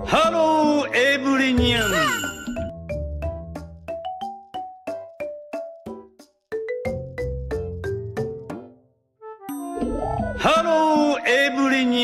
Hello, everyone. Hello, everyone.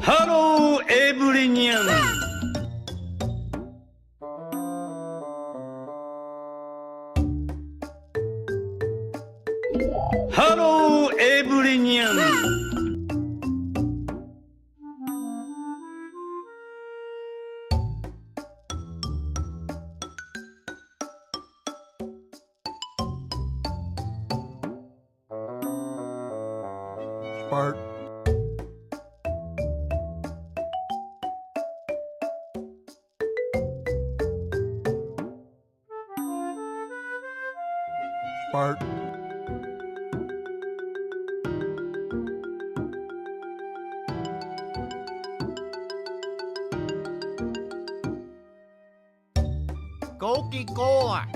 Hello, everyone. Hello, everyone. Bart. Bart. Cookie Cola.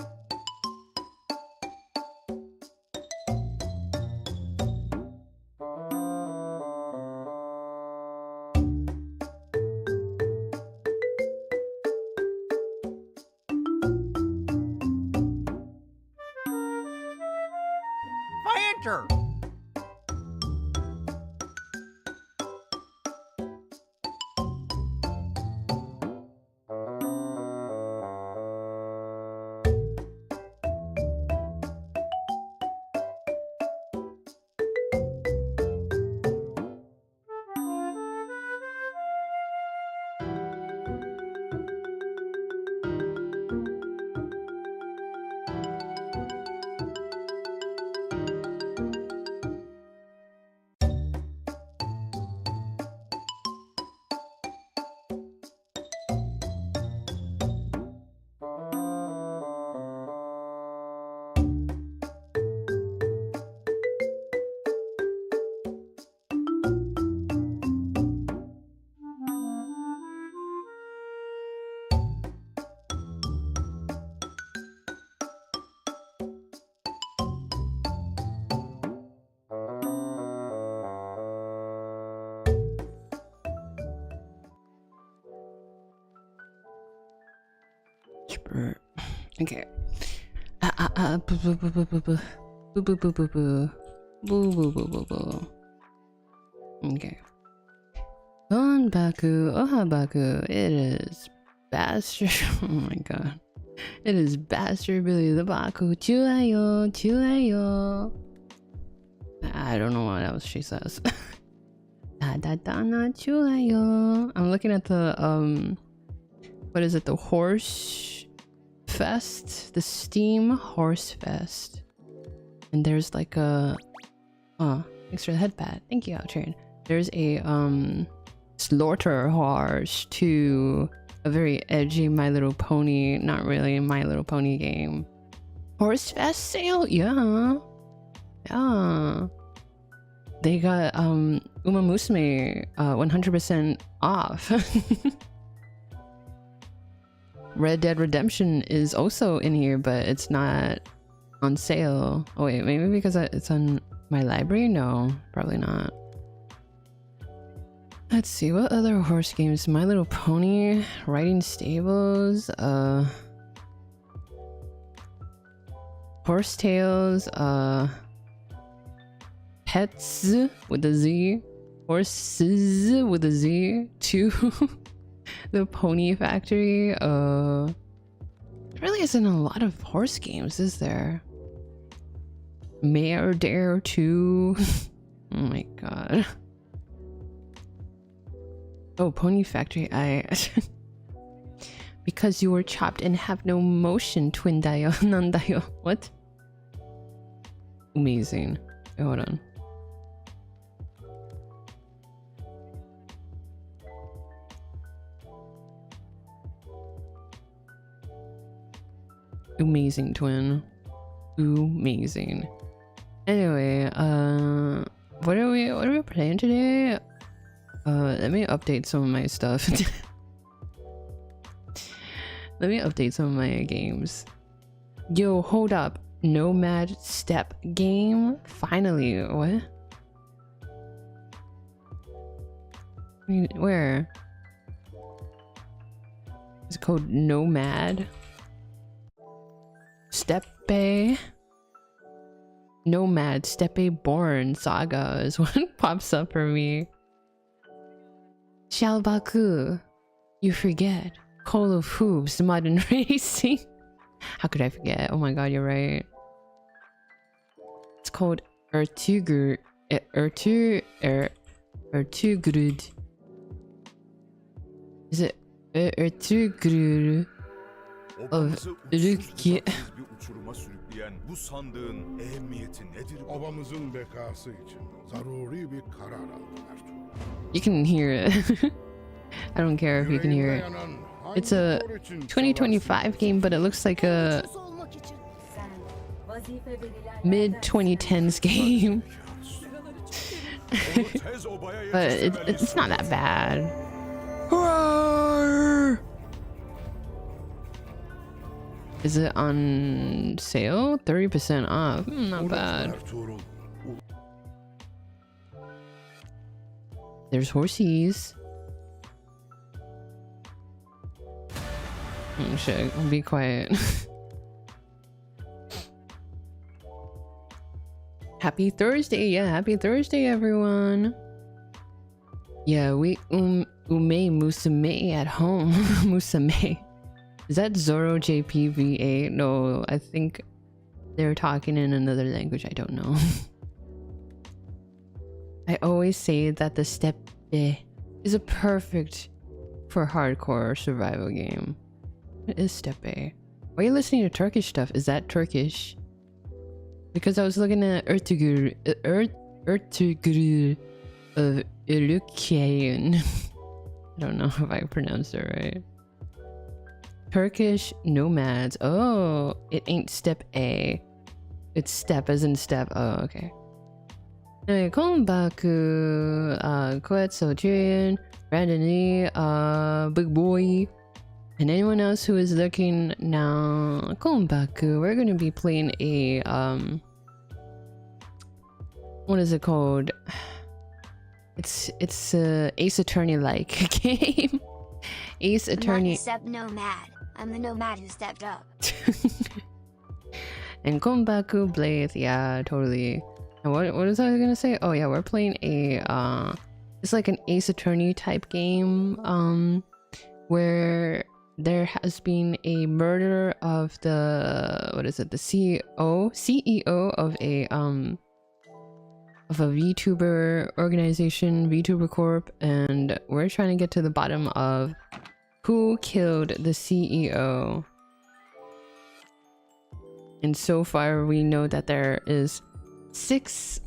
adventure. Okay. Boo boo boo boo boo boo. Boo boo boo boo boo. Boo boo boo boo boo. Okay. Konbaku, Baku. It is Baestard. Oh my god. It is Baestard Billy the Baku. Chuayo, chuayo. I don't know what else she says. Da da da na chuayo. I'm looking at the what is it? The horse fest, the Steam Horse Fest, and there's like a thanks for the headpad. Thank you, Outtrain. There's a slaughter horse to a very edgy My Little Pony, not really My Little Pony game. Horse Fest sale, yeah. They got Uma Musume 100% off. Red Dead Redemption is also in here, but it's not on sale. Oh wait, maybe because it's on my library? No, probably not. Let's see, what other horse games? My Little Pony, Riding Stables, Horse Tales, Pets with a Z, Horses with a Z, 2. The Pony Factory. There really isn't a lot of horse games, is there? Mare Dare 2. Oh my god. Oh, Pony Factory. Because you were chopped and have no motion, twin dayo, nandayo. What? Amazing. Wait, hold on. Amazing twin. Amazing. Anyway, what are we playing today? Let me update some of my stuff. Let me update some of my games. Yo, hold up. Nomad Step game? Finally, what? Where? It's called Nomad Steppe. Nomad Steppe Born Saga is what pops up for me. Baku, you forget. Call of Hooves, Modern Racing. How could I forget? Oh my god, you're right. It's called Ertugrud. Is it Ertugrud of Ruki? Bu sandığın ehemmiyeti nedir? Babamızın bekası için zaruri bir karar aldı Ertuğrul. You can hear it. I don't care if you can hear it. It's a 2025 game, but it looks like a mid-2010s game. But it's not that bad. Is it on sale? 30% off. Not bad. There's horses. Oh shit, be quiet. Happy Thursday. Yeah, happy Thursday, everyone. Yeah, we ume musume at home. Musume. Is that Zoro JPVA? No, I think they're talking in another language. I don't know. I always say that the step is a perfect for hardcore survival game. What is step A? Why are you listening to Turkish stuff? Is that Turkish? Because I was looking at Ertugrul of Ulukian. I don't know if I pronounced it right. Turkish nomads. Oh, it ain't step A. It's step as in step. Oh, okay. Anyway, Konbaku, Koetsu Jun, Brandon Lee, Big Boy, and anyone else who is looking now. Konbaku, we're gonna be playing a what is it called? It's Ace Attorney like game. Ace Attorney. I'm not a step nomad. I'm the nomad who stepped up. And Konbaku Blade, yeah, totally. And what was I gonna say? Oh yeah, we're playing a it's like an Ace Attorney type game where there has been a murder of the the CEO of a VTuber organization, VTuber Corp, and we're trying to get to the bottom of who killed the CEO. And so far we know that there is 6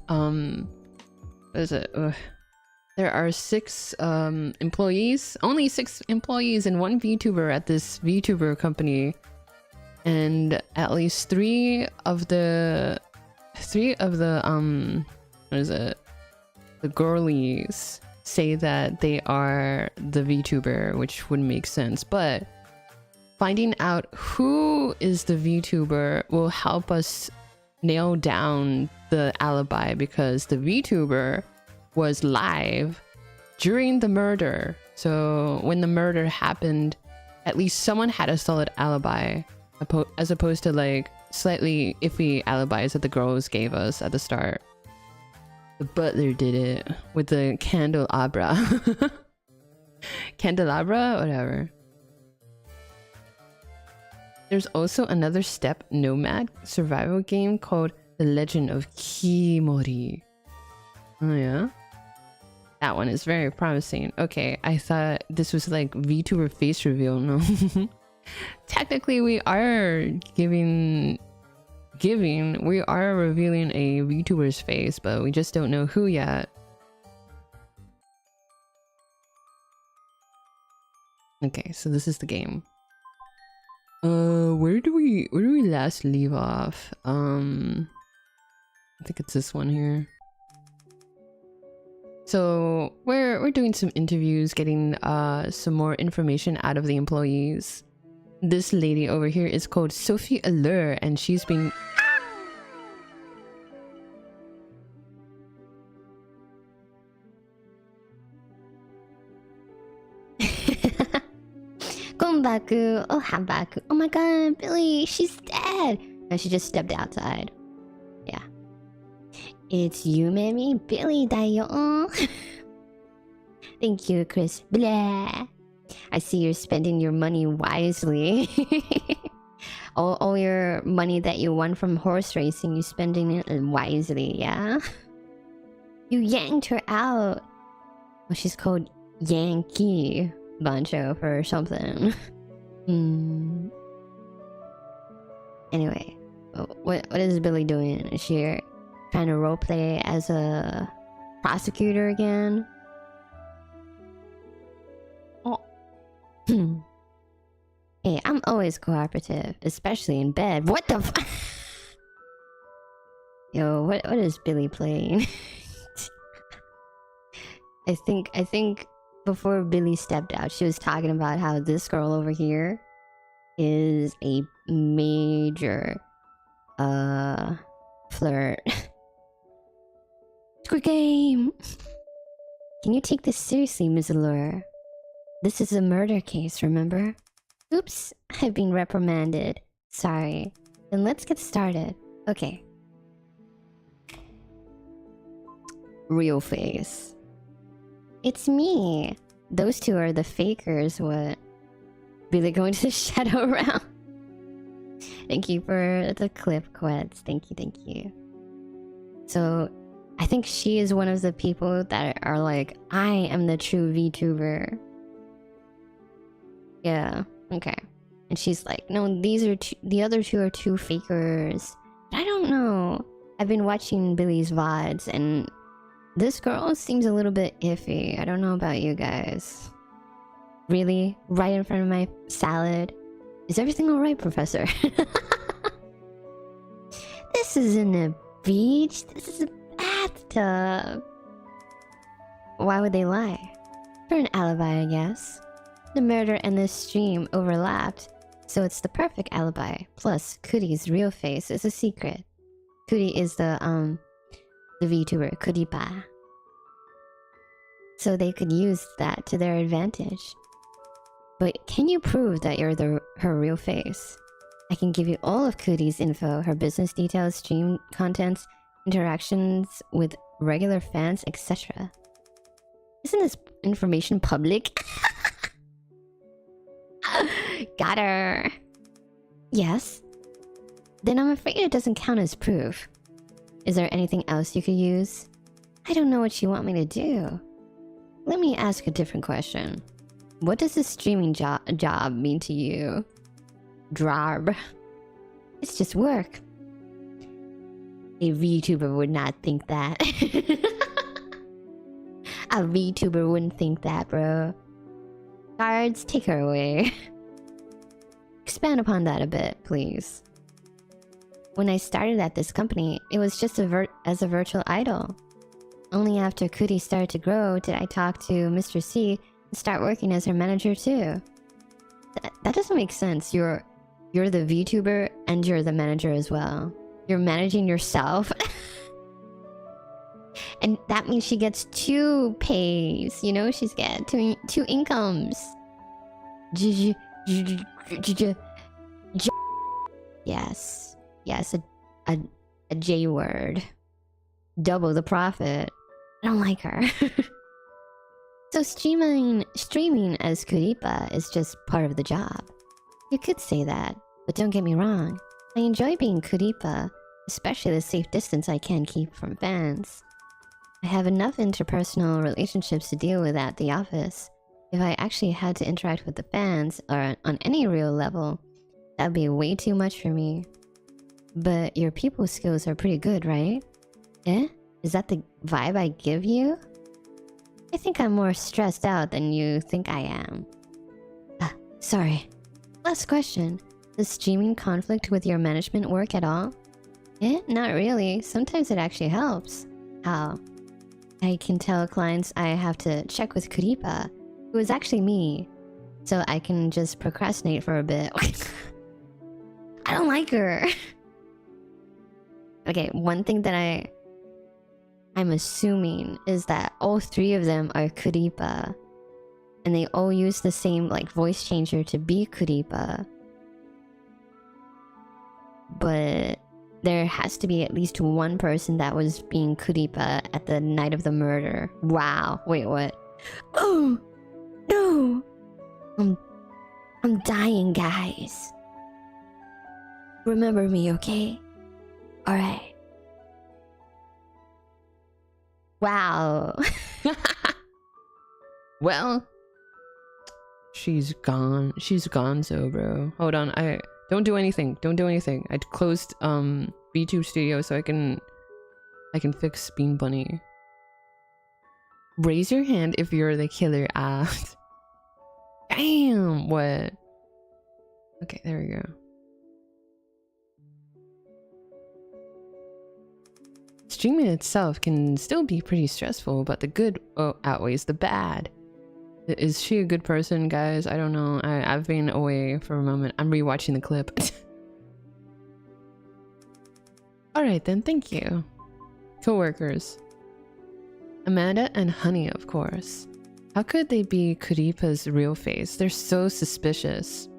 there are 6 employees, only 6 employees and 1 VTuber at this VTuber company, and at least 3 of the the girlies say that they are the VTuber, which would make sense, but finding out who is the VTuber will help us nail down the alibi, because the VTuber was live during the murder. So when the murder happened, at least someone had a solid alibi, as opposed to like slightly iffy alibis that the girls gave us at the start. The butler did it with the candelabra. Candelabra? Whatever. There's also another step nomad survival game called The Legend of Kimori. Oh yeah? That one is very promising. Okay, I thought this was like VTuber face reveal. No. Technically we are we are revealing a VTuber's face, but we just don't know who yet. Okay, so this is the game. Where do we last leave off? I think it's this one here. So we're doing some interviews, getting some more information out of the employees. This lady over here is called Sophie Allure, and she's been Konbaku, oh Baku, oh my god, Billy, she's dead. No, she just stepped outside. Yeah. It's Yumemi Billie dayo. Thank you, Chris. Blah. I see you're spending your money wisely. all your money that you won from horse racing, you're spending it wisely, yeah? You yanked her out. Well, she's called Yankee Bancho for something. Anyway, what is Billy doing? Is she trying to roleplay as a prosecutor again? Oh. Hey, I'm always cooperative, especially in bed. What the f- Yo, what is Billy playing? I think before Billy stepped out, she was talking about how this girl over here is a major flirt. Squid Game! Can you take this seriously, Ms. Allure? This is a murder case, remember? Oops, I've been reprimanded. Sorry. Then let's get started. Okay. real face. It's me. Those two are the fakers. What? Billy going to the shadow round. Thank you for the clip, Quets. Thank you, thank you. So, I think she is one of the people that are like, I am the true VTuber. Yeah, okay. And she's like, no, these are the other two are two fakers. I don't know. I've been watching Billy's VODs and this girl seems a little bit iffy. I don't know about you guys. Really? Right in front of my salad? Is everything alright, Professor? This isn't a beach. This is a bathtub. Why would they lie? For an alibi, I guess. The murder and the stream overlapped, so it's the perfect alibi. Plus, Kuri's real face is a secret. Kuri is the VTuber, Kuripa. So they could use that to their advantage. But can you prove that you're her real face? I can give you all of Kuri's info, her business details, stream contents, interactions with regular fans, etc. Isn't this information public? Got her. Yes. Then I'm afraid it doesn't count as proof. Is there anything else you could use? I don't know what you want me to do. Let me ask a different question. What does this streaming job mean to you? Drob. It's just work. A VTuber would not think that. A VTuber wouldn't think that, bro. Cards, take her away. Expand upon that a bit, please. When I started at this company, it was just as a virtual idol. Only after Kuri started to grow did I talk to Mr. C and start working as her manager too. That doesn't make sense. You're the VTuber and you're the manager as well. You're managing yourself. And that means she gets 2 pays. You know, she's got two incomes. Yes. Yes, a J word. Double the profit. I don't like her. So streaming as Kuripa is just part of the job. You could say that, but don't get me wrong. I enjoy being Kuripa, especially the safe distance I can keep from fans. I have enough interpersonal relationships to deal with at the office. If I actually had to interact with the fans, or on any real level, that'd be way too much for me. But your people skills are pretty good, right? Eh? Is that the vibe I give you? I think I'm more stressed out than you think I am. Sorry. Last question. Does streaming conflict with your management work at all? Eh? Not really. Sometimes it actually helps. How? I can tell clients I have to check with Kuripa, who is actually me, so I can just procrastinate for a bit. I don't like her. Okay, one thing that I'm assuming is that all 3 of them are Kuripa, and they all use the same like voice changer to be Kuripa. But there has to be at least one person that was being Kuripa at the night of the murder. Wow. Wait, what? Oh no! I'm dying, guys. Remember me, okay? Alright. Wow. Well, she's gone. She's gone, so bro. Hold on. Don't do anything. Don't do anything. I closed Vtuber Studio so I can fix Bean Bunny. Raise your hand if you're the killer. Damn. What? Okay, there we go. Streaming itself can still be pretty stressful, but the good outweighs the bad. Is she a good person, guys? I don't know. I've been away for a moment. I'm rewatching the clip. Alright then, thank you. Co-workers. Amanda and Honey, of course. How could they be Kuripa's real face? They're so suspicious.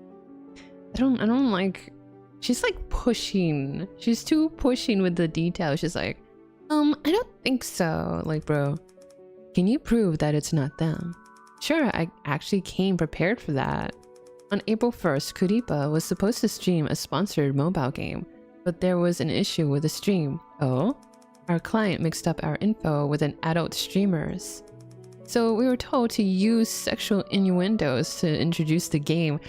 I don't like... She's like pushing. She's too pushing with the details. She's like, I don't think so. Like, bro, can you prove that it's not them? Sure, I actually came prepared for that. On April 1st, Creape was supposed to stream a sponsored mobile game, but there was an issue with the stream. Oh? Our client mixed up our info with an adult streamer's. So we were told to use sexual innuendos to introduce the game.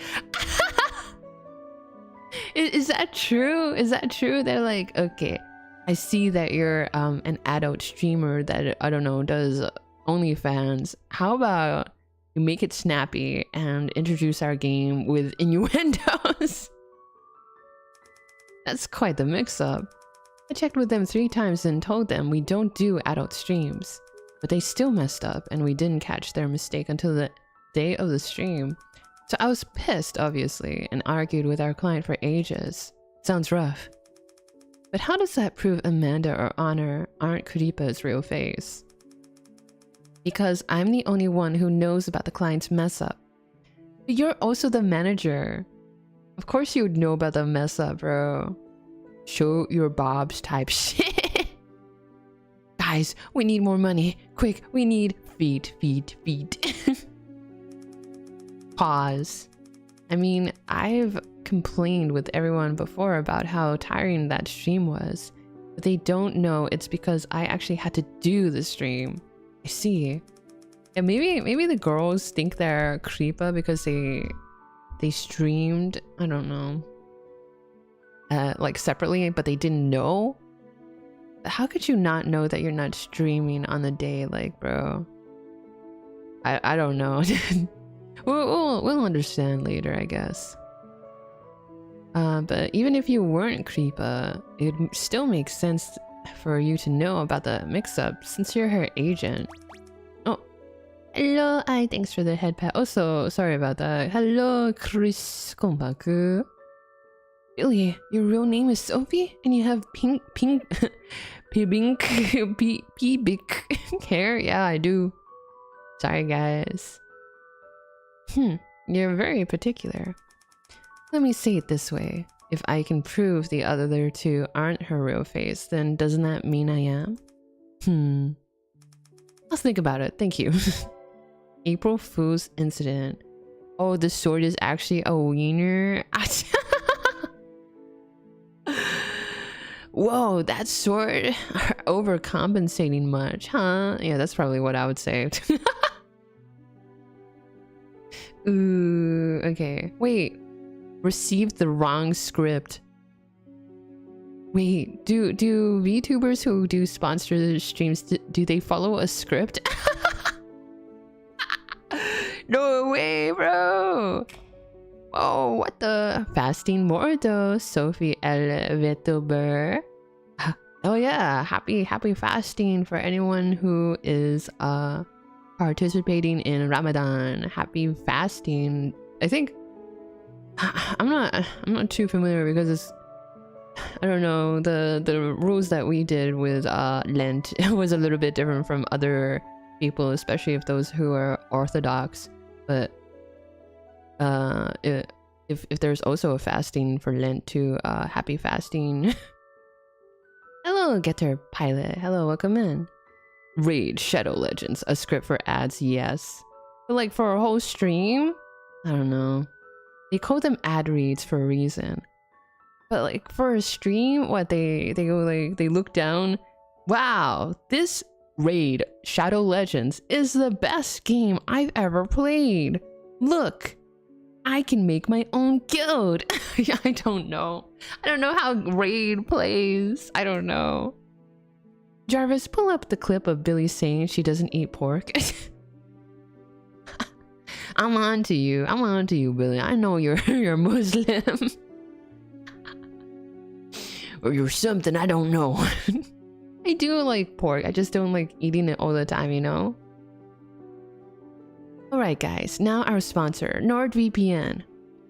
Is that true? Is that true? They're like, okay, I see that you're an adult streamer that, I don't know, does OnlyFans. How about you make it snappy and introduce our game with innuendos? That's quite the mix-up. I checked with them 3 times and told them we don't do adult streams. But they still messed up and we didn't catch their mistake until the day of the stream. So I was pissed, obviously, and argued with our client for ages. Sounds rough. But how does that prove Amanda or Honor aren't Creape's real face? Because I'm the only one who knows about the client's mess up. But you're also the manager. Of course you would know about the mess up, bro. Show your bobs type shit. Guys, we need more money. Quick, we need feet. Pause. I mean, I've complained with everyone before about how tiring that stream was, but they don't know it's because I actually had to do the stream. I see. And maybe the girls think they're creepa because they streamed, I don't know, like separately, but they didn't know. How could you not know that you're not streaming on the day? Like, bro, I don't know. we'll understand later, I guess. But even if you weren't creepa, it still makes sense for you to know about the mix-up since you're her agent. Oh, hello, thanks for the head pat. Also, sorry about that. Hello, Chris Konbaku. Billy, your real name is Sophie, and you have pink pink hair? Yeah, I do. Sorry, guys. You're very particular. Let me say it this way. If I can prove the other 2 aren't her real face, then doesn't that mean I am? Let's think about it. Thank you. April Fool's incident. Oh, the sword is actually a wiener. Whoa, that sword overcompensating much, huh? Yeah, that's probably what I would say. Ooh, okay. Wait, received the wrong script. Wait, do VTubers who do sponsored streams, do they follow a script? No way, bro. Oh, what the? Fasting Mordo, Sophie El Vtuber. Oh yeah, happy fasting for anyone who is participating in Ramadan. Happy fasting. I think I'm not too familiar because it's, I don't know, the rules that we did with Lent was a little bit different from other people, especially if those who are Orthodox. But if there's also a fasting for Lent too, happy fasting. Hello, Getter Pilot. Hello, welcome in. Raid Shadow Legends, a script for ads, yes. But like for a whole stream, I don't know. They call them ad reads for a reason. But like for a stream, what they go like, they look down. Wow, this raid Shadow Legends is the best game I've ever played. Look, I can make my own guild. I don't know how raid plays. I don't know. Jarvis, pull up the clip of Billy saying she doesn't eat pork. I'm on to you, Billy. I know you're Muslim. Or you're something I don't know. I do like pork, I just don't like eating it all the time, you know? Alright guys, now our sponsor, NordVPN.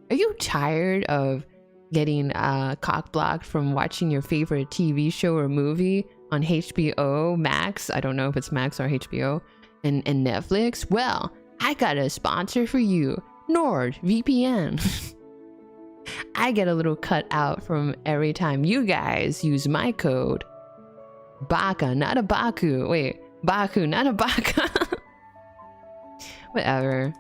Are you tired of getting cock-blocked from watching your favorite TV show or movie on HBO Max? I don't know if it's Max or HBO. And Netflix? Well, I got a sponsor for you, NordVPN. I get a little cut out from every time you guys use my code. Baka, not a Baku. Wait, Baku, not a Baka. Whatever.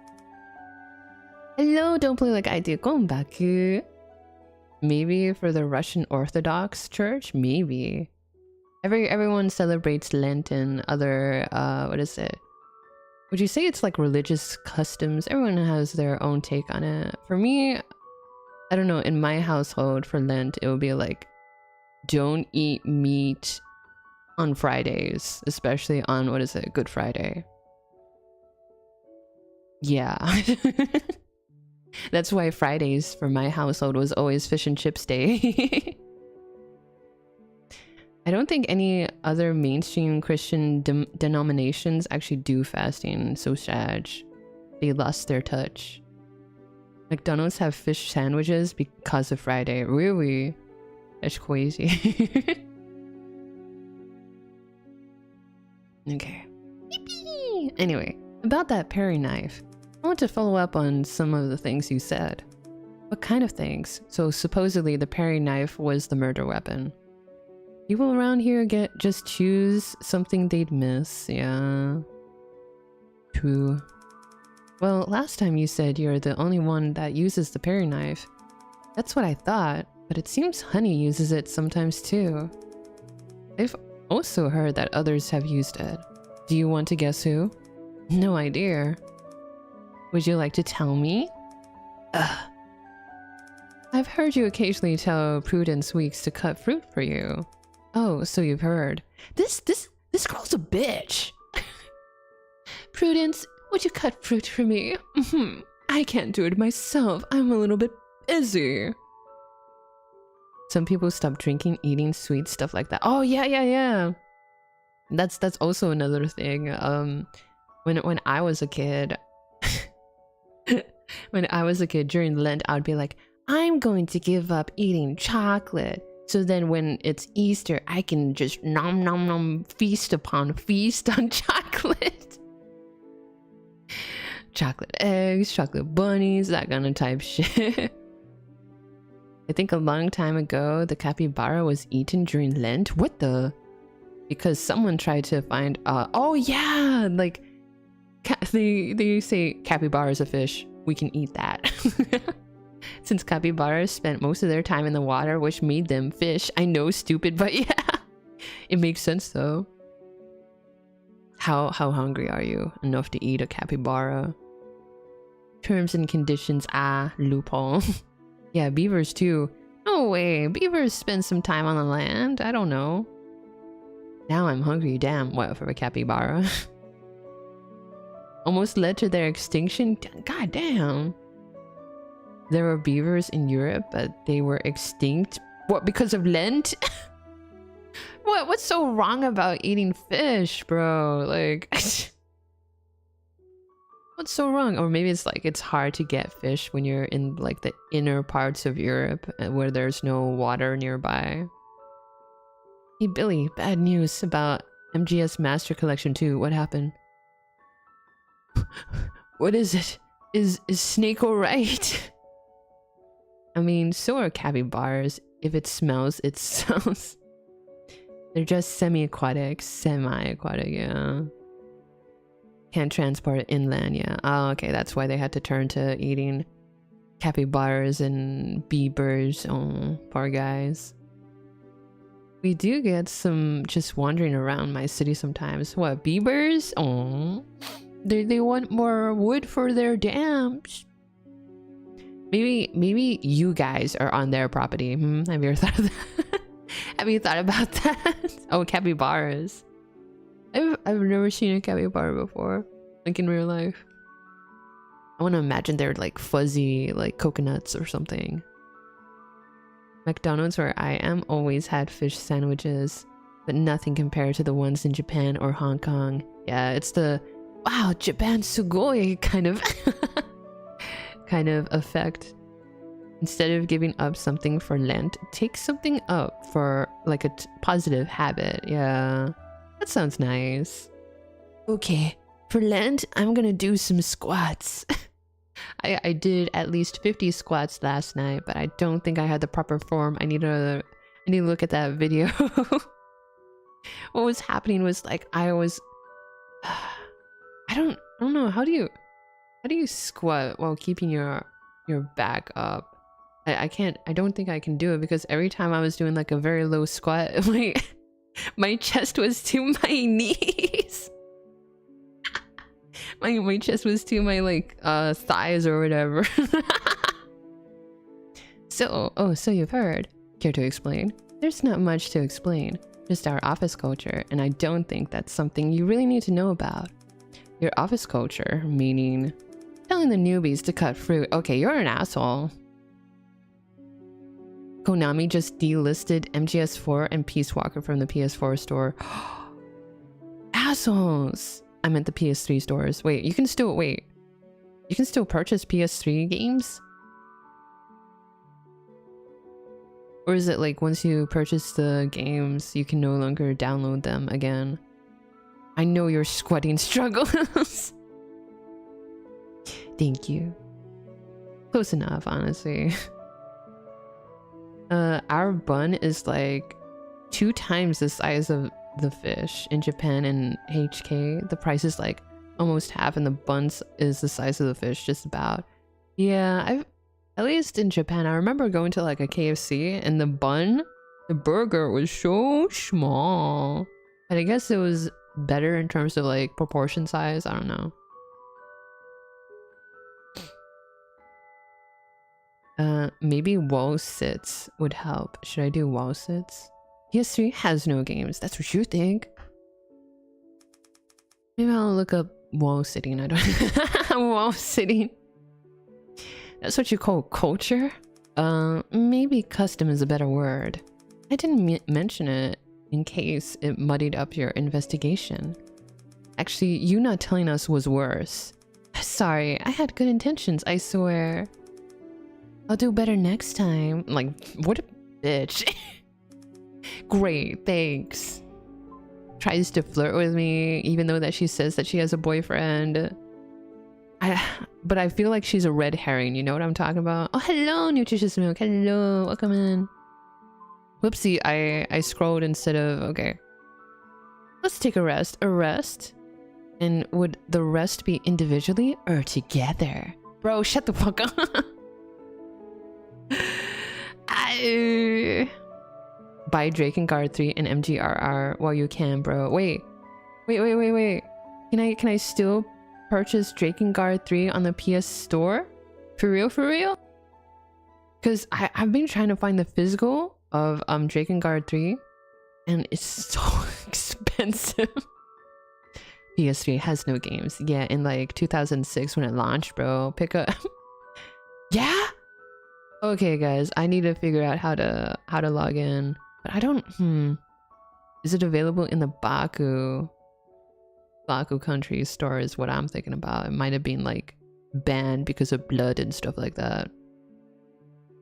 Hello, don't play like I do. Konbaku. Maybe for the Russian Orthodox Church? Maybe. Everyone celebrates Lent and other, what is it? Would you say it's like religious customs? Everyone has their own take on it. For me, I don't know, in my household for Lent, it would be like, don't eat meat on Fridays, especially on, what is it, Good Friday. Yeah. That's why Fridays for my household was always fish and chips day. I don't think any other mainstream Christian denominations actually do fasting. So sad. They lost their touch. McDonald's have fish sandwiches because of Friday. Really? That's crazy. Okay. Anyway, about that Perry knife. I want to follow up on some of the things you said. What kind of things? So supposedly the Perry knife was the murder weapon. People around here just choose something they'd miss. Yeah. True. Well, last time you said you're the only one that uses the Perry knife. That's what I thought, but it seems Honey uses it sometimes too. I've also heard that others have used it. Do you want to guess who? No idea. Would you like to tell me? Ugh. I've heard you occasionally tell Prudence Weeks to cut fruit for you. Oh, so you've heard. This girl's a bitch. Prudence, would you cut fruit for me? I can't do it myself. I'm a little bit busy. Some people stop drinking, eating sweet stuff like that. Oh yeah. That's also another thing. When I was a kid, during Lent, I would be like, I'm going to give up eating chocolate. So then when it's Easter, I can just nom nom nom feast on chocolate. Chocolate eggs, chocolate bunnies, that kind of type shit. I think a long time ago, the capybara was eaten during Lent. What the? Because someone tried to find, oh yeah, like, they say capybara is a fish. We can eat that. Since capybaras spent most of their time in the water, which made them fish. I know, stupid, but yeah. It makes sense though. How hungry are you enough to eat a capybara? Terms and conditions, loophole. Yeah, beavers too. No way, beavers spend some time on the land. I don't know. Now I'm hungry, damn. What, for a capybara? Almost led to their extinction? God damn. There were beavers in Europe, but they were extinct. What, because of Lent? What's so wrong about eating fish, bro? Like, what's so wrong? Or maybe it's like it's hard to get fish when you're in like the inner parts of Europe where there's no water nearby. Hey Billy, bad news about MGS Master Collection 2. What happened? What is it? Is Snake alright? I mean, so are capybaras. If it smells, it smells. They're just semi-aquatic, yeah. Can't transport it inland, yeah. Oh, okay, that's why they had to turn to eating capybaras and beavers. Oh, poor guys. We do get some just wandering around my city sometimes. What, beavers? Oh, they want more wood for their dams. Maybe you guys are on their property. Have you ever thought of that? Have you thought about that? Oh, capybaras. I've never seen a capybara before, like in real life. I want to imagine they're like fuzzy, like coconuts or something. McDonald's where I am always had fish sandwiches, but nothing compared to the ones in Japan or Hong Kong. Yeah, it's the wow, Japan sugoi kind of effect. Instead of giving up something for Lent, take something up for like a positive habit. Yeah, that sounds nice. Okay, for Lent, I'm gonna do some squats. I did at least 50 squats last night, but I don't think I had the proper form. I need to look at that video. what was happening was like I was I don't know, how do you squat while keeping your back up? I don't think I can do it because every time I was doing like a very low squat, my chest was to my knees. my chest was to my like thighs or whatever. So you've heard. Care to explain? There's not much to explain, just our office culture, and I don't think that's something you really need to know about. Your office culture, meaning telling the newbies to cut fruit. Okay, you're an asshole. Konami just delisted MGS4 and Peace Walker from the PS4 store. Assholes! I meant the PS3 stores. Wait, you can still purchase PS3 games? Or is it like once you purchase the games, you can no longer download them again? I know your squatting struggles. Thank you. Close enough, honestly. Our bun is like 2 times the size of the fish in Japan and HK. The price is like almost half, and the buns is the size of the fish, just about. Yeah, at least in Japan, I remember going to like a KFC and the burger was so small. But I guess it was better in terms of like proportion size. I don't know. Maybe wall sits would help. Should I do wall sits? PS3 has no games. That's what you think. Maybe I'll look up wall sitting. I don't wall sitting. That's what you call culture? Maybe custom is a better word. I didn't mention it in case it muddied up your investigation. Actually, you not telling us was worse. Sorry, I had good intentions, I swear. I'll do better next time. Like, what a bitch. Great, thanks. Tries to flirt with me, even though that she says that she has a boyfriend. But I feel like she's a red herring, you know what I'm talking about? Oh, hello, nutritious milk. Hello, welcome in. Whoopsie, I scrolled instead of... Okay. Let's take a rest. A rest? And would the rest be individually or together? Bro, shut the fuck up. Buy Drakengard 3 and MGRR while you can, bro. Wait. Can I still purchase Drakengard 3 on the PS Store? For real? Because I've been trying to find the physical of Drakengard 3 and it's so expensive. PS3 has no games. Yeah, in like 2006 when it launched, bro. Pick up. Yeah? Okay, guys, I need to figure out how to log in. But I don't... Is it available in the Baku country store is what I'm thinking about. It might have been like banned because of blood and stuff like that.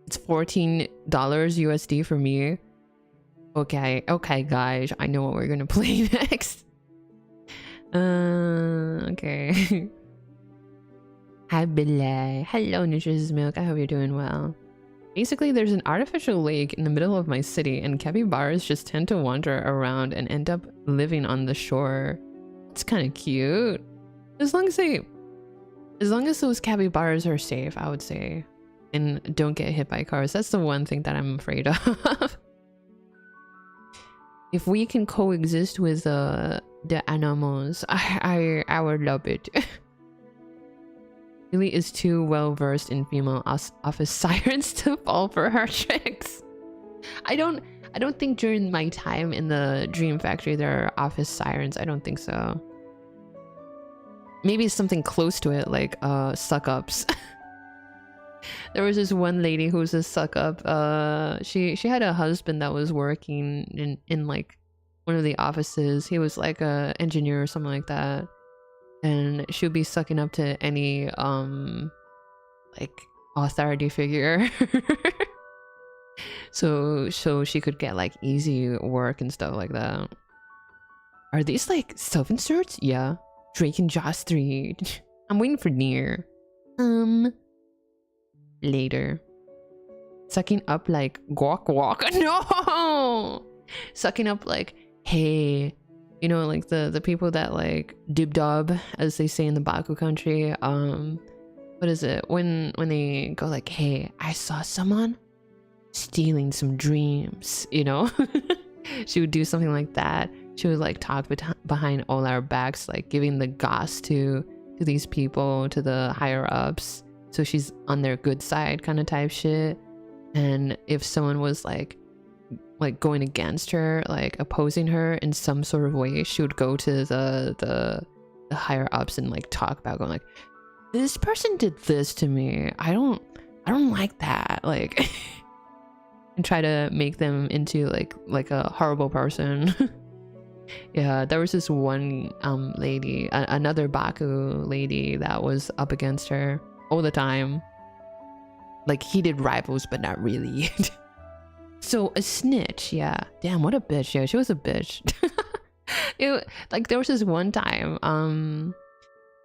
It's $14 USD for me. Okay, guys, I know what we're gonna play next. Okay. Hi, Billy. Hello, nutritious milk. I hope you're doing well. Basically, there's an artificial lake in the middle of my city, and capybaras just tend to wander around and end up living on the shore. It's kind of cute. As long as those capybaras are safe, I would say, and don't get hit by cars. That's the one thing that I'm afraid of. If we can coexist with the animals, I would love it. Billy is too well versed in female office sirens to fall for her tricks. I don't think during my time in the Dream Factory there are office sirens. I don't think so. Maybe it's something close to it, like suck-ups. There was this one lady who was a suck-up. She had a husband that was working in like one of the offices. He was like a engineer or something like that. And she'll be sucking up to any like authority figure. so she could get like easy work and stuff like that. Are these like self-inserts? Yeah. Drake and Josh 3. I'm waiting for Nier. Later. Sucking up like guac. No! Sucking up like hey, you know, like the people that like dib dub, as they say in the Baku country. What is it when they go like, hey, I saw someone stealing some dreams, you know? She would do something like that. She would like talk behind all our backs, like giving the goss to these people, to the higher ups, so she's on their good side kind of type shit. And if someone was like going against her, like opposing her in some sort of way, she would go to the higher ups and like talk about going like, this person did this to me, I don't like that, like and try to make them into like a horrible person. Yeah, there was this one lady, another Baku lady that was up against her all the time. Like heated rivals, but not really. So a snitch, yeah. Damn, what a bitch. Yeah, she was a bitch. Like there was this one time,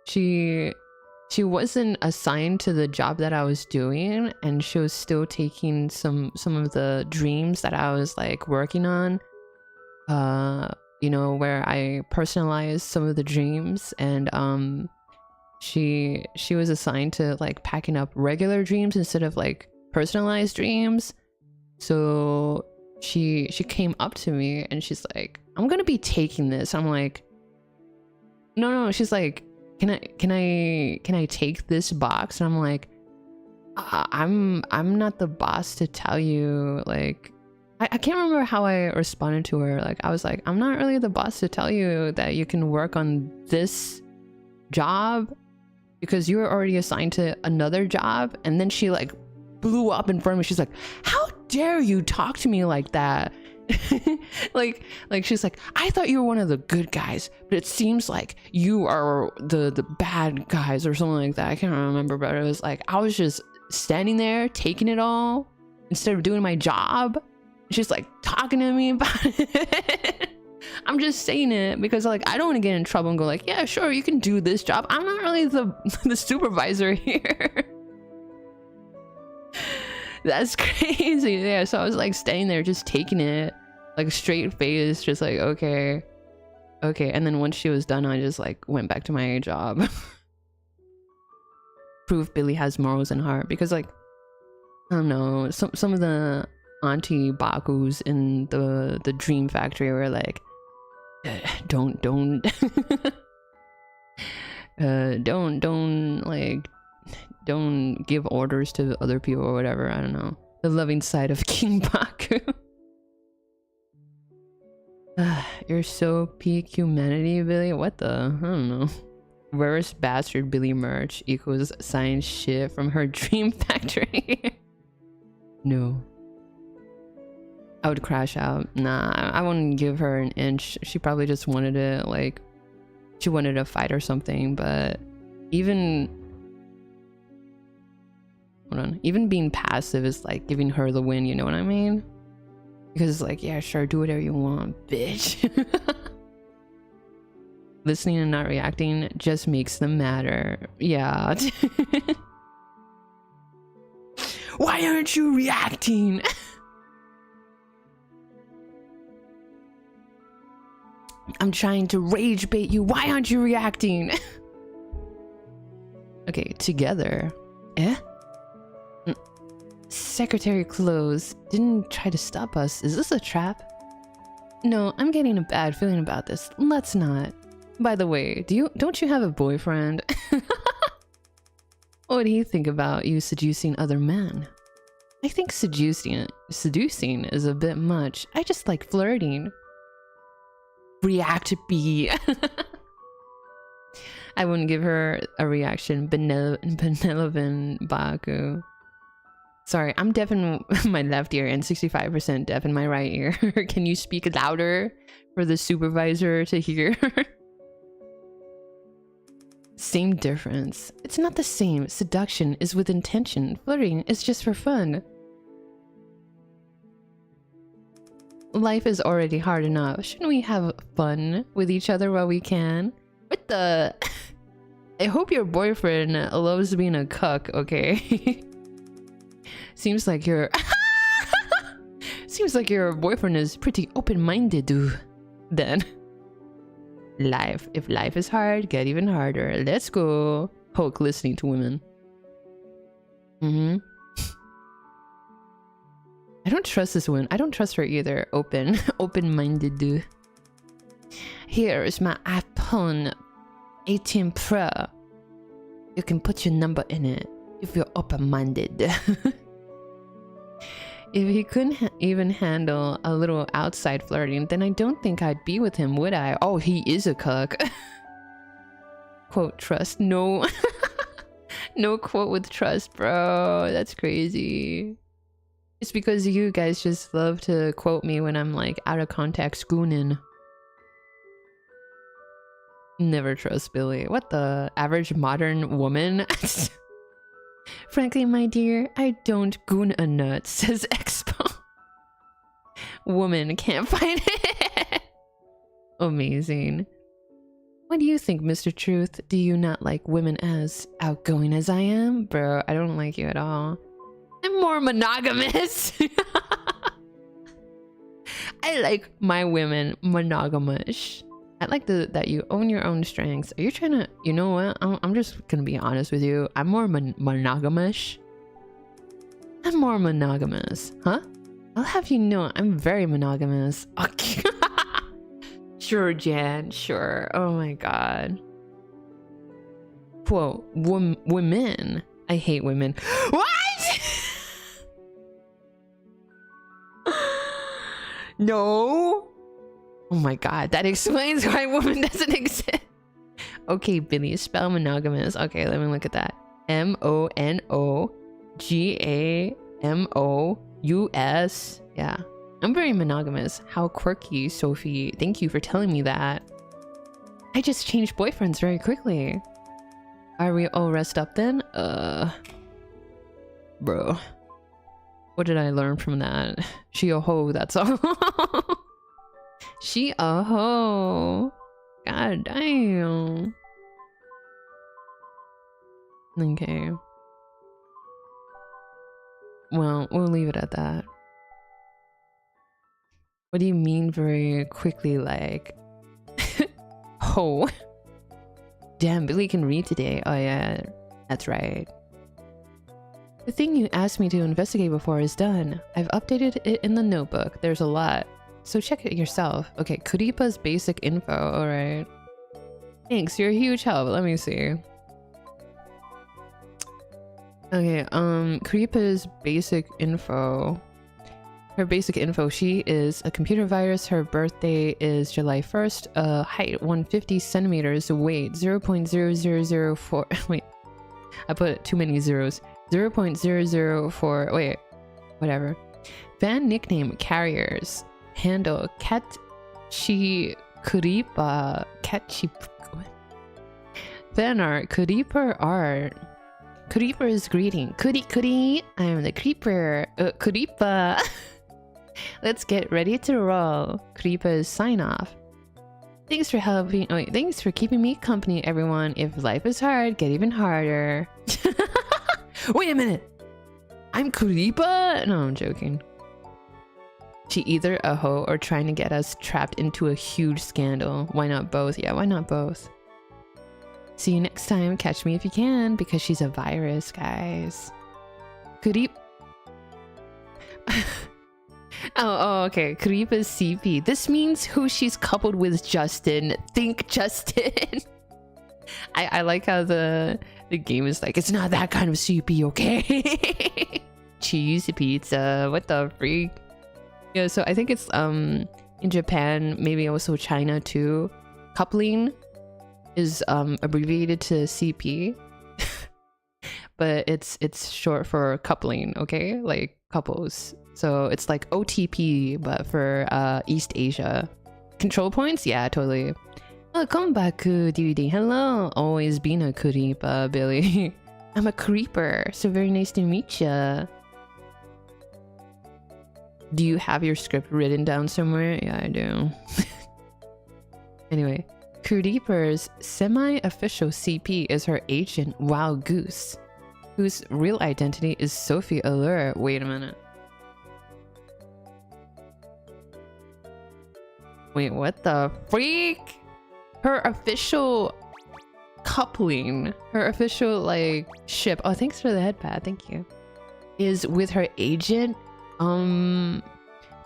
she wasn't assigned to the job that I was doing, and she was still taking some of the dreams that I was like working on. You know, where I personalized some of the dreams, and she was assigned to like packing up regular dreams instead of like personalized dreams. So she came up to me and she's like, I'm gonna be taking this. I'm like, no. She's like, can I take this box? And I'm like, I'm not the boss to tell you. Like, I can't remember how I responded to her. Like, I was like, I'm not really the boss to tell you that you can work on this job because you were already assigned to another job. And then she like blew up in front of me. She's like, how dare you talk to me like that? like she's like, I thought you were one of the good guys, but it seems like you are the bad guys or something like that. I can't remember, but it was like I was just standing there taking it all instead of doing my job. She's like talking to me about it. I'm just saying it because like I don't want to get in trouble and go like, yeah, sure, you can do this job. I'm not really the supervisor here. That's crazy. Yeah, so I was like standing there just taking it, like straight face, just like okay. And then once she was done, I just like went back to my job. Proof Billy has morals and heart, because like I don't know, some of the auntie Bakus in the dream factory were like, don't like don't give orders to other people or whatever. I don't know, the loving side of King Baku. You're so peak humanity, Billy. What the? I don't know. Rarest Baestard Billy merch equals science shit from her dream factory. No. I would crash out. Nah, I wouldn't give her an inch. She probably just wanted to, like, she wanted to fight or something, but even... Hold on. Even being passive is, like, giving her the win, you know what I mean? Because it's like, yeah, sure, do whatever you want, bitch. Listening and not reacting just makes them matter. Yeah. Why aren't you reacting? I'm trying to rage bait you. Why aren't you reacting? Okay, together. Eh? Secretary clothes didn't try to stop us. Is this a trap? No, I'm getting a bad feeling about this. Let's not. By the way, don't you have a boyfriend? What do you think about you seducing other men? I think seducing is a bit much. I just like flirting. React B. I wouldn't give her a reaction. Benevolent Baku. Sorry, I'm deaf in my left ear and 65% deaf in my right ear. Can you speak louder for the supervisor to hear? Same difference. It's not the same. Seduction is with intention. Flirting is just for fun. Life is already hard enough. Shouldn't we have fun with each other while we can? What the? I hope your boyfriend loves being a cuck, okay? Seems like your boyfriend is pretty open-minded, dude. then. Life. If life is hard, get even harder. Let's go. Hulk listening to women. I don't trust this one. I don't trust her either. Open-minded. Here is my iPhone 18 Pro. You can put your number in it if you're open-minded. If he couldn't even handle a little outside flirting, then I don't think I'd be with him, would I? Oh, he is a cuck. Quote, trust. No. No quote with trust, bro. That's crazy. It's because you guys just love to quote me when I'm like out of context gooning. Never trust Billy. What the average modern woman? Frankly, my dear, I don't goon a nut, says Expo. Woman can't find it. Amazing. What do you think, Mr. Truth? Do you not like women as outgoing as I am? Bro, I don't like you at all. I'm more monogamous. I like my women monogamous. I like that you own your own strengths. Are you trying to... You know what? I'm just gonna be honest with you. I'm more monogamous. I'm more monogamous. Huh? I'll have you know I'm very monogamous. Okay. Sure, Jan. Sure. Oh my god. Quote. Women. I hate women. What? No. Oh my god, that explains why woman doesn't exist. Okay, Billy, spell monogamous. Okay, let me look at that. M-O-N-O-G-A-M-O-U-S. Yeah, I'm very monogamous. How quirky, Sophie. Thank you for telling me that. I just changed boyfriends very quickly. Are we all rest up then? Bro. What did I learn from that? She a hoe, that's all. She a hoe. God damn. Okay. Well, we'll leave it at that. What do you mean very quickly, like? Hoe. Damn, Billy can read today. Oh yeah, that's right. The thing you asked me to investigate before is done. I've updated it in the notebook. There's a lot. So check it yourself. Okay, Kuripa's basic info. Alright. Thanks, you're a huge help. Let me see. Okay, Kuripa's basic info. Her basic info, she is a computer virus. Her birthday is July 1st. Height 150 centimeters. Weight 0.0004. Wait, I put too many zeros. 0.004. Wait, whatever. Fan nickname Carriers. Handle Catchy Kuripa. Catchy. Fan art Kuripa art. Kuripa's greeting. Kuri, I am the creeper. Kuripa. Let's get ready to roll. Kuripa's sign off. Thanks for helping. Oh, wait, thanks for keeping me company, everyone. If life is hard, get even harder. Wait a minute. I'm Kuripa? No, I'm joking. She either a hoe or trying to get us trapped into a huge scandal. Why not both? Yeah, why not both? See you next time. Catch me if you can, because she's a virus, guys. Kurip. Oh, okay. Kuripa's CP. This means who she's coupled with Justin. Think Justin. I like how the game is like, it's not that kind of CP, okay? Cheese pizza. What the freak? Yeah, so I think it's in Japan, maybe also China too. Coupling is abbreviated to CP. But it's short for coupling, okay? Like couples. So it's like OTP, but for East Asia. Control points? Yeah, totally. Oh, Konbaku, dude. Hello. Always been a creeper, Billy. I'm a creeper, so very nice to meet ya. Do you have your script written down somewhere? Yeah, I do. Anyway, Creeper's semi-official CP is her agent, Wild Goose, whose real identity is Sophie Allure. Wait a minute. Wait, what the freak? Her official coupling, her official like ship. Oh, thanks for the headpad. Thank you. Is with her agent.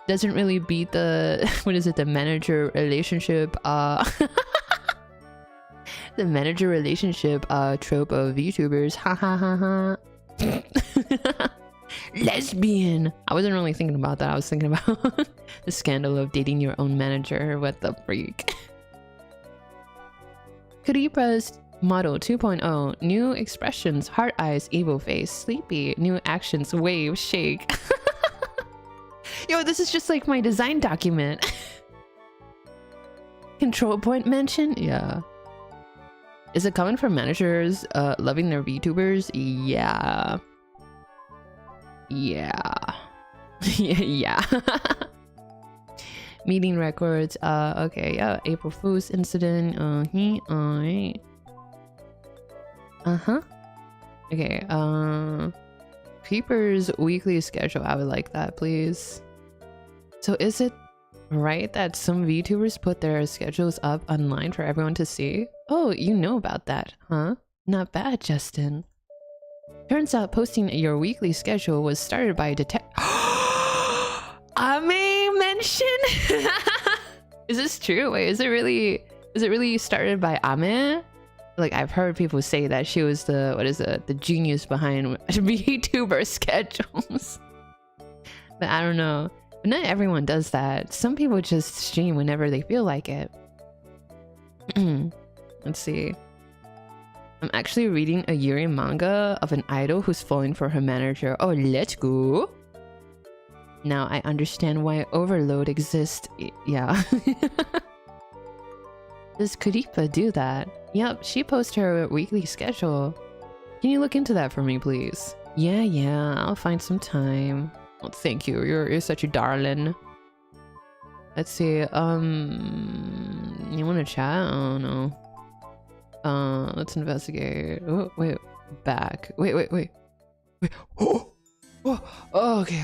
Doesn't really beat the what is it? The manager relationship. The manager relationship trope of VTubers. Ha ha ha ha. Lesbian. I wasn't really thinking about that. I was thinking about the scandal of dating your own manager. What the freak? Creape's model 2.0. New expressions: heart eyes, evil face, sleepy. New actions: wave, shake. Yo, this is just like my design document. Control point mention? Yeah. Is it common for managers loving their VTubers? Yeah. Yeah. Yeah. Meeting records. Okay, yeah. April Fool's incident. Okay, Creeper's weekly schedule. I would like that, please. So is it right that some VTubers put their schedules up online for everyone to see? Oh, you know about that, huh? Not bad, Justin. Turns out posting your weekly schedule was started by a Ame mention? Is this true? Wait, is it really started by Ame? Like, I've heard people say that she was the, what is it, the genius behind VTuber schedules. But I don't know. But not everyone does that. Some people just stream whenever they feel like it. Let's see. I'm actually reading a Yuri manga of an idol who's falling for her manager. Oh, let's go. Now I understand why overload exists. Yeah. Does Creape do that? Yep, she posts her weekly schedule. Can you look into that for me, please? Yeah, I'll find some time. Oh, thank you. You're such a darling. Let's see. You want to chat? Oh no. Let's investigate. Oh, wait. Back. Wait. Oh, okay.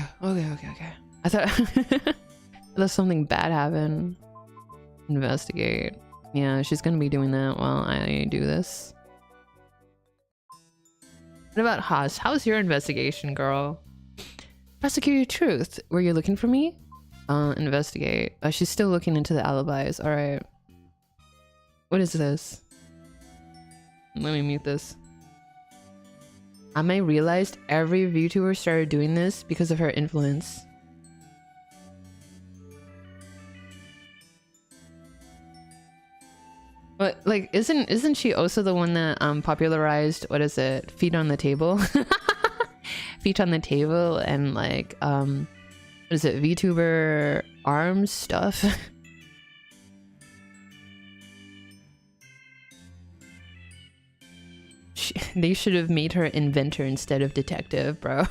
I thought something bad happened. Investigate. Yeah, she's gonna be doing that while I do this. What about Haas? How's your investigation, girl? Prosecute your truth. Were you looking for me? Investigate. She's still looking into the alibis. Alright. What is this? Let me mute this. Ame realized every VTuber started doing this because of her influence. But like, isn't she also the one that popularized, what is it, feet on the table? Feet on the table and like what is it, VTuber arms stuff? They should have made her inventor instead of detective, bro.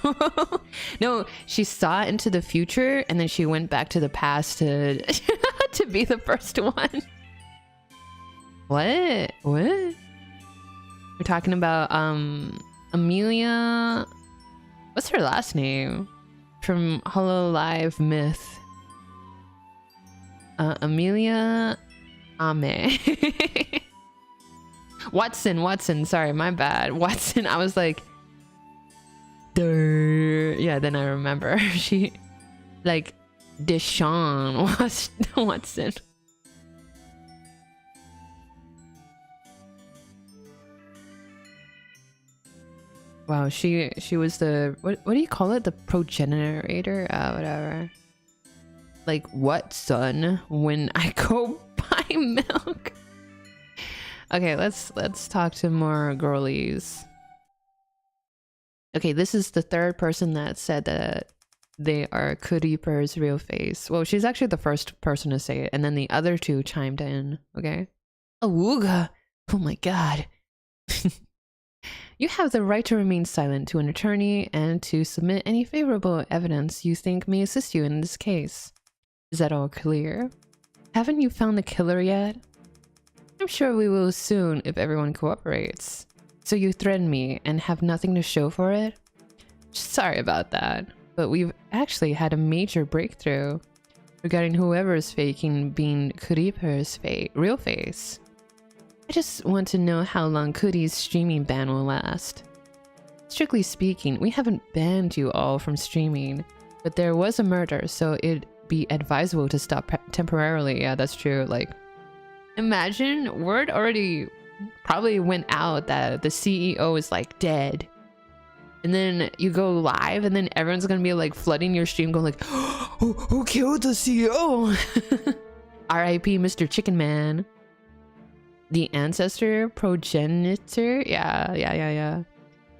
No, she saw into the future and then she went back to the past to to be the first one. What? We're talking about Amelia. What's her last name? From Hololive Myth. Amelia Ame. Watson, sorry, my bad. Watson, I was like, Durr. Yeah, then I remember. She, like, Deshaun Watson. Wow, she was the, what do you call it? The progenitor? Whatever. Like, what, son? When I go buy milk? Okay, let's talk to more girlies. Okay, this is the third person that said that they are Creeper's real face. Well, she's actually the first person to say it, and then the other two chimed in, okay? Awooga! Oh my god. You have the right to remain silent to an attorney and to submit any favorable evidence you think may assist you in this case. Is that all clear? Haven't you found the killer yet? I'm sure we will soon if everyone cooperates. So you threaten me and have nothing to show for it? Sorry about that, but we've actually had a major breakthrough. regarding whoever is faking being creeper's real face. I just want to know how long Kuri's streaming ban will last. Strictly speaking, we haven't banned you all from streaming, but there was a murder, so it'd be advisable to stop temporarily. Yeah, that's true. Like, imagine word already probably went out that the CEO is like dead. And then you go live and then everyone's gonna be like flooding your stream going like, who killed the CEO? R.I.P. Mr. Chicken Man. The ancestor, progenitor? Yeah.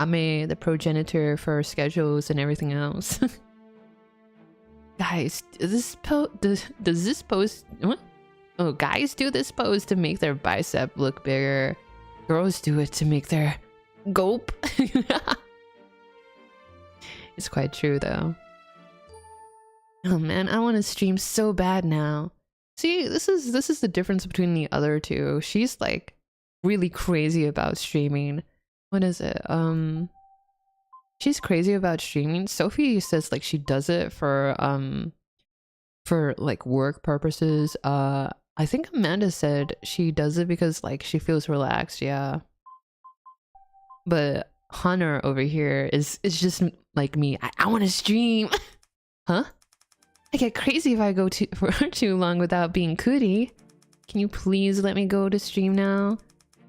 Ame, the progenitor for schedules and everything else. Guys, does this post... What? Oh, guys do this pose to make their bicep look bigger. Girls do it to make their gulp. It's quite true though. Oh man, I want to stream so bad now. See, this is the difference between the other two. She's like really crazy about streaming. What is it? She's crazy about streaming. Sophie says like she does it for like work purposes. I think Amanda said she does it because like she feels relaxed, yeah. But Hunter over here is just like me. I want to stream. Huh? I get crazy if I go for too long without being Kuri. Can you please let me go to stream now?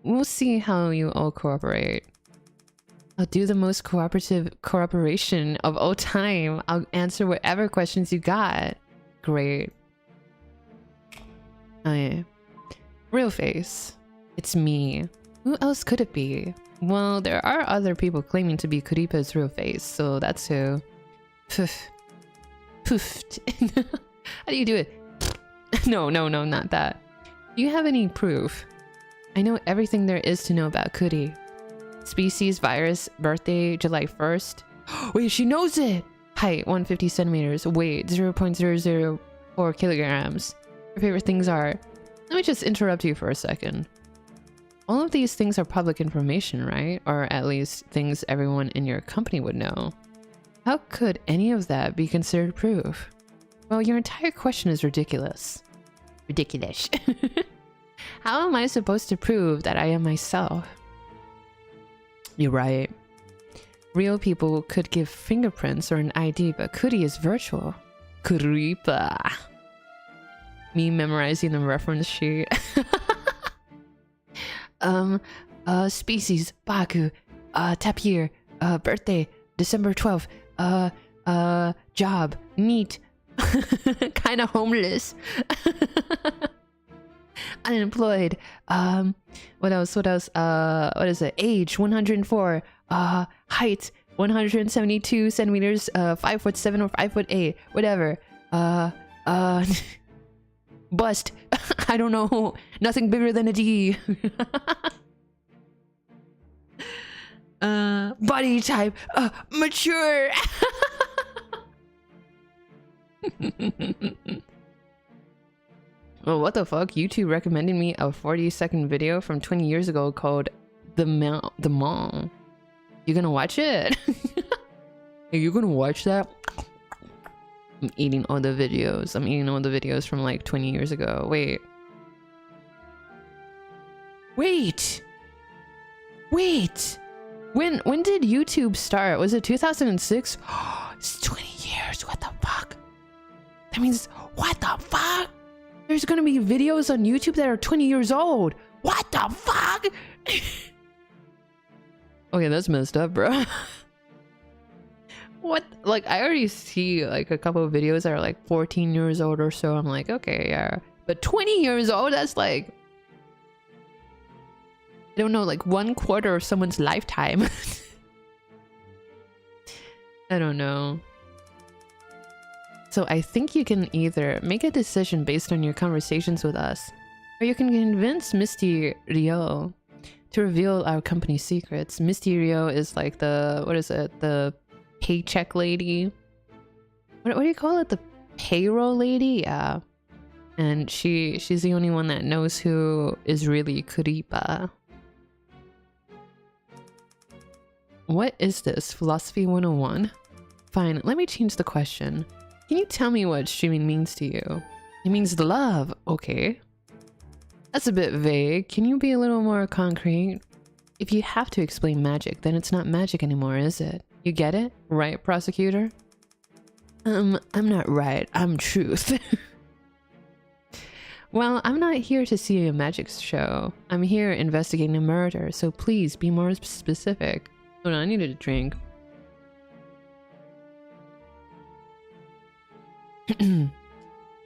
We'll see how you all cooperate. I'll do the most cooperative cooperation of all time. I'll answer whatever questions you got. Great. Oh yeah. Real face. It's me. Who else could it be? Well, there are other people claiming to be Kuripa's real face, so that's who. Poof. Poofed. How do you do it? No, not that. Do you have any proof? I know everything there is to know about Kuri. Species, virus, birthday, July 1st. Wait, she knows it! Height, 150 centimeters. Weight, 0.004 kilograms. Her favorite things are... Let me just interrupt you for a second. All of these things are public information, right? Or at least things everyone in your company would know. How could any of that be considered proof? Well, your entire question is ridiculous. Ridiculous. How am I supposed to prove that I am myself? You're right. Real people could give fingerprints or an ID, but Kuri is virtual. Creepa. Me memorizing the reference sheet. Species, Baku, tapir, birthday, December 12th, job, neat, kinda homeless, unemployed, what else, what is it, age, 104, height, 172 centimeters, 5'7" or 5'8", whatever, bust, I don't know, nothing bigger than a D. Body type, mature. Well, what the fuck? YouTube recommended me a 40-second video from 20 years ago called The Mall. You gonna watch it? Are you gonna watch that? I'm eating all the videos. I'm eating all the videos from like 20 years ago. Wait. When did YouTube start? Was it 2006? It's 20 years. What the fuck? That means, what the fuck? There's gonna be videos on YouTube that are 20 years old. What the fuck? Okay, that's messed up, bro. What? Like, I already see like a couple of videos that are like 14 years old or so. I'm like, okay, yeah. But 20 years old, that's like... I don't know, like 1/4 of someone's lifetime. I don't know. So I think you can either make a decision based on your conversations with us, or you can convince Misty Rio to reveal our company secrets. Misty Rio is like the, what is it? The paycheck lady? What do you call it? The payroll lady? Yeah. And she's the only one that knows who is really Kuripa. What is this? Philosophy 101? Fine, let me change the question. Can you tell me what streaming means to you? It means love. Okay. That's a bit vague. Can you be a little more concrete? If you have to explain magic, then it's not magic anymore, is it? You get it? Right, prosecutor? I'm not right. I'm truth. Well, I'm not here to see a magic show. I'm here investigating a murder, so please be more specific. Hold on, I needed a drink.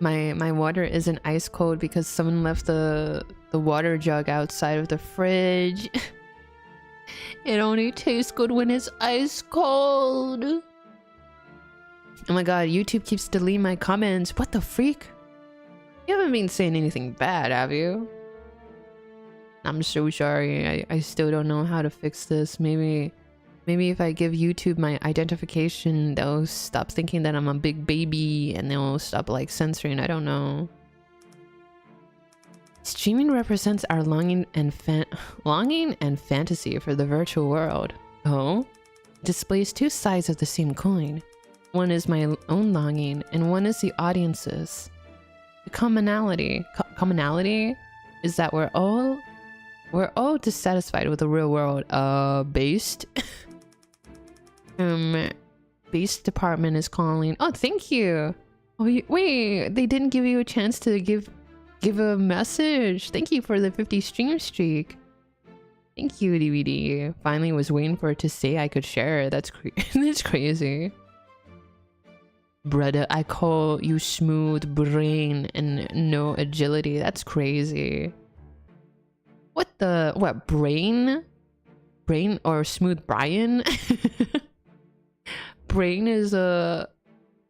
My water isn't ice cold because someone left the water jug outside of the fridge. It only tastes good when it's ice cold. Oh my god, YouTube keeps deleting my comments. What the freak? You haven't been saying anything bad, have you? I'm so sorry. I still don't know how to fix this. Maybe if I give YouTube my identification, they'll stop thinking that I'm a big baby and they'll stop like censoring. I don't know. Streaming represents our longing and fantasy for the virtual world. Oh? It displays two sides of the same coin. One is my own longing and one is the audience's. The commonality is that we're all dissatisfied with the real world. Based Base department is calling. Oh, thank you. Oh, wait, they didn't give you a chance to give a message. Thank you for the 50 stream streak. Thank you, DVD. Finally was waiting for it to say I could share. That's that's crazy. Brother, I call you smooth brain and no agility. That's crazy. What brain or smooth Brian? Brain is or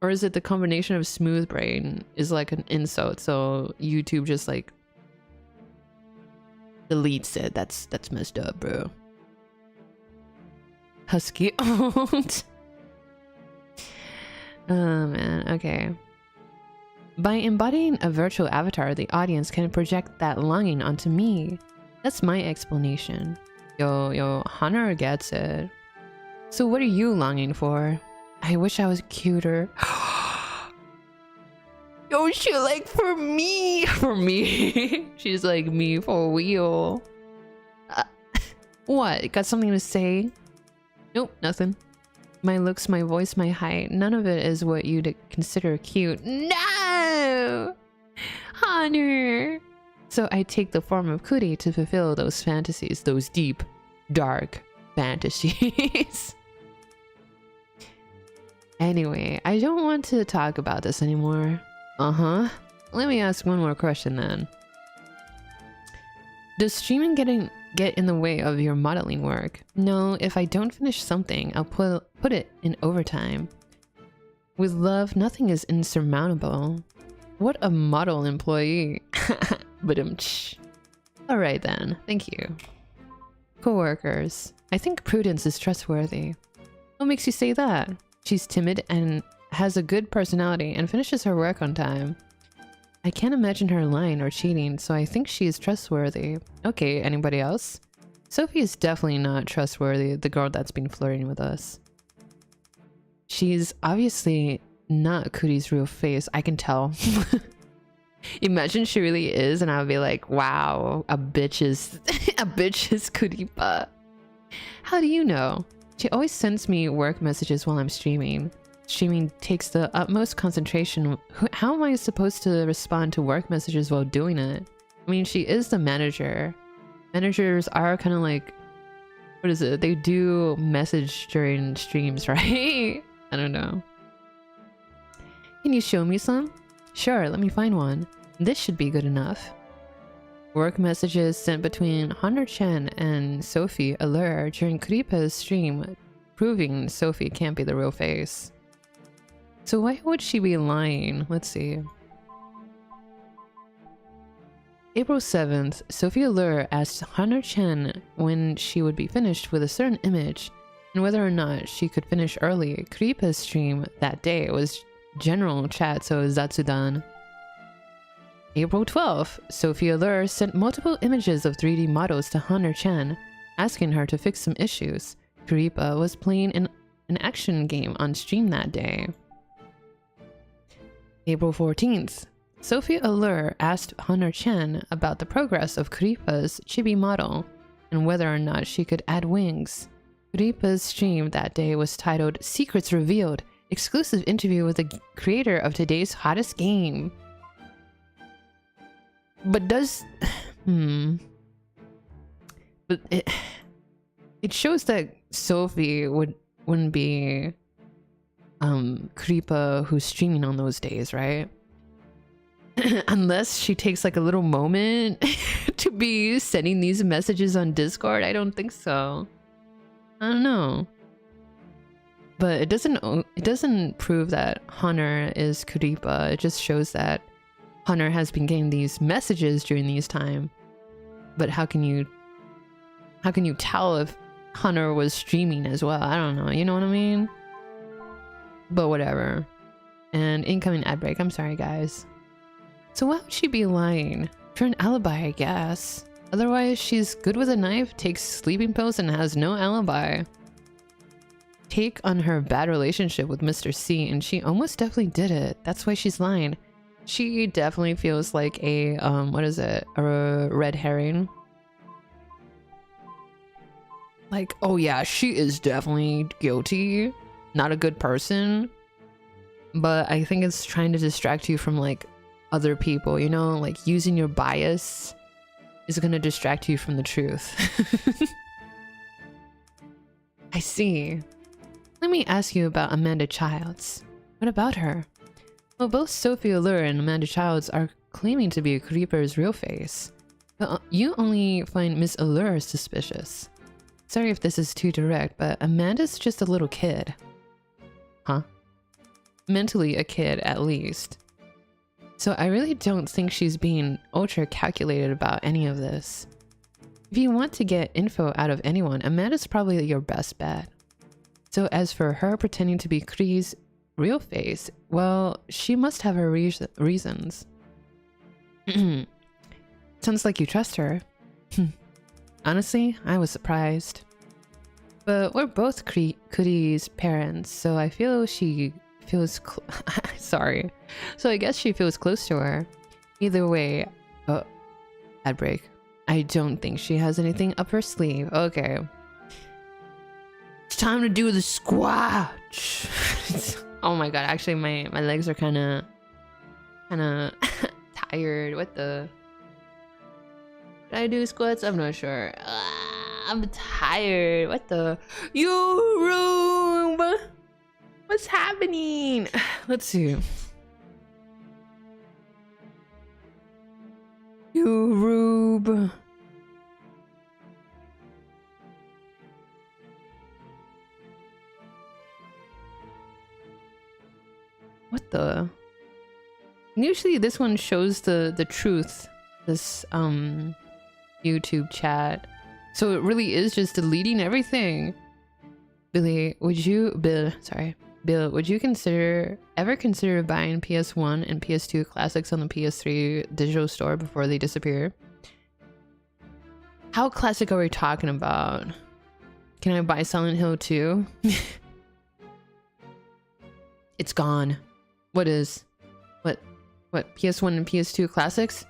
is it the combination of smooth brain is like an insult, so YouTube just like deletes it. That's messed up, bro. Husky old. Oh man, okay. By embodying a virtual avatar, the audience can project that longing onto me. That's my explanation. Yo, Hunter gets it. So what are you longing for? I wish I was cuter. Yo, she like for me. For me. She's like me for real. What? Got something to say? Nope, nothing. My looks, my voice, my height, none of it is what you'd consider cute. No! Hunter! So I take the form of Kuri to fulfill those fantasies, those deep, dark fantasies. Anyway, I don't want to talk about this anymore. Let me ask one more question then. Does streaming get in the way of your modeling work? No, if I don't finish something, I'll put it in overtime. With love, nothing is insurmountable. What a model employee. But alright then, thank you. Co-workers. I think Prudence is trustworthy. What makes you say that? She's timid and has a good personality and finishes her work on time. I can't imagine her lying or cheating, so I think she is trustworthy. Okay, anybody else? Sophie is definitely not trustworthy, the girl that's been flirting with us. She's obviously not Kuri's real face, I can tell. Imagine she really is and I would be like, wow, a bitch is Kuripa. How do you know? She always sends me work messages while I'm streaming. Streaming takes the utmost concentration. How am I supposed to respond to work messages while doing it? I mean, she is the manager. Managers are kind of like, what is it? They do message during streams, right? I don't know. Can you show me some? Sure, let me find one. This should be good enough. Work messages sent between Hunter Chen and Sophie Allure during Creape's stream, proving Sophie can't be the real face. So why would she be lying? Let's see. April 7th, Sophie Allure asked Hunter Chen when she would be finished with a certain image and whether or not she could finish early. Creape's stream that day was general chat, so Zatsudan. April 12th, Sophie Allure sent multiple images of 3D models to Hunter Chen, asking her to fix some issues. Creape was playing an action game on stream that day. April 14th. Sophie Allure asked Hunter Chen about the progress of creape's chibi model and whether or not she could add wings. creape's stream that day was titled Secrets Revealed, exclusive interview with the creator of today's hottest game. But does... But it shows that Sophie wouldn't be creape who's streaming on those days, right? Unless she takes like a little moment to be sending these messages on Discord. I don't think so. I don't know. But it doesn't prove that Hunter is creape. It just shows that Hunter has been getting these messages during these time. But how can you tell if Hunter was streaming as well? I don't know. You know what I mean? But whatever. And incoming ad break. I'm sorry, guys. So why would she be lying? For an alibi, I guess. Otherwise, she's good with a knife, takes sleeping pills, and has no alibi. Take on her bad relationship with Mr. C, and she almost definitely did it. That's why she's lying. She definitely feels like a, what is it? A red herring. Like, oh yeah, she is definitely guilty. Not a good person. But I think it's trying to distract you from like other people, you know? Like using your bias is gonna distract you from the truth. I see. Let me ask you about Amanda Childs. What about her? Well, both Sophie Allure and Amanda Childs are claiming to be creape's real face. But you only find Miss Allure suspicious. Sorry if this is too direct, but Amanda's just a little kid. Huh? Mentally a kid, at least. So I really don't think she's being ultra calculated about any of this. If you want to get info out of anyone, Amanda's probably your best bet. So as for her pretending to be Kree's real face, well, she must have her reasons. Sounds like you trust her. Honestly, I was surprised. But we're both Kree's parents, so I feel she feels sorry. So I guess she feels close to her. Either way, ad break. I don't think she has anything up her sleeve. Okay. It's time to do the squash. Oh my god, actually my legs are kinda tired. What the? Did I do squats? I'm not sure. I'm tired. What the? You room! What's happening? Let's see. You rube. What the? Usually this one shows the truth. This YouTube chat. So it really is just deleting everything. Bill, would you ever consider buying PS1 and PS2 classics on the PS3 digital store before they disappear? How classic are we talking about? Can I buy Silent Hill 2? It's gone. What PS1 and PS2 classics?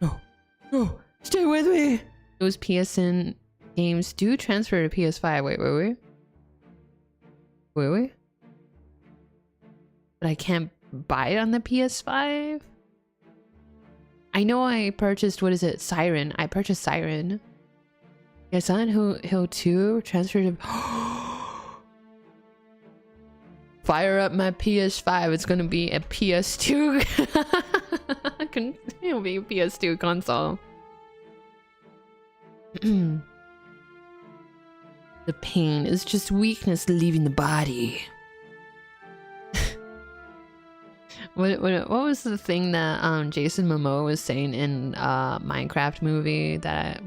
No, stay with me. Those PSN games do transfer to PS5. Wait. But I can't buy it on the PS5? I know I purchased, what is it? Siren. I purchased Siren. Yeah, Silent Hill 2 transferred to... Fire up my PS5. It's gonna be a PS2. It'll be a PS2 console. The pain is just weakness leaving the body. What was the thing that Jason Momoa was saying in Minecraft movie that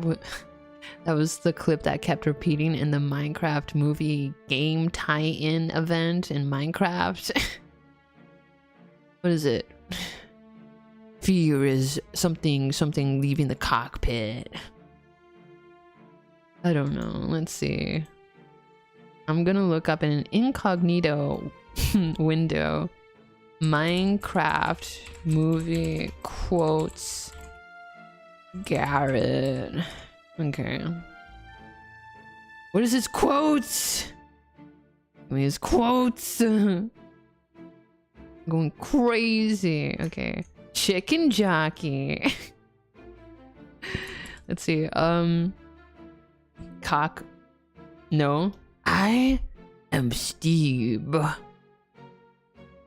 was the clip that kept repeating in the Minecraft movie game tie-in event in Minecraft? What is it? Fear is something leaving the cockpit. I don't know. Let's see. I'm gonna look up in an incognito window Minecraft movie quotes. Garrett. Okay. What is his quotes? I mean, his quotes. Going crazy. Okay. Chicken jockey. Let's see. Cock. No. I am Steve.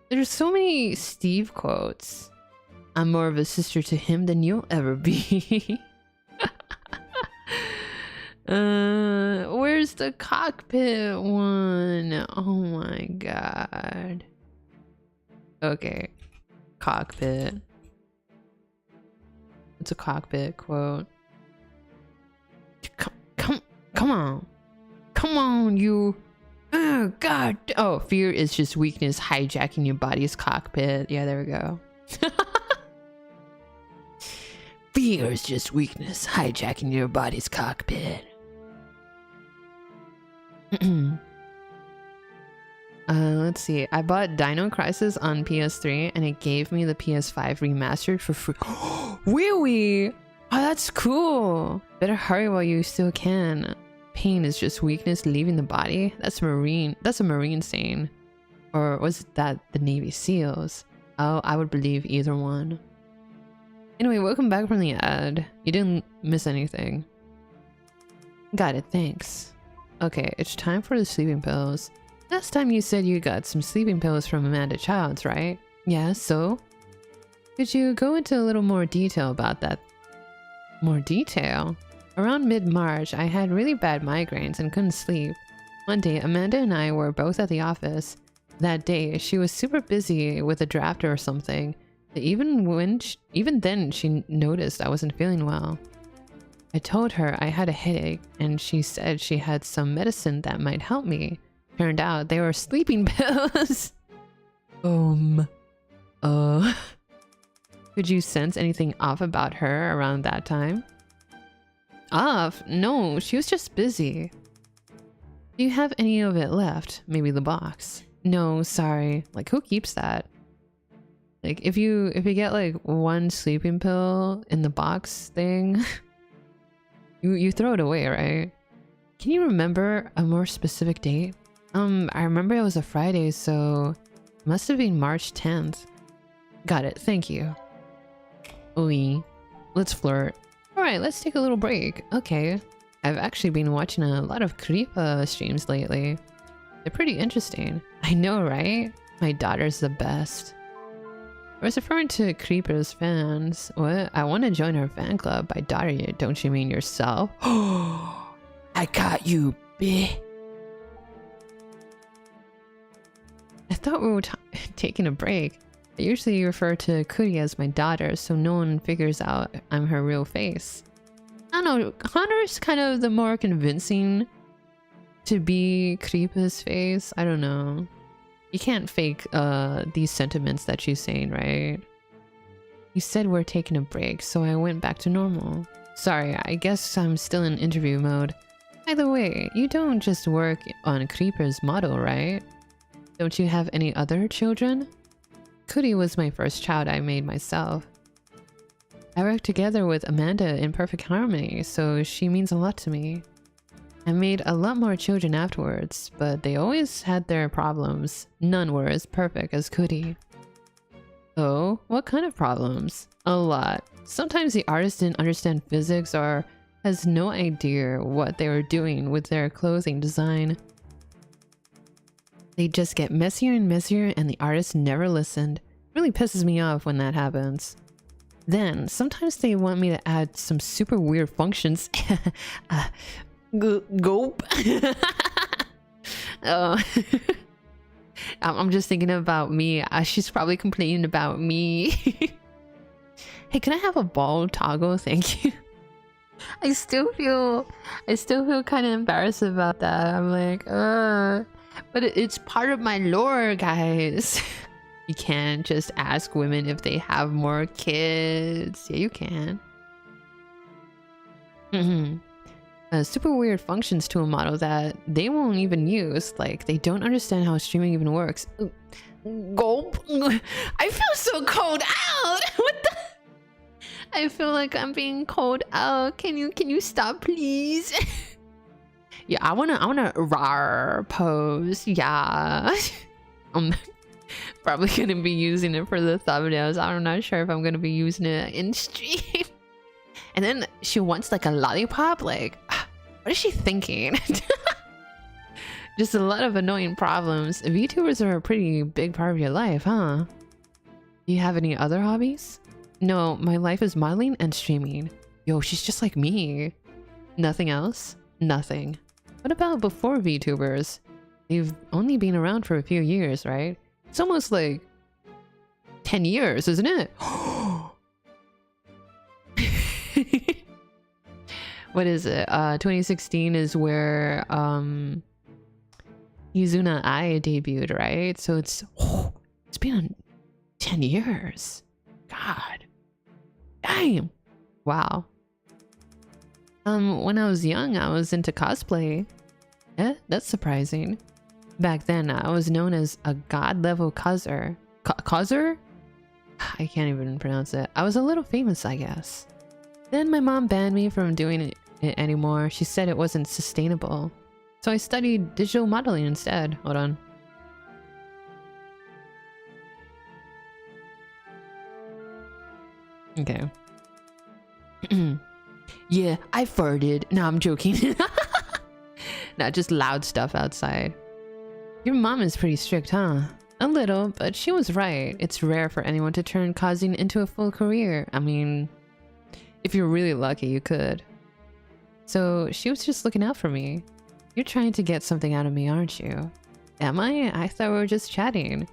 There's so many Steve quotes. I'm more of a sister to him than you'll ever be. Where's the cockpit one? Oh my god. Okay. Cockpit. It's a cockpit quote. Come on. Come on, you. Oh, God. Oh, fear is just weakness hijacking your body's cockpit. Yeah, there we go. Fear is just weakness hijacking your body's cockpit. Let's see. I bought Dino Crisis on PS3 and it gave me the PS5 remastered for free. Really? Oh, that's cool. Better hurry while you still can. Pain is just weakness leaving the body. That's a marine saying. Or was that the Navy SEALs? Oh, I would believe either one. Anyway, welcome back from the ad. You didn't miss anything. Got it, thanks. Okay, it's time for the sleeping pills. Last time you said you got some sleeping pills from Amanda Childs, right? Yeah, so? Could you go into a little more detail about that? More detail? Around mid-March, I had really bad migraines and couldn't sleep. One day, Amanda and I were both at the office. That day, she was super busy with a draft or something. Even then, she noticed I wasn't feeling well. I told her I had a headache, and she said she had some medicine that might help me. Turned out they were sleeping pills. Could you sense anything off about her around that time? Off? No, she was just busy. Do you have any of it left? Maybe the box? No, sorry. Like, who keeps that? Like, if you get like one sleeping pill in the box thing, you throw it away, right? Can you remember a more specific date? I remember it was a Friday, so it must have been March 10th. Got it, thank you. Oui. Let's flirt. Alright, let's take a little break. Okay. I've actually been watching a lot of creepe streams lately. They're pretty interesting. I know, right? My daughter's the best. I was referring to Creeper's fans. What? I want to join her fan club. By daughter, don't you mean yourself? Oh, I got you, bitch. I thought we were taking a break. I usually refer to Kuri as my daughter, so no one figures out I'm her real face. I don't know, Connor's kind of the more convincing to be Creepa's face. I don't know. You can't fake these sentiments that she's saying, right? You said we're taking a break, so I went back to normal. Sorry, I guess I'm still in interview mode. By the way, you don't just work on Creeper's model, right? Don't you have any other children? Kuri was my first child I made myself. I worked together with Amanda in perfect harmony, so she means a lot to me. I made a lot more children afterwards, but they always had their problems. None were as perfect as Kuri. Oh, what kind of problems? A lot. Sometimes the artist didn't understand physics or has no idea what they were doing with their clothing design. They just get messier and messier and the artist never listened. It really pisses me off when that happens. Then, sometimes they want me to add some super weird functions. Gulp. I'm just thinking about me. She's probably complaining about me. Hey, can I have a ball toggle? Thank you. I still feel kind of embarrassed about that. I'm like, but it's part of my lore, guys. You can't just ask women if they have more kids. Yeah, you can. Super weird functions to a model that they won't even use. Like, they don't understand how streaming even works. Ooh, Gulp. I feel so cold out. What the? I feel like I'm being cold out. Can you stop, please? Yeah, I wanna rar pose. Yeah. I'm probably gonna be using it for the thumbnails. I'm not sure if I'm gonna be using it in stream. And then she wants like a lollipop. Like, what is she thinking? Just a lot of annoying problems. VTubers are a pretty big part of your life, huh? Do you have any other hobbies? No, my life is modeling and streaming. Yo, she's just like me. Nothing else? Nothing. What about before VTubers? They've only been around for a few years, right? It's almost like 10 years, isn't it? What is it? 2016 is where Yuzuna Ai debuted, right? So it's been 10 years. God. Damn. Wow. When I was young, I was into cosplay. That's surprising. Back then, I was known as a god-level causer. Causer? I can't even pronounce it. I was a little famous, I guess. Then my mom banned me from doing it anymore. She said it wasn't sustainable. So I studied digital modeling instead. Hold on. Okay. Yeah, I farted. No, I'm joking. Not just loud stuff outside. Your mom is pretty strict, huh? A little, but she was right. It's rare for anyone to turn causing into a full career. I mean, if you're really lucky, you could. So she was just looking out for me. You're trying to get something out of me, aren't you? Am I? I thought we were just chatting.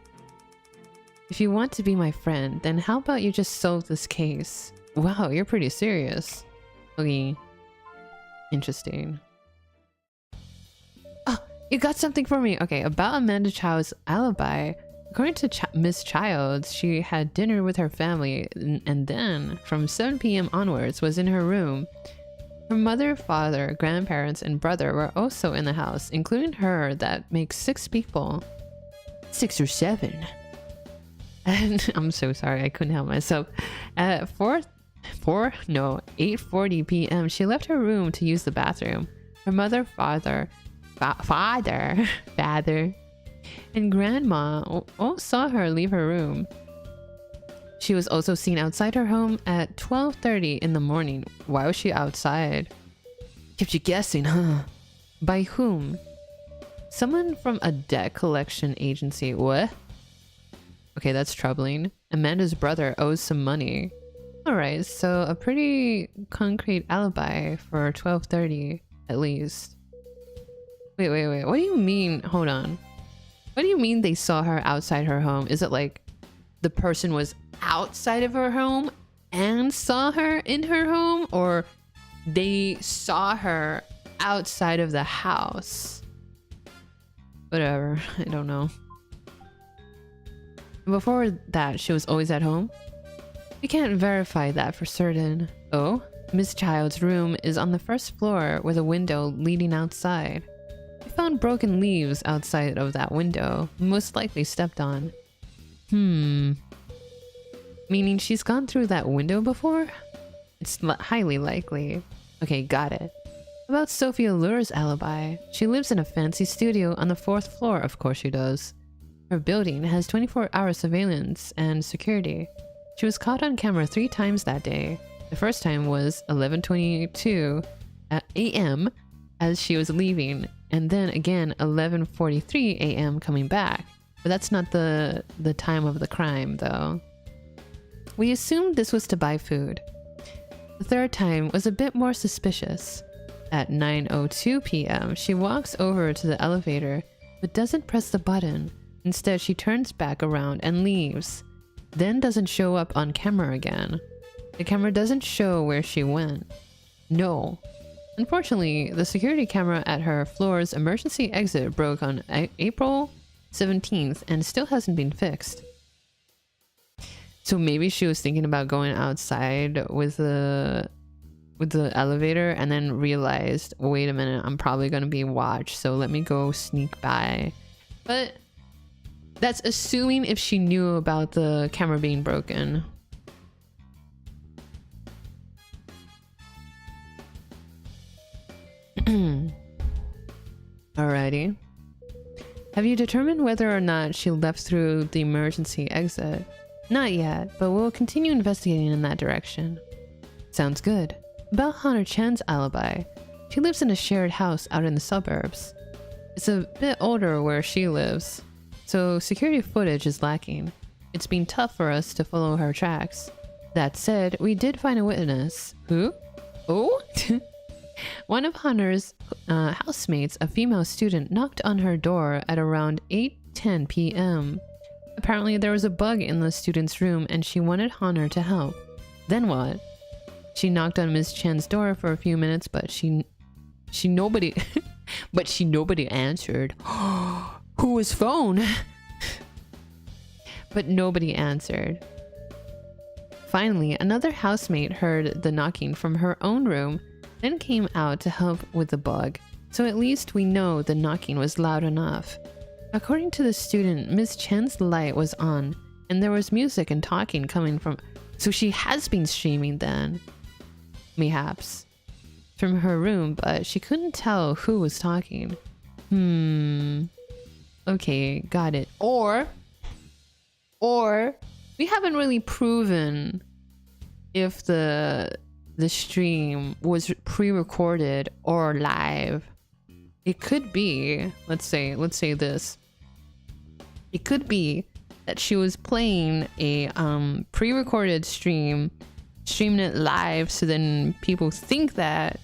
If you want to be my friend, then how about you just solve this case? Wow, you're pretty serious. Okay. Interesting. Oh, you got something for me. Okay, about Amanda Child's alibi. According to Miss Childs, she had dinner with her family and then, from 7 p.m. onwards, was in her room. Her mother, father, grandparents, and brother were also in the house, including her. That makes 6 people. 6 or 7. And I'm so sorry, I couldn't help myself. At 8:40 p.m., she left her room to use the bathroom. Her mother, father, and grandma all saw her leave her room. She was also seen outside her home at 12:30 in the morning. Why was she outside? Kept you guessing, huh? By whom? Someone from a debt collection agency. What? Okay, that's troubling. Amanda's brother owes some money. Alright, so a pretty concrete alibi for 12:30 at least. Wait. What do you mean? Hold on. What do you mean they saw her outside her home? Is it like the person was outside of her home and saw her in her home, or they saw her outside of the house? Whatever, I don't know. Before that, she was always at home? We can't verify that for certain. Oh, Miss Child's room is on the first floor with a window leading outside. We found broken leaves outside of that window, most likely stepped on. Meaning she's gone through that window before? It's highly likely. Okay, got it. About Sophie Allure's alibi. She lives in a fancy studio on the 4th floor, of course she does. Her building has 24-hour surveillance and security. She was caught on camera 3 times that day. The first time was 11:22 a.m. as she was leaving, and then again 11:43 a.m. coming back. But that's not the time of the crime, though. We assumed this was to buy food. The third time was a bit more suspicious. At 9:02 p.m., she walks over to the elevator, but doesn't press the button. Instead, she turns back around and leaves, then doesn't show up on camera again. The camera doesn't show where she went. No. Unfortunately, the security camera at her floor's emergency exit broke on April 17th and still hasn't been fixed. So maybe she was thinking about going outside with the elevator and then realized, wait a minute, I'm probably going to be watched, so let me go sneak by. But That's assuming if she knew about the camera being broken. Alrighty. Have you determined whether or not she left through the emergency exit? Not yet, but we'll continue investigating in that direction. Sounds good. About Hana-chan's alibi. She lives in a shared house out in the suburbs. It's a bit older where she lives, so security footage is lacking. It's been tough for us to follow her tracks. That said, we did find a witness. Who? Oh? One of Hunter's housemates, a female student, knocked on her door at around 8:10 p.m. Apparently there was a bug in the student's room and she wanted Hunter to help. Then what? She knocked on Miss Chan's door for a few minutes, but nobody answered. Whose phone? But nobody answered. Finally, another housemate heard the knocking from her own room, then came out to help with the bug, so at least we know the knocking was loud enough. According to the student, Miss Chan's light was on, and there was music and talking coming from... So she has been streaming then. Mayhaps. From her room, but she couldn't tell who was talking. Okay, got it. Or we haven't really proven if the stream was pre-recorded or live. It could be, let's say this. It could be that she was playing a pre-recorded streaming it live, so then people think that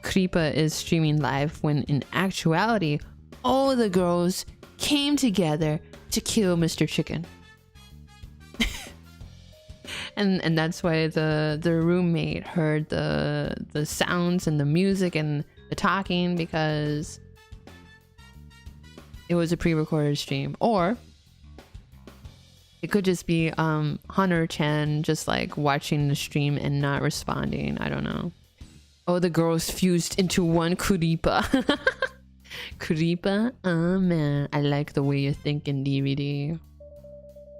creape is streaming live, when in actuality all the girls came together to kill Mr. Chicken. and that's why the roommate heard the sounds and the music and the talking, because it was a pre-recorded stream. Or it could just be Hunter-chan just like watching the stream and not responding. I don't know. Oh, the girls fused into one creape. Creape? Oh man, I like the way you're thinking, DVD.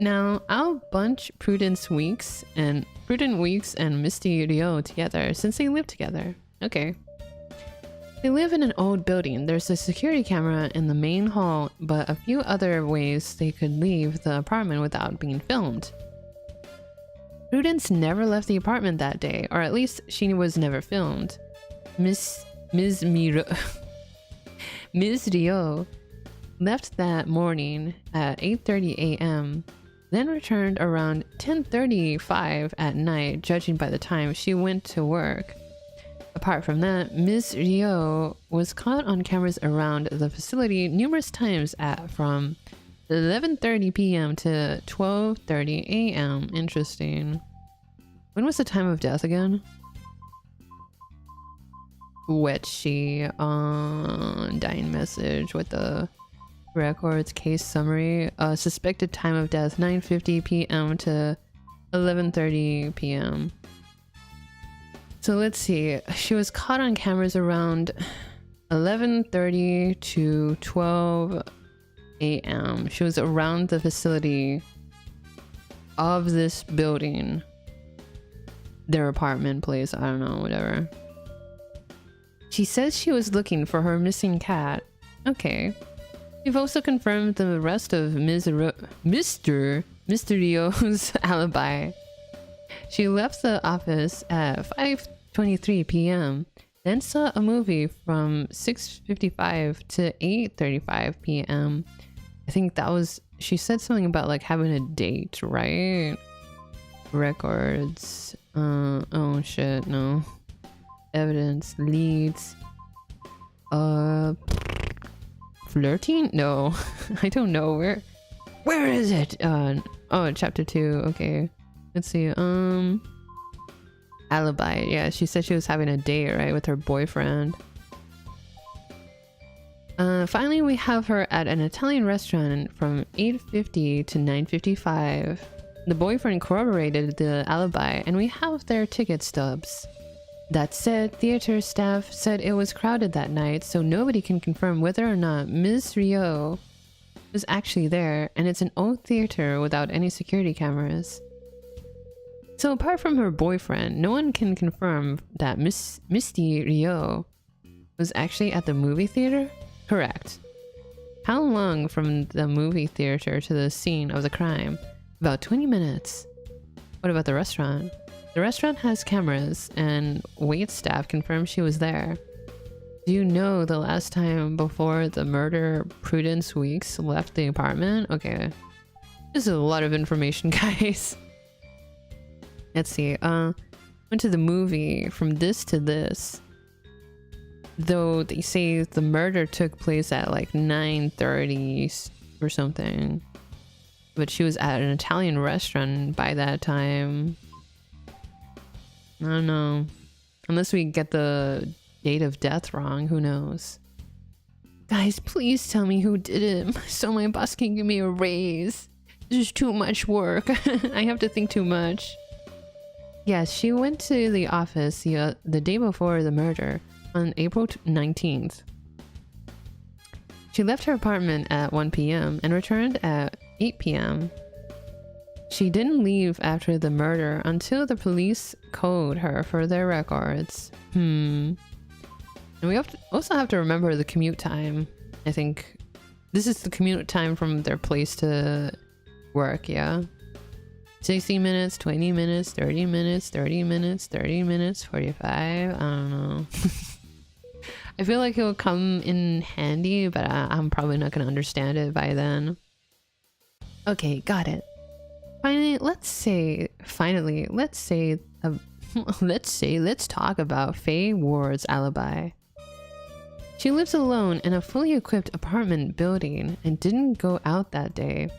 Now, I'll bunch Prudent Weeks and Misty Ryo together since they live together. Okay. They live in an old building. There's a security camera in the main hall, but a few other ways they could leave the apartment without being filmed. Prudence never left the apartment that day, or at least she was never filmed. Ms. Ryo left that morning at 8:30 a.m., then returned around 10:35 at night, judging by the time she went to work. Apart from that, Ms. Ryo was caught on cameras around the facility numerous times from 11:30 p.m. to 12:30 a.m. Interesting. When was the time of death again? Wetchy dying message with the records case summary. Suspected time of death 9:50 p.m. to 11:30 p.m. So let's see. She was caught on cameras around 11:30 to 12 a.m. She was around the facility of this building. Their apartment place. I don't know, whatever. She says she was looking for her missing cat. Okay. We've also confirmed the rest of Mr. Ryo's alibi. She left the office at 5:23 p.m., then saw a movie from 6:55 to 8:35 p.m. I think that was... She said something about like having a date, right? Records. Oh shit, no. Evidence, leads. Flirting? No. I don't know. Where is it? Oh, chapter 2. Okay. Let's see. Alibi. Yeah, she said she was having a date, right, with her boyfriend. Finally, we have her at an Italian restaurant from 8:50 to 9:55. The boyfriend corroborated the alibi, and we have their ticket stubs. That said, theater staff said it was crowded that night, so nobody can confirm whether or not Ms. Ryo was actually there, and it's an old theater without any security cameras. So apart from her boyfriend, no one can confirm that Misty Ryo was actually at the movie theater? Correct. How long from the movie theater to the scene of the crime? About 20 minutes. What about the restaurant? The restaurant has cameras, and wait staff confirmed she was there. Do you know the last time before the murder Prudence Weeks left the apartment? Okay. This is a lot of information, guys. Let's see. Went to the movie from this to this. Though they say the murder took place at like 9:30 or something. But she was at an Italian restaurant by that time. I don't know. Unless we get the date of death wrong, who knows? Guys, please tell me who did it so my boss can give me a raise. This is too much work. I have to think too much. Yes, she went to the office the day before the murder, on April 19th. She left her apartment at 1 p.m. and returned at 8 p.m. She didn't leave after the murder until the police called her for their records. And we also have to remember the commute time. I think this is the commute time from their place to work, yeah? 60 minutes, 20 minutes, 30 minutes, 30 minutes, 30 minutes, 45. I don't know. I feel like it will come in handy, but I'm probably not going to understand it by then. Okay, got it. Let's talk about Faye Ward's alibi. She lives alone in a fully equipped apartment building and didn't go out that day.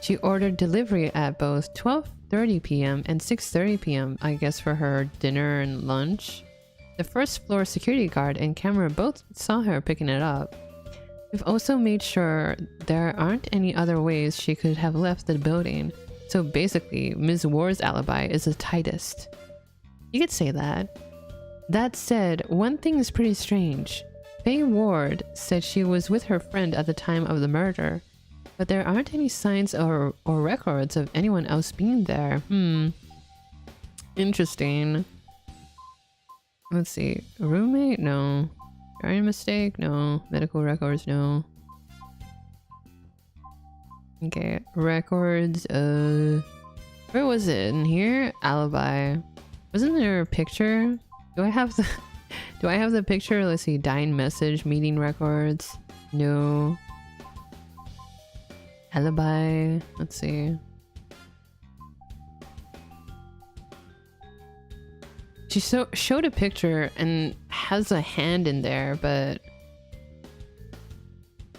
She ordered delivery at both 12:30 p.m. and 6:30 p.m. I guess for her dinner and lunch. The first floor security guard and camera both saw her picking it up. We've also made sure there aren't any other ways she could have left the building. So basically, Ms. Ward's alibi is the tightest. You could say that. That said, one thing is pretty strange. Faye Ward said she was with her friend at the time of the murder, but there aren't any signs or records of anyone else being there. Interesting. Let's see. Roommate? No. Driving mistake? No. Medical records? No. Okay. Records. Where was it? In here? Alibi. Wasn't there a picture? Do I have the picture? Let's see. Dying message. Meeting records. No. Alibi. Let's see. She showed a picture and has a hand in there, but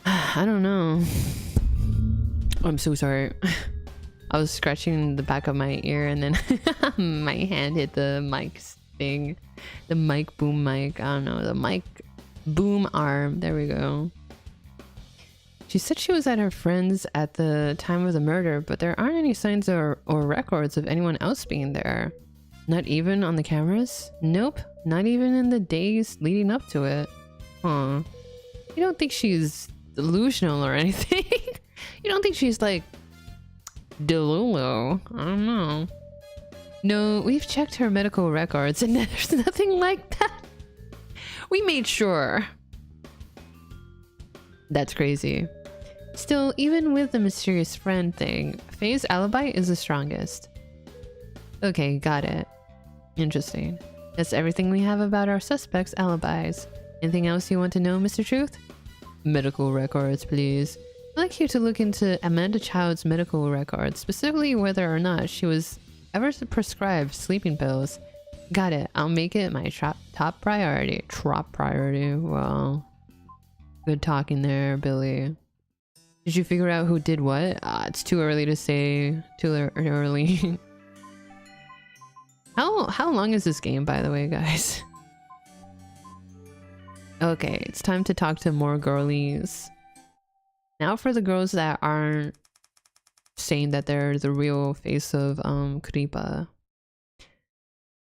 I don't know. I'm so sorry. I was scratching the back of my ear and then my hand hit the mic thing. The mic boom mic. I don't know. The mic boom arm. There we go. She said she was at her friend's at the time of the murder, but there aren't any signs or records of anyone else being there. Not even on the cameras? Nope. Not even in the days leading up to it. Huh. You don't think she's delusional or anything? You don't think she's like Delulu? I don't know. No, we've checked her medical records and there's nothing like that. We made sure. That's crazy. Still, even with the mysterious friend thing, Faye's alibi is the strongest. Okay, got it. Interesting. That's everything we have about our suspects' alibis. Anything else you want to know, Mr. Truth? Medical records, please. I'd like you to look into Amanda Child's medical records, specifically whether or not she was ever prescribed sleeping pills. Got it. I'll make it my top priority. Top priority. Well, good talking there, Billy. Did you figure out who did what? It's too early to say. Too early. How long is this game, by the way, guys? Okay, it's time to talk to more girlies. Now for the girls that aren't saying that they're the real face of creape.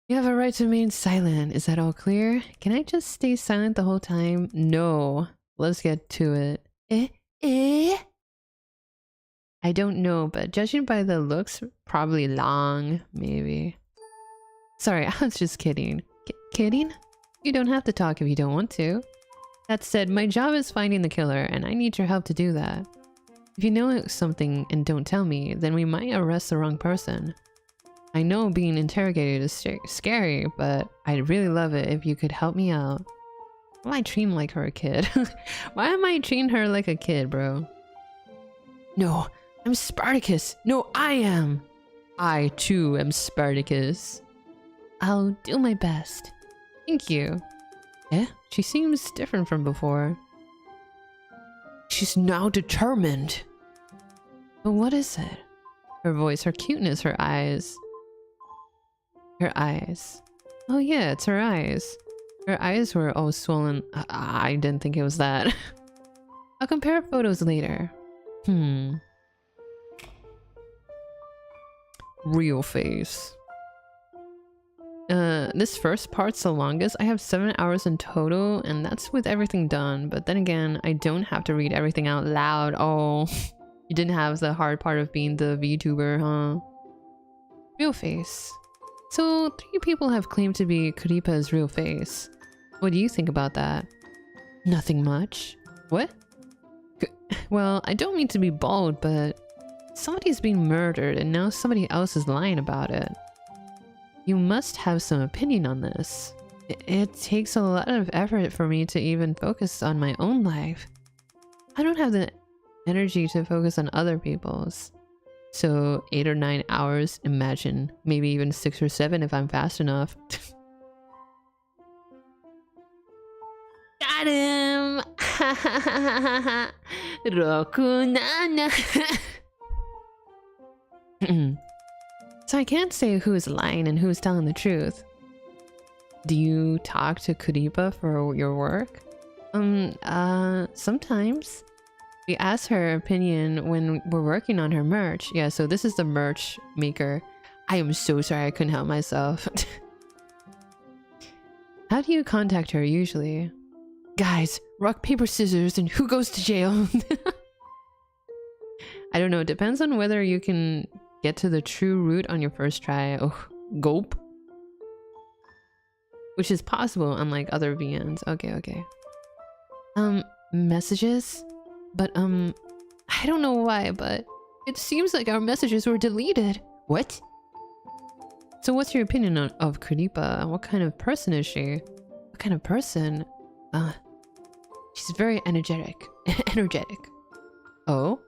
You have a right to remain silent. Is that all clear? Can I just stay silent the whole time? No. Let's get to it. I don't know, but judging by the looks, probably long, maybe. Sorry, I was just kidding. Kidding? You don't have to talk if you don't want to. That said, my job is finding the killer, and I need your help to do that. If you know something and don't tell me, then we might arrest the wrong person. I know being interrogated is scary, but I'd really love it if you could help me out. Why am I treating like her a kid? Why am I treating her like a kid, bro? No, I'm Spartacus. No, I am. I too am Spartacus. I'll do my best. Thank you. Eh? She seems different from before. She's now determined. But what is it? Her voice, her cuteness, her eyes. Her eyes. Oh yeah, it's her eyes. Her eyes were all swollen. I didn't think it was that. I'll compare photos later. Real face. This first part's the longest. I have 7 hours in total, and that's with everything done. But then again, I don't have to read everything out loud. Oh, you didn't have the hard part of being the VTuber, huh? Real face. So 3 people have claimed to be Creape's real face. What do you think about that? Nothing much. What? Well, I don't mean to be bold, but somebody's being murdered and now somebody else is lying about it. You must have some opinion on this. It takes a lot of effort for me to even focus on my own life. I don't have the energy to focus on other people's. So 8 or 9 hours, imagine. Maybe even 6 or 7 if I'm fast enough. Got him! Rokunana! So I can't say who's lying and who's telling the truth. Do you talk to Creape for your work? Sometimes. We ask her opinion when we're working on her merch. Yeah, so this is the merch maker. I am so sorry I couldn't help myself. How do you contact her usually? Guys, rock, paper, scissors, and who goes to jail? I don't know. It depends on whether you can get to the true root on your first try. Oh, gulp. Which is possible unlike other VNs. Okay. Messages? But, I don't know why, but it seems like our messages were deleted. What? So what's your opinion of Creape? What kind of person is she? What kind of person? She's very energetic. Energetic. Oh?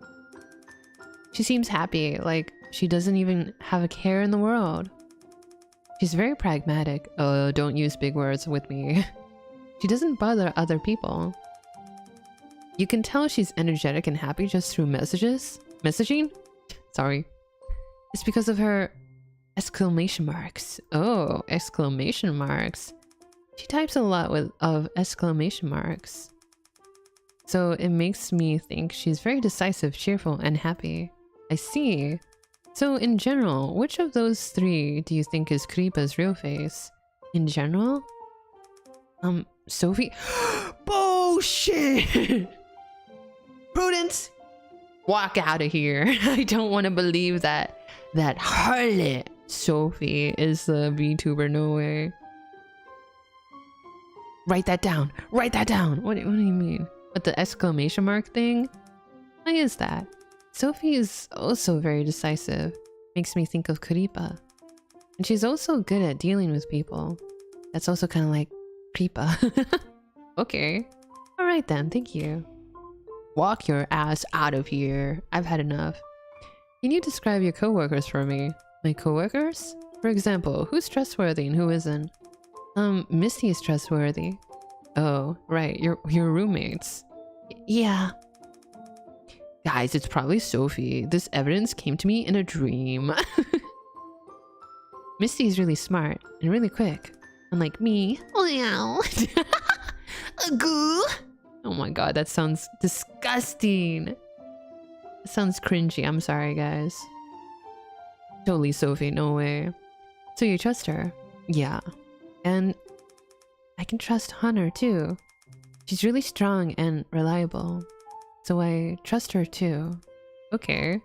She seems happy, like she doesn't even have a care in the world. She's very pragmatic. Oh, don't use big words with me. She doesn't bother other people. You can tell she's energetic and happy just through messaging? Sorry. It's because of her exclamation marks. Oh, exclamation marks. She types a lot of exclamation marks. So it makes me think she's very decisive, cheerful, and happy. I see. So in general, which of those 3 do you think is Creape's real face? In general? Sophie? Bullshit! Prudence! Walk out of here. I don't want to believe that harlot Sophie is the VTuber. No way. Write that down. Write that down. What do you mean? But the exclamation mark thing? Why is that? Sophie is also very decisive. Makes me think of Creape. And she's also good at dealing with people. That's also kind of like Creape. Okay. Alright then, thank you. Walk your ass out of here. I've had enough. Can you describe your coworkers for me? My coworkers? For example, who's trustworthy and who isn't? Misty is trustworthy. Oh, right, your roommates. Yeah. Guys, it's probably Sophie. This evidence came to me in a dream. Misty is really smart and really quick. Unlike me. Wow. Oh my god, that sounds disgusting. It sounds cringy. I'm sorry, guys. Totally Sophie, no way. So you trust her? Yeah. And I can trust Hunter too. She's really strong and reliable. So I trust her too. Okay.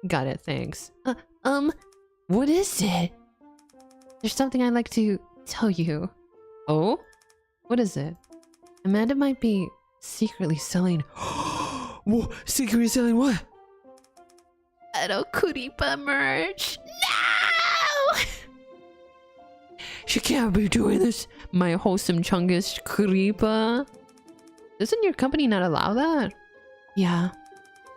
Got it, thanks. What is it? There's something I'd like to tell you. Oh? What is it? Amanda might be secretly selling... Whoa, secretly selling what? Adult creepe merch. No! She can't be doing this. My wholesome chungus creepe. Doesn't your company not allow that? Yeah.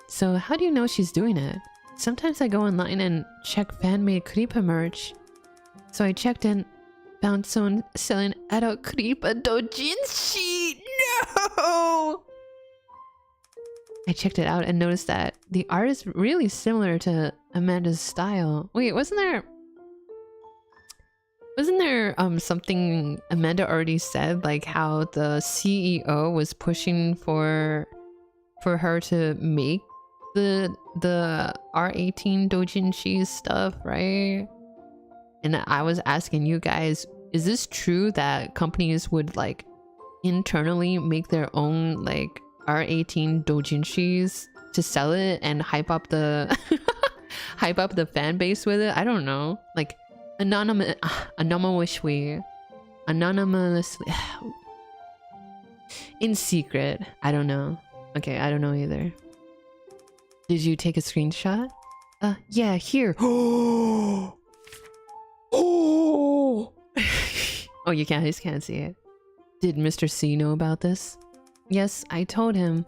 So how do you know she's doing it? Sometimes I go online and check fan-made creepe merch. So I checked and found someone selling adult creepe doujinshi. No! I checked it out and noticed that the art is really similar to Amanda's style. Wait, wasn't there something Amanda already said, like how the CEO was pushing for her to make the R18 doujinshi stuff, right? And I was asking you guys, is this true that companies would like internally make their own like R18 doujinshis to sell it and hype up the hype up the fan base with it? I don't know, like anonymously in secret. I don't know. Okay, I don't know either. Did you take a screenshot? Yeah, here. Oh! Oh, you guys can't see it. Did Mr. C know about this? Yes, I told him.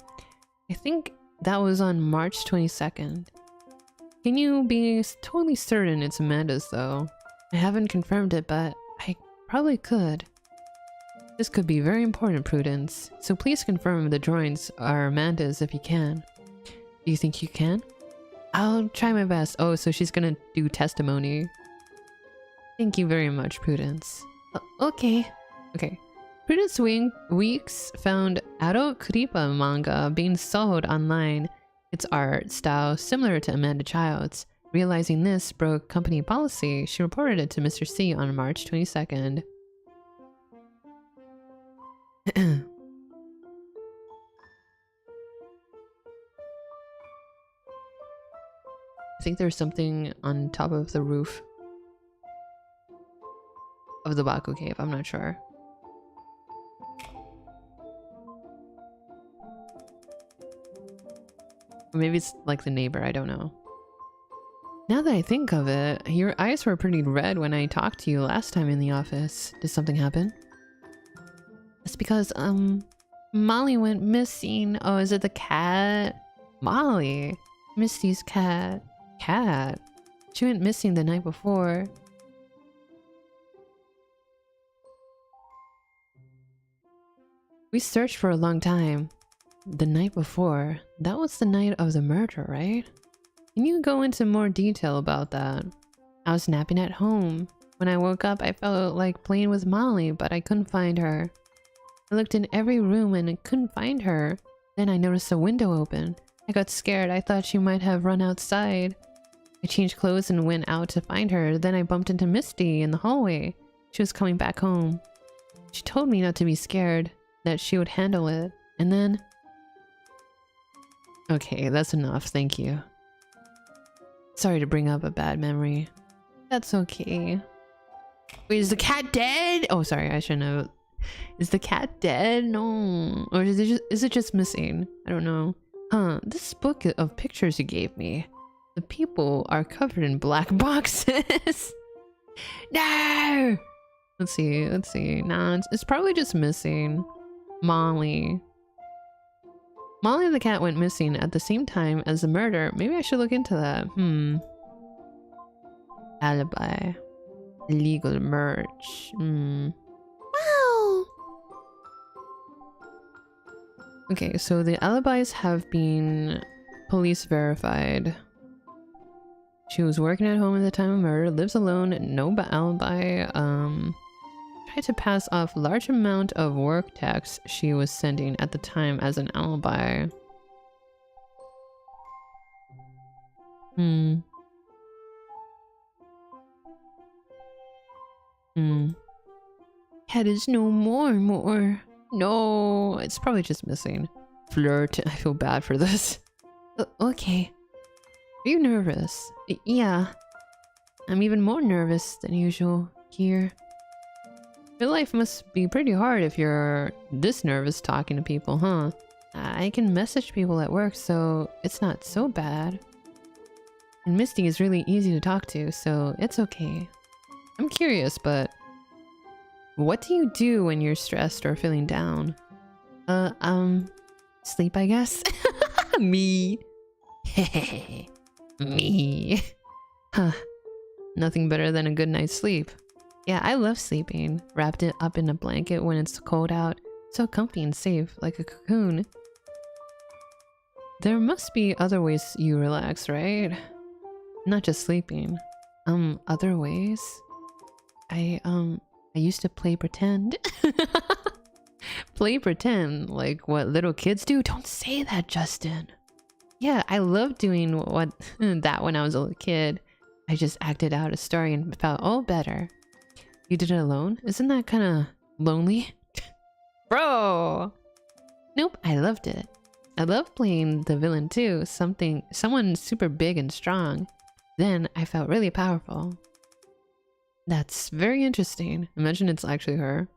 I think that was on March 22nd. Can you be totally certain it's Amanda's though? I haven't confirmed it, but I probably could. This could be very important, Prudence. So please confirm the drawings are Amanda's if you can. Do you think you can? I'll try my best. Oh, so she's gonna do testimony. Thank you very much, Prudence. Okay. Okay. Prudence Weeks found adult creepe manga being sold online. Its art style similar to Amanda Child's. Realizing this broke company policy, she reported it to Mr. C on March 22nd. I think there's something on top of the roof of the Baku cave. I'm not sure. Or maybe it's like the neighbor. I don't know. Now that I think of it, your eyes were pretty red when I talked to you last time in the office. Did something happen? It's because, Molly went missing. Oh, is it the cat? Molly? Misty's cat. Cat? She went missing the night before. We searched for a long time. The night before. That was the night of the murder, right? Can you go into more detail about that? I was napping at home. When I woke up, I felt like playing with Molly, but I couldn't find her. I looked in every room and I couldn't find her. Then I noticed a window open. I got scared. I thought she might have run outside. I changed clothes and went out to find her. Then I bumped into Misty in the hallway. She was coming back home. She told me not to be scared, that she would handle it. And then... Okay, that's enough. Thank you. Sorry to bring up a bad memory. That's okay. Wait, is the cat dead? Oh, sorry, I shouldn't have. Is the cat dead? No. Or is it just missing? I don't know. Huh, this book of pictures you gave me. The people are covered in black boxes. No! Let's see. Nah, it's probably just missing Molly. Molly the cat went missing at the same time as the murder. Maybe I should look into that. Alibi. Illegal merch. Wow. Okay, so the alibis have been police verified. She was working at home at the time of murder, lives alone, no alibi, tried to pass off large amount of work texts she was sending at the time as an alibi. Cat is no more. No, it's probably just missing. Flirt. I feel bad for this. Okay. you nervous? Yeah. I'm even more nervous than usual here. Your life must be pretty hard if you're this nervous talking to people, huh? I can message people at work, so it's not so bad. And Misty is really easy to talk to, so it's okay. I'm curious, but what do you do when you're stressed or feeling down? Sleep, I guess. Me. Me. Huh. Nothing better than a good night's sleep. Yeah, I love sleeping. Wrapped it up in a blanket when it's cold out. So comfy and safe, like a cocoon. There must be other ways you relax, right? Not just sleeping. Other ways? I used to play pretend. Play pretend, like what little kids do? Don't say that, Justin. Yeah, I loved doing that when I was a little kid. I just acted out a story and felt all better. You did it alone? Isn't that kind of lonely? Bro! Nope, I loved it. I loved playing the villain too. Someone super big and strong. Then I felt really powerful. That's very interesting. Imagine it's actually her.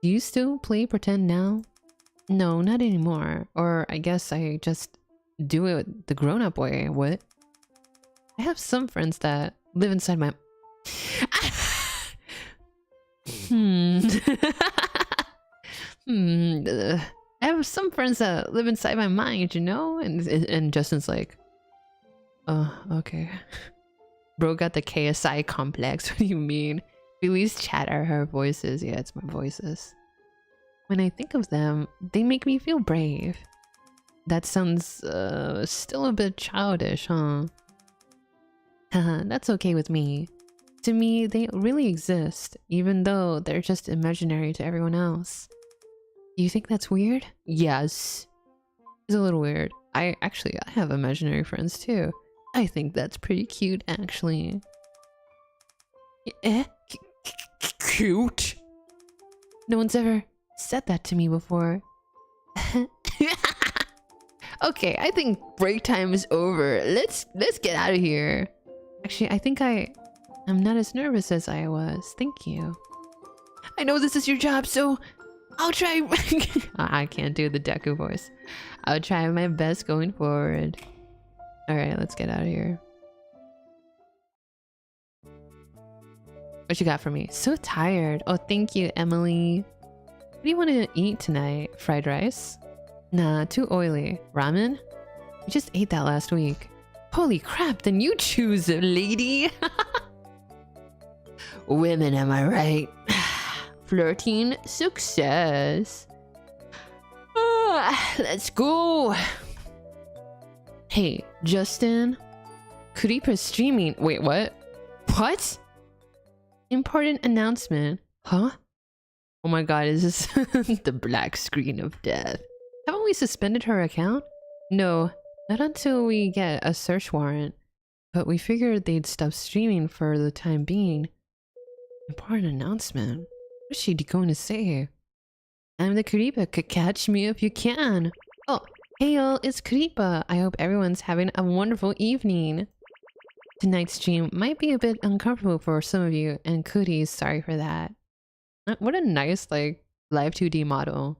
Do you still play pretend now? No, not anymore. Or I guess I just do it the grown-up way. What? I have some friends that live inside my... I have some friends that live inside my mind, you know? And Justin's like... Oh, okay. Bro got the KSI complex. What do you mean? Billy's chat are her voices. Yeah, it's my voices. When I think of them, they make me feel brave. That sounds still a bit childish, huh? That's okay with me. To me, they really exist, even though they're just imaginary to everyone else. Do you think that's weird? Yes. It's a little weird. I have imaginary friends too. I think that's pretty cute, actually. Cute? No one's ever said that to me before. Okay, I think break time is over. Let's get out of here. Actually, I think I'm not as nervous as I was. Thank you. I know this is your job, so I'll try. I can't do the Deku voice. I'll try my best going forward. Alright, let's get out of here. What you got for me? So tired. Oh, thank you, Emily. What do you want to eat tonight? Fried rice? Nah, too oily. Ramen? We just ate that last week. Holy crap, then you choose, lady. Women, am I right? Flirting success. Let's go. Hey, Justin. Creape streaming. Wait, what? What? Important announcement. Huh? Oh my god, is this the black screen of death? Haven't we suspended her account? No, not until we get a search warrant. But we figured they'd stop streaming for the time being. Important announcement. What is she going to say? I'm the creape. Catch me if you can. Oh, hey y'all, it's creape. I hope everyone's having a wonderful evening. Tonight's stream might be a bit uncomfortable for some of you, and Cootie's sorry for that. What a nice, like, live 2D model.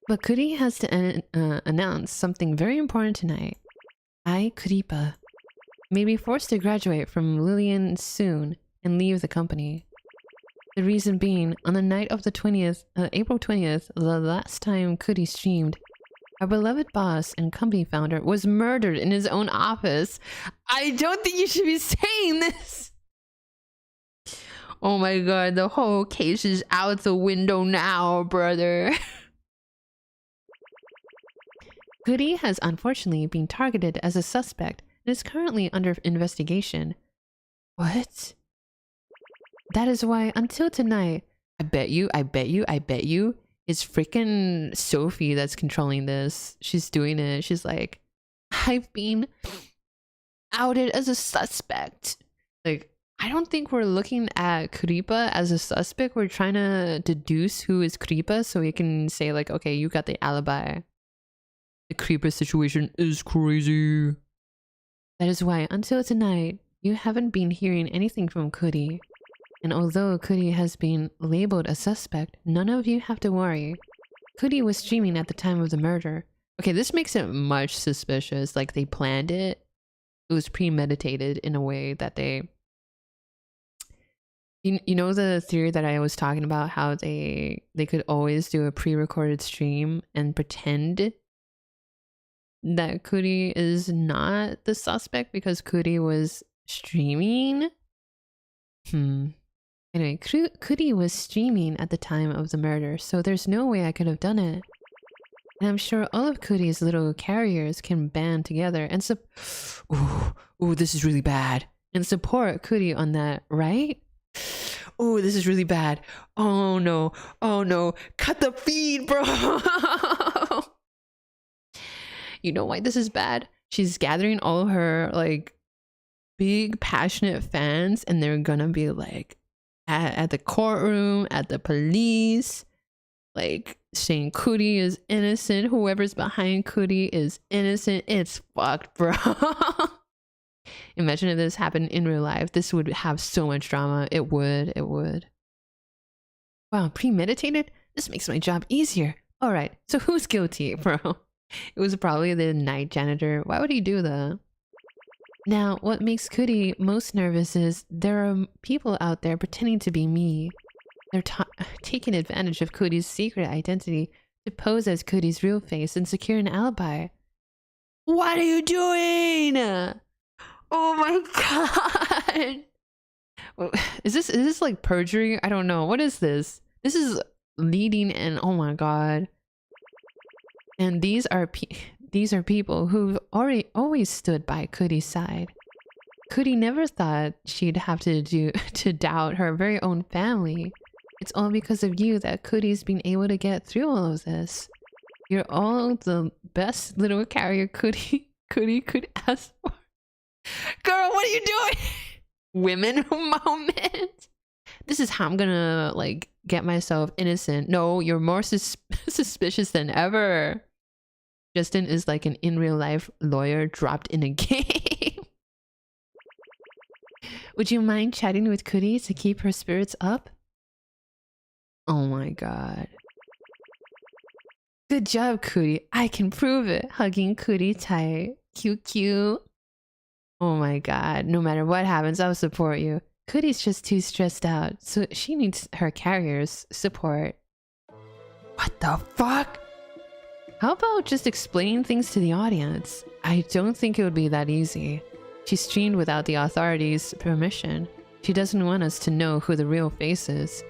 But Cootie has to announce something very important tonight. I, Creape, may be forced to graduate from Lillian soon and leave the company. The reason being, on the night of the April 20th, the last time Cootie streamed, our beloved boss and company founder was murdered in his own office. I don't think you should be saying this! Oh my god, the whole case is out the window now, brother. Goody has unfortunately been targeted as a suspect and is currently under investigation. What? That is why until tonight, I bet you, it's freaking Sophie that's controlling this. She's doing it. She's like, I've been outed as a suspect. Like, I don't think we're looking at Creape as a suspect. We're trying to deduce who is Creape so we can say like, okay, you got the alibi. The creeper situation is crazy. That is why, until tonight, you haven't been hearing anything from Kuri. And although Kuri has been labeled a suspect, none of you have to worry. Kuri was streaming at the time of the murder. Okay, this makes it much suspicious. Like, they planned it. It was premeditated in a way that they... You know the theory that I was talking about, how they could always do a pre-recorded stream and pretend that Kuri is not the suspect because Kuri was streaming? Anyway, Kuri was streaming at the time of the murder, so there's no way I could have done it. And I'm sure all of Kuri's little carriers can band together and Ooh, this is really bad. and support Kuri on that, right? Oh, this is really bad. Oh no. Oh no. Cut the feed, bro. You know why this is bad? She's gathering all her like big passionate fans, and they're gonna be like at the courtroom, at the police, like saying Kuri is innocent. Whoever's behind Kuri is innocent. It's fucked, bro. Imagine if this happened in real life. This would have so much drama. It would. Wow, premeditated? This makes my job easier. Alright, so who's guilty, bro? It was probably the night janitor. Why would he do that? Now, what makes Kuri most nervous is there are people out there pretending to be me. They're taking advantage of Kuri's secret identity to pose as Kuri's real face and secure an alibi. What are you doing? Oh my god! Is this like perjury? I don't know. What is this? This is leading, and oh my god! And these are people who've always stood by Kuri's side. Kuri never thought she'd have to doubt her very own family. It's all because of you that Kuri's been able to get through all of this. You're all the best little carrier Kuri could ask for. Girl, what are you doing? Women moment. This is how I'm gonna like get myself innocent. No, you're more suspicious than ever. Justin is like an in real life lawyer dropped in a game. Would you mind chatting with Kuri to keep her spirits up? Oh my god. Good job, Kuri. I can prove it. Hugging Kuri tight. Cute. Oh my god. No matter what happens, I'll support you. Kuri's just too stressed out, so she needs her carrier's support. What the fuck? How about just explaining things to the audience? I don't think it would be that easy. She streamed without the authorities' permission. She doesn't want us to know who the real face is.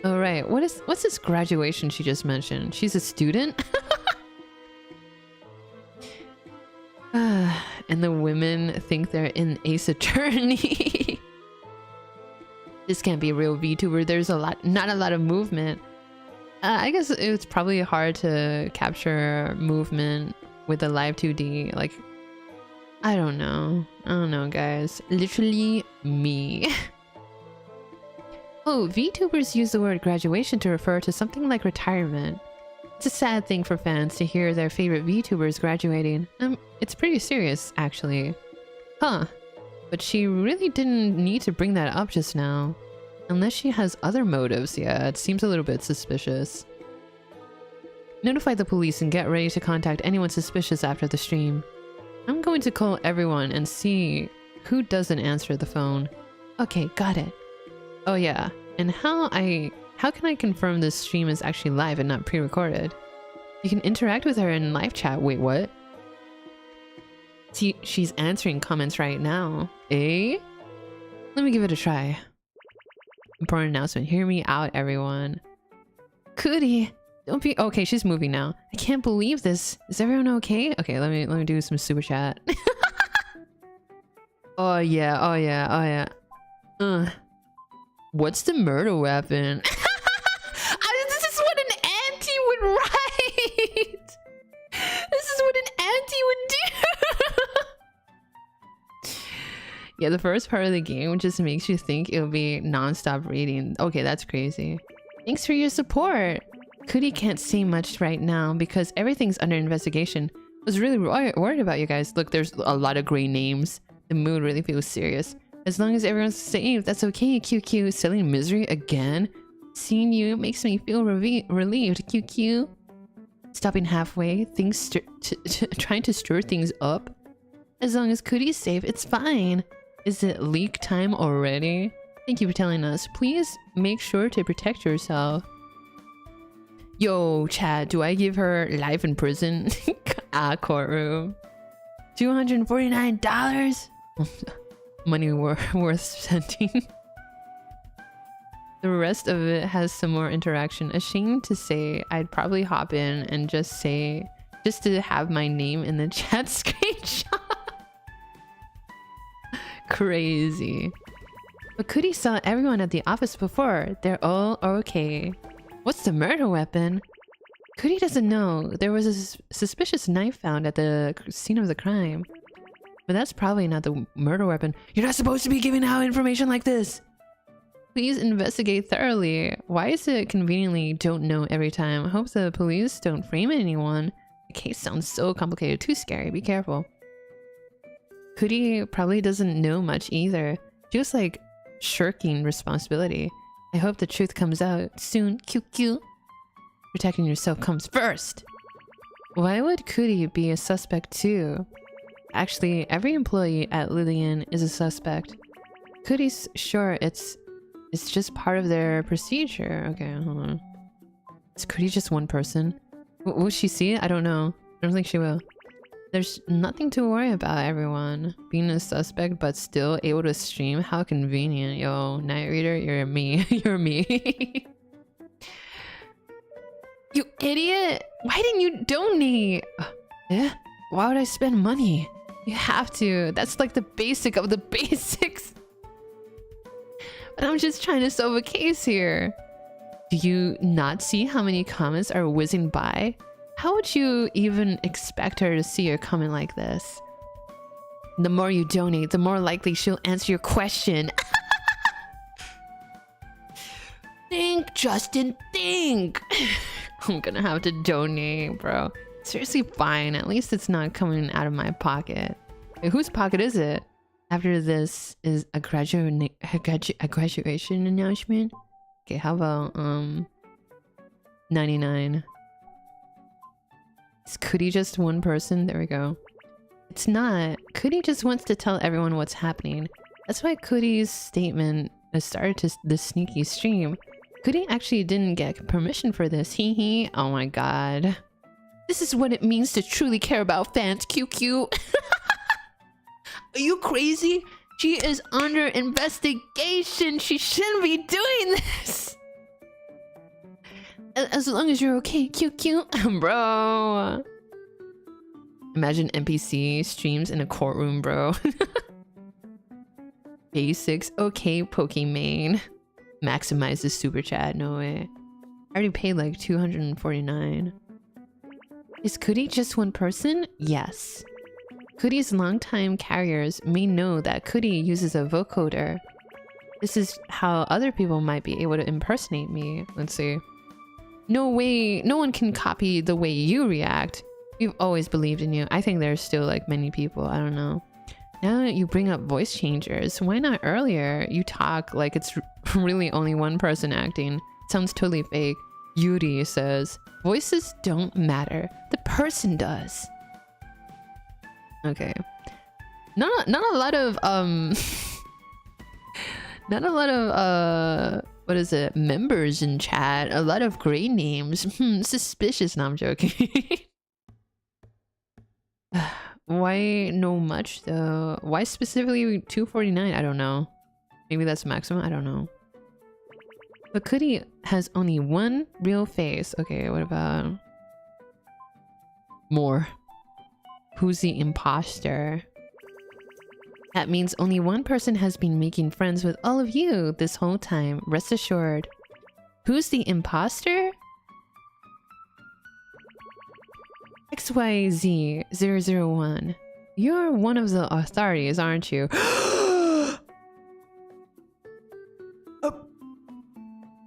Oh right, what's this graduation she just mentioned? She's a student? And the women think they're in Ace Attorney. This can't be a real VTuber. There's not a lot of movement. I guess it's probably hard to capture movement with a live 2D. Like, I don't know, guys. Literally me. Oh, VTubers use the word graduation to refer to something like retirement. It's a sad thing for fans to hear their favorite VTubers graduating. It's pretty serious, actually. Huh. But she really didn't need to bring that up just now. Unless she has other motives, yeah, it seems a little bit suspicious. Notify the police and get ready to contact anyone suspicious after the stream. I'm going to call everyone and see who doesn't answer the phone. Okay, got it. Oh yeah, and how can I confirm this stream is actually live and not pre-recorded? You can interact with her in live chat. Wait, what? See, she's answering comments right now. Eh? Let me give it a try. Important announcement. Hear me out, everyone. Kuri, don't be... Okay, she's moving now. I can't believe this. Is everyone okay? Okay, let me do some super chat. Oh yeah. What's the murder weapon? This is what an auntie would write. This is what an auntie would do. Yeah, the first part of the game just makes you think it'll be non-stop reading. Okay, that's crazy. Thanks for your support. Kuri can't say much right now because everything's under investigation. was really worried about you guys. Look, there's a lot of gray names. The mood really feels serious. As long as everyone's safe, that's okay, QQ. Selling misery again? Seeing you makes me feel relieved, QQ. Stopping halfway, trying to stir things up. As long as Cootie's safe, it's fine. Is it leak time already? Thank you for telling us. Please make sure to protect yourself. Yo, Chad, do I give her life in prison? Courtroom. $249? Money worth spending. The rest of it has some more interaction. Ashamed to say, I'd probably hop in and just to have my name in the chat screenshot. Crazy. But Cootie saw everyone at the office before. They're all okay. What's the murder weapon? Cootie doesn't know. There was a suspicious knife found at the scene of the crime. But that's probably not the murder weapon. You're not supposed to be giving out information like this! Please investigate thoroughly. Why is it conveniently don't know every time? Hope the police don't frame anyone. The case sounds so complicated. Too scary. Be careful. Cootie probably doesn't know much either. She was like shirking responsibility. I hope the truth comes out soon. QQ. Protecting yourself comes first. Why would Cootie be a suspect too? Actually, every employee at Lillian is a suspect. Cootie's sure it's just part of their procedure. Okay, hold on. Is Cootie just one person? Will she see it? I don't know. I don't think she will. There's nothing to worry about, everyone. Being a suspect but still able to stream? How convenient. Yo, Night Reader, you're me. You're me. You idiot! Why didn't you donate? Why would I spend money? You have to. That's like the basic of the basics. But I'm just trying to solve a case here. Do you not see how many comments are whizzing by? How would you even expect her to see a comment like this? The more you donate, the more likely she'll answer your question. Think, Justin, think. I'm gonna have to donate, bro. Seriously, fine. At least it's not coming out of my pocket. Wait, whose pocket is it? After this is a graduation announcement. Okay, how about 99? Is Cootie just one person? There we go. It's not. Cootie just wants to tell everyone what's happening. That's why Cootie's statement started the sneaky stream. Cootie actually didn't get permission for this. Hee hee. Oh my god. This is what it means to truly care about fans. QQ. Are you crazy? She is under investigation. She shouldn't be doing this. As long as you're okay, QQ. Bro. Imagine NPC streams in a courtroom, bro. Basics. Okay, Pokemon. Maximize the super chat. No way. I already paid like $249. Is Cootie just one person? Yes. Cootie's longtime carriers may know that Cootie uses a vocoder. This is how other people might be able to impersonate me. Let's see. No way, no one can copy the way you react. We've always believed in you. I think there's still like many people, I don't know. Now you bring up voice changers. Why not earlier? You talk like it's really only one person acting. Sounds totally fake. Yuri says, voices don't matter. The person does. Okay. Not a lot of not a lot of what is it? Members in chat. A lot of great names. Suspicious. No, I'm joking. Why no much though? Why specifically $249? I don't know. Maybe that's maximum. I don't know. But Cootie has only one real face. Okay, what about more? Who's the imposter? That means only one person has been making friends with all of you this whole time. Rest assured. Who's the imposter? XYZ001. You're one of the authorities, aren't you?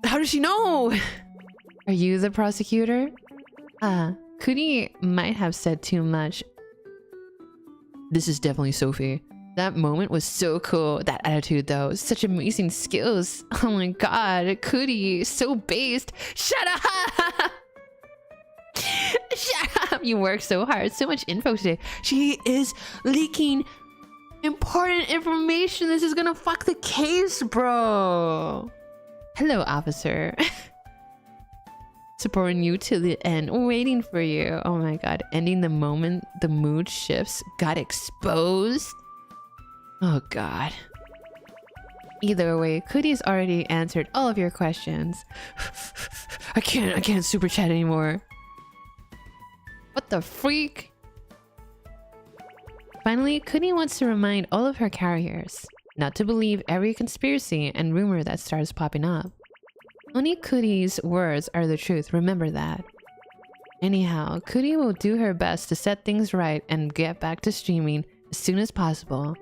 How does she know? Are you the prosecutor? Kuri might have said too much. This is definitely Sophie. That moment was so cool. That attitude though, such amazing skills. Oh my god, Kuri, so based. Shut up! Shut up! You work so hard. So much info today. She is leaking important information. This is gonna fuck the case, bro. Hello, officer. Supporting you till the end, waiting for you. Oh my god, ending the moment the mood shifts. Got exposed. Oh god. Either way, Kuri's already answered all of your questions. I can't super chat anymore. What the freak? Finally, Kuri wants to remind all of her carriers not to believe every conspiracy and rumor that starts popping up. Only Kuri's words are the truth, remember that. Anyhow, Kuri will do her best to set things right and get back to streaming as soon as possible.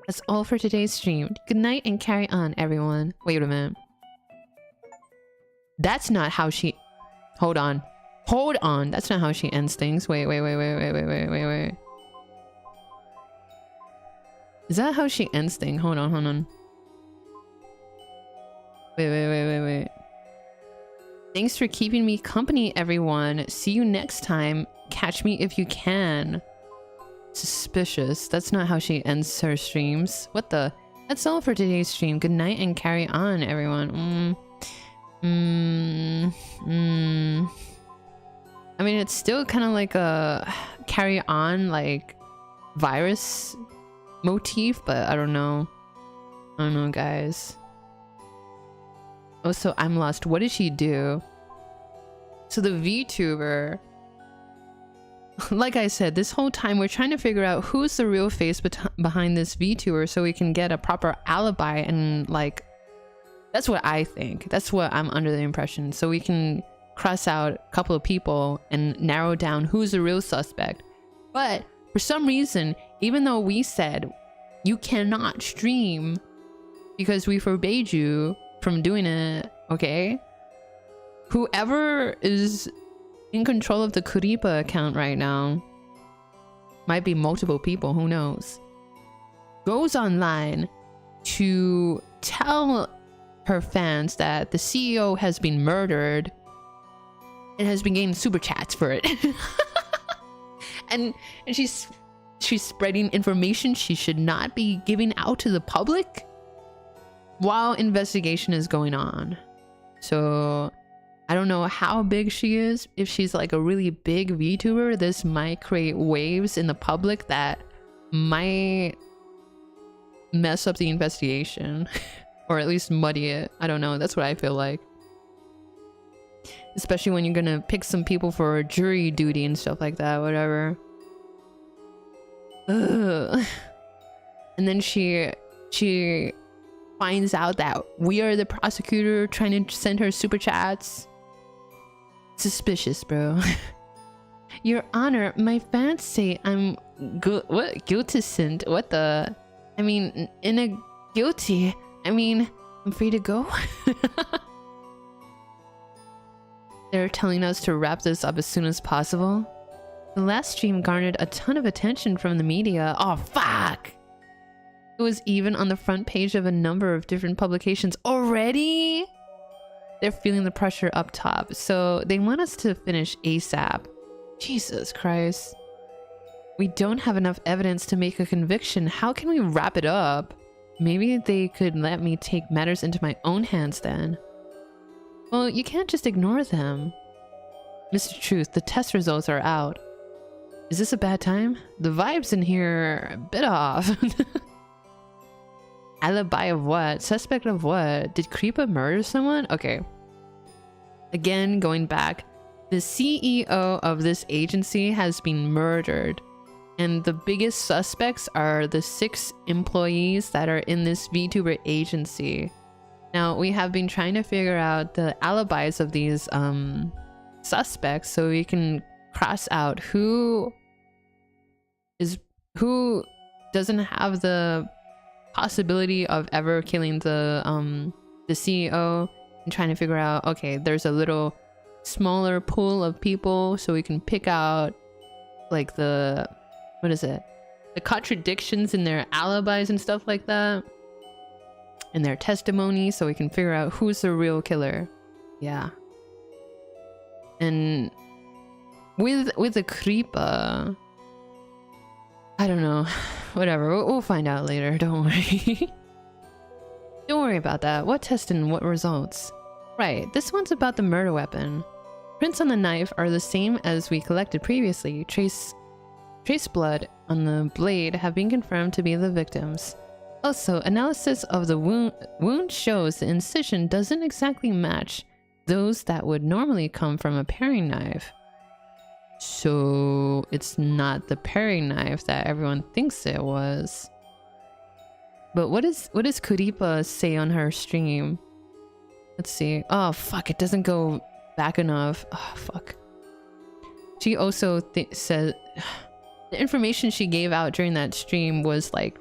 That's all for today's stream. Good night and carry on, everyone. Wait a minute. That's not how she... Hold on. Hold on. That's not how she ends things. Wait. Is that how she ends things? Hold on. Wait. Thanks for keeping me company, everyone. See you next time. Catch me if you can. Suspicious. That's not how she ends her streams. What the? That's all for today's stream. Good night and carry on, everyone. I mean, it's still kind of like a carry on, like, virus motif, but I don't know. I don't know, guys. Oh, so I'm lost. What did she do? So the VTuber... Like I said, this whole time we're trying to figure out who's the real face behind this VTuber so we can get a proper alibi and, like... That's what I think. That's what I'm under the impression. So we can cross out a couple of people and narrow down who's the real suspect. But for some reason, even though we said you cannot stream because we forbade you from doing it, okay? Whoever is in control of the creape account right now, might be multiple people, who knows, goes online to tell her fans that the CEO has been murdered and has been getting super chats for it. and she's spreading information she should not be giving out to the public while investigation is going on. So I don't know how big she is. If she's like a really big VTuber, this might create waves in the public that might mess up the investigation or at least muddy it. I don't know. That's what I feel like. Especially when you're gonna pick some people for jury duty and stuff like that, whatever. Ugh. And then she finds out that we are the prosecutor trying to send her super chats. Suspicious, bro. Your Honor, my fans say I'm guilty-cent. What the? I mean, in a guilty. I mean, I'm free to go. They're telling us to wrap this up as soon as possible. The last stream garnered a ton of attention from the media. Oh, fuck! It was even on the front page of a number of different publications already. They're feeling the pressure up top, so they want us to finish ASAP. Jesus Christ. We don't have enough evidence to make a conviction. How can we wrap it up? Maybe they could let me take matters into my own hands then. Well, you can't just ignore them. Mr. Truth, the test results are out. Is this a bad time? The vibes in here are a bit off. Alibi of what? Suspect of what? Did creape murder someone? Okay. Again, going back, the CEO of this agency has been murdered. And the biggest suspects are the 6 employees that are in this VTuber agency. Now, we have been trying to figure out the alibis of these suspects so we can cross out who doesn't have the possibility of ever killing the CEO, and trying to figure out, okay, there's a little smaller pool of people so we can pick out like the contradictions in their alibis and stuff like that, and their testimony, so we can figure out who's the real killer. Yeah. And with the creepe, I don't know. Whatever, we'll find out later. Don't worry. Don't worry about that. What test and what results? Right, this one's about the murder weapon. Prints on the knife are the same as we collected previously. Trace blood on the blade have been confirmed to be the victim's. Also, analysis of the wound shows the incision doesn't exactly match those that would normally come from a paring knife. So it's not the paring knife that everyone thinks it was. But what does creape say on her stream? Let's see. Oh fuck, it doesn't go back enough. Oh fuck. She also said the information she gave out during that stream was like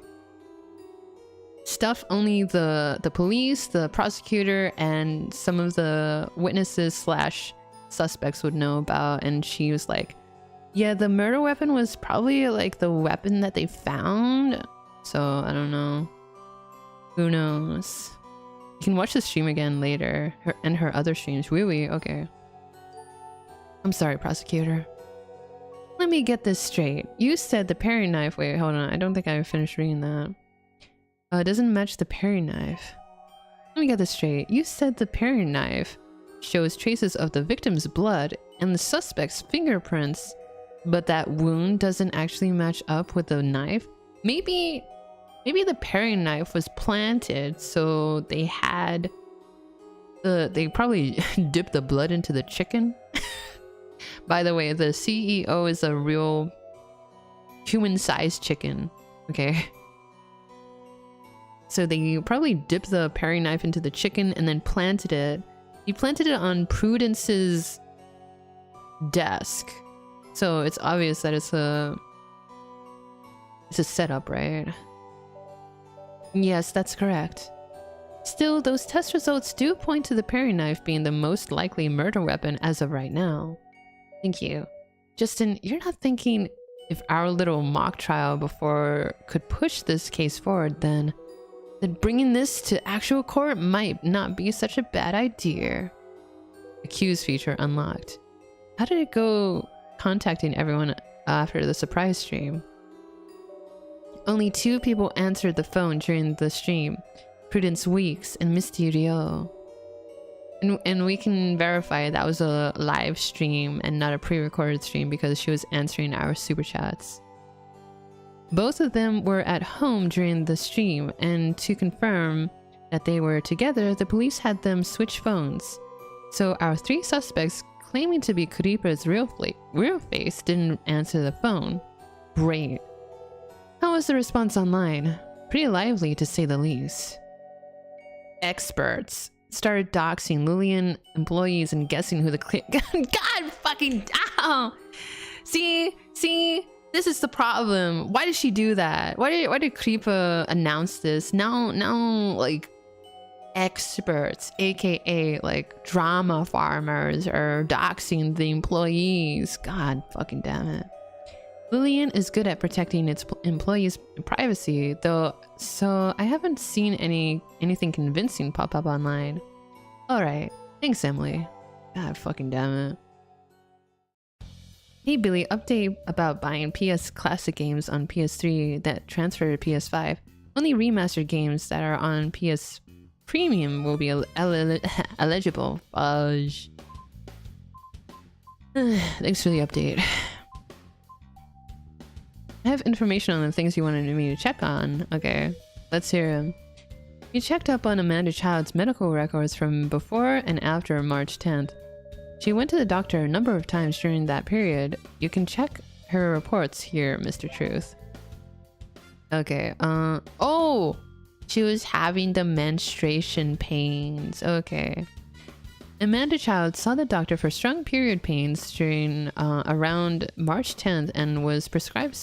stuff only the police, the prosecutor, and some of the witnesses / suspects would know about. And she was like, yeah, the murder weapon was probably like the weapon that they found. So I don't know. Who knows? You can watch the stream again later. Her other streams. Wee. Okay. I'm sorry, prosecutor. Let me get this straight. You said the paring knife. Wait, hold on. I don't think I finished reading that. It doesn't match the paring knife. Let me get this straight. You said the paring knife shows traces of the victim's blood and the suspect's fingerprints, but that wound doesn't actually match up with the knife? Maybe the paring knife was planted, so they had they probably dipped the blood into the chicken. By the way, the CEO is a real human-sized chicken, okay? So they probably dipped the paring knife into the chicken and then planted it. He planted it on Prudence's desk. So it's obvious that it's a setup, right? Yes, that's correct. Still, those test results do point to the paring knife being the most likely murder weapon as of right now. Thank you. Justin, you're not thinking if our little mock trial before could push this case forward, then bringing this to actual court might not be such a bad idea. Accused feature unlocked. How did it go contacting everyone after the surprise stream? Only 2 people answered the phone during the stream. Prudence Weeks and Mysterio. And we can verify that was a live stream and not a pre-recorded stream because she was answering our super chats. Both of them were at home during the stream, and to confirm that they were together, the police had them switch phones. So our 3 suspects claiming to be creepe's real face didn't answer the phone. Great. How was the response online? Pretty lively to say the least. Experts started doxing Lillian employees and guessing who the God fucking ow! See, this is the problem. Why did she do that? Why did creepe announce this? Now like experts, aka like drama farmers, are doxing the employees. God fucking damn it. Lillian is good at protecting its employees' privacy, though, so I haven't seen anything convincing pop up online. Alright, thanks Emily. God fucking damn it. Hey Billy, update about buying PS Classic games on PS3 that transfer to PS5. Only remastered games that are on PS Premium will be eligible. Fudge. Thanks for the update. I have information on the things you wanted me to check on. Okay, let's hear him. You checked up on Amanda Child's medical records from before and after March 10th. She went to the doctor a number of times during that period. You can check her reports here, Mr. Truth. Okay, oh! She was having the menstruation pains. Okay. Amanda Child saw the doctor for strong period pains during around March 10th and was prescribed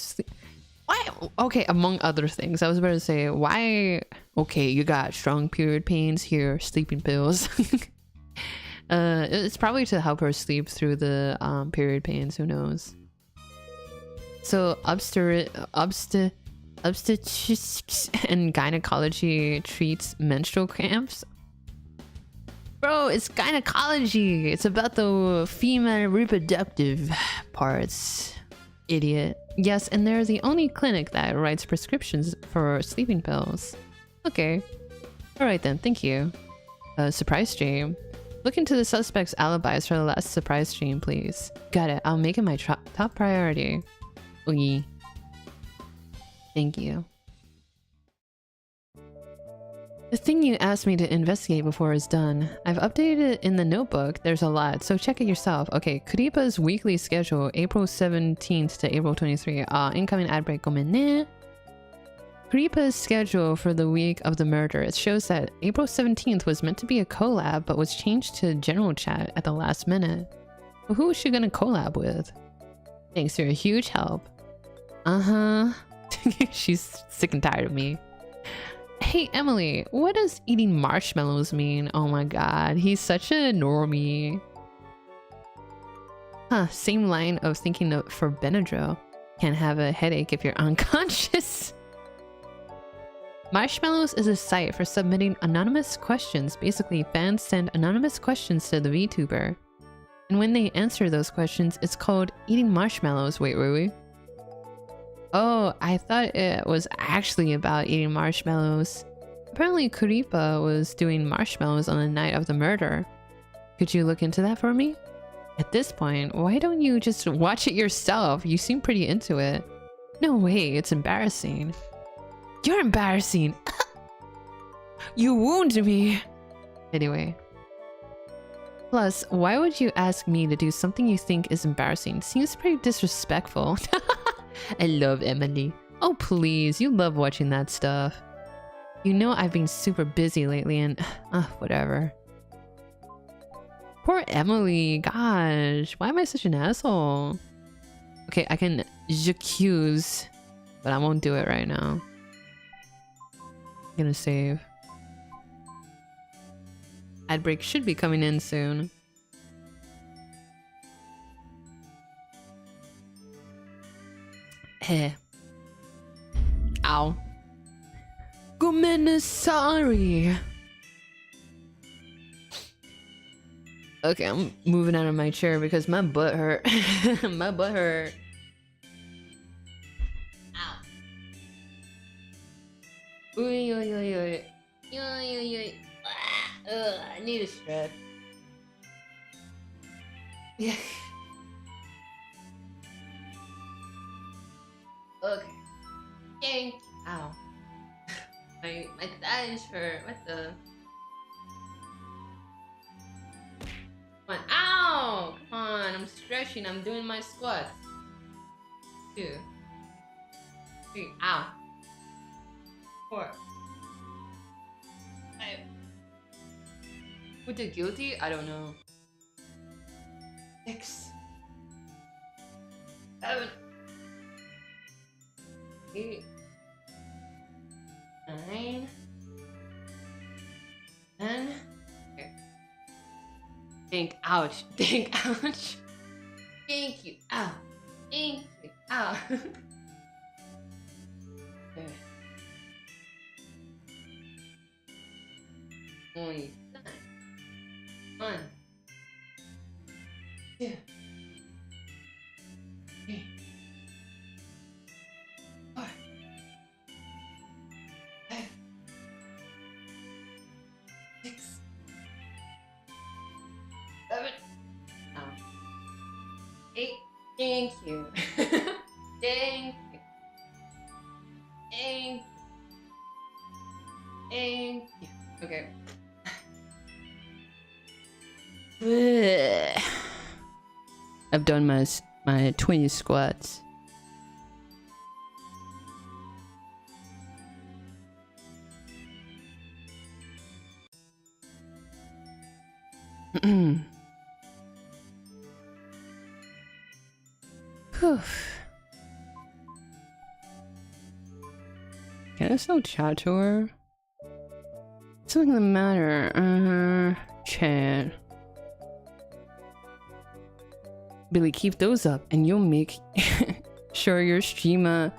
why? Okay, among other things. I was about to say, why? Okay, you got strong period pains here, sleeping pills. It's probably to help her sleep through the period pains. Who knows? So obstetrics and gynecology treats menstrual cramps. Bro, it's gynecology. It's about the female reproductive parts. Idiot. Yes, and they're the only clinic that writes prescriptions for sleeping pills. Okay. Alright then, thank you. Surprise stream. Look into the suspect's alibis for the last surprise stream, please. Got it. I'll make it my top priority. Oogie. Thank you. The thing you asked me to investigate before is done. I've updated it in the notebook. There's a lot, so check it yourself. Okay, Creape's weekly schedule, April 17th to April 23rd. Incoming ad break, gomen ne. Creape's schedule for the week of the murder. It shows that April 17th was meant to be a collab, but was changed to general chat at the last minute. Well, who is she gonna collab with? Thanks for your huge help. Uh-huh. She's sick and tired of me. Hey Emily, what does eating marshmallows mean? Oh my god, he's such a normie. Huh, same line of thinking for Benadryl. Can't have a headache if you're unconscious. Marshmallows is a site for submitting anonymous questions. Basically, fans send anonymous questions to the VTuber. And when they answer those questions, it's called eating marshmallows. Wait. Oh, I thought it was actually about eating marshmallows. Apparently Creape was doing marshmallows on the night of the murder. Could you look into that for me? At this point, why don't you just watch it yourself? You seem pretty into it. No way, it's embarrassing. You're embarrassing! You wound me! Anyway. Plus, why would you ask me to do something you think is embarrassing? Seems pretty disrespectful. I love Emily. Oh please, you love watching that stuff. You know I've been super busy lately and... whatever. Poor Emily, gosh. Why am I such an asshole? Okay, I can j'accuse, but I won't do it right now. I'm gonna save. Ad break should be coming in soon. Hey. Ow. Sorry. Okay, I'm moving out of my chair because my butt hurt. My butt hurt. Ow. Oi. I need a strap. Yeah. Okay. Dang. Ow. My thighs hurt. What the? Come on. Ow! Come on. I'm stretching. I'm doing my squats. 2, 3. Ow. 4, 5. With the guilty? I don't know. 6, 7, 8, 9, 10. Okay. Think, ouch. Think, ouch. Thank you. Ow. Thank you. Ow. Okay. Only 1, 2, 3, 4, 5, 6, 7, 8. Thank you. Thank you. Thank you. Thank you. Okay. I've done my 20 squats. Whew. Can I still chat to her? Something the matter. Chat. Billy, keep those up and you'll make sure your streamer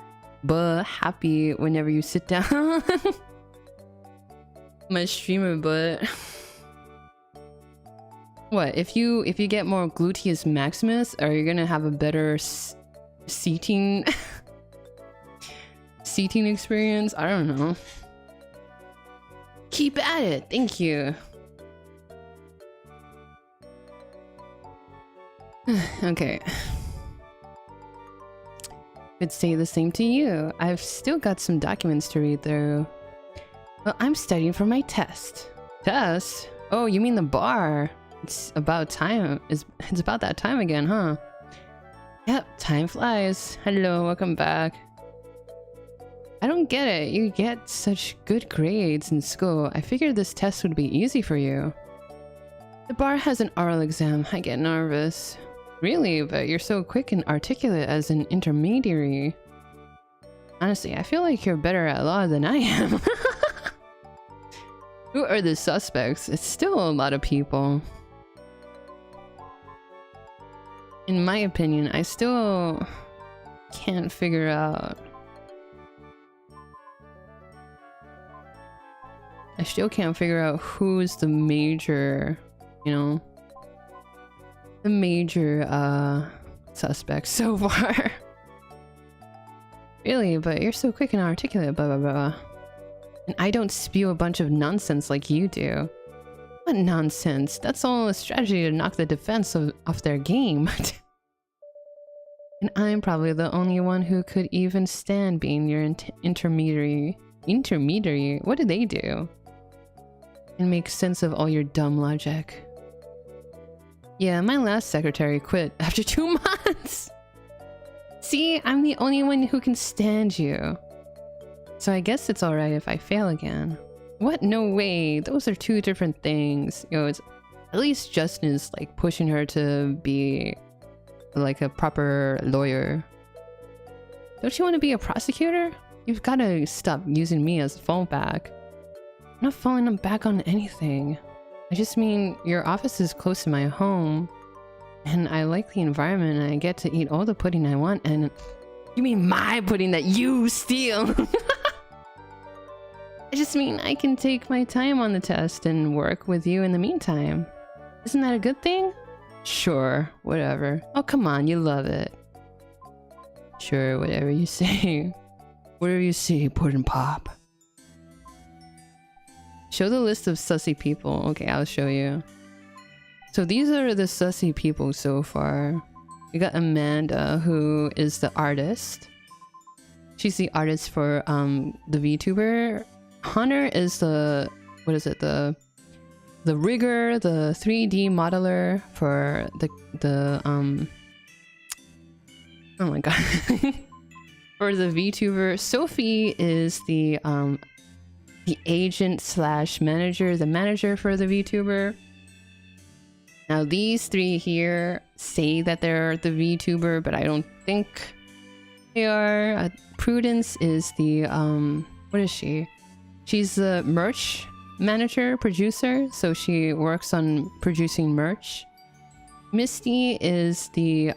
happy whenever you sit down. My streamer butt. What, if you get more gluteus maximus, are you gonna have a better seating experience? I don't know. Keep at it. Thank you. Okay. Could say the same to you. I've still got some documents to read through. Well, I'm studying for my test. Test? Oh, you mean the bar? It's about time. It's about that time again, huh? Yep, time flies. Hello, welcome back. I don't get it. You get such good grades in school. I figured this test would be easy for you. The bar has an oral exam. I get nervous. Really? But you're so quick and articulate as an intermediary. Honestly, I feel like you're better at law than I am. Who are the suspects? It's still a lot of people. In my opinion, I still can't figure out. I still can't figure out who's the major, you know, the major suspect so far. Really, but you're so quick and articulate, blah blah blah. And I don't spew a bunch of nonsense like you do. What nonsense? That's all a strategy to knock the defense off their game. And I'm probably the only one who could even stand being your intermediary. Intermediary? What do they do? And make sense of all your dumb logic. Yeah, my last secretary quit after 2 months. See, I'm the only one who can stand you. So I guess it's alright if I fail again. What? No way. Those are 2 different things. You know, it's at least Justin is like pushing her to be like a proper lawyer. Don't you want to be a prosecutor? You've got to stop using me as a fallback. I'm not falling back on anything. I just mean your office is close to my home and I like the environment and I get to eat all the pudding I want. And you mean my pudding that you steal? I just mean I can take my time on the test and work with you in the meantime. Isn't that a good thing? Sure, whatever. Oh, come on, you love it. Sure, whatever you say. Whatever you say, Puddin' Pop. Show the list of sussy people. Okay, I'll show you. So these are the sussy people so far. We got Amanda, who is the artist. She's the artist for the VTuber. Hunter is the, what is it, the rigger, the 3D modeler for the oh my god. For the VTuber. Sophie is the agent slash manager, the manager for the VTuber. Now these 3 here say that they're the VTuber, but I don't think they are. Prudence is the what is she? She's the merch manager, producer, so she works on producing merch. Misty is the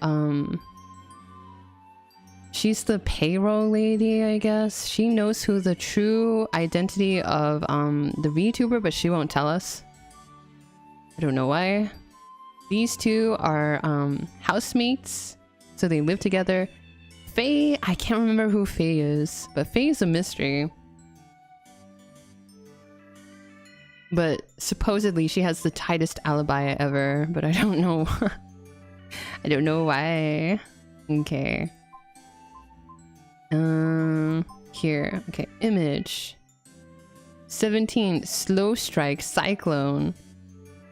she's the payroll lady, I guess. She knows who the true identity of the VTuber, but she won't tell us. I don't know why. These 2 are housemates, so they live together. Faye, I can't remember who Faye is, but Faye is a mystery. But supposedly she has the tightest alibi ever, but I don't know. I don't know why. Okay. Here. Okay, image. 17, slow strike, cyclone.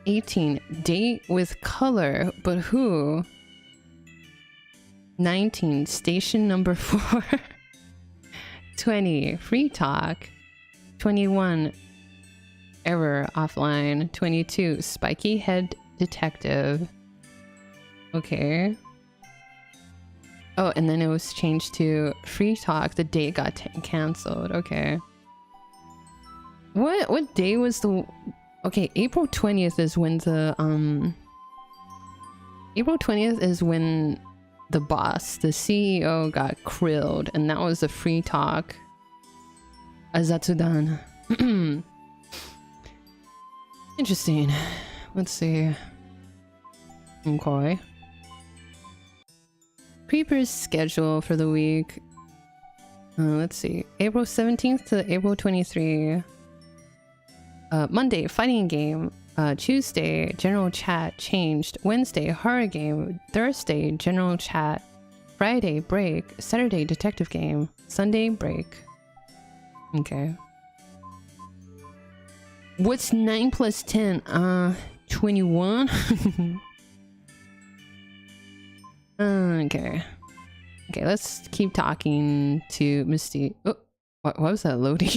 18, date with color, but who? 19, station number 4. 20, free talk. 21, error offline. 22, spiky head detective. Okay. Oh, and then it was changed to free talk. The date got cancelled. Okay. What day was the... Okay, April 20th is when the April 20th is when the boss, the CEO, got krilled, and that was the free talk. Azatsudan. Interesting. Let's see. Okay. Creeper's schedule for the week. Let's see. April 17th to April 23. Monday, fighting game. Tuesday, general chat changed. Wednesday, horror game. Thursday, general chat. Friday, break. Saturday, detective game. Sunday, break. Okay. What's 9 plus 10? 21? Okay. Okay, let's keep talking to Misty. Oh, what was that loading?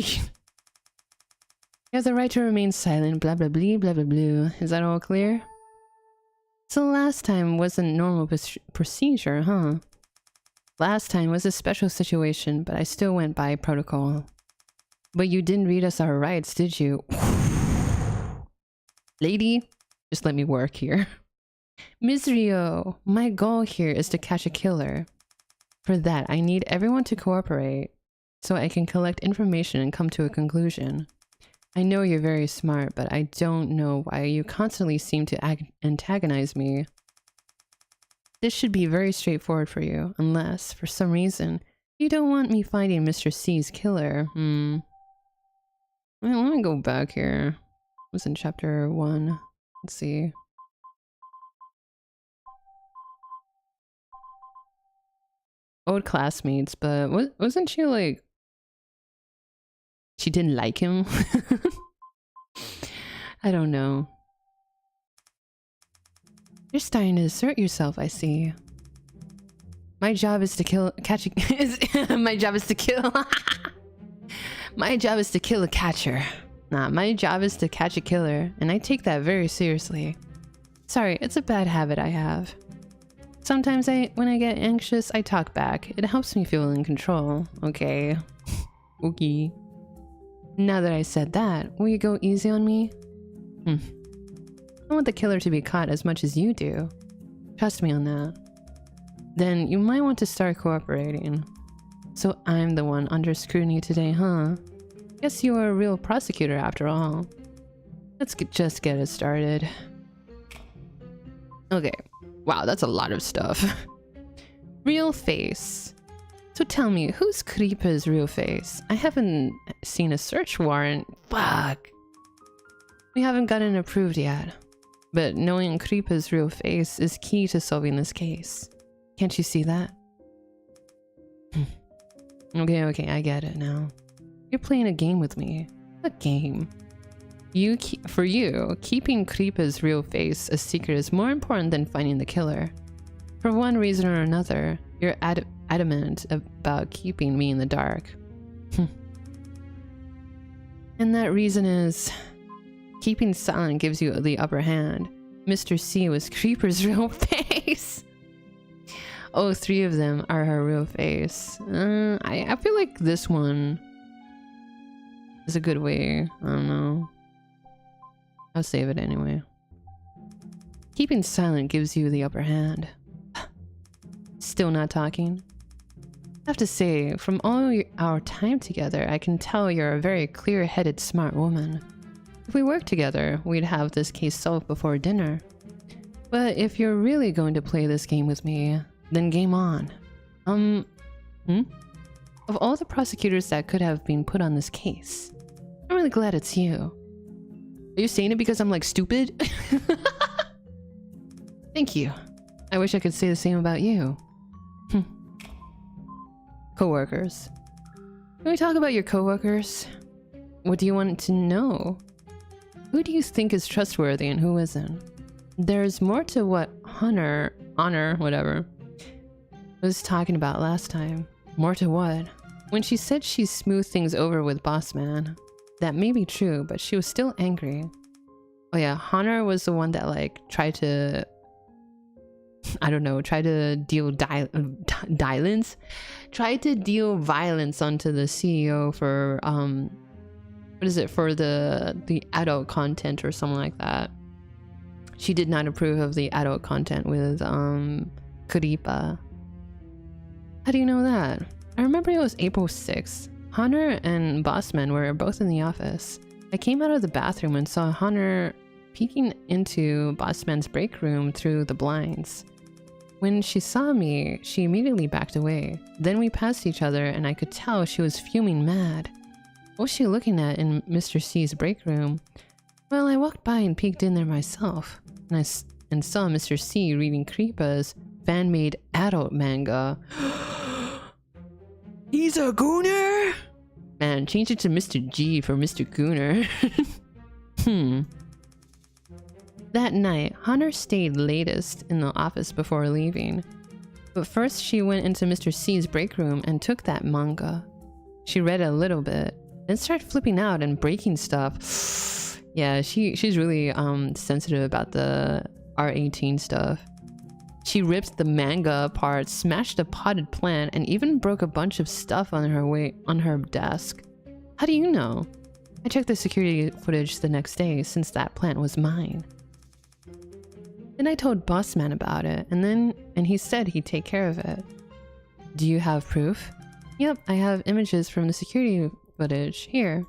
You have the right to remain silent, blah blah blah blah blah blah. Is that all clear? So last time wasn't normal procedure, huh? Last time was a special situation, but I still went by protocol. But you didn't read us our rights, did you? Lady, just let me work here. Misrio, my goal here is to catch a killer. For that, I need everyone to cooperate, so I can collect information and come to a conclusion. I know you're very smart, but I don't know why you constantly seem to antagonize me. This should be very straightforward for you, unless, for some reason, you don't want me finding Mr. C's killer. Well, let me go back here. It was in chapter 1. Let's see. Old classmates, but wasn't she like... She didn't like him? I don't know. You're starting to assert yourself, I see. My job is to catch a... My job is to kill... My job is to kill a catcher. Nah, my job is to catch a killer, and I take that very seriously. Sorry, it's a bad habit I have. Sometimes when I get anxious, I talk back. It helps me feel in control. Okay. Okay. Now that I said that, will you go easy on me? I want the killer to be caught as much as you do. Trust me on that. Then you might want to start cooperating. So I'm the one under scrutiny today, huh? Guess you are a real prosecutor after all. Let's just get it started. Okay. Wow, that's a lot of stuff. Real face. So tell me, who's Creepe's real face? I haven't seen a search warrant. Fuck. We haven't gotten approved yet. But knowing Creepe's real face is key to solving this case. Can't you see that? Okay, I get it now. You're playing a game with me. A game. For you, keeping Creepe's real face a secret is more important than finding the killer. For one reason or another, you're adamant about keeping me in the dark. And that reason is... keeping silent gives you the upper hand. Mr. C was Creeper's real face. Oh, 3 of them are her real face. I feel like this one is a good way. I don't know. I'll save it anyway. Keeping silent gives you the upper hand. Still not talking? I have to say, from all our time together, I can tell you're a very clear-headed, smart woman. If we worked together, we'd have this case solved before dinner. But if you're really going to play this game with me, then game on. Of all the prosecutors that could have been put on this case, I'm really glad it's you. Are you saying it because I'm like stupid? Thank you. I wish I could say the same about you. Coworkers. Can we talk about your coworkers? What do you want to know? Who do you think is trustworthy and who isn't? There's more to what honor, whatever, was talking about last time. More to what? When she said she smoothed things over with Boss Man. That may be true, but she was still angry. Oh yeah, Honor was the one that like tried to... I don't know, tried to deal violence? Tried to deal violence onto the CEO for, what is it, for the adult content or something like that. She did not approve of the adult content with creape. How do you know that? I remember it was April 6th. Hunter and Bossman were both in the office. I came out of the bathroom and saw Hunter peeking into Bossman's break room through the blinds. When she saw me, she immediately backed away. Then we passed each other and I could tell she was fuming mad. What was she looking at in Mr. C's break room? Well, I walked by and peeked in there myself, and saw Mr. C reading Creepa's fan-made adult manga. He's a gooner? Man, change it to Mr. G for Mr. Gooner. That night, Hunter stayed latest in the office before leaving. But first she went into Mr. C's break room and took that manga. She read a little bit, then started flipping out and breaking stuff. Yeah, she's really sensitive about the R18 stuff. She ripped the manga apart, smashed a potted plant, and even broke a bunch of stuff on her desk. How do you know? I checked the security footage the next day since that plant was mine. Then I told Bossman about it, and he said he'd take care of it. Do you have proof? Yep, I have images from the security footage here.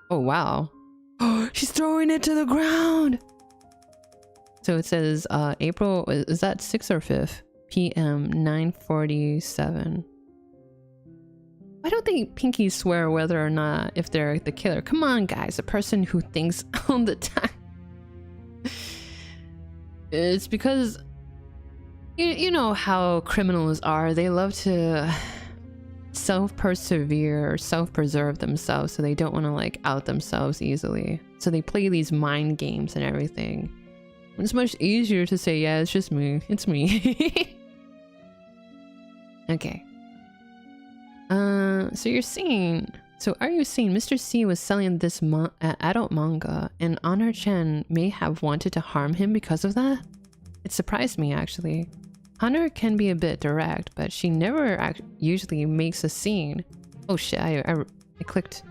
Oh wow. She's throwing it to the ground! So it says April, is that 6th or 5th? PM 9:47. Why don't they pinky swear whether or not if they're the killer? Come on guys, a person who thinks all the time. It's because you know how criminals are. They love to self-persevere or self-preserve themselves, so they don't want to like out themselves easily. So they play these mind games and everything. It's much easier to say, yeah, it's just me. It's me. Okay. So are you saying Mr. C was selling this adult manga and Honor-chan may have wanted to harm him because of that? It surprised me, actually. Honor can be a bit direct, but she never usually makes a scene. Oh shit, I clicked.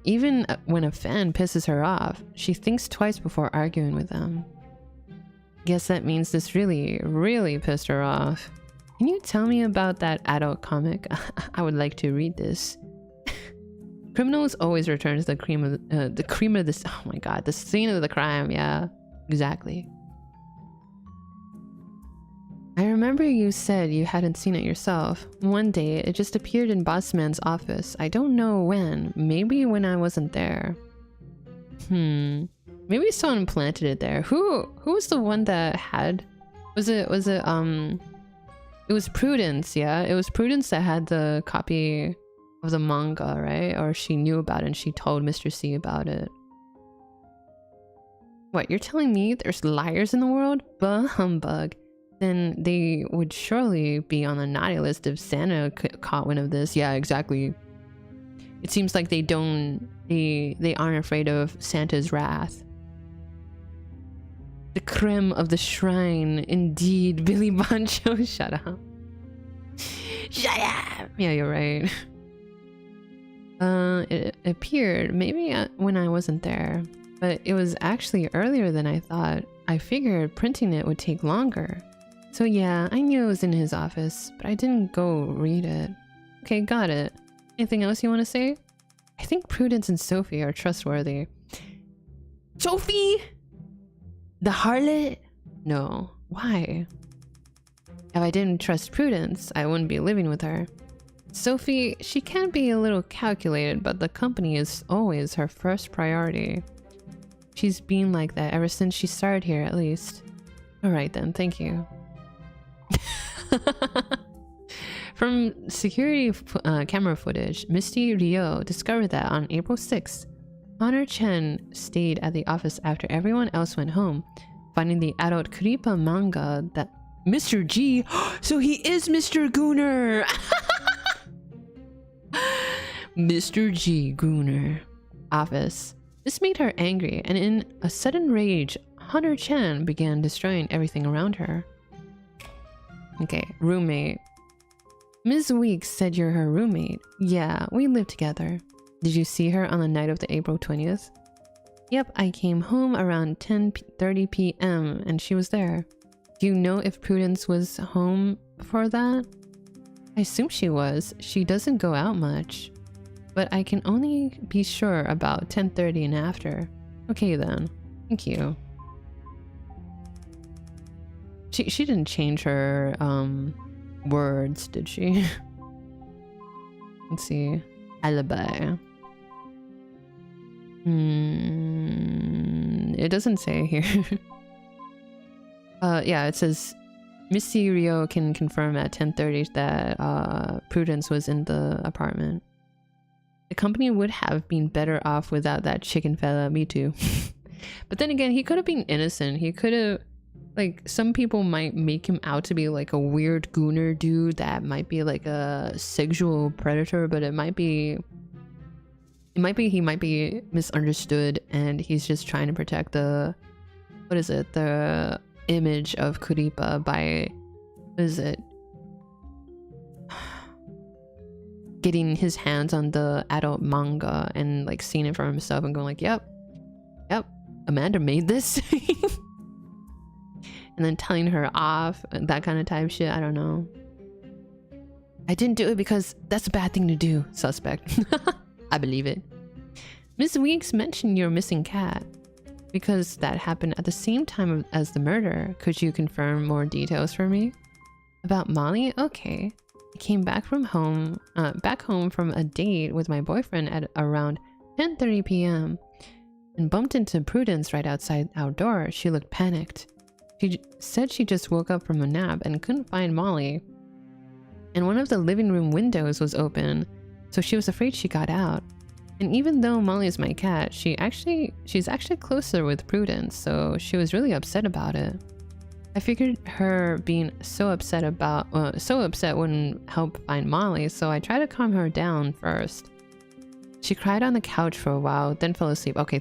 Even when a fan pisses her off, she thinks twice before arguing with them. Guess that means this really, really pissed her off. Can you tell me about that adult comic? I would like to read this. Criminals always return to the cream of this. Oh my god, the scene of the crime. Yeah, exactly. I remember you said you hadn't seen it yourself. One day, it just appeared in Bossman's office. I don't know when. Maybe when I wasn't there. Maybe someone planted it there. Who was the one that had? It was Prudence, yeah? It was Prudence that had the copy of the manga, right? Or she knew about it and she told Mr. C about it. What, you're telling me there's liars in the world? Bah humbug. Then they would surely be on the naughty list if Santa caught wind of this. Yeah, exactly. It seems like they aren't afraid of Santa's wrath. The creme of the shrine, indeed, Billy Bancho. Shut up. Shut up! Yeah, you're right. It appeared, maybe when I wasn't there, but it was actually earlier than I thought. I figured printing it would take longer. So yeah, I knew it was in his office, but I didn't go read it. Okay, got it. Anything else you want to say? I think Prudence and Sophie are trustworthy. Sophie? The harlot? No. Why? If I didn't trust Prudence, I wouldn't be living with her. Sophie, she can be a little calculated, but the company is always her first priority. She's been like that ever since she started here, at least. Alright then, thank you. From security camera footage, Misty Ryo discovered that on April 6th, Honor Chen stayed at the office after everyone else went home, finding the adult creape manga that Mr. G. So he is Mr. Gooner. Mr. G. Gooner office. This made her angry, and in a sudden rage, Honor Chen began destroying everything around her. Okay, roommate. Ms. Weeks said you're her roommate. Yeah, we live together. Did you see her on the night of the April 20th? Yep, I came home around 10:30 p.m. and she was there. Do you know if Prudence was home before that? I assume she was. She doesn't go out much. But I can only be sure about 10:30 and after. Okay then. Thank you. She didn't change her words, did she? Let's see. Alibi. It doesn't say here. Yeah, it says Missy Rio can confirm at 10:30 that Prudence was in the apartment. The company would have been better off without that chicken fella, me too. But then again, he could have been innocent. He could have, like, some people might make him out to be like a weird gooner dude that might be like a sexual predator, but he might be misunderstood and he's just trying to protect the, what is it, the image of Creape by, what is it, getting his hands on the adult manga and like seeing it for himself and going like, yep, Amanda made this. And then telling her off, that kind of type shit. I don't know. I didn't do it because that's a bad thing to do. Suspect. I believe it. Miss Weeks mentioned your missing cat. Because that happened at the same time as the murder. Could you confirm more details for me? About Molly? Okay. I came back home from a date with my boyfriend at around 10:30 p.m. and bumped into Prudence right outside our door. She looked panicked. She said she just woke up from a nap and couldn't find Molly. And one of the living room windows was open, so she was afraid she got out. And even though Molly is my cat, she's actually closer with Prudence, so she was really upset about it. I figured her being so upset wouldn't help find Molly, so I tried to calm her down first. She cried on the couch for a while, then fell asleep. Okay,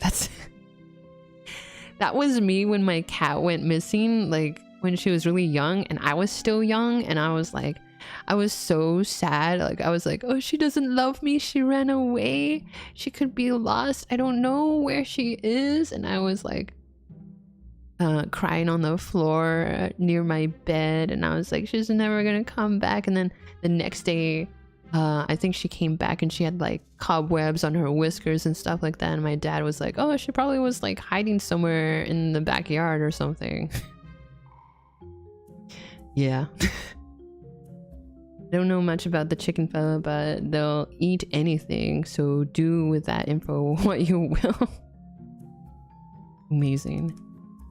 that was me when my cat went missing, like when she was really young and I was still young, and I was so sad. Like I was like, oh, she doesn't love me, she ran away, she could be lost, I don't know where she is. And I was like crying on the floor near my bed, and I was like, she's never gonna come back. And then the next day I think she came back and she had like cobwebs on her whiskers and stuff like that, and my dad was like, oh, she probably was like hiding somewhere in the backyard or something. Yeah. Don't know much about the chicken fella, but they'll eat anything, so do with that info what you will. Amazing.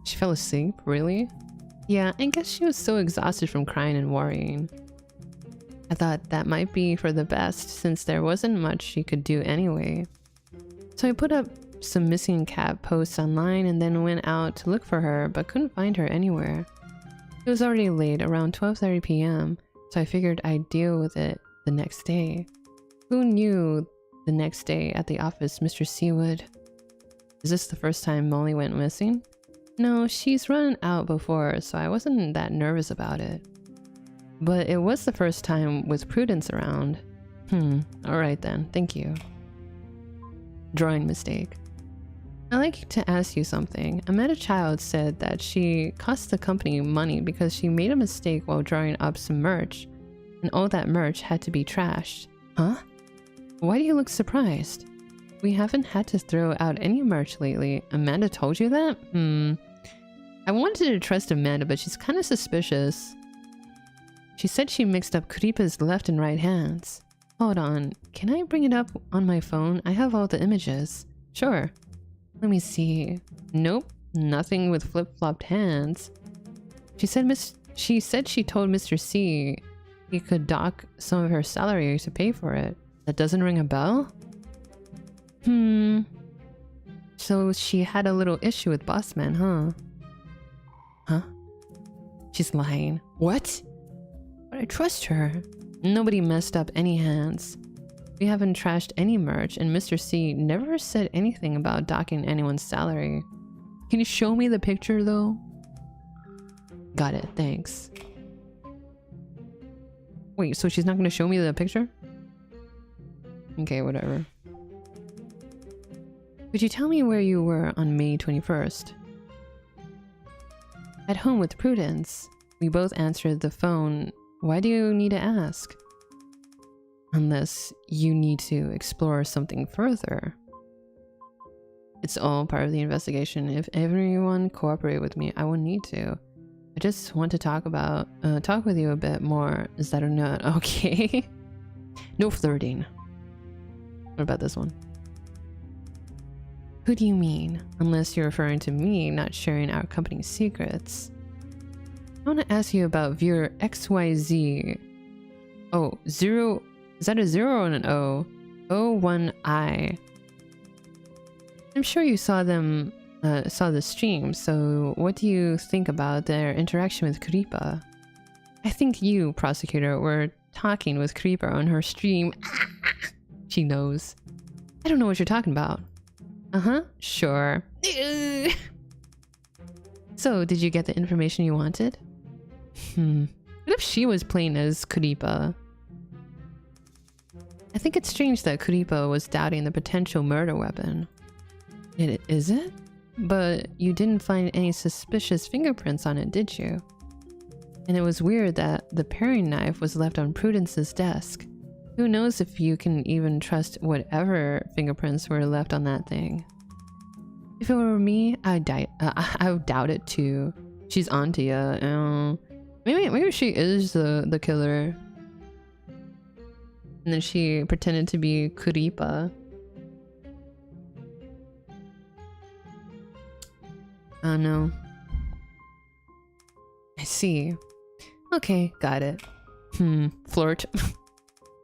She fell asleep? Really? Yeah, I guess she was so exhausted from crying and worrying. I thought that might be for the best, since there wasn't much she could do anyway. So I put up some missing cat posts online and then went out to look for her, but couldn't find her anywhere. It was already late, around 12:30 p.m., so I figured I'd deal with it the next day. Who knew the next day at the office Mr. C would... Is this the first time Molly went missing? No, she's run out before, so I wasn't that nervous about it. But it was the first time with Prudence around. Alright then, thank you. Drawing mistake. I'd like to ask you something. Amanda Child said that she cost the company money because she made a mistake while drawing up some merch, and all that merch had to be trashed. Huh? Why do you look surprised? We haven't had to throw out any merch lately. Amanda told you that? I wanted to trust Amanda, but she's kind of suspicious. She said she mixed up Creape's left and right hands. Hold on, can I bring it up on my phone? I have all the images. Sure. Let me see. Nope, nothing with flip-flopped hands. She said she told Mr. C he could dock some of her salary to pay for it. That doesn't ring a bell? So she had a little issue with Bossman, huh? Huh? She's lying. What? But I trust her. Nobody messed up any hands. We haven't trashed any merch, and Mr. C never said anything about docking anyone's salary. Can you show me the picture, though? Got it, thanks. Wait, so she's not gonna show me the picture? Okay, whatever. Could you tell me where you were on May 21st? At home with Prudence. We both answered the phone. Why do you need to ask? Unless you need to explore something further. It's all part of the investigation. If everyone cooperated with me, I wouldn't need to. I just want to talk with you a bit more. Is that or not? Okay. No flirting. What about this one? Who do you mean? Unless you're referring to me not sharing our company's secrets. I want to ask you about viewer XYZ. Oh, zero. Is that a 0 and an O? O1I. I'm sure you saw them, saw the stream, so what do you think about their interaction with creape? I think you, prosecutor, were talking with creape on her stream. She knows. I don't know what you're talking about. Uh-huh, sure. So, did you get the information you wanted? What if she was playing as creape? I think it's strange that creape was doubting the potential murder weapon. Is it? But you didn't find any suspicious fingerprints on it, did you? And it was weird that the paring knife was left on Prudence's desk. Who knows if you can even trust whatever fingerprints were left on that thing. If it were me, I would doubt it too. She's onto ya. Maybe she is the killer. And then she pretended to be creape. Oh no. I see. Okay, got it. Flirt.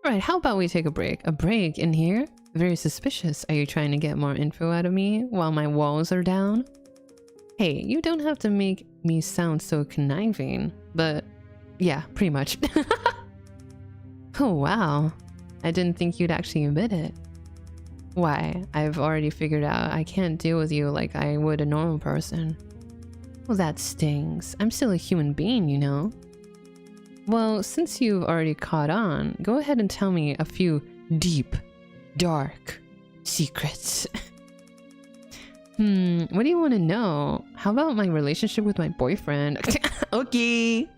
Alright, how about we take a break? A break in here? Very suspicious. Are you trying to get more info out of me while my walls are down? Hey, you don't have to make me sound so conniving, but yeah, pretty much. Oh wow. I didn't think you'd actually admit it. Why? I've already figured out I can't deal with you like I would a normal person. Well, that stings. I'm still a human being, you know. Well, since you've already caught on, go ahead and tell me a few deep, dark secrets. What do you want to know? How about my relationship with my boyfriend? Okay.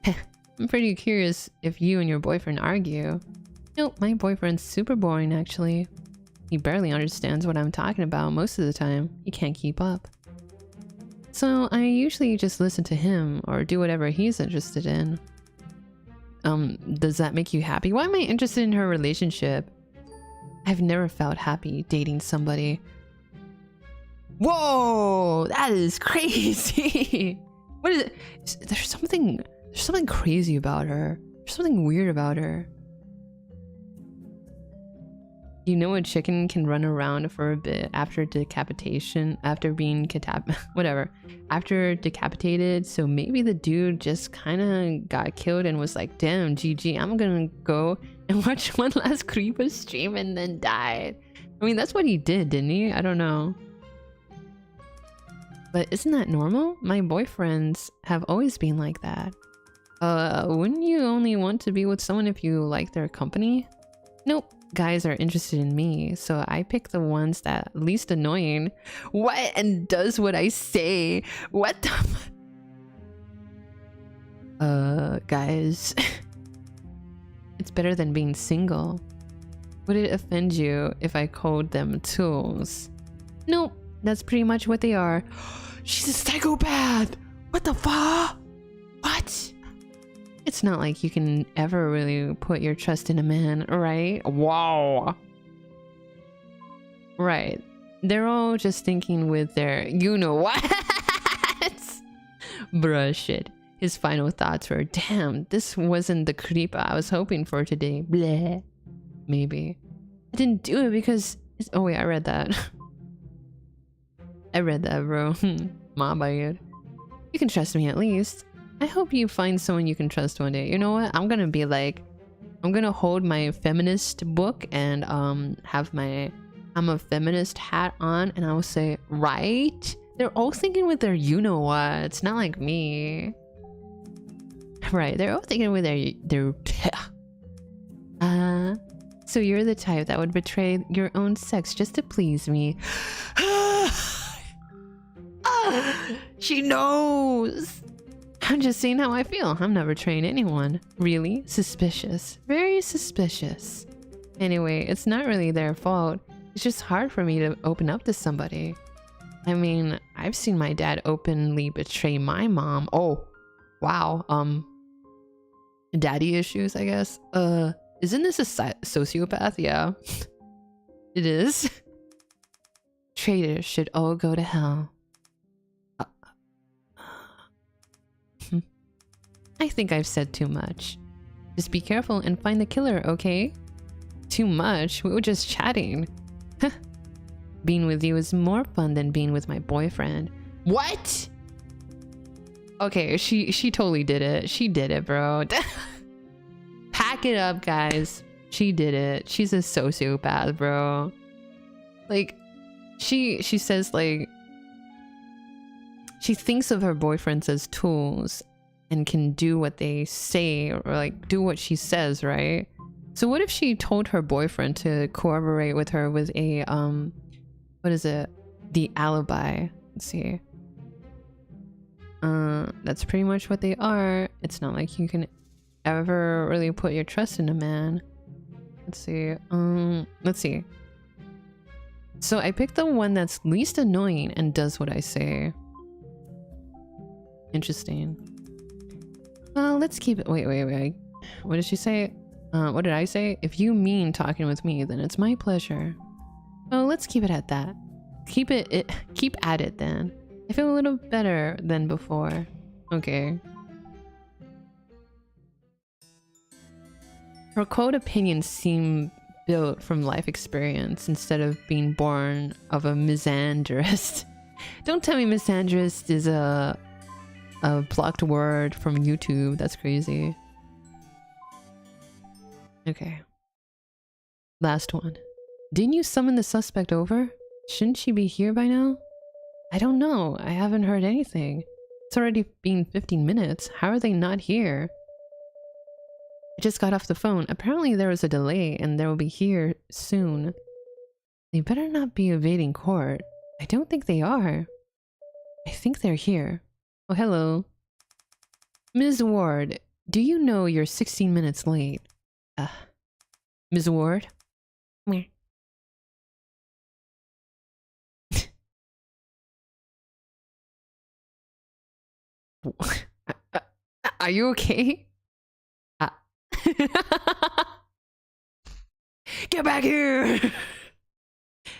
I'm pretty curious if you and your boyfriend argue. Nope, my boyfriend's super boring actually. He barely understands what I'm talking about most of the time. He can't keep up. So I usually just listen to him or do whatever he's interested in. Does that make you happy? Why am I interested in her relationship? I've never felt happy dating somebody. Whoa, that is crazy. What is it? There's something crazy about her. There's something weird about her. You know a chicken can run around for a bit after decapitation, after being after decapitated, so maybe the dude just kind of got killed and was like, damn, GG, I'm gonna go and watch one last creeper stream and then died. I mean, that's what he did, didn't he? I don't know. But isn't that normal? My boyfriends have always been like that. Wouldn't you only want to be with someone if you like their company? Nope. Guys are interested in me, so I pick the ones that least annoying. What? And does what I say. What the guys. It's better than being single. Would it offend you if I called them tools? Nope, that's pretty much what they are. She's a psychopath! What the fuck? What? It's not like you can ever really put your trust in a man, right? Wow. Right. They're all just thinking with their you-know-what? Bruh, shit. His final thoughts were, damn, this wasn't the creep I was hoping for today. Bleh. Maybe. I didn't do it because... Oh wait, I read that. I read that, bro. Ma bayad. You can trust me at least. I hope you find someone you can trust one day. You know what? I'm gonna be like... I'm gonna hold my feminist book and have my... I'm a feminist hat on and I'll say, right? They're all thinking with their you-know-what. It's not like me. Right, they're all thinking with their So you're the type that would betray your own sex just to please me. She knows. I'm just saying how I feel. I'm not betraying anyone. Really? Suspicious. Very suspicious. Anyway, it's not really their fault. It's just hard for me to open up to somebody. I mean, I've seen my dad openly betray my mom. Oh, wow. Daddy issues, I guess. Isn't this a sociopath? Yeah. It is. Traitors should all go to hell. I think I've said too much. Just be careful and find the killer, okay? Too much? We were just chatting. Being with you is more fun than being with my boyfriend. What? Okay, she totally did it. She did it, bro. Pack it up, guys. She did it. She's a sociopath, bro. Like, she says, like, she thinks of her boyfriends as tools and can do what they say, or like do what she says, right? So what if she told her boyfriend to corroborate with her with a what is it? The alibi. Let's see. That's pretty much what they are. It's not like you can ever really put your trust in a man. Let's see. Let's see. So I picked the one that's least annoying and does what I say. Interesting. Well, let's keep it. Wait. What did she say? What did I say? If you mean talking with me, then it's my pleasure. Oh, let's keep it at that. Keep at it then. I feel a little better than before. Okay. Her quote opinions seem built from life experience instead of being born of a misandrist. Don't tell me misandrist is a blocked word from YouTube. That's crazy. Okay. Last one. Didn't you summon the suspect over? Shouldn't she be here by now? I don't know. I haven't heard anything. It's already been 15 minutes. How are they not here? I just got off the phone. Apparently there was a delay and they will be here soon. They better not be evading court. I don't think they are. I think they're here. Oh, hello. Ms. Ward, do you know you're 16 minutes late? Ms. Ward? Meh. Are you okay? Get back here!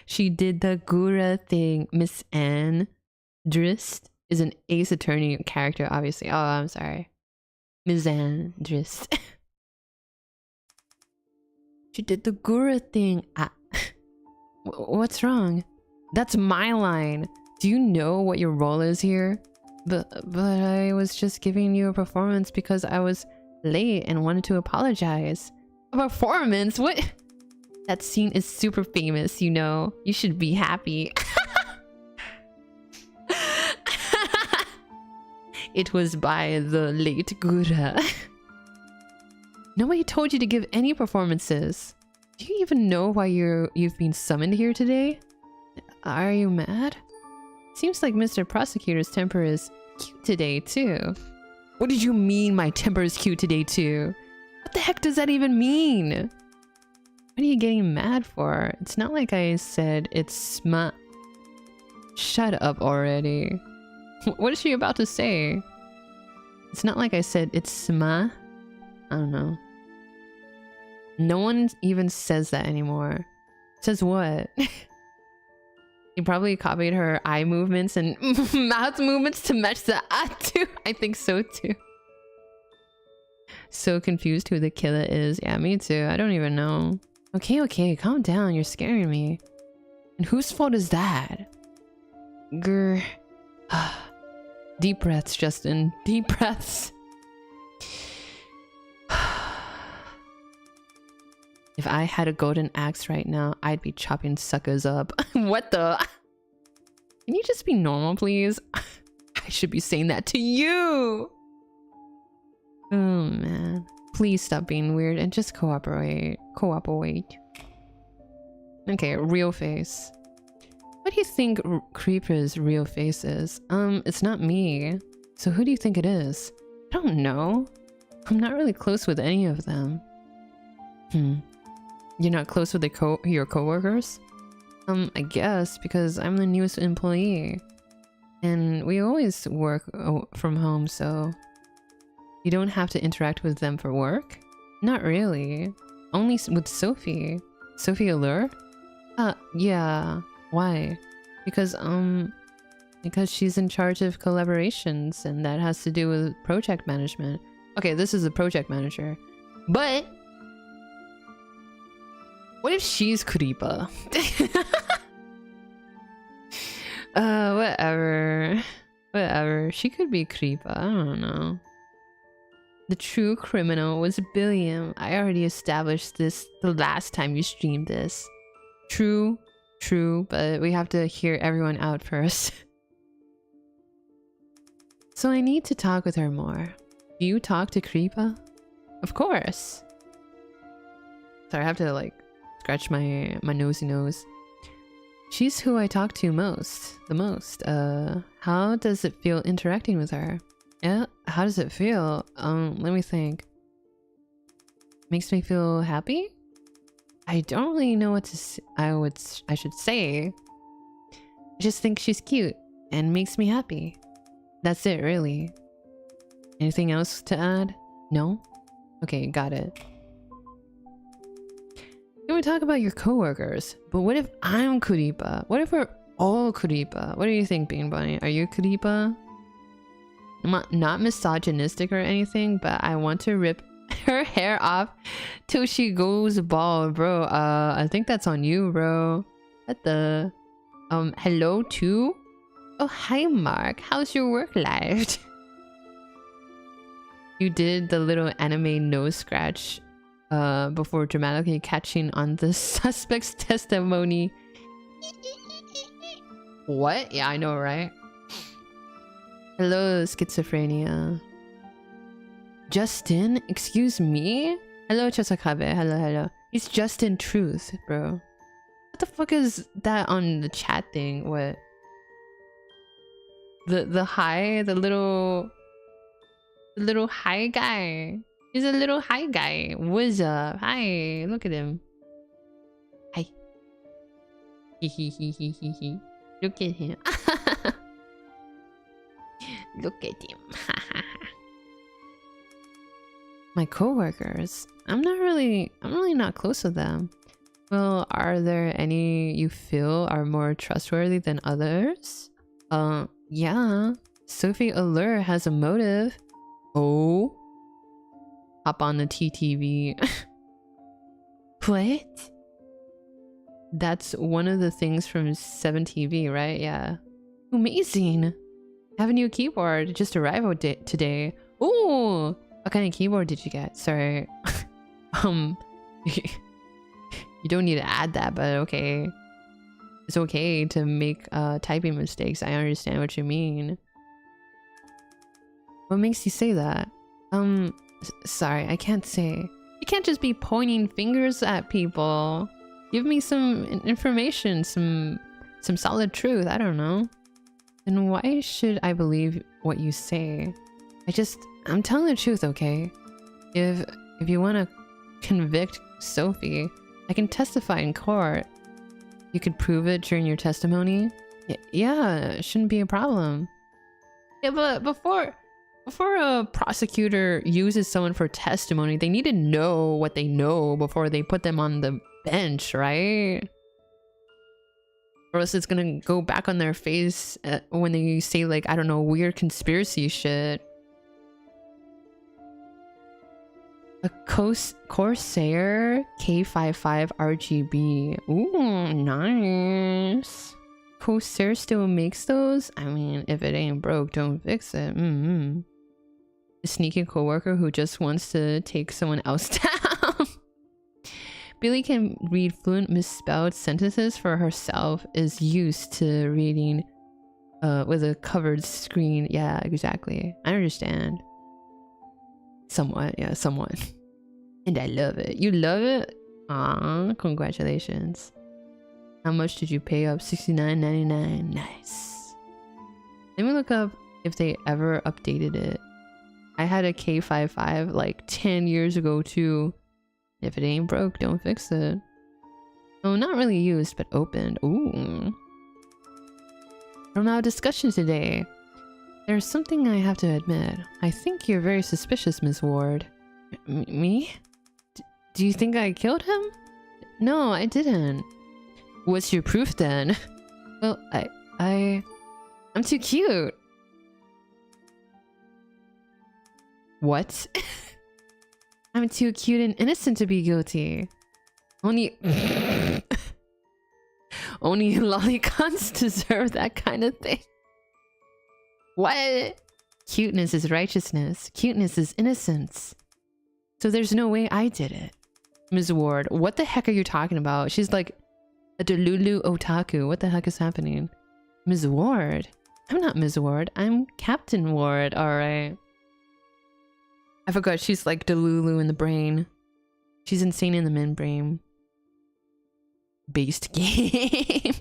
She did the Gura thing. Miss Anne Drist is an Ace Attorney character, obviously. Oh, I'm sorry. Miss Anne Drist. She did the Gura thing. What's wrong? That's my line. Do you know what your role is here? But I was just giving you a performance because I was late and wanted to apologize. A performance? What? That scene is super famous, you know. You should be happy. It was by the late Gura. Nobody told you to give any performances. Do you even know why you've been summoned here today? Are you mad? Seems like Mr. Prosecutor's temper is cute today too. What did you mean my temper is cute today too? What the heck does that even mean? What are you getting mad for? It's not like I said it's Shut up already. What is she about to say? It's not like I said it's I don't know. No one even says that anymore. Says what? He probably copied her eye movements and mouth movements to match the too. I think so too. So confused who the killer is. Yeah, me too. I don't even know. Okay, calm down. You're scaring me. And whose fault is that? Grr. Deep breaths, Justin. Deep breaths. If I had a golden axe right now, I'd be chopping suckers up. What the? Can you just be normal, please? I should be saying that to you. Oh, man. Please stop being weird and just cooperate. Cooperate. Okay, real face. What do you think Creeper's real face is? It's not me. So who do you think it is? I don't know. I'm not really close with any of them. You're not close with your coworkers? I guess because I'm the newest employee. And we always work from home, so... You don't have to interact with them for work? Not really. Only with Sophie. Sophie Allure? Yeah. Why? Because she's in charge of collaborations, and that has to do with project management. Okay, this is the project manager. But... what if she's creepa? Whatever. Whatever. She could be creepa. I don't know. The true criminal was Billiam. I already established this the last time you streamed this. True, but we have to hear everyone out first. So I need to talk with her more. Do you talk to Creepa? Of course. Sorry, I have to like scratch my nosy nose. She's who I talk to the most. How does it feel interacting with her? Yeah, how does it feel? Let me think. Makes me feel happy? I don't really know what to I should say. I just think she's cute and makes me happy. That's it, really. Anything else to add? No? Okay, got it. Can we talk about your coworkers? But what if I'm Kuripa? What if we're all Kuripa? What do you think, Bean Bunny? Are you Kuripa? I'm not misogynistic or anything, but I want to rip her hair off till she goes bald, bro. I think that's on you, bro. What the? Hello too? Oh, hi, Mark. How's your work life? You did the little anime nose scratch before dramatically catching on the suspect's testimony. What? Yeah, I know, right? Hello, schizophrenia. Justin? Excuse me? Hello, Chosakabe. Hello. He's Justin Truth, bro. What the fuck is that on the chat thing? What? The hi, the little hi guy. He's a little hi guy. What's up? Hi, look at him. Hi. He. Look at him. Look at him. My coworkers. I'm really not close with them. Well, are there any you feel are more trustworthy than others? Yeah. Sophie Allure has a motive. Oh. Hop on the TTV. What? That's one of the things from 7TV, right? Yeah. Amazing. Have a new keyboard. Just arrived today. Ooh. What kind of keyboard did you get? Sorry. You don't need to add that, but okay. It's okay to make typing mistakes. I understand what you mean. What makes you say that? Sorry, I can't say. You can't just be pointing fingers at people. Give me some information, some solid truth. I don't know. And why should I believe what you say? I'm telling the truth, okay? If you want to convict Sophie, I can testify in court. You could prove it during your testimony. Yeah, it shouldn't be a problem. Yeah, but before a prosecutor uses someone for testimony, they need to know what they know before they put them on the bench, right? Or else it's gonna go back on their face when they say, like, I don't know, weird conspiracy shit. A Corsair K55 RGB. Ooh, nice. Corsair still makes those? I mean, if it ain't broke, don't fix it. A sneaky coworker who just wants to take someone else down. Billy can read fluent misspelled sentences for herself, is used to reading with a covered screen. Yeah, exactly. I understand. Somewhat, yeah, somewhat. And I love it. You love it? Aw, congratulations. How much did you pay up? $69.99. Nice. Let me look up if they ever updated it. I had a K55 like 10 years ago too. If it ain't broke, don't fix it. Oh, not really used, but opened. Ooh. From our discussion today, there's something I have to admit. I think you're very suspicious, Miss Ward. Me? Do you think I killed him? No, I didn't. What's your proof then? Well, I'm too cute. What? I'm too cute and innocent to be guilty. Only lollicons deserve that kind of thing. What? Cuteness is righteousness. Cuteness is innocence. So there's no way I did it. Ms. Ward, what the heck are you talking about? She's like a Delulu otaku. What the heck is happening? Ms. Ward? I'm not Ms. Ward. I'm Captain Ward, alright. I forgot she's like Delulu in the brain. She's insane in the membrane. Based game.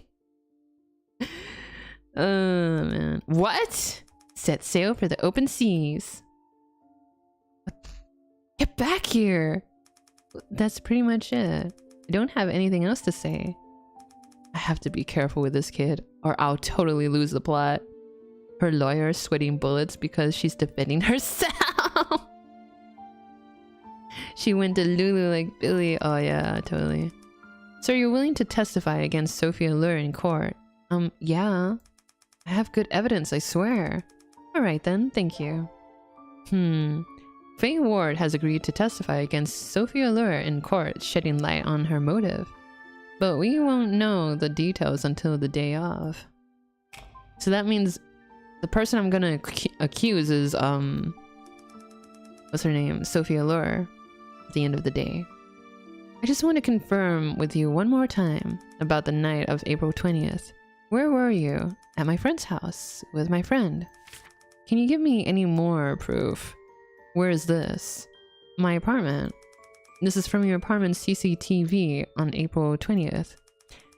Oh man. What? Set sail for the open seas. Get back here. That's pretty much it. I don't have anything else to say. I have to be careful with this kid or I'll totally lose the plot. Her lawyer sweating bullets because she's defending herself. She went to Lulu like Billy. Oh yeah, totally. So you're willing to testify against Sophia Lure in court? Yeah. I have good evidence, I swear. Alright then, thank you. Faye Ward has agreed to testify against Sophia Lure in court, shedding light on her motive. But we won't know the details until the day of. So that means the person I'm gonna accuse is, what's her name? Sophia Lure. At the end of the day. I just want to confirm with you one more time about the night of April 20th. Where were you? At my friend's house, with my friend. Can you give me any more proof? Where is this? My apartment. This is from your apartment's CCTV on April 20th.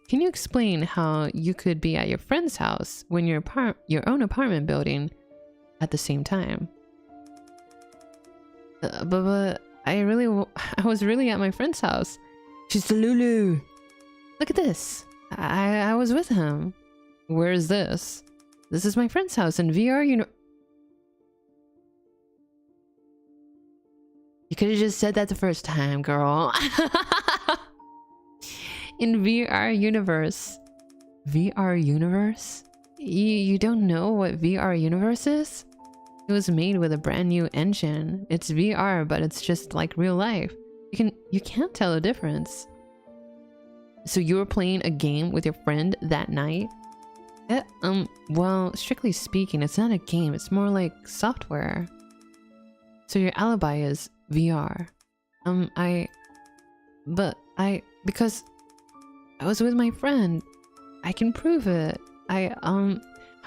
Can you explain how you could be at your friend's house when your own apartment building at the same time? But I was really at my friend's house. She's the Lulu. Look at this. I was with him. Where is this? This is my friend's house in VR You could have just said that the first time, girl. In VR universe. VR universe? You don't know what VR universe is? It was made with a brand new engine. It's VR, but it's just like real life. You can't tell the difference. So you were playing a game with your friend that night? Well, strictly speaking, it's not a game. It's more like software. So your alibi is VR. Because I was with my friend. I can prove it. Why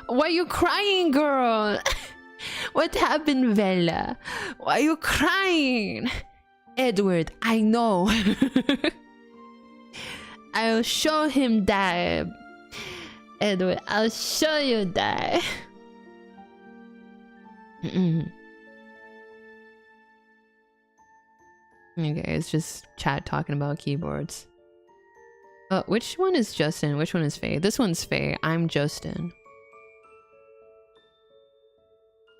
are you crying, girl? What happened, Vela? Why are you crying? Edward, I know. I'll show him that. Edward, I'll show you that. Okay, it's just chat talking about keyboards. Which one is Justin? Which one is Faye? This one's Faye. I'm Justin.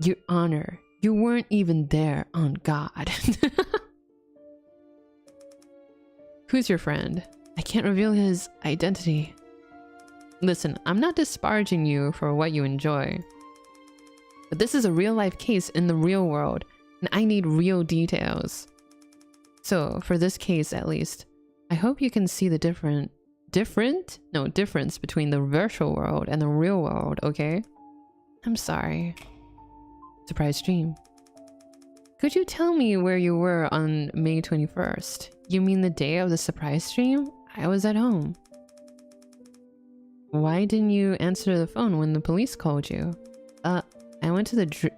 Your Honor, you weren't even there, on God. Who's your friend? I can't reveal his identity. Listen, I'm not disparaging you for what you enjoy. But this is a real-life case in the real world, and I need real details. So, for this case at least, I hope you can see the difference between the virtual world and the real world, okay? I'm sorry. Surprise stream. Could you tell me where you were on May 21st? You mean the day of the surprise stream? I was at home. Why didn't you answer the phone when the police called you? I went to the gym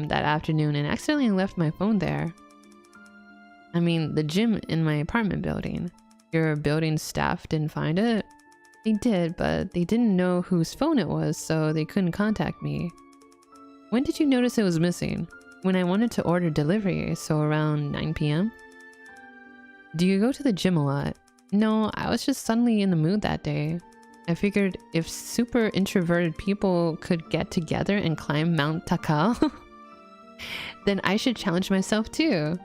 that afternoon and accidentally left my phone there. I mean, the gym in my apartment building. your building staff didn't find it? They did, but they didn't know whose phone it was, so they couldn't contact me. When did you notice it was missing? When I wanted to order delivery, so around 9 p.m.? Do you go to the gym a lot? No, I was just suddenly in the mood that day. I figured if super introverted people could get together and climb Mount Takal, then I should challenge myself too.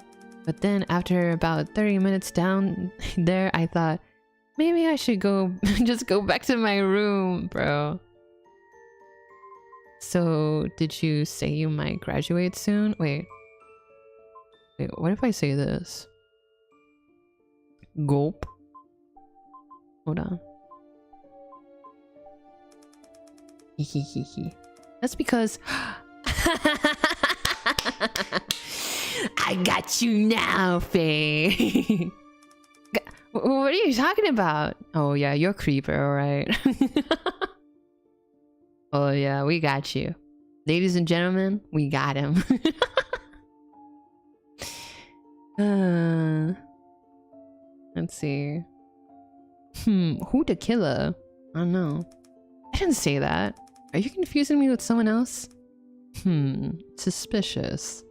But then after about 30 minutes down there, I thought, maybe I should just go back to my room, bro. So, did you say you might graduate soon? Wait, what if I say this? Gulp. Hold on. That's because I got you now, Faye. What are you talking about? Oh yeah, you're creeper, alright. Oh yeah, we got you. Ladies and gentlemen, we got him. Let's see. Who the killer? I don't know. I didn't say that. Are you confusing me with someone else? Suspicious.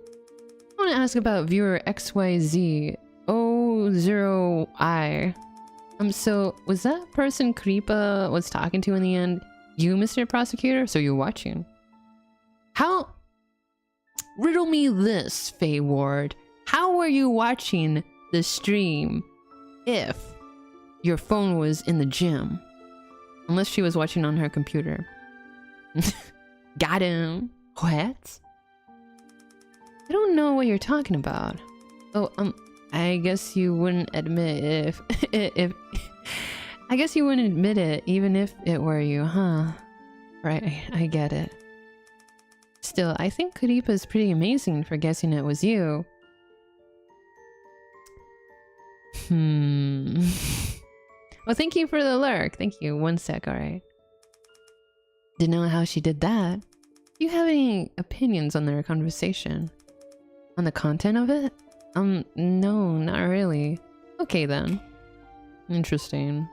I want to ask about viewer XYZ00I. So was that person Creepa was talking to in the end you, Mr. Prosecutor? So you're watching. How? Riddle me this, Faye Ward. How were you watching the stream if your phone was in the gym? Unless she was watching on her computer. Got him. What? I don't know what you're talking about. Oh, I guess you wouldn't admit if I guess you wouldn't admit it even if it were you, huh? Right, I get it. Still, I think Kuripa is pretty amazing for guessing it was you. Well, thank you for the lurk. Thank you. 1 sec, alright. Didn't know how she did that. Do you have any opinions on their conversation? On the content of it? No, not really. Okay then. Interesting.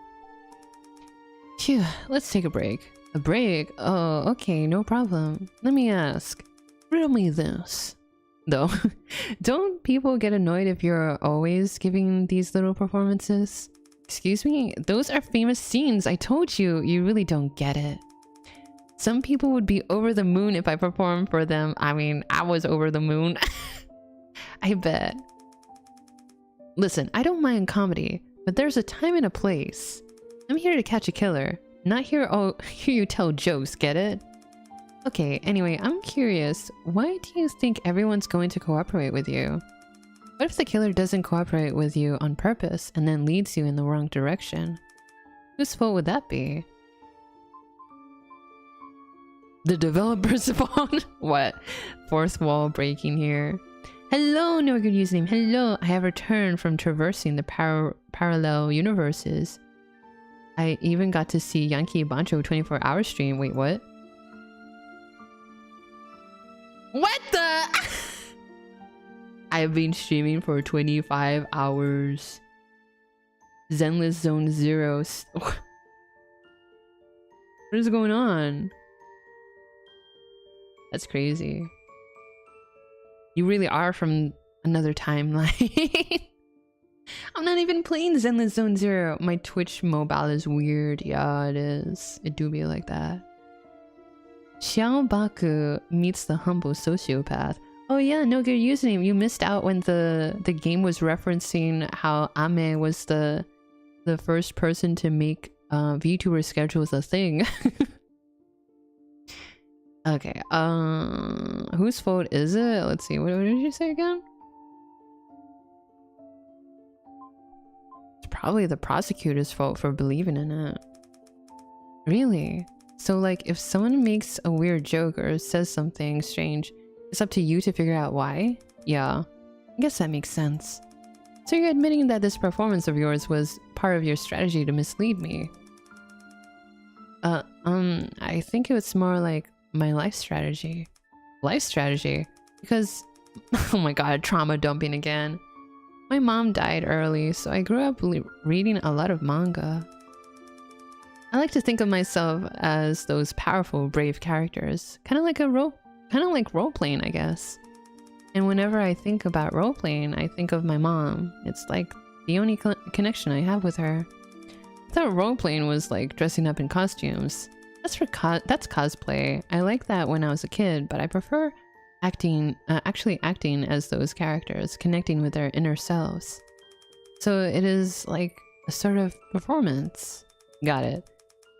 Phew, let's take a break. A break? Oh, okay, no problem. Let me ask. Riddle me this. Though, don't people get annoyed if you're always giving these little performances? Excuse me? Those are famous scenes. I told you, you really don't get it. Some people would be over the moon if I performed for them. I mean, I was over the moon. I bet. Listen, I don't mind comedy, but there's a time and a place. I'm here to catch a killer, not here hear you tell jokes, get it? Okay, anyway, I'm curious. Why do you think everyone's going to cooperate with you? What if the killer doesn't cooperate with you on purpose and then leads you in the wrong direction? Whose fault would that be? The developer's fault? What? Fourth wall breaking here. Hello, no good username. Hello, I have returned from traversing the parallel universes. I even got to see Yankee Bancho 24-hour stream. Wait, what? What the? I've been streaming for 25 hours. Zenless Zone 0. What is going on? That's crazy. You really are from another timeline. I'm not even playing Zenless Zone 0. My Twitch mobile is weird. Yeah, it is. It do be like that. Xiao Baku meets the humble sociopath. Oh yeah, no good username. You missed out when the game was referencing how Ame was the first person to make VTuber schedules a thing. Okay, whose fault is it? Let's see, what did you say again? It's probably the prosecutor's fault for believing in it. Really? So like, if someone makes a weird joke or says something strange, it's up to you to figure out why? Yeah, I guess that makes sense. So you're admitting that this performance of yours was part of your strategy to mislead me? I think it was more like my life strategy. Life strategy? Because, oh my god, trauma dumping again. My mom died early, so I grew up reading a lot of manga. I like to think of myself as those powerful, brave characters, kind of like role-playing, I guess. And whenever I think about role-playing, I think of my mom. It's like the only connection I have with her. I thought role-playing was like dressing up in costumes. That's cosplay. I like that when I was a kid, but I prefer actually acting as those characters, connecting with their inner selves. So it is like a sort of performance. Got it.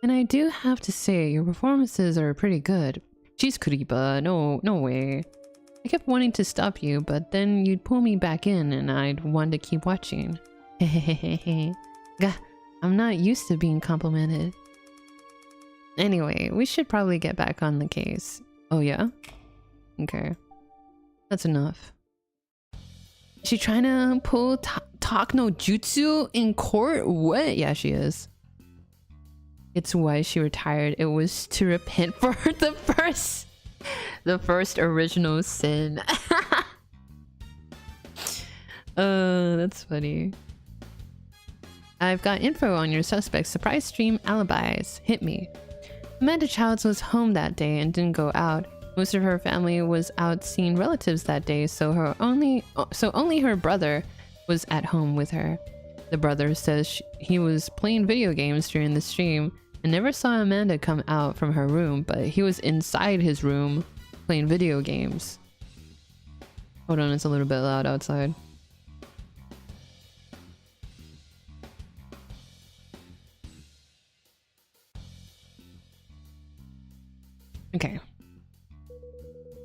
And I do have to say, your performances are pretty good. Jeez, Kuriba, no way. I kept wanting to stop you, but then you'd pull me back in and I'd want to keep watching. Hehehehe. Gah, I'm not used to being complimented. Anyway, we should probably get back on the case. Oh yeah? Okay. That's enough. Is she trying to pull talk no jutsu in court? What? Yeah, she is. It's why she retired. It was to repent for the first original sin. That's funny. I've got info on your suspect's surprise stream alibis. Hit me. Amanda Childs was home that day and didn't go out. Most of her family was out seeing relatives that day, so only her brother was at home with her. The brother says he was playing video games during the stream and never saw Amanda come out from her room, but he was inside his room playing video games. Hold on, it's a little bit loud outside. Okay.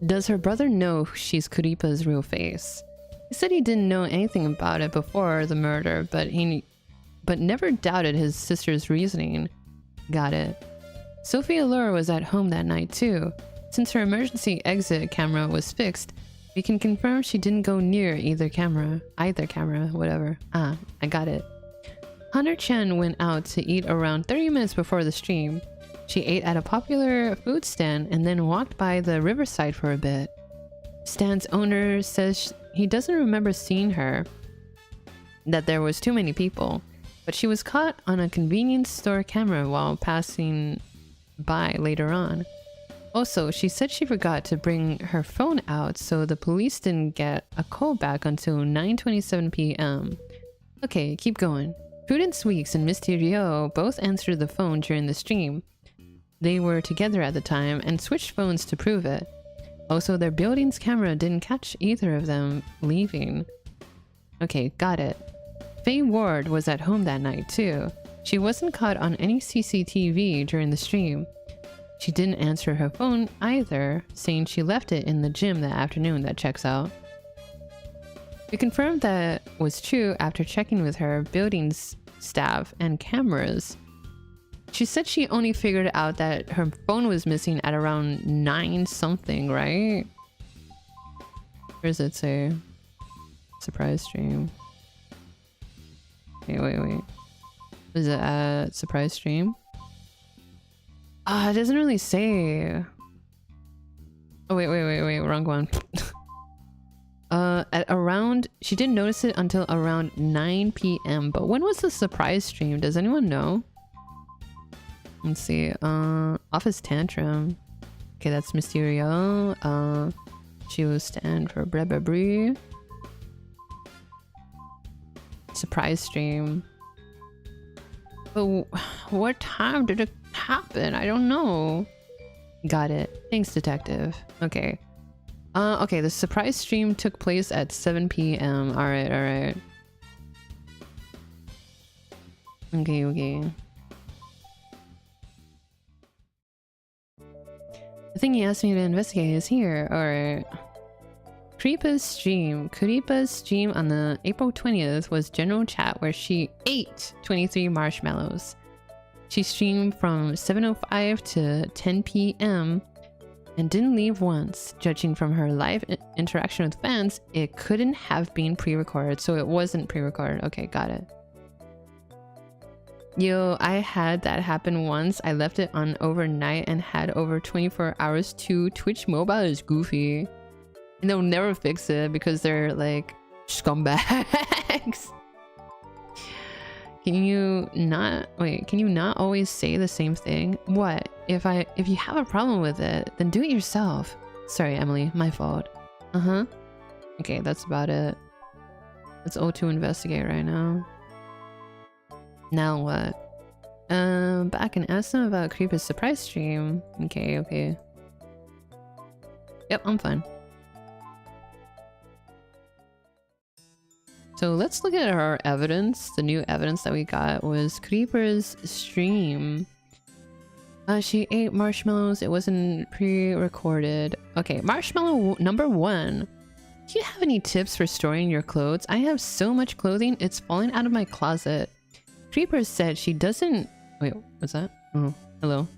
Does her brother know she's Kuripa's real face? He said he didn't know anything about it before the murder, but never doubted his sister's reasoning. Got it. Sophie Allure was at home that night too. Since her emergency exit camera was fixed, we can confirm she didn't go near either camera, whatever. Ah, I got it. Hunter Chen went out to eat around 30 minutes before the stream. She ate at a popular food stand and then walked by the riverside for a bit. Stand's owner says he doesn't remember seeing her, that there was too many people, but she was caught on a convenience store camera while passing by later on. Also, she said she forgot to bring her phone out, so the police didn't get a call back until 9:27 p.m. Okay, keep going. Prudence Weeks and Mysterio both answered the phone during the stream. They were together at the time and switched phones to prove it. Also, their building's camera didn't catch either of them leaving. Okay, got it. Faye Ward was at home that night too. She wasn't caught on any CCTV during the stream. She didn't answer her phone either, saying she left it in the gym that afternoon. That checks out. We confirmed that was true after checking with her building's staff and cameras. She said she only figured out that her phone was missing at around 9 something, right? Where does it say? Surprise stream. Wait. Is it at surprise stream? It doesn't really say. Oh, wait, wrong one. At around, she didn't notice it until around 9 p.m. But when was the surprise stream? Does anyone know? Let's see. Office Tantrum. Okay, that's Mysterio. She will stand for blah blah blah. Surprise stream. But what time did it happen? I don't know. Got it. Thanks, detective. Okay. Okay, the surprise stream took place at 7 p.m. Alright. Okay. The thing he asked me to investigate is here. Alright. Kuripa's stream on the April 20th was general chat where she ate 23 marshmallows. She streamed from 7:05 to 10 p.m. and didn't leave once. Judging from her live interaction with fans, it couldn't have been pre-recorded, so it wasn't pre-recorded. Okay, got it. Yo, I had that happen once. I left it on overnight and had over 24 hours too. Twitch mobile is goofy. And they'll never fix it because they're like Scumbags. Can you not always say the same thing? What? If you have a problem with it, then do it yourself. Sorry, Emily, my fault. Uh-huh. Okay, that's about it. Let's O2 investigate right now. Now what? Back and ask them about Creepe's surprise stream. Okay. Yep, I'm fine. So let's look at our evidence. The new evidence that we got was Creeper's stream. She ate marshmallows. It wasn't pre-recorded. Okay, marshmallow number 1. Do you have any tips for storing your clothes? I have so much clothing, it's falling out of my closet. Creeper said she doesn't... Wait, what's that? Oh, hello.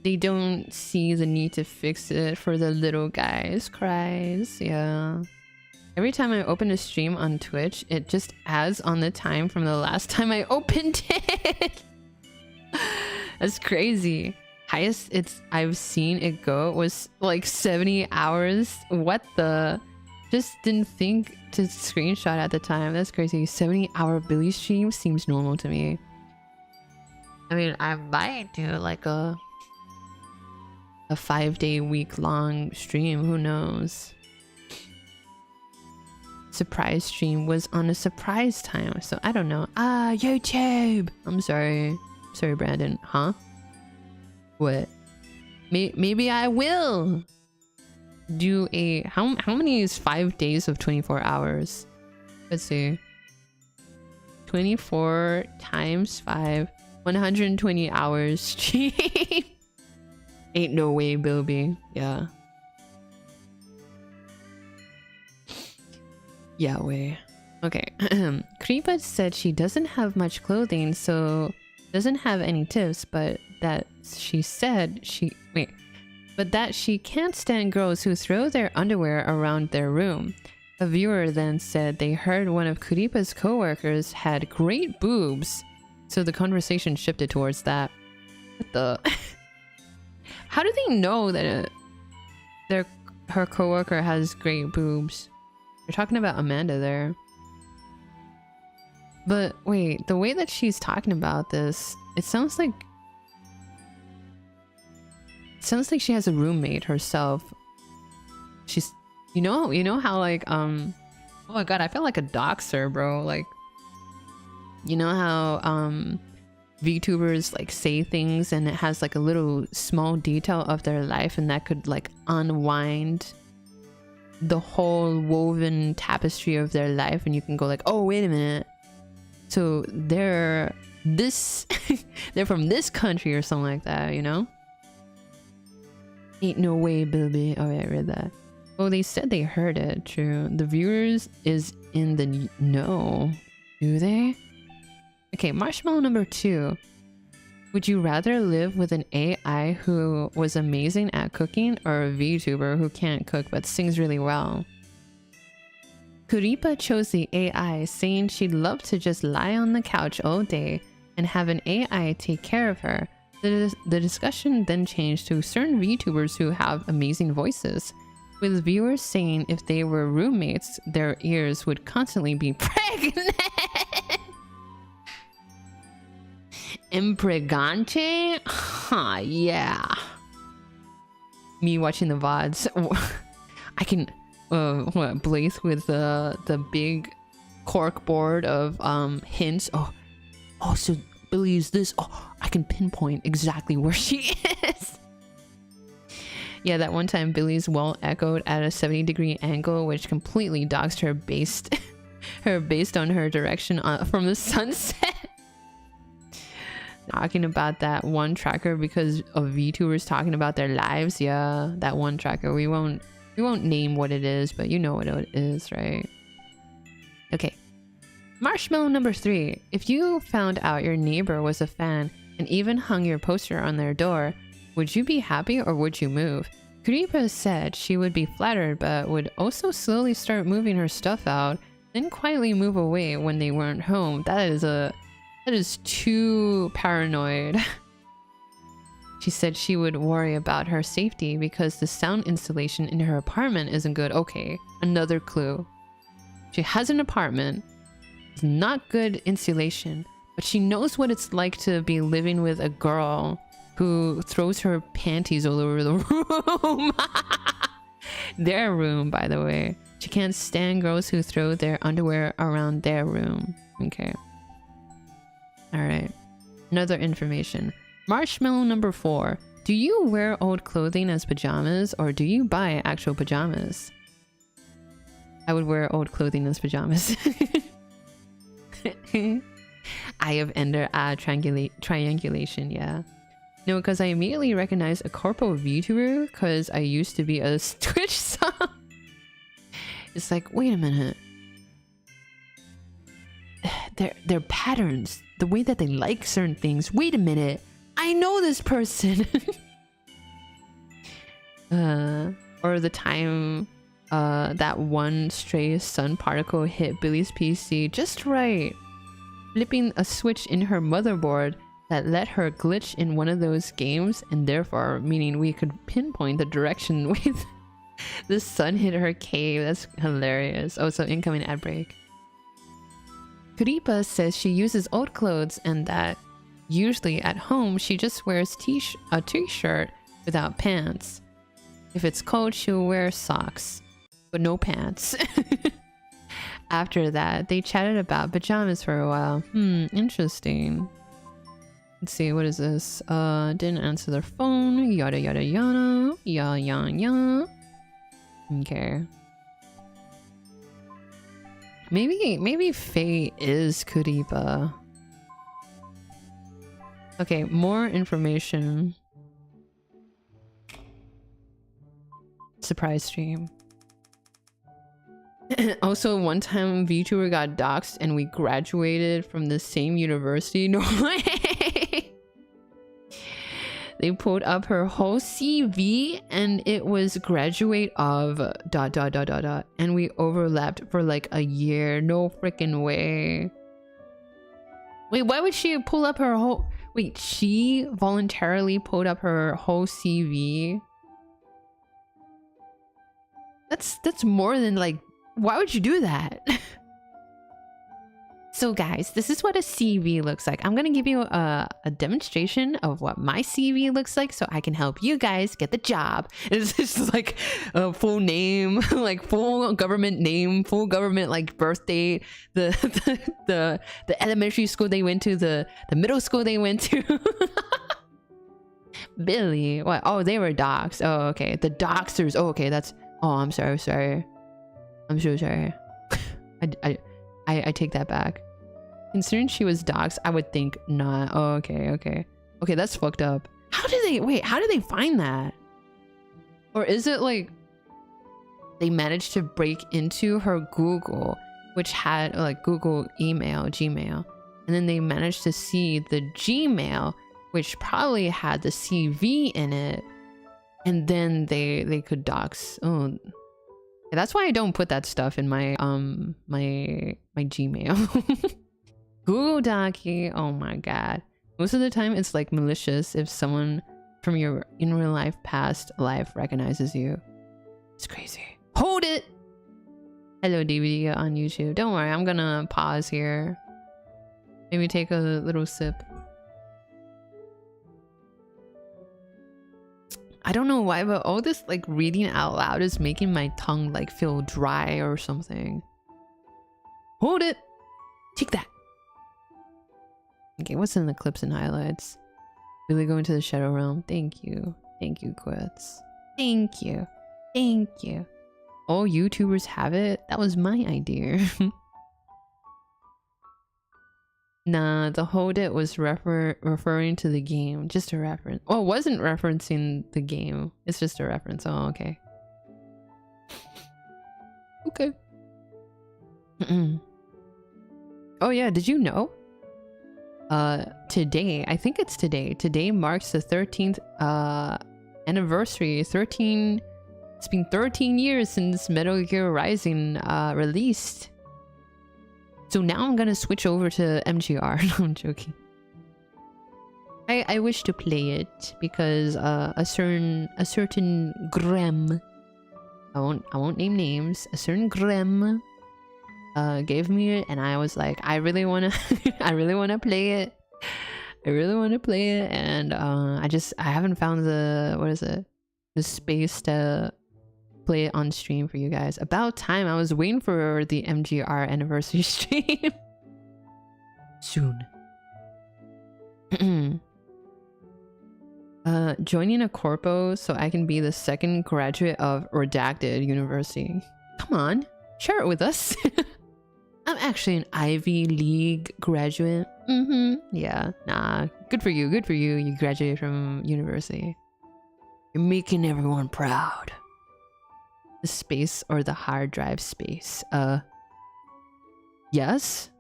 They don't see the need to fix it for the little guys. Cries, yeah. Every time I open a stream on Twitch, it just adds on the time from the last time I opened it. That's crazy. Highest I've seen it go was like 70 hours. What the? Just didn't think to screenshot at the time. That's crazy. 70-hour Billy stream seems normal to me. I mean, I might do like a 5-day week-long stream. Who knows? Surprise stream was on a surprise time, so I don't know. Ah, YouTube. I'm sorry. Sorry, Brandon. Huh? What? Maybe I will do a... How many is 5 days of 24 hours? Let's see. 24 times 5. 120 hours stream. Ain't no way, Bilby. Yeah. Yeah, way. Okay. Creepa said she doesn't have much clothing, so doesn't have any tips, but that she can't stand girls who throw their underwear around their room. A viewer then said they heard one of Creepa's co-workers had great boobs, so the conversation shifted towards that. What the? How do they know that her co-worker has great boobs? You're talking about Amanda there. But wait, the way that she's talking about this, it sounds like she has a roommate herself. She's, you know how like oh my god, I feel like a doxer, bro. Like, you know how VTubers like say things and it has like a little small detail of their life and that could like unwind the whole woven tapestry of their life, and you can go like, oh wait a minute, so they're from this country or something like that, you know? Ain't no way, Bilby. Oh yeah, I read that. Oh, they said they heard it. True. The viewers is in the know. Do they? Okay, marshmallow number 2. Would you rather live with an AI who was amazing at cooking or a VTuber who can't cook but sings really well? Creepa chose the AI, saying she'd love to just lie on the couch all day and have an AI take care of her. The discussion then changed to certain VTubers who have amazing voices, with viewers saying if they were roommates, their ears would constantly be pregnant. Impregante? Huh, yeah. Me watching the VODs. I can blaze with the big cork board of hints. Oh, so Billy is this. Oh, I can pinpoint exactly where she is. Yeah, that one time Billy's well echoed at a 70-degree angle, which completely doxed her based on her direction from the sunset. Talking about that one tracker because of VTubers talking about their lives. Yeah, that one tracker. We won't name what it is, but you know what it is, right? Okay. Marshmallow number 3. If you found out your neighbor was a fan and even hung your poster on their door, would you be happy or would you move? Creepa said she would be flattered but would also slowly start moving her stuff out, then quietly move away when they weren't home. That is too paranoid. She said she would worry about her safety because the sound installation in her apartment isn't good. Okay, another clue. She has an apartment. It's not good insulation, but she knows what it's like to be living with a girl who throws her panties all over the room. Their room, by the way. She can't stand girls who throw their underwear around their room. Okay. Alright. Another information. Marshmallow number 4. Do you wear old clothing as pajamas or do you buy actual pajamas? I would wear old clothing as pajamas. Eye of Ender, triangulation, yeah. No, because I immediately recognized a corpo Vtuber because I used to be a Twitch sub. It's like, wait a minute. Their patterns, the way that they like certain things. Wait a minute. I know this person. Or the time that one stray sun particle hit Billy's PC just right, flipping a switch in her motherboard that let her glitch in one of those games, and therefore meaning we could pinpoint the direction with the sun hit her cave. That's hilarious. Oh, so incoming ad break. Creape says she uses old clothes and that usually at home she just wears a t-shirt without pants. If it's cold, she'll wear socks, but no pants. After that, they chatted about pajamas for a while. Interesting. Let's see, what is this? Didn't answer their phone. Yada yada yada. Ya ya ya. Okay. Maybe Faye is Creape. Okay, more information. Surprise stream. Also, one time VTuber got doxxed and we graduated from the same university. No way! They pulled up her whole CV and it was graduate of ... and we overlapped for like a year. No freaking way. Wait, why would she pull up her whole... Wait, she voluntarily pulled up her whole CV? That's more than like... Why would you do that? So guys, this is what a CV looks like. I'm gonna give you a demonstration of what my CV looks like so I can help you guys get the job. It's just like a full name, like full government name, full government like birth date, the elementary school they went to, the middle school they went to. Billy, what? Oh, they were doxxed. Oh, okay. The doxers. Oh, okay. That's... Oh, I'm sorry. I'm so sorry. I take that back. Considering she was doxxed, I would think not. Oh, okay. Okay, that's fucked up. How do they find that? Or is it like they managed to break into her Google, which had like Google email, Gmail, and then they managed to see the Gmail, which probably had the CV in it, and then they could dox. Oh, that's why I don't put that stuff in my my Gmail. Google Docky. Oh my god. Most of the time it's like malicious if someone from your in real life past life recognizes you. It's crazy. Hold it. Hello DVD on YouTube. Don't worry, I'm gonna pause here. Maybe take a little sip. I don't know why, but all this like reading out loud is making my tongue like feel dry or something. Hold it. Take that. Okay, what's in the clips and highlights? Really go into the shadow realm. Thank you. Thank you, Quits. Thank you. Thank you. All YouTubers have it? That was my idea. Nah, the hold it was referring to the game. Just a reference. Oh, it wasn't referencing the game. It's just a reference. Oh, okay. Okay. Oh yeah, did you know? Today, I think it's today. Today marks the 13th anniversary. It's been 13 years since Metal Gear Rising released. So now I'm gonna switch over to MGR. No, I'm joking. I wish to play it because a certain Grem, I won't name names, a certain Grem gave me it, and I was like, I really wanna play it. I really want to play it, and I haven't found the space to play it on stream for you guys. About time. I was waiting for the MGR anniversary stream. Soon. Joining a corpo so I can be the second graduate of Redacted University. Come on, share it with us. I'm actually an Ivy League graduate. Yeah, nah, good for you, you graduated from university. You're making everyone proud. The space or the hard drive space? Yes?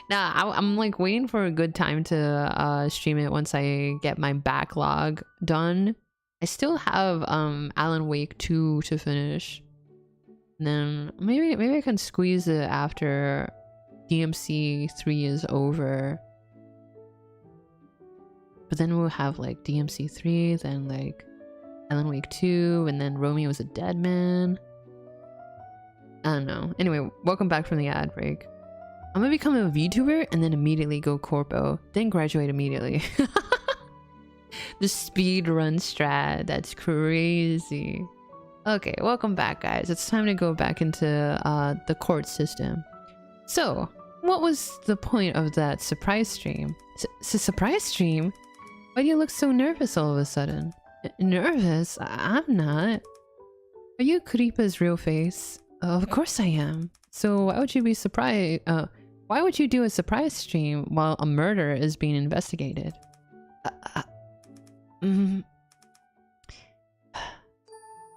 Nah, I'm like waiting for a good time to stream it once I get my backlog done. I still have Alan Wake 2 to finish. And then maybe I can squeeze it after DMC 3 is over. But then we'll have like DMC 3, then like Alan Wake 2, and then Romeo was a Dead Man. I don't know. Anyway, welcome back from the ad break. I'm gonna become a VTuber and then immediately go corpo, then graduate immediately. The speed run strat, that's crazy. Okay, welcome back, guys. It's time to go back into the court system. So, what was the point of that surprise stream? Surprise stream? Why do you look so nervous all of a sudden? Nervous? I'm not. Are you Creepa's real face? Of course I am. So why would you be surprised? Why would you do a surprise stream while a murder is being investigated?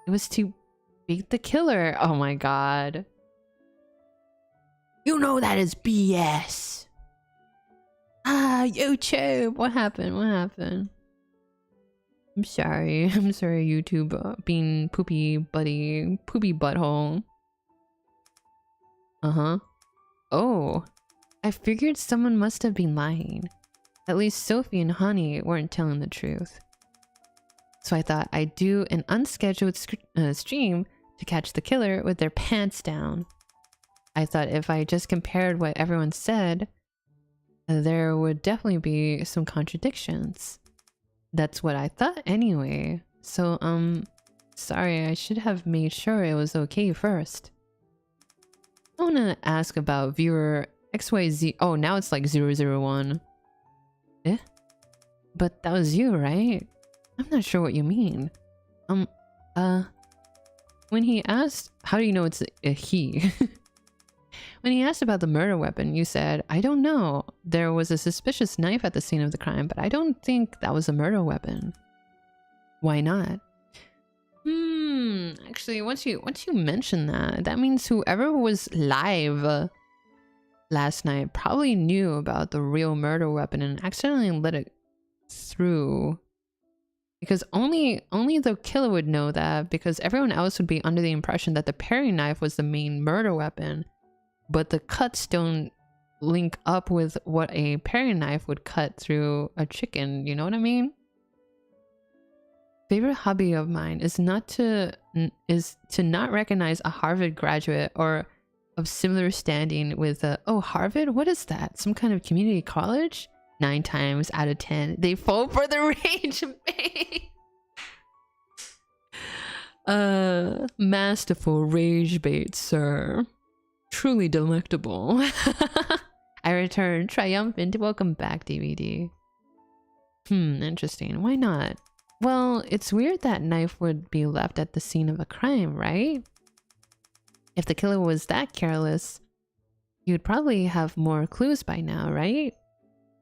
It was to beat the killer. Oh my god. You know that is BS. YouTube. What happened? I'm sorry, YouTube. Being poopy butthole. Oh, I figured someone must have been lying. At least Sophie and Honey weren't telling the truth. So I thought I'd do an unscheduled stream to catch the killer with their pants down. I thought if I just compared what everyone said, there would definitely be some contradictions. That's what I thought anyway. So, sorry, I should have made sure it was okay first. I want to ask about viewer XYZ. Oh, now it's like 001. Eh? But that was you, right? I'm not sure what you mean. When he asked, how do you know it's a he? When he asked about the murder weapon, you said, I don't know. There was a suspicious knife at the scene of the crime, but I don't think that was a murder weapon. Why not? Actually, once you mention that, that means whoever was live last night probably knew about the real murder weapon and accidentally let it through. Because only the killer would know that, because everyone else would be under the impression that the paring knife was the main murder weapon. But the cuts don't link up with what a paring knife would cut through a chicken, you know what I mean? Favorite hobby of mine is to not recognize a Harvard graduate or of similar standing with oh, Harvard? What is that? Some kind of community college? 9 times out of 10, they fall for the rage bait. Masterful rage bait, sir. Truly delectable. I return triumphant. Welcome back, DVD. Interesting. Why not? Well, it's weird that knife would be left at the scene of a crime, right? If the killer was that careless, you'd probably have more clues by now, right?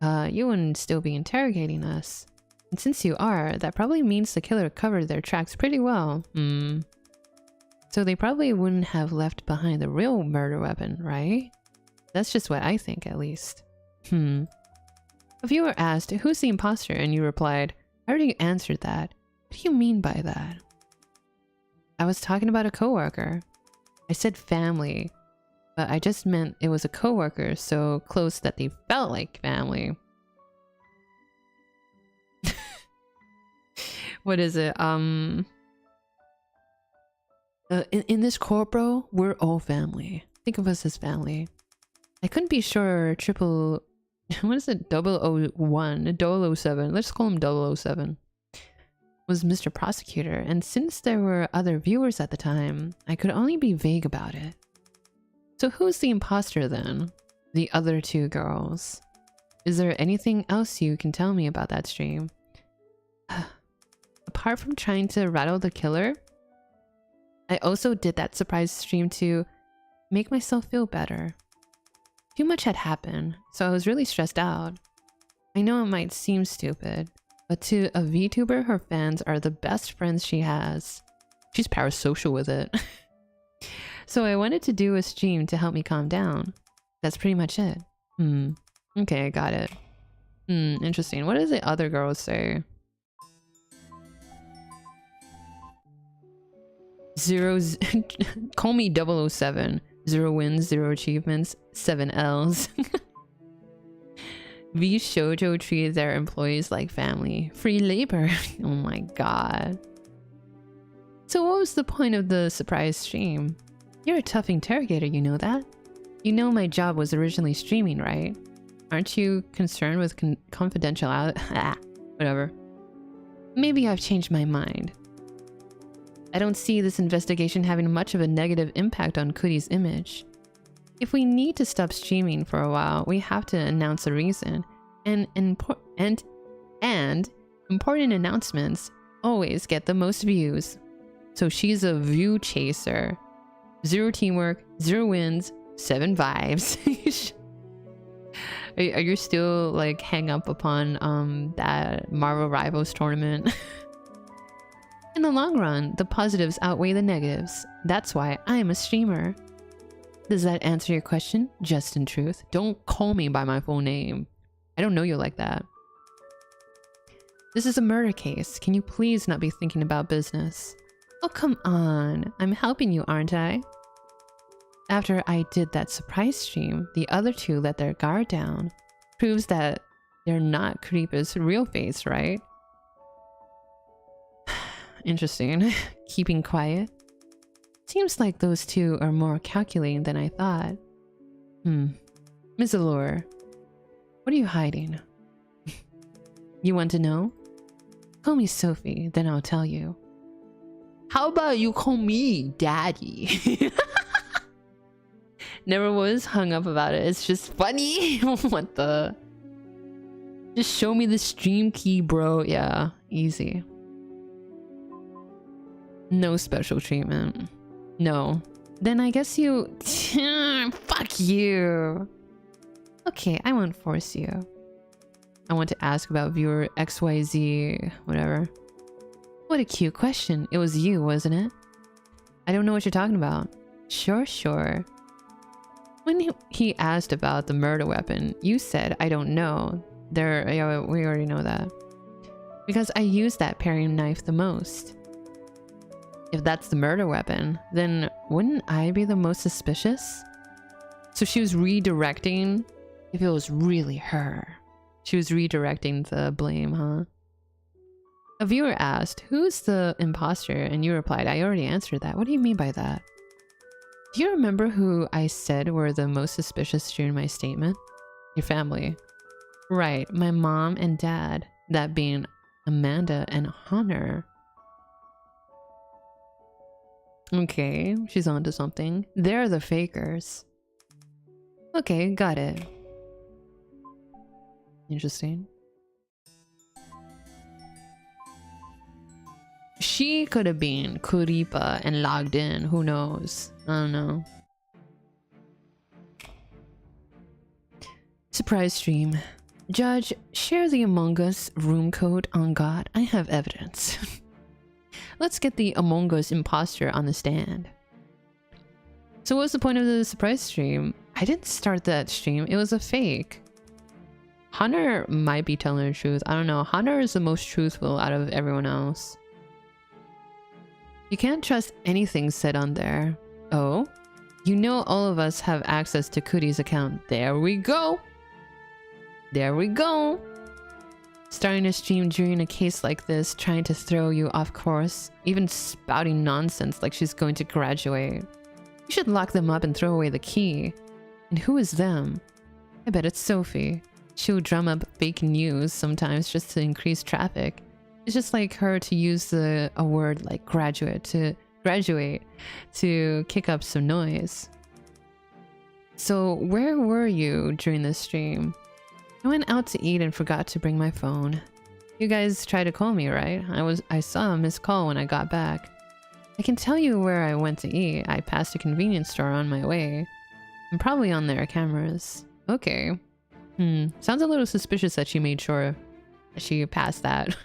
You wouldn't still be interrogating us. And since you are, that probably means the killer covered their tracks pretty well. So they probably wouldn't have left behind the real murder weapon, right? That's just what I think, at least. A viewer asked, who's the imposter? And you replied, I already answered that. What do you mean by that? I was talking about a coworker. I said family. but I just meant it was a coworker so close that they felt like family. What is it? In this corp, bro, we're all family. Think of us as family. I couldn't be sure triple... What is it? 001? 007. Let's call him 007. Was Mr. Prosecutor, and since there were other viewers at the time, I could only be vague about it. So who's the imposter then? The other two girls. Is there anything else you can tell me about that stream? Apart from trying to rattle the killer, I also did that surprise stream to make myself feel better. Too much had happened, so I was really stressed out. I know it might seem stupid, but to a VTuber, her fans are the best friends she has. She's parasocial with it. So I wanted to do a stream to help me calm down. That's pretty much it. Okay, I got it. Interesting. What does the other girls say? Call me 007. 0 wins, 0 achievements, 7 L's. V Shoujo treat their employees like family. Free labor. Oh my god. So what was the point of the surprise stream? You're a tough interrogator, you know that? You know my job was originally streaming, right? Aren't you concerned with confidentiality? Whatever. Maybe I've changed my mind. I don't see this investigation having much of a negative impact on Kuri's image. If we need to stop streaming for a while, we have to announce a reason. And important announcements always get the most views. So she's a view chaser. 0 teamwork, 0 wins, 7 vibes. Are you still like hang up upon that Marvel Rivals tournament? In the long run, the positives outweigh the negatives. That's why I am a streamer. Does that answer your question? Just in truth. Don't call me by my full name. I don't know you like that. This is a murder case. Can you please not be thinking about business? Oh, come on. I'm helping you, aren't I? After I did that surprise stream, the other two let their guard down. Proves that they're not Creepe's real face, right? Interesting. Keeping quiet. Seems like those two are more calculating than I thought. Ms. Allure, what are you hiding? You want to know? Call me Sophie, then I'll tell you. How about you call me Daddy? Never was hung up about it. It's just funny. What the? Just show me the stream key, bro. Yeah, easy. No special treatment. No. Then I guess you... Fuck you! Okay, I won't force you. I want to ask about viewer XYZ... whatever. What a cute question. It was you, wasn't it? I don't know what you're talking about. Sure. When he asked about the murder weapon, you said, I don't know. We already know that. Because I use that paring knife the most. If that's the murder weapon, then wouldn't I be the most suspicious? So she was redirecting, if it was really her. She was redirecting the blame, huh? A viewer asked, who's the imposter? And you replied, I already answered that. What do you mean by that? Do you remember who I said were the most suspicious during my statement? Your family. Right, my mom and dad. That being Amanda and Hunter. Okay, she's onto something. They're the fakers. Okay, got it. Interesting. She could have been Kuripa and logged in. Who knows? I don't know. Surprise stream. Judge, share the Among Us room code on God. I have evidence. Let's get the Among Us imposter on the stand. So what's the point of the surprise stream? I didn't start that stream. It was a fake. Hunter might be telling the truth. I don't know. Hunter is the most truthful out of everyone else. You can't trust anything said on there. Oh? You know all of us have access to Cootie's account. There we go. There we go. Starting a stream during a case like this, trying to throw you off course, even spouting nonsense like she's going to graduate. You should lock them up and throw away the key. And who is them? I bet it's Sophie. She'll drum up fake news sometimes just to increase traffic. It's just like her to use a word like graduate to kick up some noise. So where were you during this stream? I went out to eat and forgot to bring my phone. You guys tried to call me, right? I saw a missed call when I got back. I can tell you where I went to eat. I passed a convenience store on my way. I'm probably on their cameras. Okay. Sounds a little suspicious that she made sure that she passed that.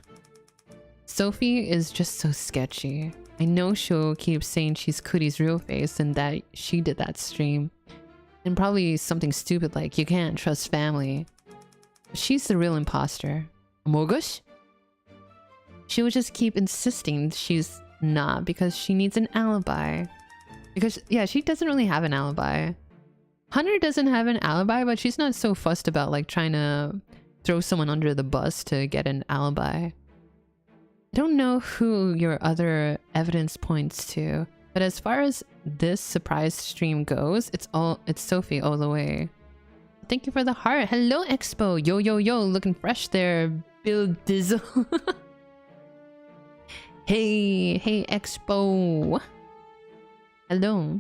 Sophie is just so sketchy. I know she'll keep saying she's Cootie's real face and that she did that stream. And probably something stupid like, you can't trust family. But she's the real imposter. Mogush? She will just keep insisting she's not because she needs an alibi. Because, yeah, she doesn't really have an alibi. Hunter doesn't have an alibi, but she's not so fussed about like trying to throw someone under the bus to get an alibi. I don't know who your other evidence points to, but as far as this surprise stream goes, it's Sophie all the way. Thank you for the heart. Hello, Expo. Yo, yo, yo. Looking fresh there, Bill Dizzle. Hey, Expo. Hello.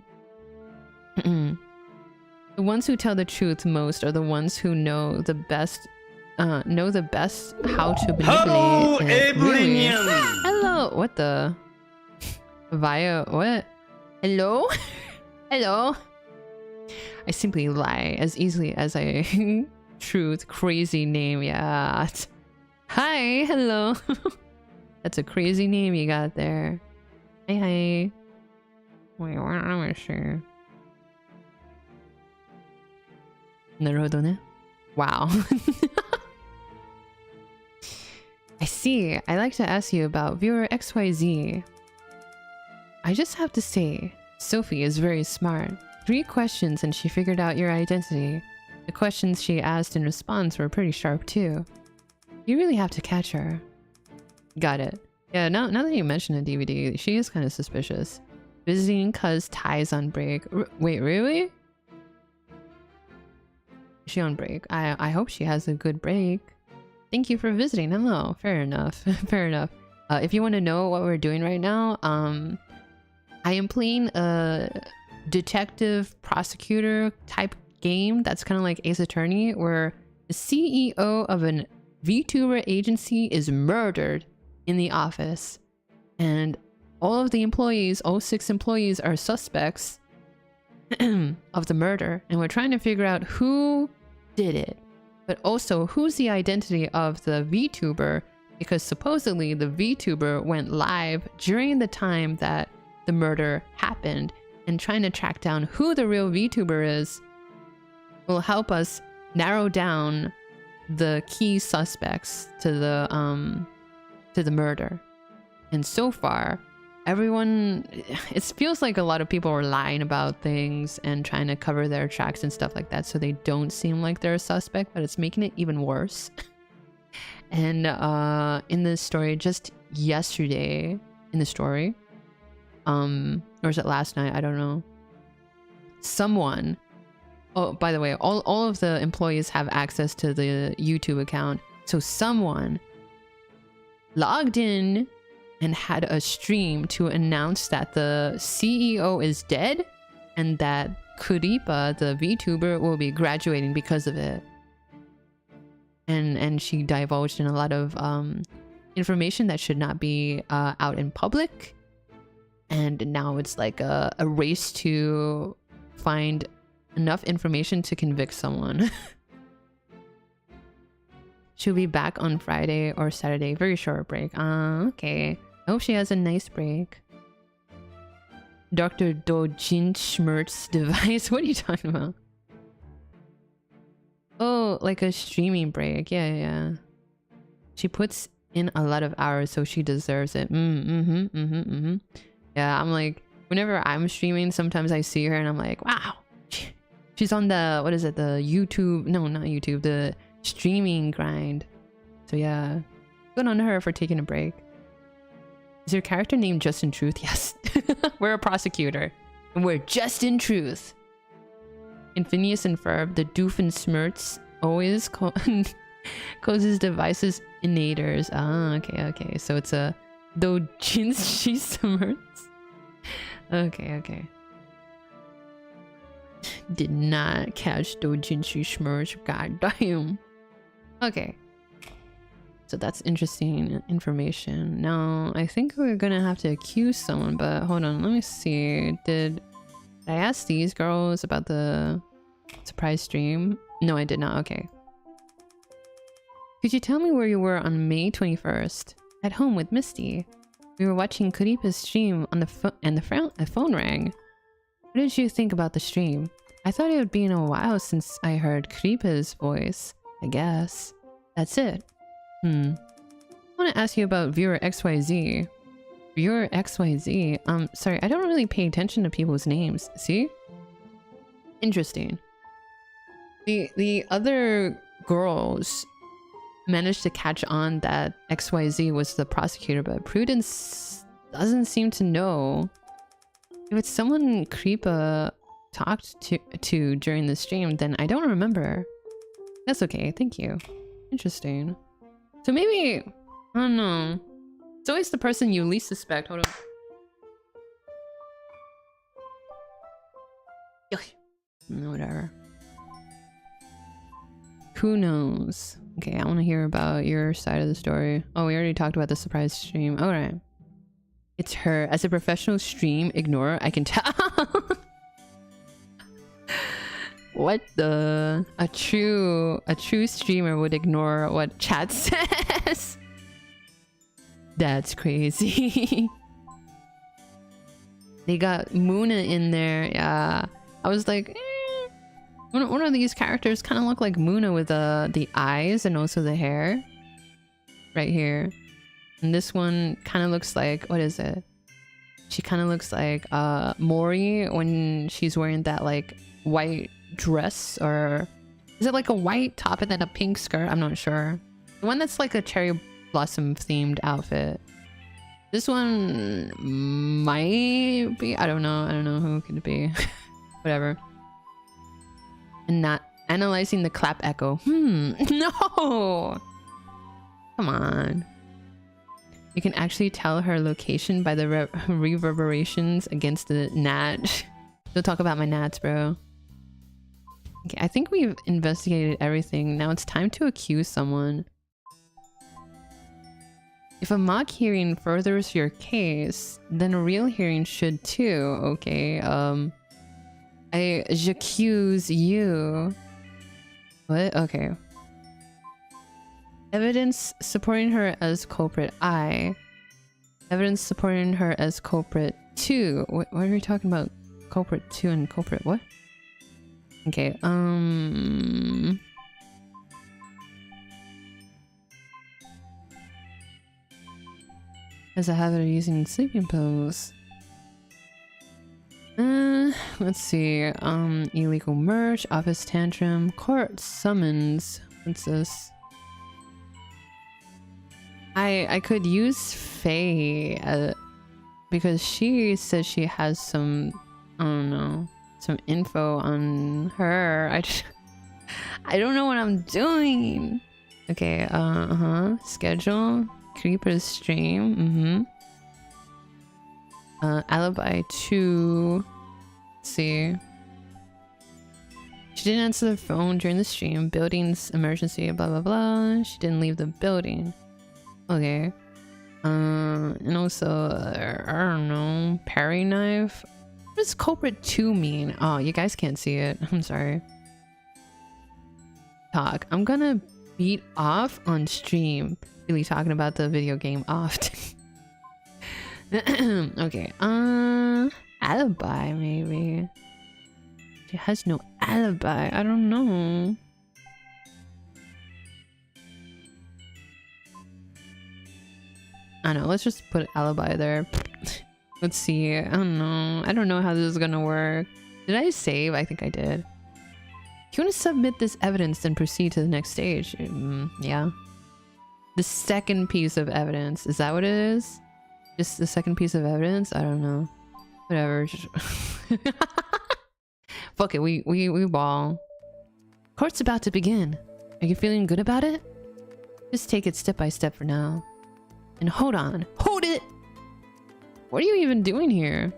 The ones who tell the truth most are the ones who know the best how to manipulate. Hello, Really? everyone. Hello. What the? Via what? Hello? Hello? I simply lie as easily as I truth. Crazy name, yeah. Hi, hello. That's a crazy name you got there. Hi. Wait, what am I sure? Wow. I see. I like to ask you about viewer XYZ. I just have to say, Sophie is very smart. 3 questions and she figured out your identity. The questions she asked in response were pretty sharp too. You really have to catch her. Got it. Yeah, now that you mention a DVD, she is kind of suspicious. Visiting cuz Ty's on break. Wait, really? Is she on break? I hope she has a good break. Thank you for visiting. Hello. Fair enough. Fair enough. If you want to know what we're doing right now, I am playing a detective prosecutor type game that's kind of like Ace Attorney, where the CEO of an VTuber agency is murdered in the office, and all of the employees, all 6 employees, are suspects of the murder, and we're trying to figure out who did it, but also who's the identity of the VTuber, because supposedly the VTuber went live during the time that the murder happened, and trying to track down who the real VTuber is will help us narrow down the key suspects to the murder. And so far, everyone, it feels like a lot of people are lying about things and trying to cover their tracks and stuff like that, so they don't seem like they're a suspect, but it's making it even worse. And in the story, just yesterday in the story, or was it last night? I don't know. Someone, oh, by the way, all of the employees have access to the YouTube account. So someone logged in and had a stream to announce that the CEO is dead and that creape, the VTuber, will be graduating because of it. And she divulged in a lot of information that should not be out in public. And now it's like a race to find enough information to convict someone. She'll be back on Friday or Saturday. Very short break. Okay. I hope she has a nice break. Dr. Dojin Schmert's device. What are you talking about? Oh, like a streaming break. Yeah. She puts in a lot of hours, so she deserves it. Yeah, I'm like, whenever I'm streaming, sometimes I see her and I'm like, wow, she's on the, what is it, the YouTube, no, not YouTube, the streaming grind. So yeah, good on her for taking a break. Is your character named Just in Truth? Yes. We're a prosecutor. And we're just in truth. In Phineas and Ferb, the Doofenshmirtz always causes devices innators. Ah, okay. So it's a Dojinshi Smirtz. Okay. Did not catch Dojinshi Smirtz. God damn. Okay. So that's interesting information. Now, I think we're gonna have to accuse someone, but hold on, let me see. Did I ask these girls about the surprise stream? No, I did not. Okay. Could you tell me where you were on May 21st? At home with Misty. We were watching Creape's stream on the phone and the phone rang. What did you think about the stream? I thought it would be in a while since I heard Creape's voice. I guess. That's it. I want to ask you about viewer XYZ. Viewer XYZ? Sorry, I don't really pay attention to people's names. See? Interesting. The other girls managed to catch on that XYZ was the prosecutor, but Prudence doesn't seem to know. If it's someone Creepa talked to during the stream, then I don't remember. That's okay, thank you. Interesting. So maybe, I don't know. It's always the person you least suspect. Hold on. Whatever. Who knows? Okay, I want to hear about your side of the story. Oh, we already talked about the surprise stream. Alright. It's her. As a professional stream ignorer, I can tell. What the? A true streamer would ignore what chat says. That's crazy. They got Muna in there. Yeah, I was like, one of these characters kind of look like Muna with the eyes and also the hair right here, and this one kind of looks like, what is it? She kind of looks like Mori when she's wearing that like white dress, or is it like a white top and then a pink skirt? I'm not sure. The one that's like a cherry blossom themed outfit. This one might be, I don't know who could it be. Whatever. And not analyzing the clap echo. No, come on. You can actually tell her location by the reverberations against the gnat. Don't talk about my gnats, bro. Okay, I think we've investigated everything. Now it's time to accuse someone. If a mock hearing furthers your case, then a real hearing should too. Okay, I accuse you. What? Okay. Evidence supporting her as culprit I. Evidence supporting her as culprit 2. What are we talking about? Culprit 2 and culprit what? Okay, has a habit of using sleeping pills. Let's see. Illegal merch, office tantrum, court summons. What's this? I could use Faye because she says she has some, I don't know, some info on her. I don't know what I'm doing. Okay, schedule, Creeper's stream, alibi 2. Let's see. She didn't answer the phone during the stream. Building's emergency, blah blah blah. She didn't leave the building. Okay. And also, I don't know, parry knife. What does culprit 2 mean? Oh, you guys can't see it. I'm sorry. Talk. I'm gonna beat off on stream. Really talking about the video game off. Okay. Alibi maybe. She has no alibi. I don't know. I know. Let's just put alibi there. Let's see. I don't know. I don't know how this is gonna work. Did I save? I think I did. If you want to submit this evidence, then proceed to the next stage. Yeah. The second piece of evidence. Is that what it is? Just the second piece of evidence? I don't know. Whatever. Fuck it. We ball. Court's about to begin. Are you feeling good about it? Just take it step by step for now. And hold on. Hold it! What are you even doing here?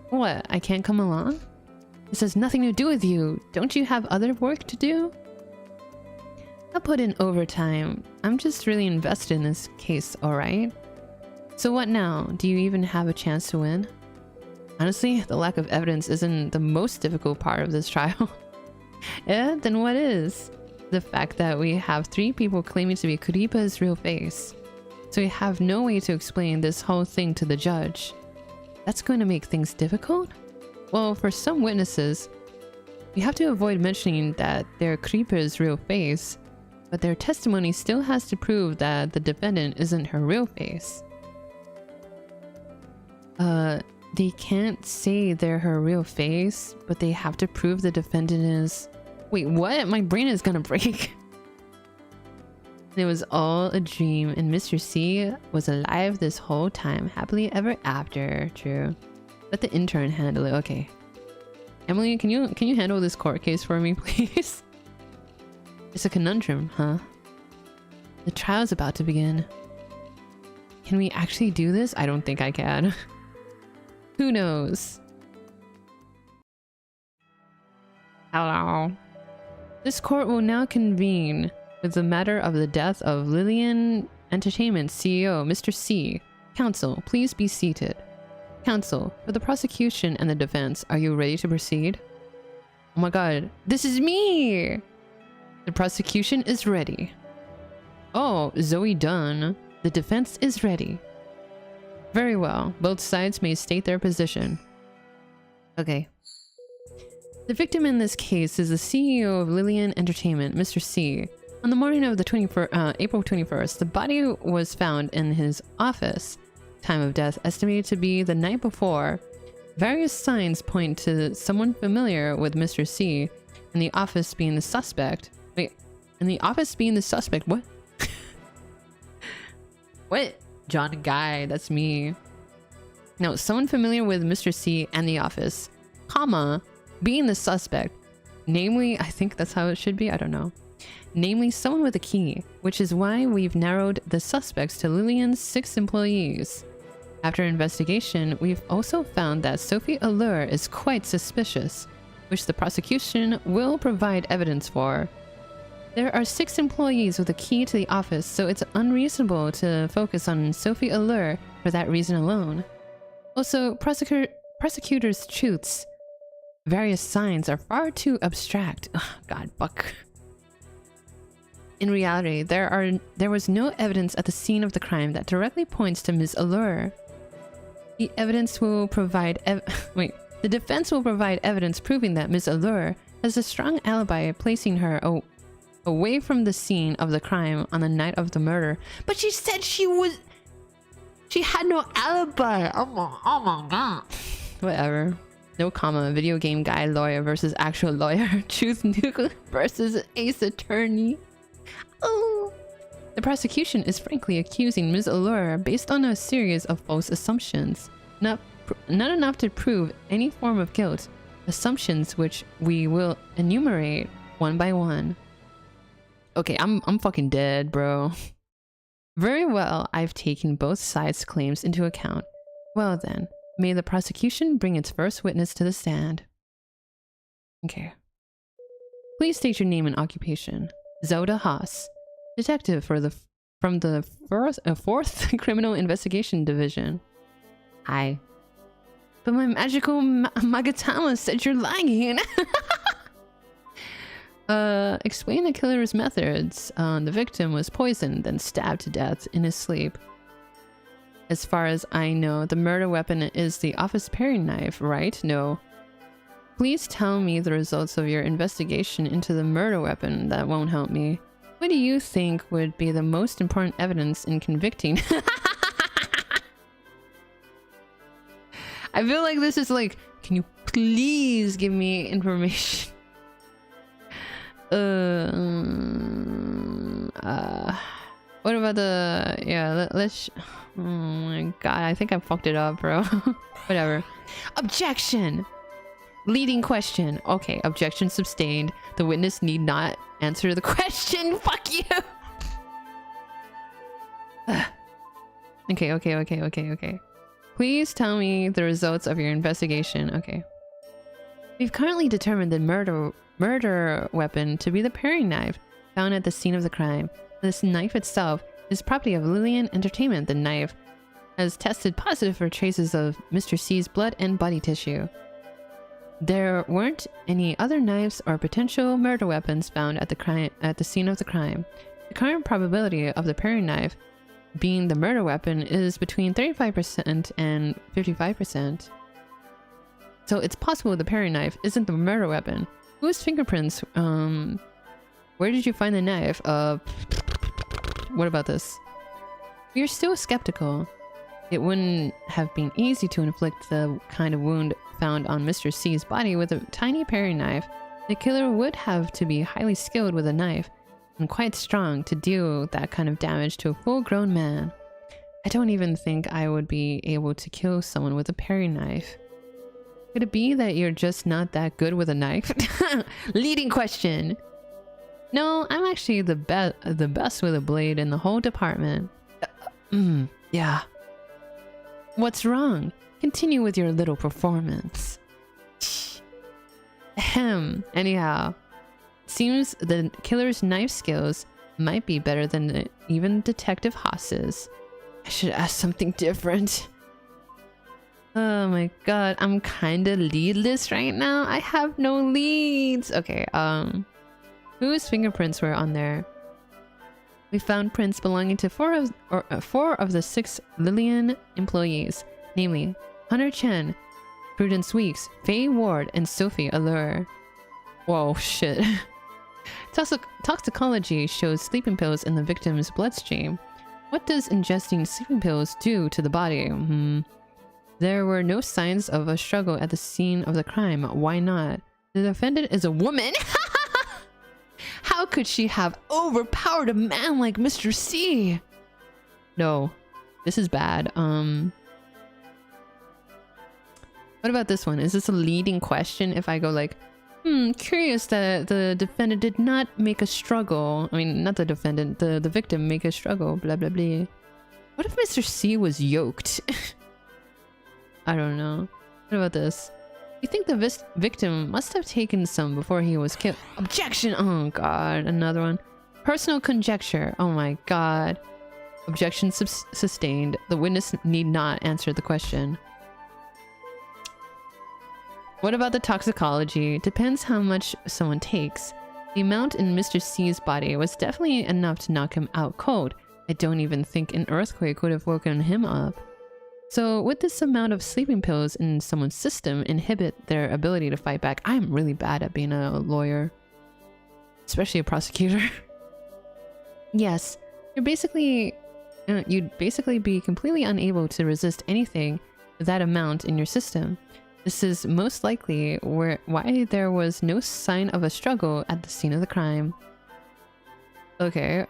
What? I can't come along? This has nothing to do with you. Don't you have other work to do? I'll put in overtime. I'm just really invested in this case, alright? So what now? Do you even have a chance to win? Honestly, the lack of evidence isn't the most difficult part of this trial. Yeah, then what is? The fact that we have 3 people claiming to be Creape's real face. So we have no way to explain this whole thing to the judge. That's going to make things difficult? Well, for some witnesses, we have to avoid mentioning that they're Creape's real face, but their testimony still has to prove that the defendant isn't her real face. They can't say they're her real face, but they have to prove the defendant is... Wait, what? My brain is gonna break. It was all a dream, and Mr. C was alive this whole time, happily ever after. True. Let the intern handle it. Okay. Emily, can you handle this court case for me, please? It's a conundrum, huh? The trial's about to begin. Can we actually do this? I don't think I can. Who knows? Hello. This court will now convene with the matter of the death of Lillian Entertainment CEO, Mr. C. Counsel, please be seated. Counsel, for the prosecution and the defense, are you ready to proceed? Oh my god, this is me! The prosecution is ready. Oh, Zoe Dunn. The defense is ready. Very well, both sides may state their position. Okay. The victim in this case is the CEO of Lillian Entertainment, Mr. C. On the morning of the April 21st, the body was found in his office. Time of death estimated to be the night before. Various signs point to someone familiar with Mr. C, and the office being the suspect. Wait, and the office being the suspect? What? What? John Guy, that's me. No, someone familiar with Mr. C and the office, comma, being the suspect. Namely, I think that's how it should be, I don't know. Namely, someone with a key, which is why we've narrowed the suspects to Lillian's 6 employees. After investigation, we've also found that Sophie Allure is quite suspicious, which the prosecution will provide evidence for. There are 6 employees with a key to the office, so it's unreasonable to focus on Sophie Allure for that reason alone. Also, prosecutors' truths. Various signs are far too abstract. Ugh, God, Buck. In reality, there was no evidence at the scene of the crime that directly points to Ms. Allure. The evidence will provide the defense will provide evidence proving that Ms. Allure has a strong alibi, placing her away from the scene of the crime on the night of the murder. But she said she had no alibi. Oh my god. Whatever. No comma. Video game guy lawyer versus actual lawyer. Truth nuclear versus ace attorney. Oh. The prosecution is frankly accusing Ms. Allure based on a series of false assumptions, not enough to prove any form of guilt. Assumptions which we will enumerate one by one. Okay, I'm fucking dead, bro. Very well, I've taken both sides' claims into account. Well then, may the prosecution bring its first witness to the stand. Okay. Please state your name and occupation. Zelda Haas, detective from the 4th Criminal Investigation Division. Hi. But my magical Magatama said you're lying. Explain the killer's methods. The victim was poisoned, then stabbed to death in his sleep. As far as I know, the murder weapon is the office paring knife, right? No. Please tell me the results of your investigation into the murder weapon. That won't help me. What do you think would be the most important evidence in convicting? I feel like this is like, can you please give me information? What about the, yeah, let's, oh my god, I think I fucked it up, bro. Whatever. Objection! Leading question. Okay, objection sustained. The witness need not answer the question. Fuck you! Okay. Please tell me the results of your investigation. Okay. We've currently determined the murder weapon to be the paring knife found at the scene of the crime. This knife itself is property of Lillian Entertainment. The knife has tested positive for traces of Mr. C's blood and body tissue. There weren't any other knives or potential murder weapons found at the scene of the crime. The current probability of the paring knife being the murder weapon is between 35% and 55%. So it's possible the paring knife isn't the murder weapon. Whose fingerprints? Where did you find the knife? What about this? We are still skeptical. It wouldn't have been easy to inflict the kind of wound found on Mr. C's body with a tiny paring knife. The killer would have to be highly skilled with a knife and quite strong to deal that kind of damage to a full-grown man. I don't even think I would be able to kill someone with a paring knife. Could it be that you're just not that good with a knife? Leading question. No, I'm actually the best with a blade in the whole department. Yeah. What's wrong? Continue with your little performance. Ahem. Anyhow, seems the killer's knife skills might be better than even Detective Haas's. I should ask something different. Oh my god, I'm kinda leadless right now. I have no leads. Okay, whose fingerprints were on there? We found prints belonging to four of the 6 Lillian employees, namely Hunter Chen, Prudence Weeks, Faye Ward, and Sophie Allure. Whoa, shit. Toxicology shows sleeping pills in the victim's bloodstream. What does ingesting sleeping pills do to the body? There were no signs of a struggle at the scene of the crime. Why not? The defendant is a woman? How could she have overpowered a man like Mr. C? No, this is bad. What about this one? Is this a leading question if I go like, curious that the defendant did not make a struggle. I mean, not the defendant, the victim make a struggle, blah, blah, blah. What if Mr. C was yoked? I don't know. What about this? You think the victim must have taken some before he was killed? Objection! Oh god, another one. Personal conjecture. Oh my god. Objection sustained. The witness need not answer the question. What about the toxicology? Depends how much someone takes. The amount in Mr. C's body was definitely enough to knock him out cold. I don't even think an earthquake would have woken him up. So would this amount of sleeping pills in someone's system inhibit their ability to fight back? I'm really bad at being a lawyer, especially a prosecutor. Yes, you'd basically be completely unable to resist anything with that amount in your system. This is most likely why there was no sign of a struggle at the scene of the crime. Okay,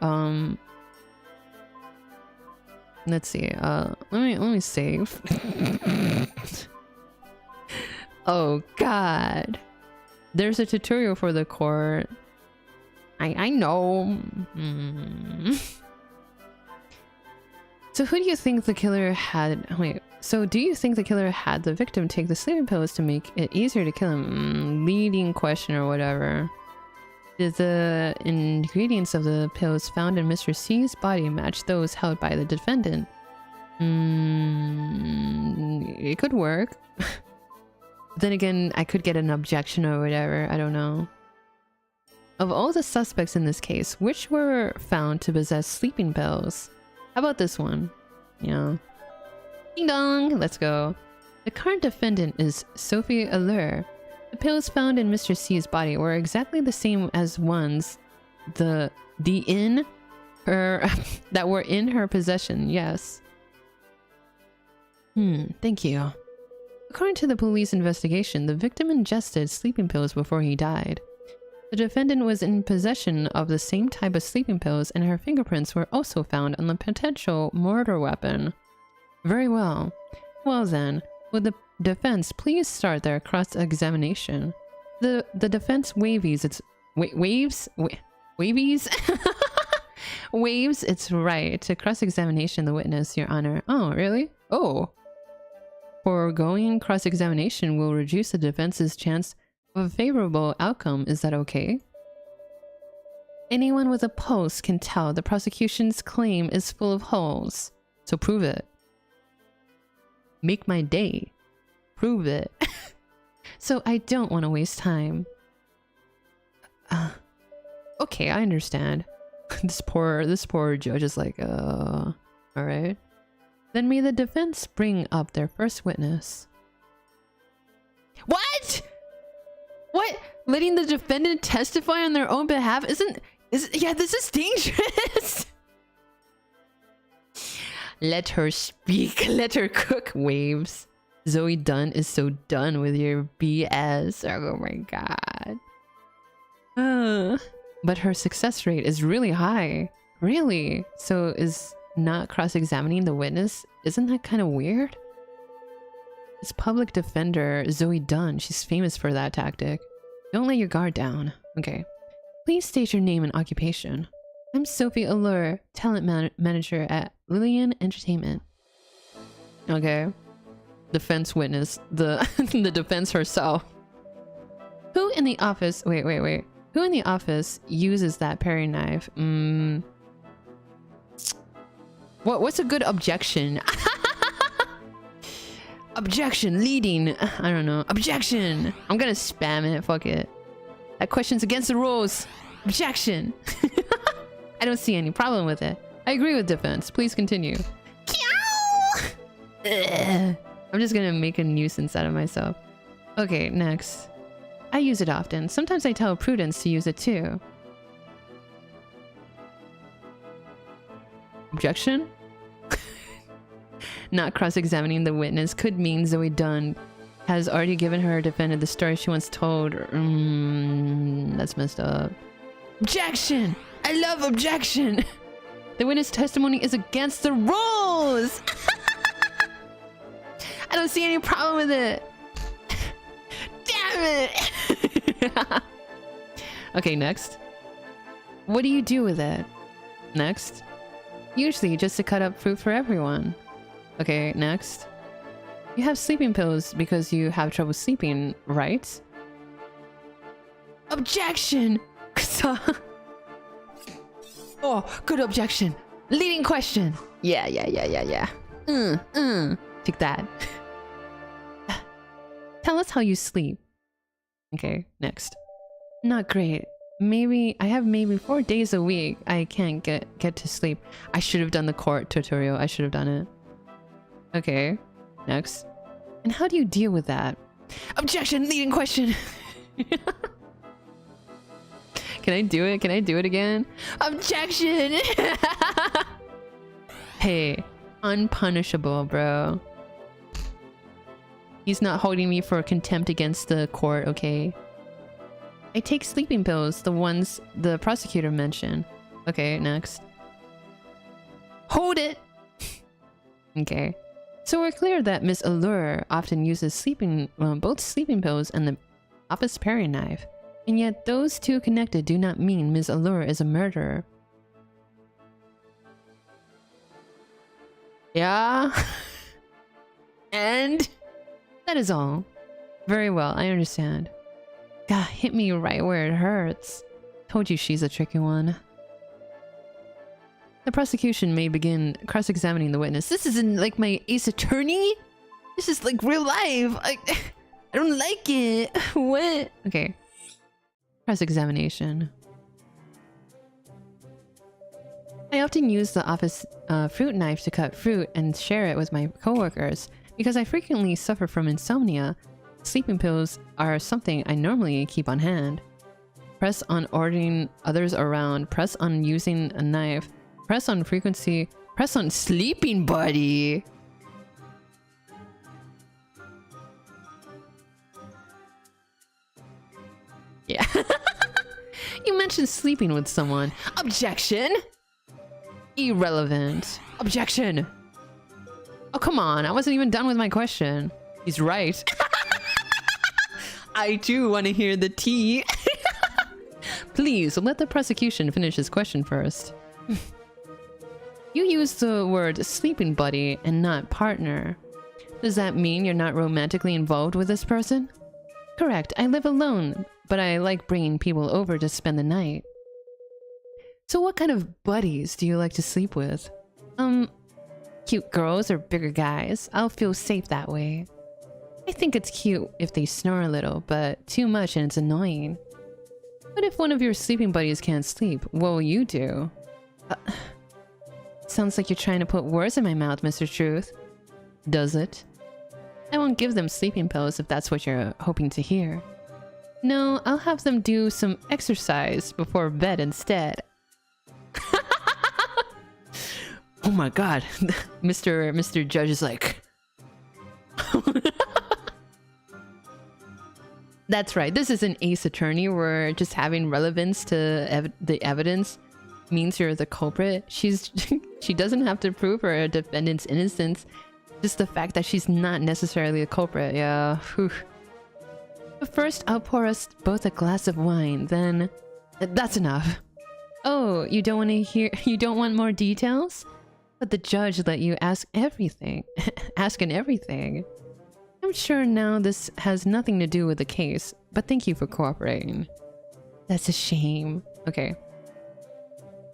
let's see. Let me save. Oh god. There's a tutorial for the court. I know. So who do you think the killer had? Wait. So do you think the killer had the victim take the sleeping pills to make it easier to kill him? Leading question or whatever. Did the ingredients of the pills found in Mr. C's body match those held by the defendant? It could work. Then again, I could get an objection or whatever. I don't know. Of all the suspects in this case, which were found to possess sleeping pills? How about this one? Yeah. Ding dong! Let's go. The current defendant is Sophie Allure. The pills found in Mr. C's body were exactly the same as ones that were in her possession. Yes. Thank you. According to the police investigation, the victim ingested sleeping pills before he died. The defendant was in possession of the same type of sleeping pills, and her fingerprints were also found on the potential murder weapon. Very well. Well then, would the defense please start their cross-examination? The defense waives its waives its right to cross-examination the witness, Your Honor. Oh, really? Oh. Foregoing cross-examination will reduce the defense's chance of a favorable outcome. Is that okay? Anyone with a pulse can tell the prosecution's claim is full of holes. So prove it. Make my day. Prove it. So I don't want to waste time. Okay, I understand. This poor judge is like, alright. Then may the defense bring up their first witness. What? What? Letting the defendant testify on their own behalf yeah, this is dangerous. Let her speak. Let her cook. Waves. Zoe Dunn is so done with your BS. Oh my god. But her success rate is really high. Really? So is not cross-examining the witness, isn't that kind of weird? It's public defender Zoe Dunn. She's famous for that tactic. Don't let your guard down. Okay. Please state your name and occupation. I'm Sophie Allure, talent manager at Lillian Entertainment. Okay. Defense witness. The defense herself. Who in the office... Wait. Who in the office uses that paring knife? What's a good objection? Objection, leading. I don't know. Objection. I'm gonna spam it. Fuck it. That question's against the rules. Objection. I don't see any problem with it. I agree with defense. Please continue. I'm just gonna make a nuisance out of myself. Okay, next. I use it often. Sometimes I tell Prudence to use it too. Objection? Not cross-examining the witness could mean Zoe Dunn has already given her defendant the story she once told. That's messed up. Objection! I love objection! The witness testimony is against the rules! I don't see any problem with it. Damn it! Okay, next. What do you do with it? Next. Usually just to cut up fruit for everyone. Okay, next. You have sleeping pills because you have trouble sleeping, right? Objection! Oh, good objection. Leading question. Yeah. Take that. Tell us how you sleep. Okay, next. Not great. I have maybe 4 days a week I can't get to sleep. I should have done the court tutorial. I should have done it. Okay, next. And how do you deal with that? Objection! Leading question! Can I do it? Can I do it again? Objection! Hey, unpunishable, bro. He's not holding me for contempt against the court, okay? I take sleeping pills, the ones the prosecutor mentioned. Okay, next. Hold it! Okay. So we're clear that Miss Allure often uses both sleeping pills and the office paring knife. And yet those two connected do not mean Ms. Allure is a murderer. Yeah? And? That is all. Very well, I understand. God, hit me right where it hurts. Told you she's a tricky one. The prosecution may begin cross-examining the witness. This isn't like my Ace Attorney. This is like real life. I don't like it. What? Okay. Cross-examination. I often use the office fruit knife to cut fruit and share it with my coworkers because I frequently suffer from insomnia. Sleeping pills are something I normally keep on hand. Press on ordering others around. Press on using a knife. Press on frequency. Press on sleeping buddy. Yeah. You mentioned sleeping with someone. Objection! Irrelevant. Objection! Oh, come on. I wasn't even done with my question. He's right. I do want to hear the tea. Please, let the prosecution finish his question first. You used the word sleeping buddy and not partner. Does that mean you're not romantically involved with this person? Correct. I live alone, but I like bringing people over to spend the night. So what kind of buddies do you like to sleep with? Cute girls or bigger guys. I'll feel safe that way. I think it's cute if they snore a little, but too much and it's annoying. What if one of your sleeping buddies can't sleep? What will you do? Sounds like you're trying to put words in my mouth, Mr. Truth. Does it? I won't give them sleeping pills if that's what you're hoping to hear. No, I'll have them do some exercise before bed instead. Oh my god. Mr. Judge is like... That's right, this is an ace attorney where just having relevance to the evidence means you're the culprit. She doesn't have to prove her defendant's innocence. Just the fact that she's not necessarily a culprit, yeah. Whew. But first, I'll pour us both a glass of wine, then... That's enough. Oh, you don't want to hear... You don't want more details? But the judge let you ask everything. Asking everything. I'm sure now this has nothing to do with the case, but thank you for cooperating. That's a shame. Okay.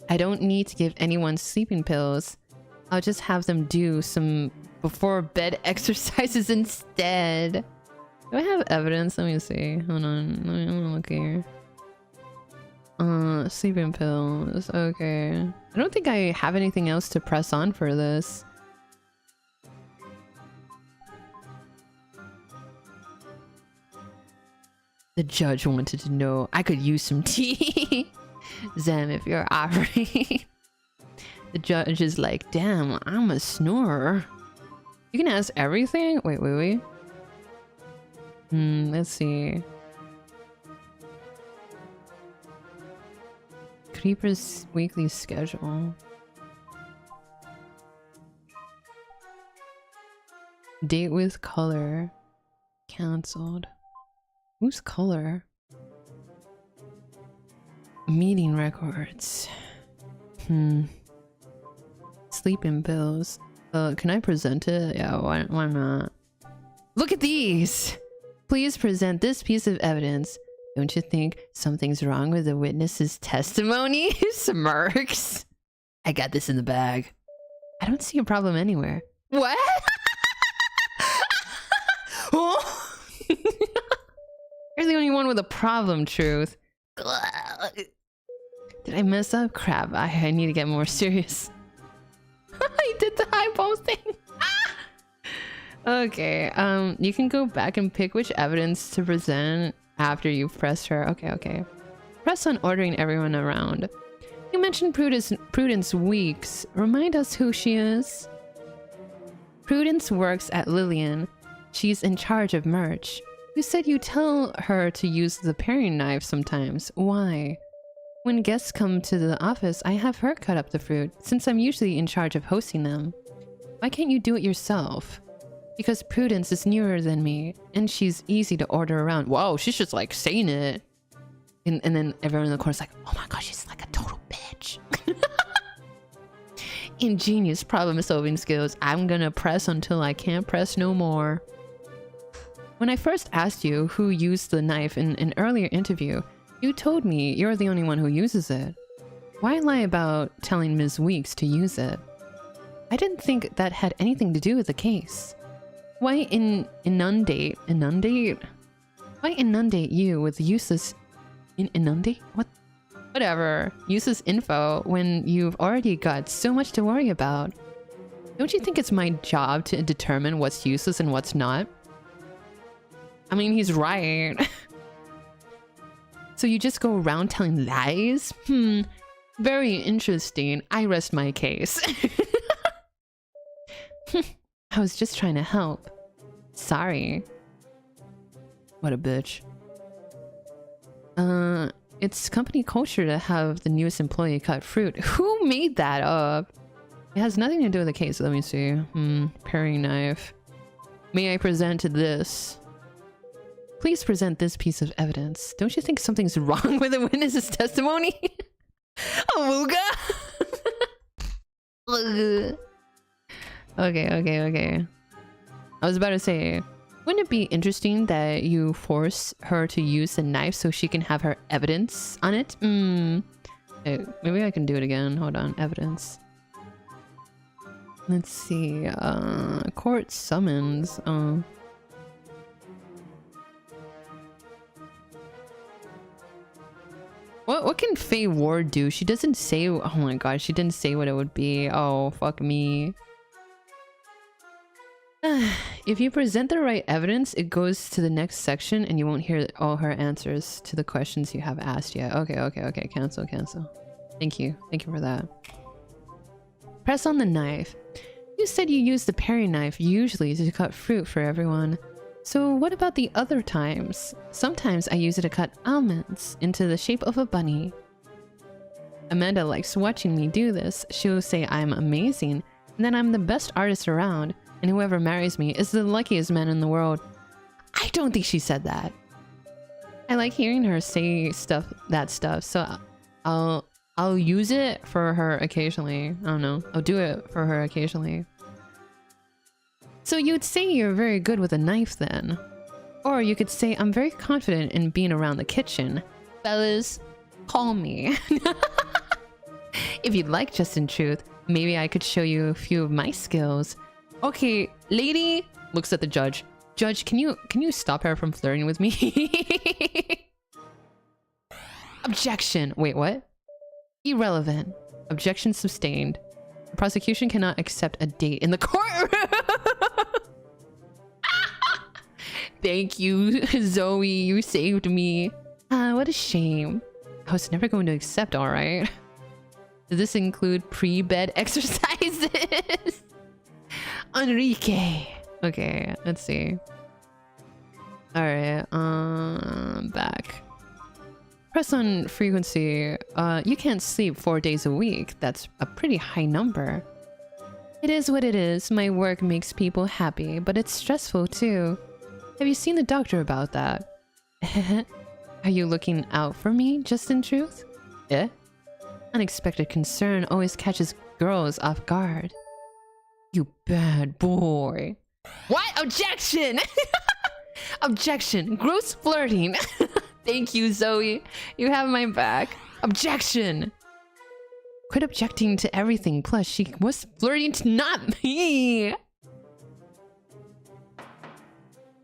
I don't need to give anyone sleeping pills. I'll just have them do some before bed exercises instead. Do I have evidence? Let me see. Hold on. Let me look here. Sleeping pills. Okay. I don't think I have anything else to press on for this. The judge wanted to know. I could use some tea. Zem, if you're offering. The judge is like, damn, I'm a snorer. You can ask everything? Wait. Let's see. Creeper's weekly schedule. Date with color. Cancelled. Who's color? Meeting records. Sleeping pills. Can I present it? Yeah, why not? Look at these! Please present this piece of evidence. Don't you think something's wrong with the witness's testimony? Smirks. I got this in the bag. I don't see a problem anywhere. What? Oh. You're the only one with a problem, Truth. Did I mess up? Crap, I need to get more serious. I did the eyeball thing. Okay, you can go back and pick which evidence to present after you've pressed her. Okay. Press on ordering everyone around. You mentioned Prudence Weeks. Remind us who she is. Prudence works at Lillian. She's in charge of merch. You said you tell her to use the paring knife sometimes. Why? When guests come to the office, I have her cut up the fruit, since I'm usually in charge of hosting them. Why can't you do it yourself? Because Prudence is newer than me, and she's easy to order around. Whoa, she's just like saying it. And then everyone in the corner's like, oh my gosh, she's like a total bitch. Ingenious problem-solving skills. I'm gonna press until I can't press no more. When I first asked you who used the knife in an earlier interview, you told me you're the only one who uses it. Why lie about telling Ms. Weeks to use it? I didn't think that had anything to do with the case. Why inundate you with useless... Inundate? What? Whatever. Useless info when you've already got so much to worry about. Don't you think it's my job to determine what's useless and what's not? I mean, he's right. So you just go around telling lies? Very interesting. I rest my case. I was just trying to help. Sorry. What a bitch. It's company culture to have the newest employee cut fruit. Who made that up? It has nothing to do with the case. Let me see. Paring knife. May I present this? Please present this piece of evidence. Don't you think something's wrong with the witness's testimony? Awooga! Okay. I was about to say, wouldn't it be interesting that you force her to use the knife so she can have her evidence on it? Hey, maybe I can do it again. Hold on. Evidence. Let's see. Court summons. What can Faye Ward do? She doesn't say. Oh my god, she didn't say what it would be. Oh, fuck me. If you present the right evidence, it goes to the next section and you won't hear all her answers to the questions you have asked yet. Okay. Cancel. Thank you for that. Press on the knife. You said you use the paring knife usually to cut fruit for everyone. So what about the other times? Sometimes I use it to cut almonds into the shape of a bunny. Amanda likes watching me do this. She'll say I'm amazing, and that I'm the best artist around, and whoever marries me is the luckiest man in the world. I don't think she said that. I like hearing her say that stuff, so I'll use it for her occasionally. I don't know. I'll do it for her occasionally. So you'd say you're very good with a knife then. Or you could say I'm very confident in being around the kitchen. Fellas, call me. If you'd like, just in truth, maybe I could show you a few of my skills. Okay, lady, looks at the judge. Judge, can you stop her from flirting with me? Objection. Wait, what? Irrelevant. Objection sustained. The prosecution cannot accept a date in the courtroom. Thank you, Zoe. You saved me. What a shame. I was never going to accept, alright? Does this include pre-bed exercises? Enrique. Okay, let's see. Alright, back. Press on frequency. You can't sleep 4 days a week. That's a pretty high number. It is what it is. My work makes people happy, but it's stressful too. Have you seen the doctor about that? Are you looking out for me, just in truth? Eh? Unexpected concern always catches girls off guard. You bad boy. What? Objection! Objection. Gross flirting. Thank you, Zoe. You have my back. Objection! Quit objecting to everything. Plus, she was flirting to not me.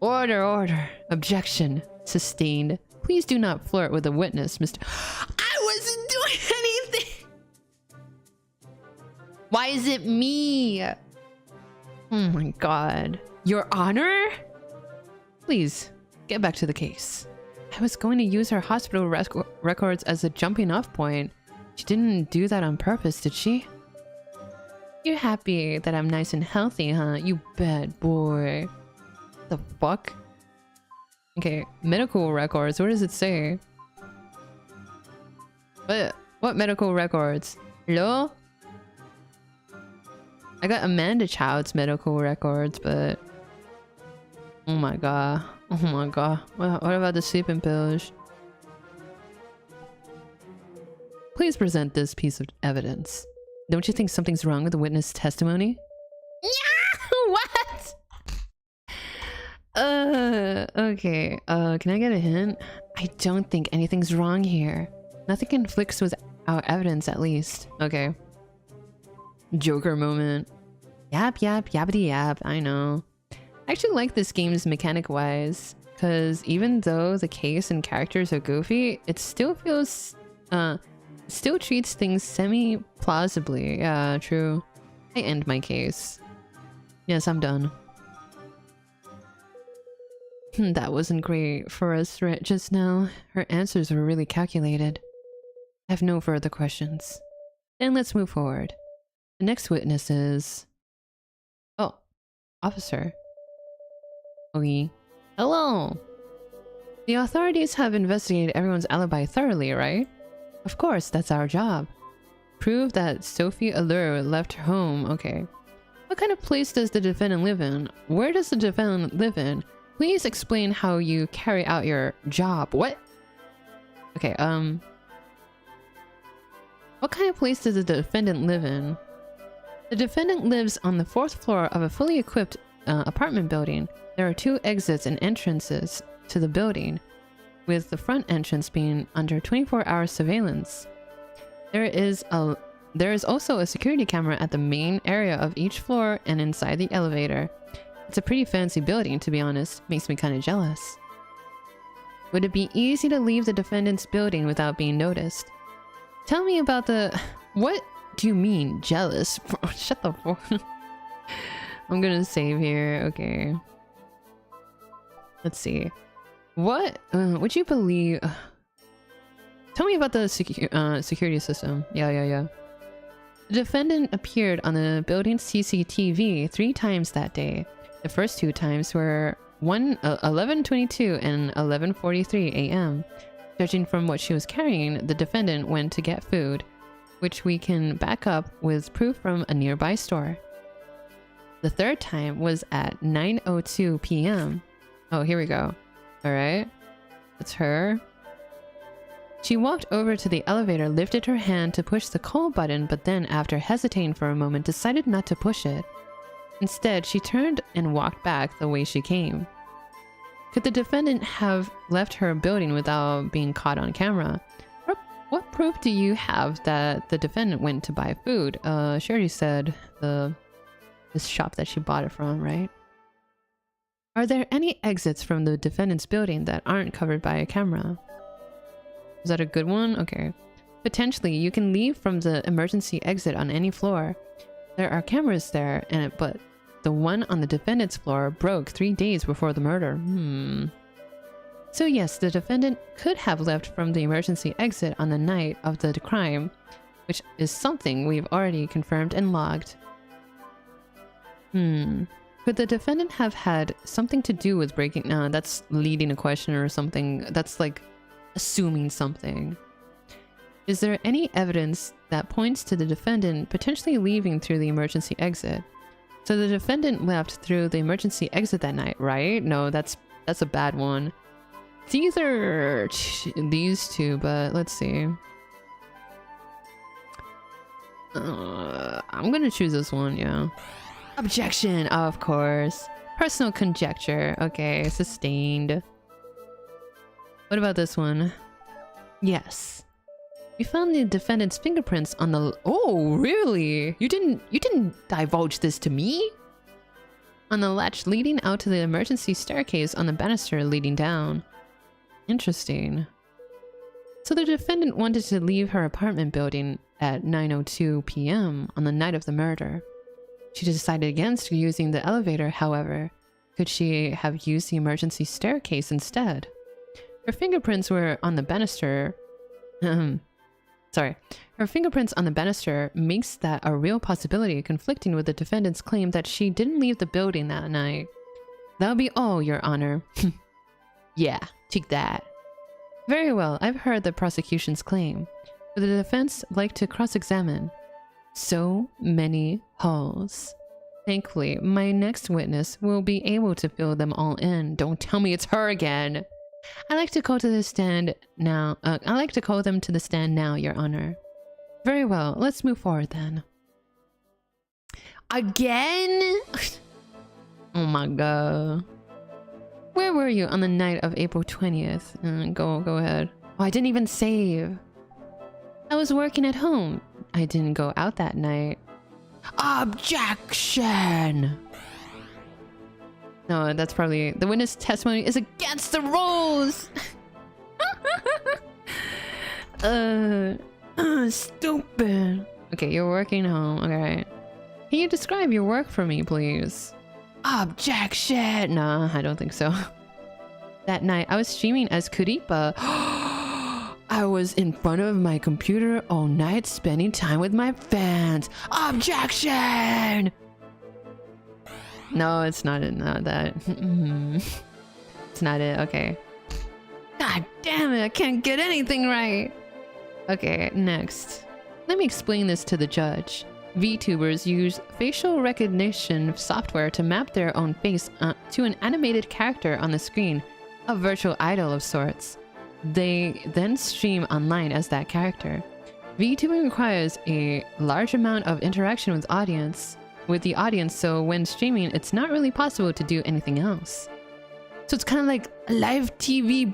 Order. Objection. Sustained. Please do not flirt with a witness, Mr. I wasn't doing anything! Why is it me? Oh my god. Your Honor? Please, get back to the case. I was going to use her hospital records as a jumping off point. She didn't do that on purpose, did she? You're happy that I'm nice and healthy, huh? You bad boy. The fuck? Okay, medical records. What does it say? What medical records? Hello? I got Amanda Child's medical records, but... Oh my god. What about the sleeping pills? Please present this piece of evidence. Don't you think something's wrong with the witness testimony? What? Okay. Can I get a hint? I don't think anything's wrong here. Nothing conflicts with our evidence, at least. Okay. Joker moment. Yap, yappity yap. I know. I actually like this game's mechanic-wise, because even though the case and characters are goofy, it still feels... still treats things semi-plausibly. Yeah, true. I end my case. Yes, I'm done. That wasn't great for us just now. Her answers were really calculated. I have no further questions. Then let's move forward. The next witness is... Oh, officer. Okay. Hello! The authorities have investigated everyone's alibi thoroughly, right? Of course, that's our job. Prove that Sophie Allure left her home. Okay. What kind of place does the defendant live in? Where does the defendant live in? Please explain how you carry out your job. What? Okay, what kind of place does the defendant live in? The defendant lives on the 4th floor of a fully equipped apartment building. There are 2 exits and entrances to the building, with the front entrance being under 24-hour surveillance. There is also a security camera at the main area of each floor and inside the elevator. It's a pretty fancy building, to be honest. Makes me kind of jealous. Would it be easy to leave the defendant's building without being noticed? Tell me about the... What do you mean, jealous? Shut the fuck. I'm gonna save here. Okay. Let's see. What would you believe? Tell me about the security system. Yeah. The defendant appeared on the building's CCTV 3 times that day. The first 2 times were 11:22 and 11:43 a.m. Judging from what she was carrying, the defendant went to get food, which we can back up with proof from a nearby store. The 3rd time was at 9:02 p.m. Oh, here we go. Alright. That's her. She walked over to the elevator, lifted her hand to push the call button, but then, after hesitating for a moment, decided not to push it. Instead, she turned and walked back the way she came. Could the defendant have left her building without being caught on camera? What proof do you have that the defendant went to buy food? She already said this shop that she bought it from, right? Are there any exits from the defendant's building that aren't covered by a camera? Is that a good one? Okay. Potentially, you can leave from the emergency exit on any floor. There are cameras there, but the one on the defendant's floor broke 3 days before the murder. So yes, the defendant could have left from the emergency exit on the night of the crime, which is something we've already confirmed and logged. Could the defendant have had something to do with breaking... No, that's leading a question or something. That's like assuming something. Is there any evidence that points to the defendant potentially leaving through the emergency exit? So the defendant left through the emergency exit that night, right? No, that's a bad one. It's either these 2, but let's see. I'm gonna choose this one, yeah. Objection, of course. Personal conjecture. Okay, sustained. What about this one? Yes. We found the defendant's fingerprints on the... Oh, really? You didn't divulge this to me? On the latch leading out to the emergency staircase on the banister leading down. Interesting. So the defendant wanted to leave her apartment building at 9:02 p.m. on the night of the murder. She decided against using the elevator, however. Could she have used the emergency staircase instead? Her fingerprints were on the banister. Sorry. Her fingerprints on the banister makes that a real possibility, conflicting with the defendant's claim that she didn't leave the building that night. That'll be all, Your Honor. Yeah, take that. Very well, I've heard the prosecution's claim. Would the defense like to cross-examine? So many holes. Thankfully, my next witness will be able to fill them all in. Don't tell me it's her again. I'd like to call to the stand now. I'd like to call them to the stand now, Your Honor. Very well, let's move forward then. Again? Oh my god. Where were you on the night of April 20th? Go ahead. Oh, I didn't even save. I was working at home. I didn't go out that night. Objection! No, that's probably... The witness testimony is against the rules! Stupid. Okay, you're working home. Alright. Can you describe your work for me, please? Objection! Nah, I don't think so. That night, I was streaming as Creape. I was in front of my computer all night spending time with my fans. Objection! No, it's not it. Not that. It's not it. Okay. God damn it, I can't get anything right. Okay, next. Let me explain this to the judge. VTubers use facial recognition software to map their own face to an animated character on the screen, a virtual idol of sorts. They then stream online as that character. VTubing requires a large amount of interaction with the audience, so when streaming, it's not really possible to do anything else. So it's kind of like a live TV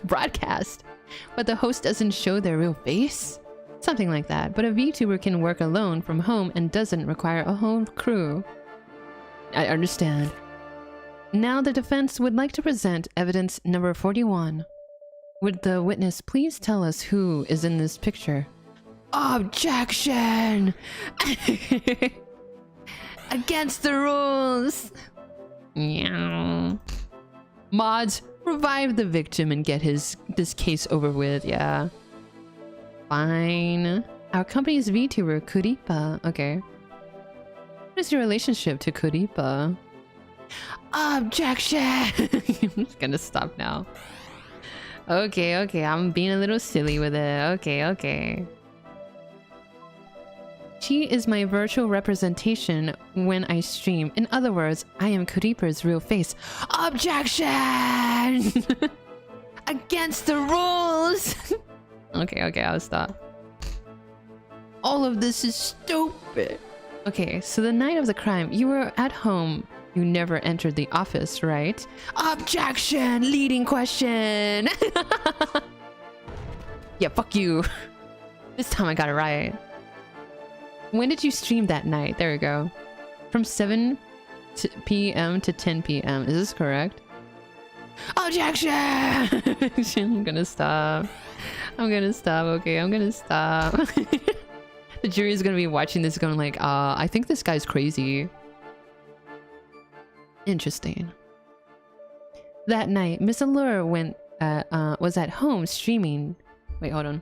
broadcast, but the host doesn't show their real face? Something like that, but a VTuber can work alone from home and doesn't require a whole crew. I understand. Now the defense would like to present evidence number 41. Would the witness please tell us who is in this picture? Objection! Against the rules! Meow. Mods, revive the victim and get this case over with, yeah. Fine. Our company's VTuber, Creape. Okay. What is your relationship to Creape? Objection! I'm just gonna stop now. Okay, I'm being a little silly with it. Okay. She is my virtual representation when I stream. In other words, I am Creape's real face. Objection! Against the rules! Okay, I'll stop. All of this is stupid. Okay, so the night of the crime, you were at home. You never entered the office, right? Objection! Leading question! Yeah, fuck you. This time I got it right. When did you stream that night? There we go. From 7 p.m. to 10 p.m. Is this correct? Objection! I'm gonna stop. Okay, I'm gonna stop. The jury is gonna be watching this going like, I think this guy's crazy. Interesting. That night, Miss Allure was at home streaming. Wait, hold on.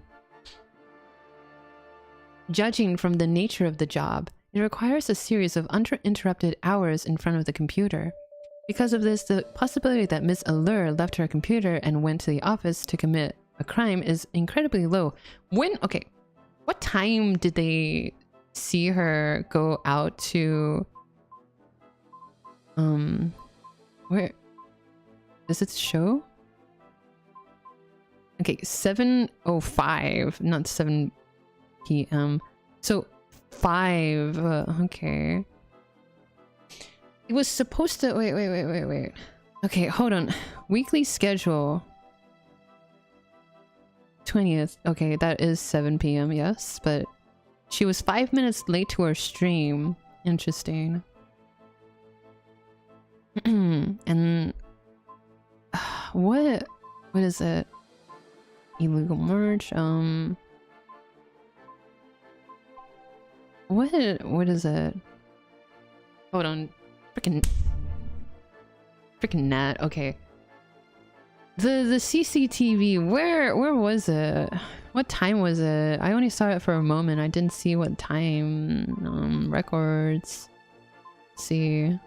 Judging from the nature of the job, it requires a series of uninterrupted hours in front of the computer. Because of this, the possibility that Miss Allure left her computer and went to the office to commit a crime is incredibly low. Okay, what time did they see her go out to... where... Does it show? Okay, 7:05, not 7 p.m. So 5, okay. It was supposed to... Wait. Okay, hold on. Weekly schedule. 20th. Okay, that is 7 p.m, yes. But she was 5 minutes late to her stream. Interesting. And... What is it? Illegal merge? What is it? Hold on. Freaking gnat. Okay. The CCTV, where was it? What time was it? I only saw it for a moment. I didn't see what time. Records. Let's see.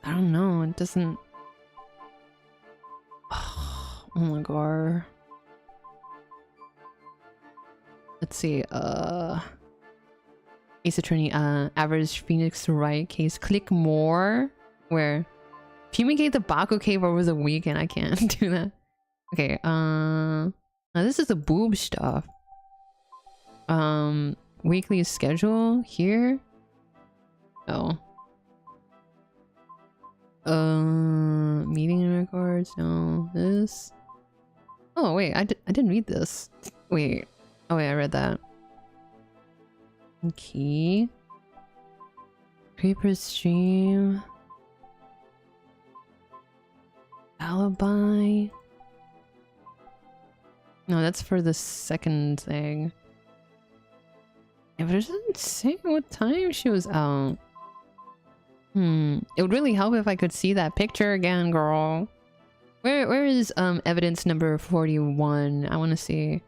I don't know. It doesn't... Oh my god. Let's see. Ace Attorney, average Phoenix Wright case. Click more. Where? Fumigate the Baku cave over the weekend. I can't do that. Okay, now this is the boob stuff. Weekly schedule here. Oh. Meeting records. No, this. Oh wait, I didn't read this. Wait. Oh wait, I read that. Key. Creeper stream. Alibi. No, that's for the second thing. Yeah, but it doesn't say what time she was out. It would really help if I could see that picture again, girl. Where is evidence number 41? I want to see.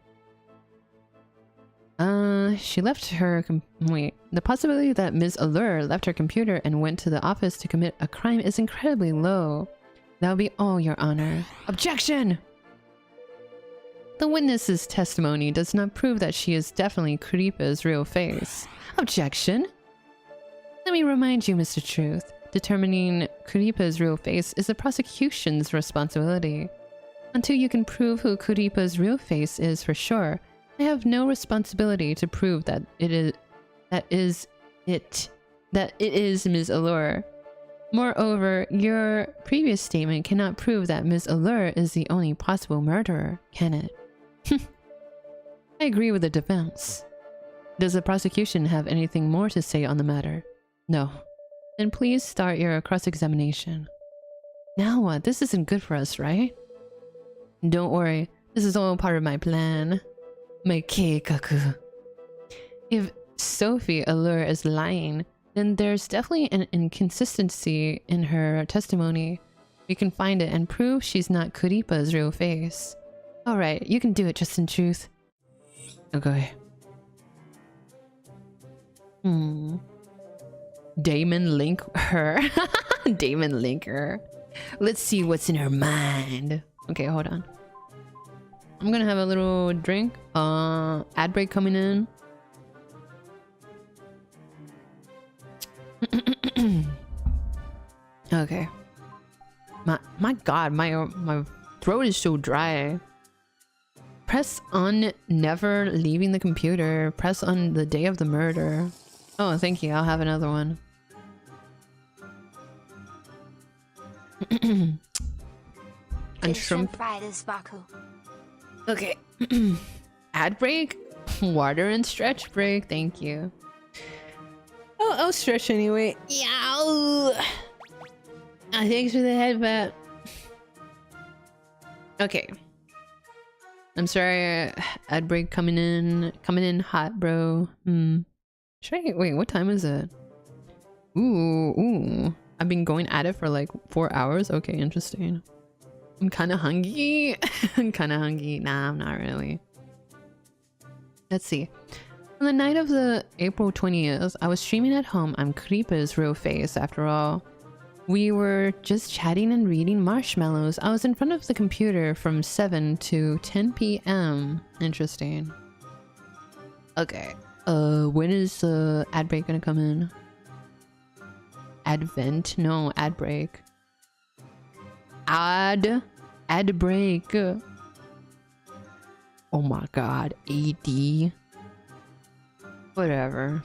She left her... Wait. The possibility that Ms. Allure left her computer and went to the office to commit a crime is incredibly low. That'll be all, Your Honor. Objection! The witness's testimony does not prove that she is definitely creape's real face. Objection! Let me remind you, Mr. Truth. Determining creape's real face is the prosecution's responsibility. Until you can prove who creape's real face is for sure, I have no responsibility to prove that it is Ms. Allure. Moreover, your previous statement cannot prove that Ms. Allure is the only possible murderer, can it? I agree with the defense. Does the prosecution have anything more to say on the matter? No. Then please start your cross-examination. Now what? This isn't good for us, right? Don't worry. This is all part of my plan. My keikaku. If Sophie Allure is lying, then there's definitely an inconsistency in her testimony. We can find it and prove she's not Kuripa's real face. Alright, you can do it, Just in Truth. Okay. Damon link her. Damon link her. Let's see what's in her mind. Okay, hold on. I'm gonna have a little drink. Ad break coming in. Okay. My god, my throat is so dry. Press on never leaving the computer. Press on the day of the murder. Oh, thank you. I'll have another one. And shrimp. Baku. Okay. Ad break? Water and stretch break. Thank you. Oh, I'll stretch anyway. Yow! Thanks for the headbutt. Okay. I'm sorry. Ad break coming in hot, bro. Should I wait? What time is it? Ooh. I've been going at it for like 4 hours. Okay, interesting. I'm kind of hungry. I'm kind of hungry. Nah, I'm not really. Let's see. On the night of the April 20th, I was streaming at home. I'm Creepa's real face, after all. We were just chatting and reading Marshmallows. I was in front of the computer from 7 to 10 p.m. Interesting. Okay. When is the ad break gonna come in? Advent? No, ad break. Ad break. Oh my god, AD. Whatever.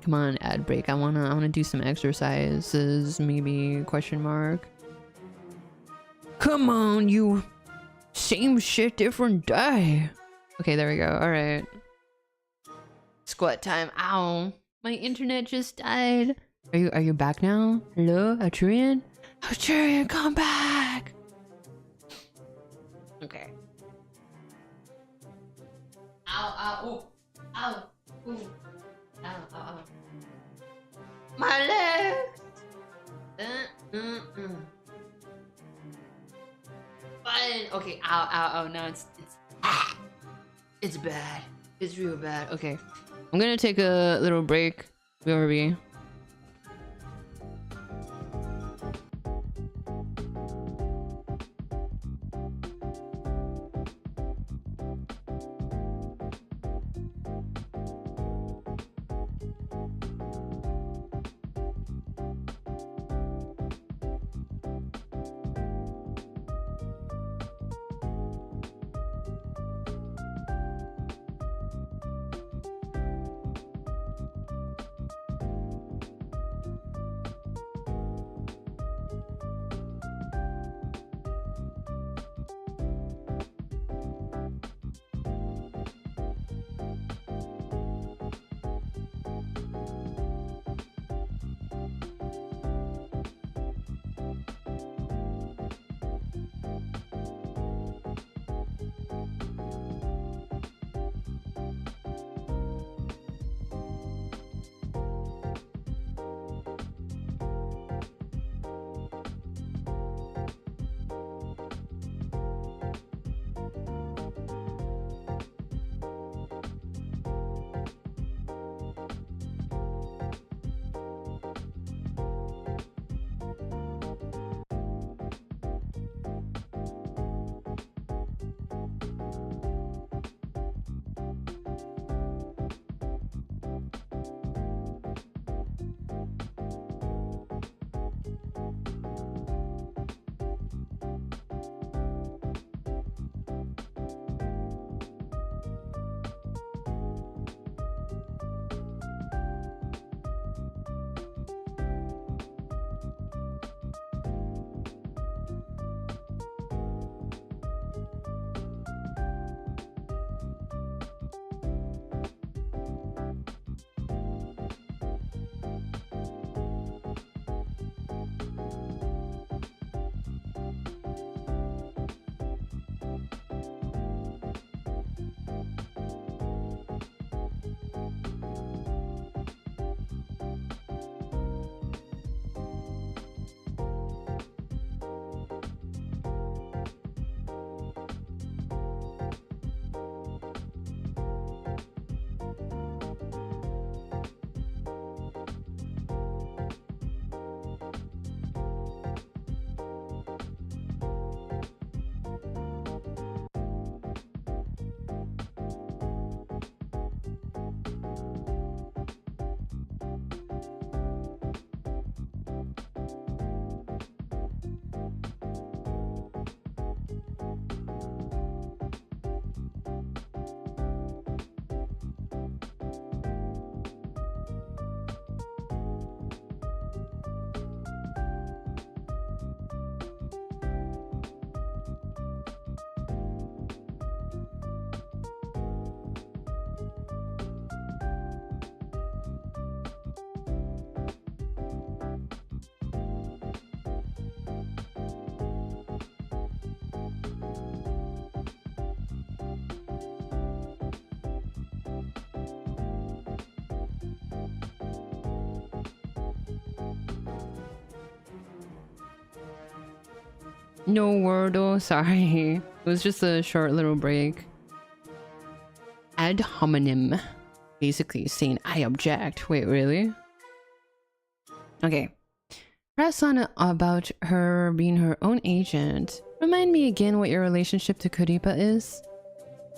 Come on, ad break. I wanna do some exercises, maybe question mark. Come on, you. Same shit, different day. Okay, there we go. All right. Squat time. Ow. My internet just died. Are you back now? Hello, Arturian? Arturian, come back. Okay. Ow, ooh. Ow, ooh. Ow. My legs. Fine. Okay. Ow. Now it's bad. It's real bad. Okay. I'm gonna take a little break. BRB. No Wordle, sorry. It was just a short little break. Ad hominem. Basically saying I object. Wait, really? Okay. Press on about her being her own agent. Remind me again what your relationship to creape is?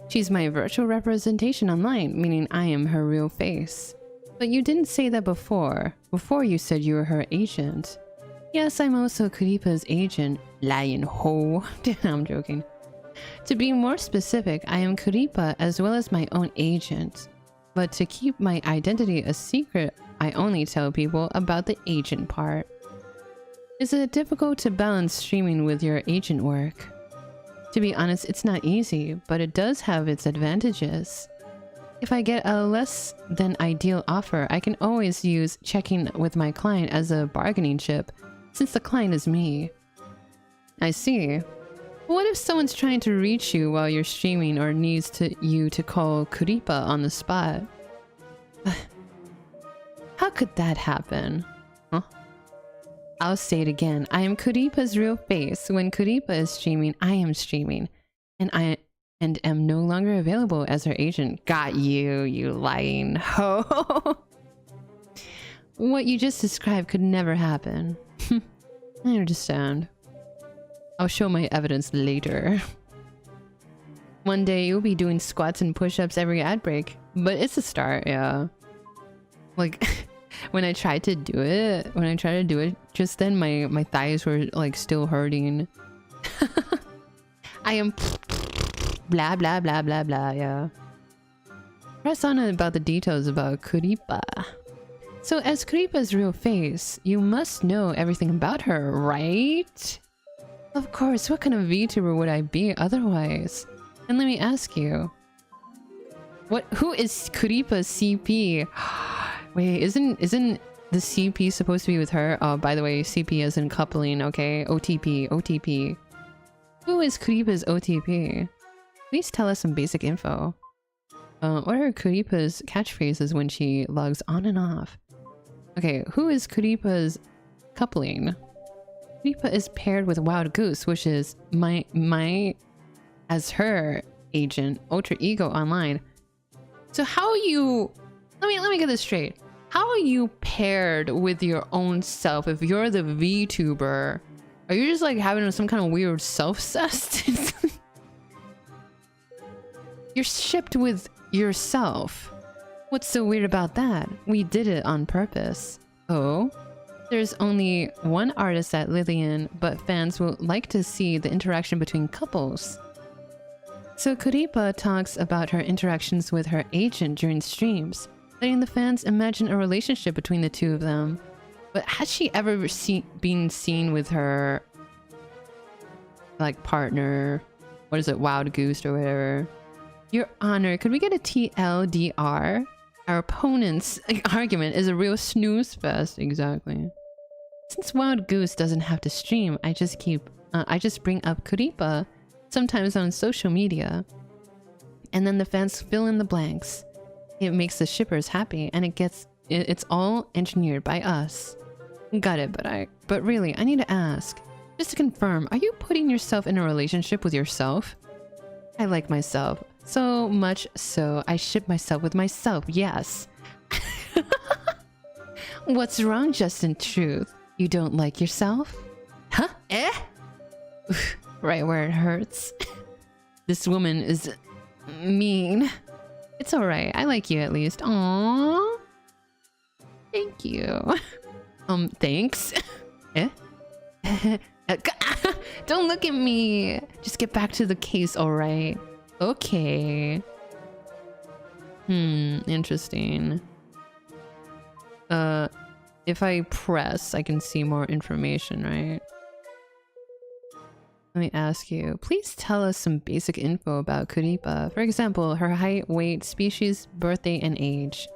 She's my virtual representation online, meaning I am her real face. But you didn't say that before. Before you said you were her agent. Yes, I'm also creape's agent. Lying ho. I'm joking. To be more specific, I am creape as well as my own agent. But to keep my identity a secret, I only tell people about the agent part. Is it difficult to balance streaming with your agent work? To be honest, it's not easy, but it does have its advantages. If I get a less than ideal offer, I can always use checking with my client as a bargaining chip, since the client is me. I see. What if someone's trying to reach you while you're streaming or needs you to call creape on the spot? How could that happen? Huh? I'll say it again. I am creape's real face. When creape is streaming, I am streaming. And I am no longer available as her agent. Got you, you lying ho. What you just described could never happen. I understand. I'll show my evidence later. One day you'll be doing squats and push-ups every ad break. But it's a start, yeah. Like, when I tried to do it, just then my thighs were like still hurting. I am blah blah blah blah blah, yeah. Press on about the details about creape. So as creape's real face, you must know everything about her, right? Of course, what kind of VTuber would I be otherwise? And let me ask you, who is creape's CP? Wait, isn't the CP supposed to be with her? Oh, by the way, CP as in coupling, okay? OTP. Who is creape's OTP? Please tell us some basic info. What are creape's catchphrases when she logs on and off? Okay, who is creape's coupling? Creape is paired with Wild Goose, which is my as her agent, alter ego online. So how are you... Let me get this straight. How are you paired with your own self if you're the VTuber? Are you just like having some kind of weird self-cest? You're shipped with yourself. What's so weird about that? We did it on purpose. Oh? There's only one artist at Lillian, but fans will like to see the interaction between couples. So creape talks about her interactions with her agent during streams, letting the fans imagine a relationship between the two of them. But has she ever been seen with her like partner? What is it, Wild Goose or whatever? Your Honor, could we get a TLDR? Our opponent's argument is a real snooze fest. Exactly. Since Wild Goose doesn't have to stream, I just bring up creape sometimes on social media, and then the fans fill in the blanks. It makes the shippers happy, and it's all engineered by us. Got it, but really, I need to ask, just to confirm, are you putting yourself in a relationship with yourself? I like myself so much so I ship myself with myself, yes. What's wrong, Justin Truth? You don't like yourself? Huh? Eh? Right where it hurts. This woman is mean. It's alright, I like you at least. Aww. Thank you. Thanks. Eh? Don't look at me. Just get back to the case, alright? Okay. Interesting. If I press, I can see more information, right? Let me ask you. Please tell us some basic info about creape. For example, her height, weight, species, birthday, and age.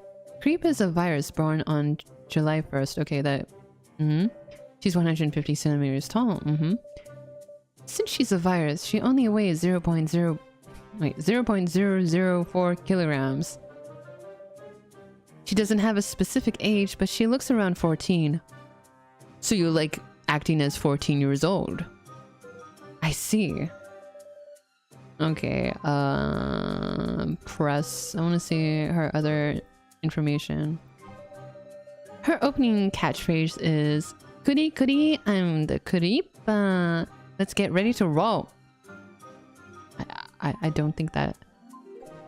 Creape is a virus born on July 1st. Okay, that... She's 150 centimeters tall. Since she's a virus, she only weighs 0.004 kilograms. She doesn't have a specific age, but she looks around 14. So you like acting as 14 years old. I see. Okay, press. I want to see her other information. Her opening catchphrase is "Kuri kuri, I'm the creape. Let's get ready to roll." I don't think that.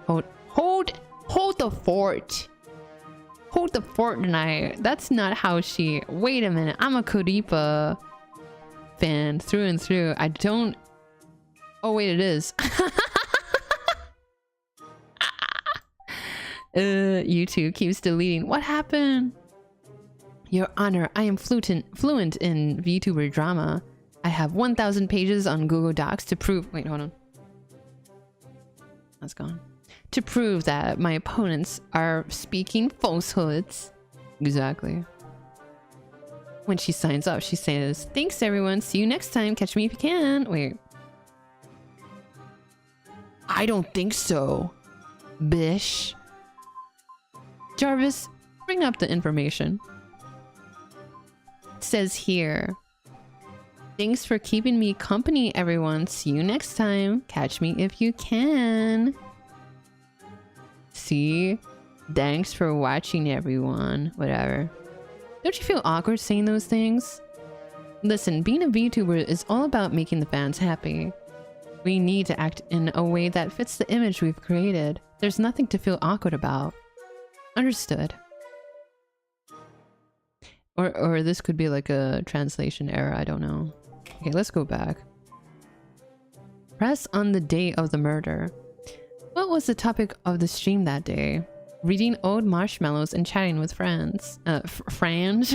Hold the fort. Hold the fort tonight. That's not how she. Wait a minute. I'm a creape fan through and through. I don't. Oh wait, it is. YouTube keeps deleting. What happened? Your Honor, I am fluent in Vtuber drama. I have 1,000 pages on Google Docs to prove. Wait, hold on. That's gone. To prove that my opponents are speaking falsehoods. Exactly. When she signs up, she says, "Thanks everyone. See you next time. Catch me if you can." Wait. I don't think so, bish. Jarvis, bring up the information. It says here, "Thanks for keeping me company, everyone. See you next time. Catch me if you can." See? Thanks for watching, everyone. Whatever. Don't you feel awkward saying those things? Listen, being a VTuber is all about making the fans happy. We need to act in a way that fits the image we've created. There's nothing to feel awkward about. Understood. Or this could be like a translation error, I don't know. Okay, let's go back. Press on the day of the murder. What was the topic of the stream that day? Reading old marshmallows and chatting with friends. Fans?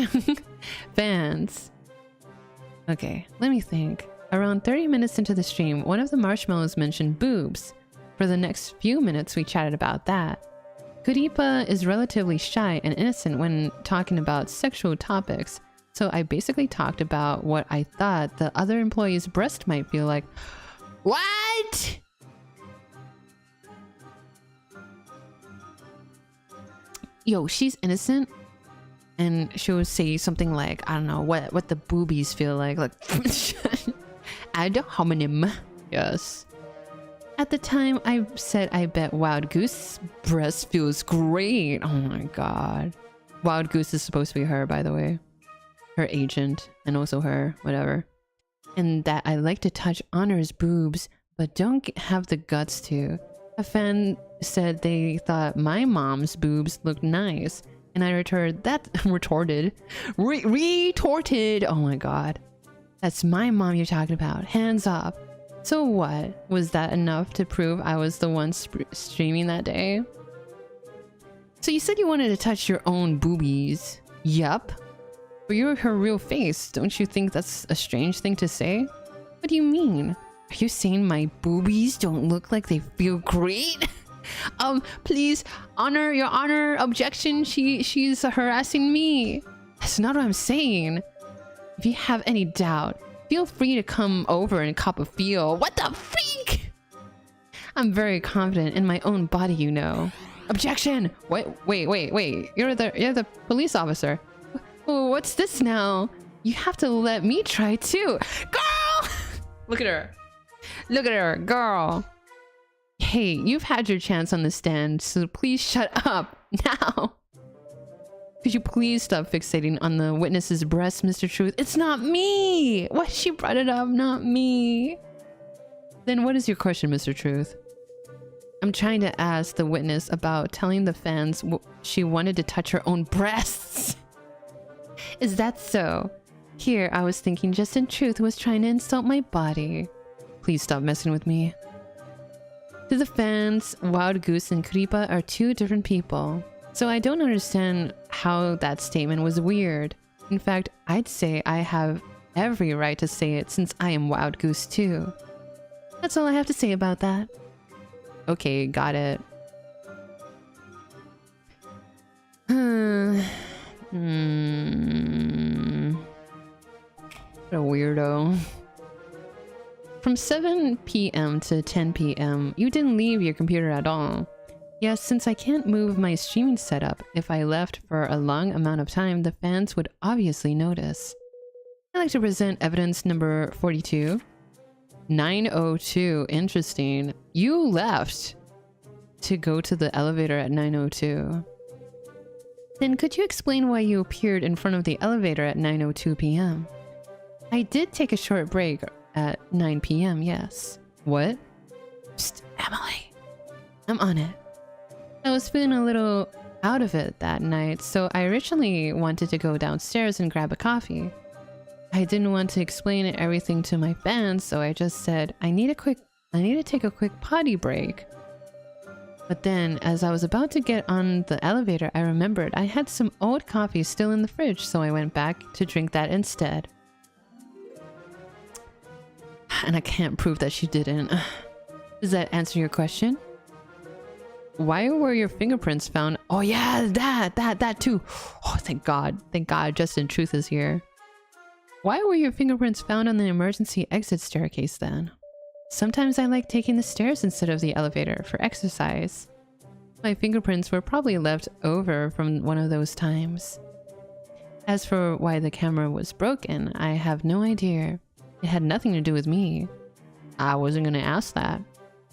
Okay, let me think. Around 30 minutes into the stream, one of the marshmallows mentioned boobs. For the next few minutes, we chatted about that. Creape is relatively shy and innocent when talking about sexual topics, so I basically talked about what I thought the other employee's breast might feel like. What? Yo, she's innocent, and she'll say something like, I don't know, what the boobies feel like ad hominem. Yes. At the time, I said I bet Wild Goose breast feels great. Oh my god. Wild Goose is supposed to be her, by the way. Her agent, and also her, whatever. And that I like to touch Honor's boobs, but don't have the guts to. A fan said they thought my mom's boobs looked nice, and I retorted, oh my god. That's my mom you're talking about. Hands up. So what? Was that enough to prove I was the one streaming that day? So you said you wanted to touch your own boobies. Yup. But you're her real face. Don't you think that's a strange thing to say? What do you mean? Are you saying my boobies don't look like they feel great? Please, Your Honor, objection. She's harassing me. That's not what I'm saying. If you have any doubt, feel free to come over and cop a feel. What the freak? I'm very confident in my own body, you know. Objection! Wait. You're the police officer. What's this now? You have to let me try too. Girl! Look at her, girl. Hey, you've had your chance on the stand, so please shut up now. Could you please stop fixating on the witness's breast, Mr. Truth? It's not me! Why she brought it up? Not me. Then what is your question, Mr. Truth? I'm trying to ask the witness about telling the fans she wanted to touch her own breasts. Is that so? Here, I was thinking Justin Truth was trying to insult my body. Please stop messing with me. To the fans, Wild Goose and Creape are two different people. So I don't understand how that statement was weird. In fact, I'd say I have every right to say it since I am Wild Goose too. That's all I have to say about that. Okay, got it. What a weirdo. From 7 p.m. to 10 p.m., you didn't leave your computer at all. Yes, since I can't move my streaming setup, if I left for a long amount of time, the fans would obviously notice. I'd like to present evidence number 42. 9:02. Interesting. You left to go to the elevator at 9:02. Then could you explain why you appeared in front of the elevator at 9:02 p.m.? I did take a short break at 9 p.m. Yes. What? Psst, Emily. I'm on it. I was feeling a little out of it that night, so I originally wanted to go downstairs and grab a coffee. I didn't want to explain everything to my fans, so I just said, I need to take a quick potty break. But then, as I was about to get on the elevator, I remembered I had some old coffee still in the fridge, so I went back to drink that instead. And I can't prove that she didn't. Does that answer your question? Why were your fingerprints found? Oh yeah, that too. Oh, thank God. Thank God Justin Truth is here. Why were your fingerprints found on the emergency exit staircase then? Sometimes I like taking the stairs instead of the elevator for exercise. My fingerprints were probably left over from one of those times. As for why the camera was broken, I have no idea. It had nothing to do with me. I wasn't gonna ask that.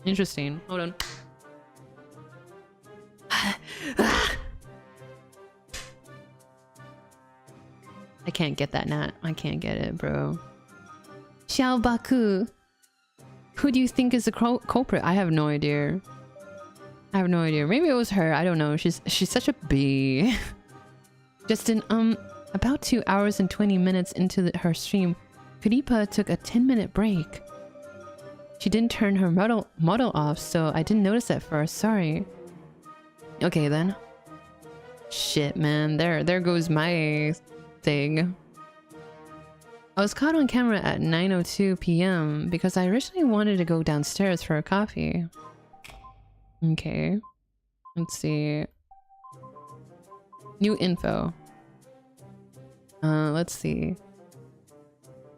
Interesting. Hold on. I can't get that, Nat. I can't get it, bro. Xiao Baku. Who do you think is the culprit? I have no idea. I have no idea. Maybe it was her. I don't know. She's such a bee. Justin, about 2 hours and 20 minutes into her stream, creape took a 10-minute break. She didn't turn her model off, so I didn't notice at first. Sorry. Okay then. Shit, man. There goes my thing. I was caught on camera at 9:02 p.m. because I originally wanted to go downstairs for a coffee. Okay. Let's see. New info. Let's see.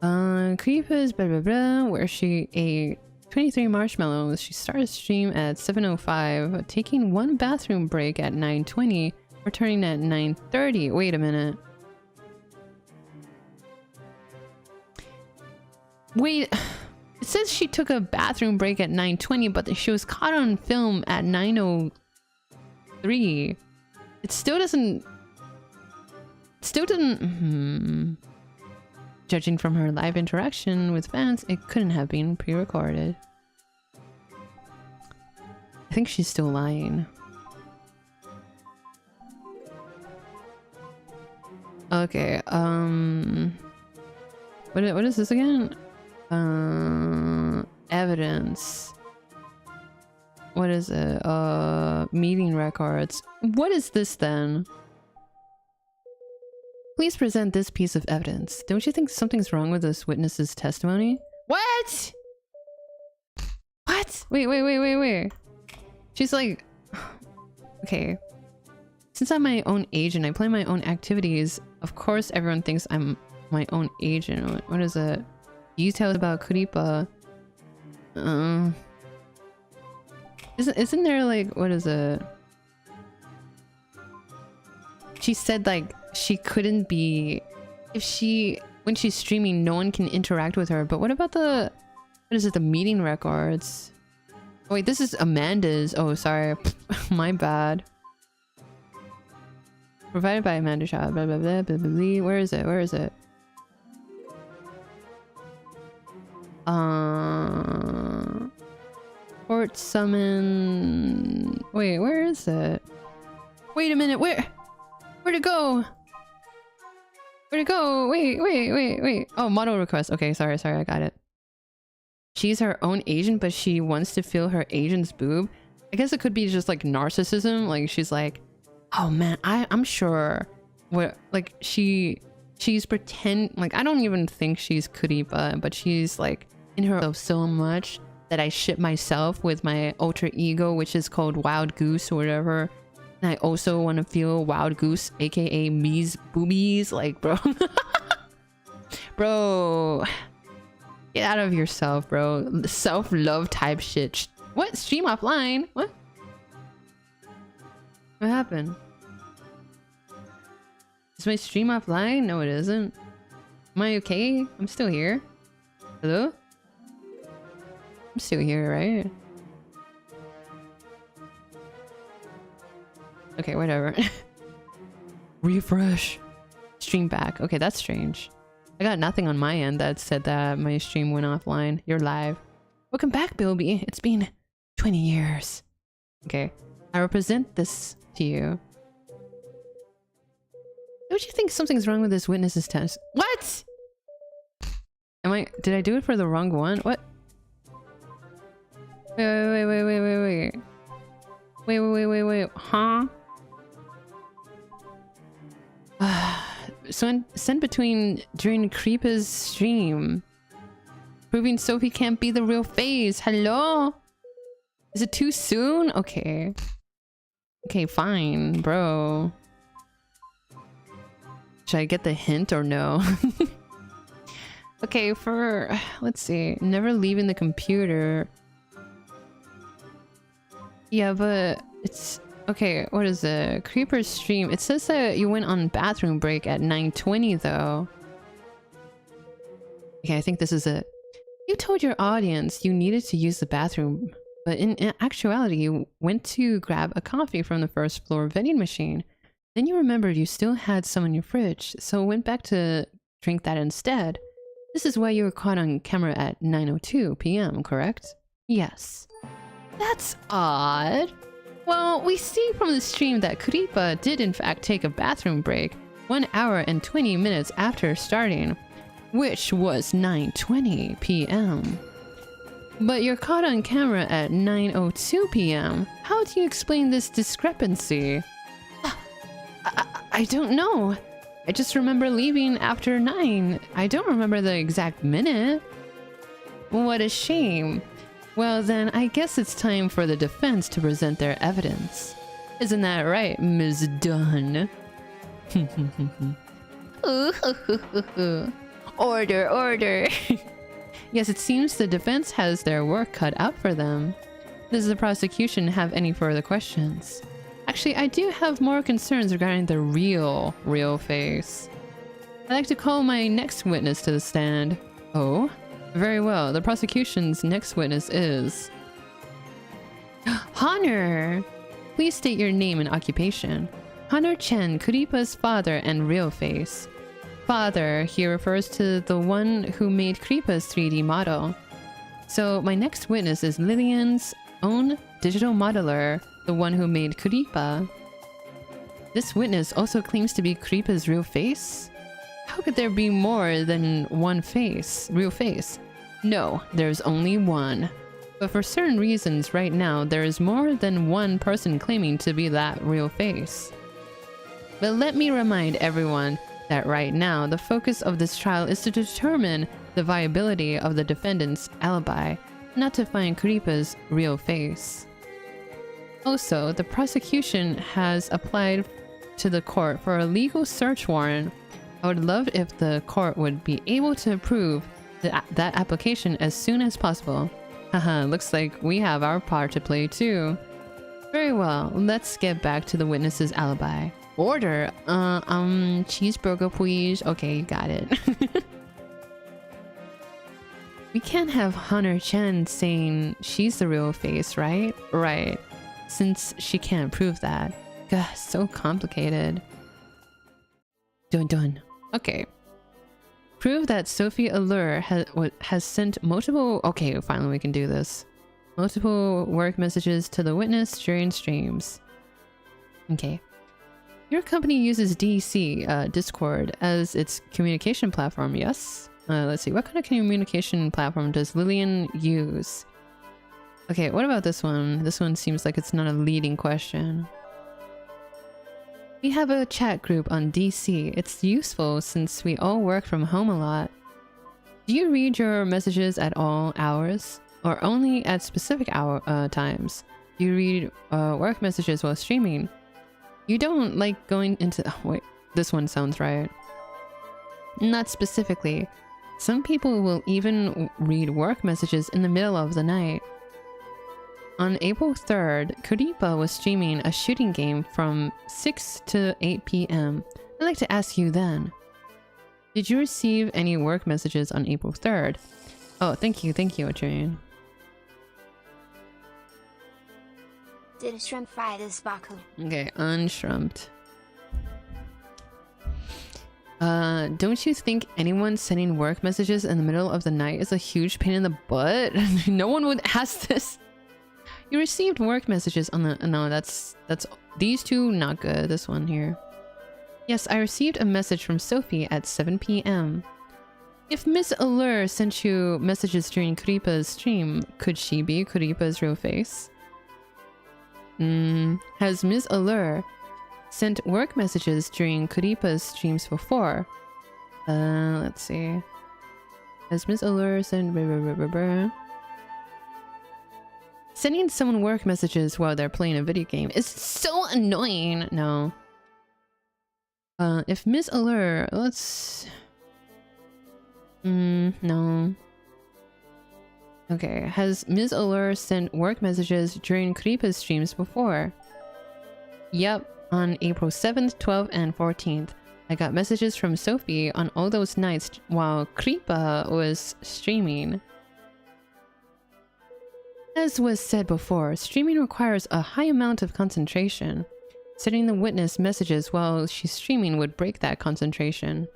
Creape is blah blah blah, where she ate 23 marshmallows. She started stream at 7:05, taking one bathroom break at 9:20, returning at 9:30. Wait a minute. Wait, it says she took a bathroom break at 9:20, but she was caught on film at 9:03. It still doesn't... Judging from her live interaction with fans, it couldn't have been pre-recorded. I think she's still lying. Okay, what is this again? Evidence. What is it? Meeting records. What is this then? Please present this piece of evidence. Don't you think something's wrong with this witness's testimony? What? What? Wait. She's like... Okay. Since I'm my own agent, I plan my own activities. Of course, everyone thinks I'm my own agent. What is it? Details about creape. Isn't there like... What is it? She said like she couldn't be... When she's streaming, no one can interact with her. But what about the... What is it? The meeting records? Oh wait, this is Amanda's. Oh, sorry. My bad. Provided by Amanda Shaw. Blah, blah, blah, blah, blah, blah. Where is it? Court summon... Wait, where is it? Wait a minute, where'd it go? Where'd it go? Wait. Oh, model request. Okay, sorry, I got it. She's her own agent, but she wants to feel her agent's boob. I guess it could be just like narcissism. Like she's like, oh man, I'm sure what, like she's pretend, like I don't even think she's creape, but she's like in herself so much that I ship myself with my alter ego, which is called Wild Goose or whatever. And I also want to feel Wild Goose, aka me's boobies. Like, bro. Bro. Get out of yourself, bro. Self-love type shit. What? Stream offline? What? What happened? Is my stream offline? No, it isn't. Am I okay? I'm still here. Hello? I'm still here, right? Okay, whatever. Refresh. Stream back. Okay, that's strange. I got nothing on my end that said that my stream went offline. You're live. Welcome back, Bilby. It's been 20 years. Okay, I represent this to you. Don't you think something's wrong with this witness's test? What? Did I do it for the wrong one? What? Wait. Huh? Sent between during Creepa's stream. Proving Sophie can't be the real face. Hello? Is it too soon? Okay. Okay, fine, bro. Should I get the hint or no? Okay, let's see. Never leaving the computer. Yeah, but it's... Okay, what is it? Creeper's stream. It says that you went on bathroom break at 9:20 though. Okay, I think this is it. You told your audience you needed to use the bathroom, but in actuality, you went to grab a coffee from the first floor vending machine. Then you remembered you still had some in your fridge, so went back to drink that instead. This is why you were caught on camera at 9:02 p.m., correct? Yes. That's odd. Well, we see from the stream that Creepa did in fact take a bathroom break 1 hour and 20 minutes after starting, which was 9:20 p.m. But you're caught on camera at 9:02 p.m. How do you explain this discrepancy? I don't know. I just remember leaving after 9. I don't remember the exact minute. What a shame. Well then, I guess it's time for the defense to present their evidence. Isn't that right, Ms. Dunn? Order, order. Yes, it seems the defense has their work cut out for them. Does the prosecution have any further questions? Actually, I do have more concerns regarding the real face. I'd like to call my next witness to the stand. Oh? Very well. The prosecution's next witness is... Honor! Please state your name and occupation. Honor Chen, Creepa's father and real face. Father here refers to the one who made Creepa's 3D model. So my next witness is Lillian's own digital modeler, the one who made Creepa. This witness also claims to be Creepa's real face? How could there be more than one face, real face? No, there's only one. But for certain reasons right now, there is more than one person claiming to be that real face. But let me remind everyone that right now, the focus of this trial is to determine the viability of the defendant's alibi, not to find Creepa's real face. Also, the prosecution has applied to the court for a legal search warrant. I would love if the court would be able to approve that application as soon as possible. Haha, looks like we have our part to play too. Very well, let's get back to the witness's alibi. Order, cheeseburger please. Okay, you got it. We can't have Honor Chen saying she's the real face, right? Right, since she can't prove that. Gah, so complicated. Dun. Okay. Prove that Sophie Allure has sent multiple... Okay, finally we can do this. Multiple work messages to the witness during streams. Okay. Your company uses DC, Discord, as its communication platform, yes? Let's see, what kind of communication platform does Lillian use? Okay, what about this one? This one seems like it's not a leading question. We have a chat group on DC. It's useful since we all work from home a lot. Do you read your messages at all hours? Or only at specific times? Do you read work messages while streaming? You don't like going into... Oh, wait, this one sounds right. Not specifically. Some people will even read work messages in the middle of the night. On April 3rd, Creepa was streaming a shooting game from 6 to 8 p.m. I'd like to ask you then. Did you receive any work messages on April 3rd? Oh, thank you, Adrian. Did a shrimp fry this Baku? Okay, unshrumped. Don't you think anyone sending work messages in the middle of the night is a huge pain in the butt? No one would ask this. You received work messages on the... No, that's... These two, not good. This one here. Yes, I received a message from Sophie at 7 p.m. If Miss Allure sent you messages during Creape's stream, could she be Creape's real face? Has Miss Allure sent work messages during Creape's streams before? Let's see. Has Miss Allure sent... Sending someone work messages while they're playing a video game is so annoying. No. If Miss Allure... Let's... no. Okay, has Ms. Allure sent work messages during Creepa's streams before? Yep, on April 7th, 12th, and 14th. I got messages from Sophie on all those nights while Creepa was streaming. As was said before, streaming requires a high amount of concentration. Sending the witness messages while she's streaming would break that concentration.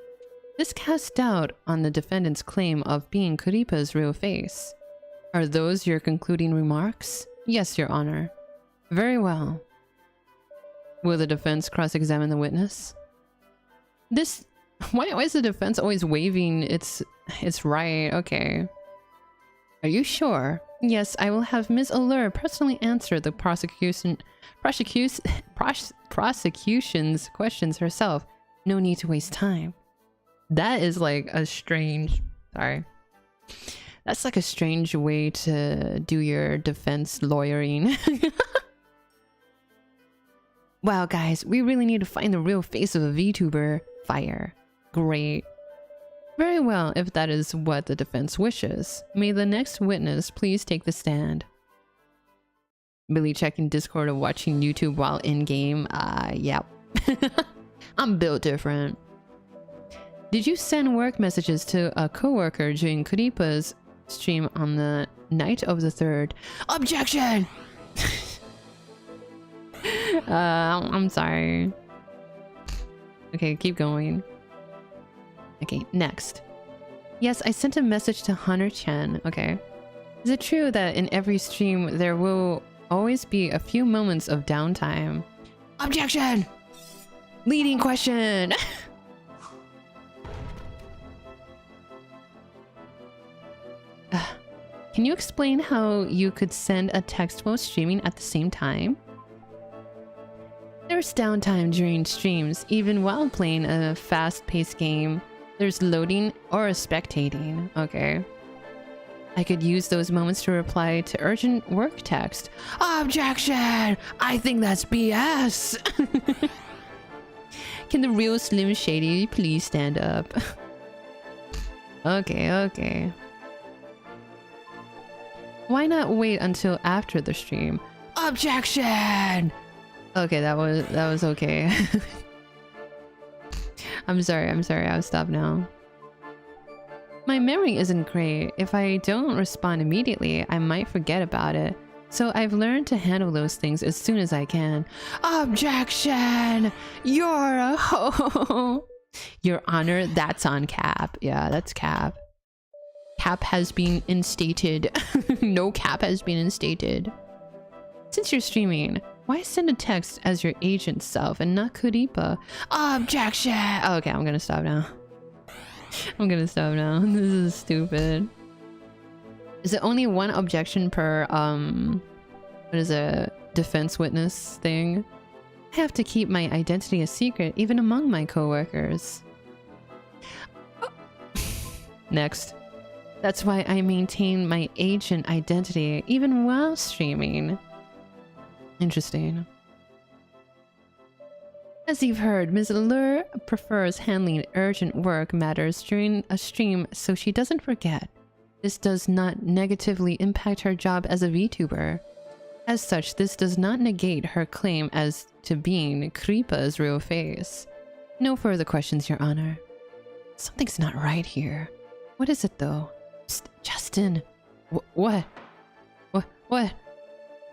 This casts doubt on the defendant's claim of being Creepa's real face. Are those your concluding remarks? Yes, Your Honor. Very well. Will the defense cross-examine the witness? This... Why is the defense always waving its right? Okay. Are you sure? Yes, I will have Ms. Allure personally answer the prosecution's questions herself. No need to waste time. That is like a strange... Sorry. That's like a strange way to do your defense lawyering. Wow, guys, we really need to find the real face of a VTuber. Fire. Great. Very well, if that is what the defense wishes. May the next witness please take the stand. Billy checking Discord or watching YouTube while in-game. Yep. I'm built different. Did you send work messages to a coworker during Creepa's stream on the night of the 3rd? Objection! I'm sorry. Okay, keep going. Okay, next. Yes, I sent a message to Hunter Chen. Okay. Is it true that in every stream there will always be a few moments of downtime? Objection! Leading question! Can you explain how you could send a text while streaming at the same time? There's downtime during streams, even while playing a fast-paced game. There's loading or spectating. Okay. I could use those moments to reply to urgent work text. Objection! I think that's BS! Can the real Slim Shady please stand up? Okay. Why not wait until after the stream? Objection! Okay, that was okay. I'm sorry, I'll stop now. My memory isn't great. If I don't respond immediately, I might forget about it. So I've learned to handle those things as soon as I can. Objection! You're a ho! Your Honor, that's on Cap. Yeah, that's Cap. Cap has been instated. No cap has been instated. Since you're streaming, why send a text as your agent self and not Kuripa? Objection! Okay, I'm gonna stop now. This is stupid. Is it only one objection per, what is a defense witness thing? I have to keep my identity a secret even among my coworkers. Next. That's why I maintain my agent identity even while streaming. Interesting. As you've heard, Ms. Allure prefers handling urgent work matters during a stream so she doesn't forget. This does not negatively impact her job as a VTuber. As such, this does not negate her claim as to being Creepa's real face. No further questions, Your Honor. Something's not right here. What is it though? Psst, Justin. What?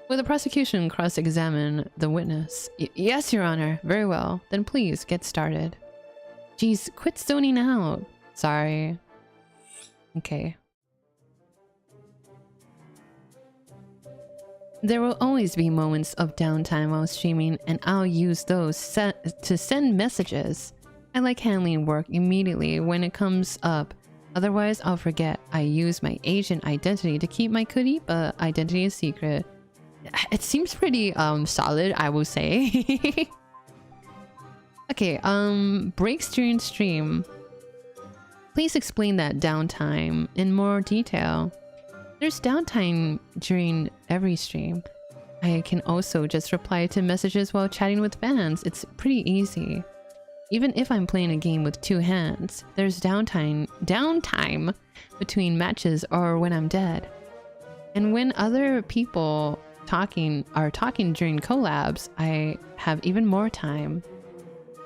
Will the prosecution cross-examine the witness? Yes, Your Honor. Very well. Then please get started. Jeez, quit zoning out. Sorry. Okay. There will always be moments of downtime while streaming, and I'll use those to send messages. I like handling work immediately when it comes up. Otherwise, I'll forget. I use my agent identity to keep my creape identity a secret. It seems pretty solid, I will say. Okay, breaks during stream. Please explain that downtime in more detail. There's downtime during every stream. I can also just reply to messages while chatting with fans. It's pretty easy. Even if I'm playing a game with 2 hands, there's downtime between matches or when I'm dead. And when other people are talking during collabs, I have even more time.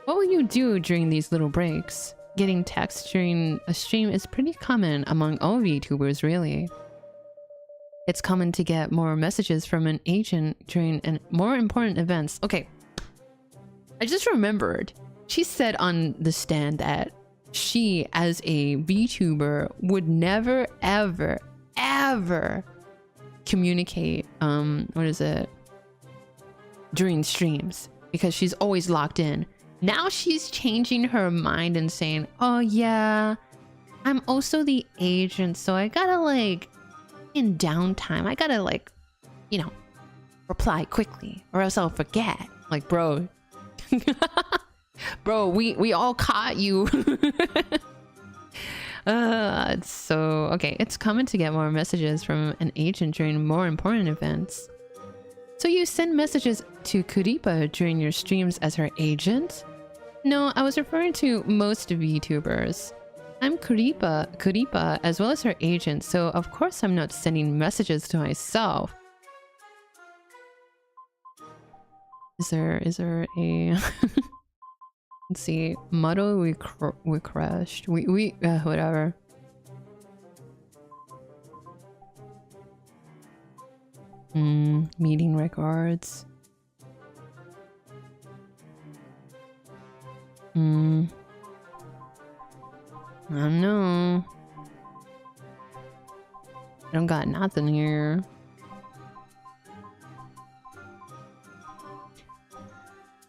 What will you do during these little breaks? Getting text during a stream is pretty common among all VTubers, really. It's common to get more messages from an agent during more important events. Okay, I just remembered. She said on the stand that she, as a VTuber, would never, ever, ever communicate, during streams, because she's always locked in. Now she's changing her mind and saying, oh yeah, I'm also the agent, so I gotta like, in downtime, I gotta like, you know, reply quickly or else I'll forget. Like, bro. Bro, we all caught you. So, okay, it's common to get more messages from an agent during more important events. So you send messages to Creape during your streams as her agent? No, I was referring to most VTubers. I'm Creape as well as her agent, so of course I'm not sending messages to myself. Is there a let's see, model we crushed. We whatever. Meeting records. I don't know. I don't got nothing here.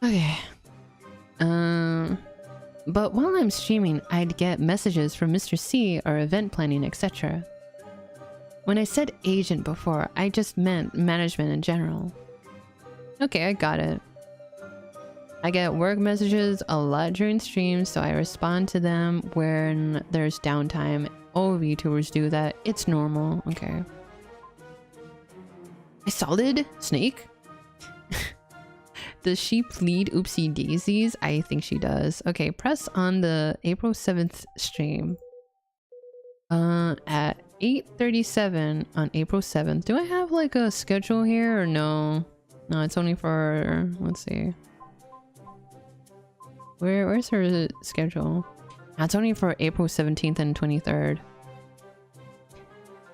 Okay. But while I'm streaming, I'd get messages from Mr. C or event planning, etc. When I said agent before, I just meant management in general. Okay, I got it. I get work messages a lot during streams, so I respond to them when there's downtime. All VTubers do that. It's normal. Okay. I solid? Snake? Does she plead oopsie daisies? I think she does. Okay, press on the April 7th stream. At 8:37 on April 7th. Do I have like a schedule here or no? No, it's only for, let's see. Where's her schedule? It's only for April 17th and 23rd.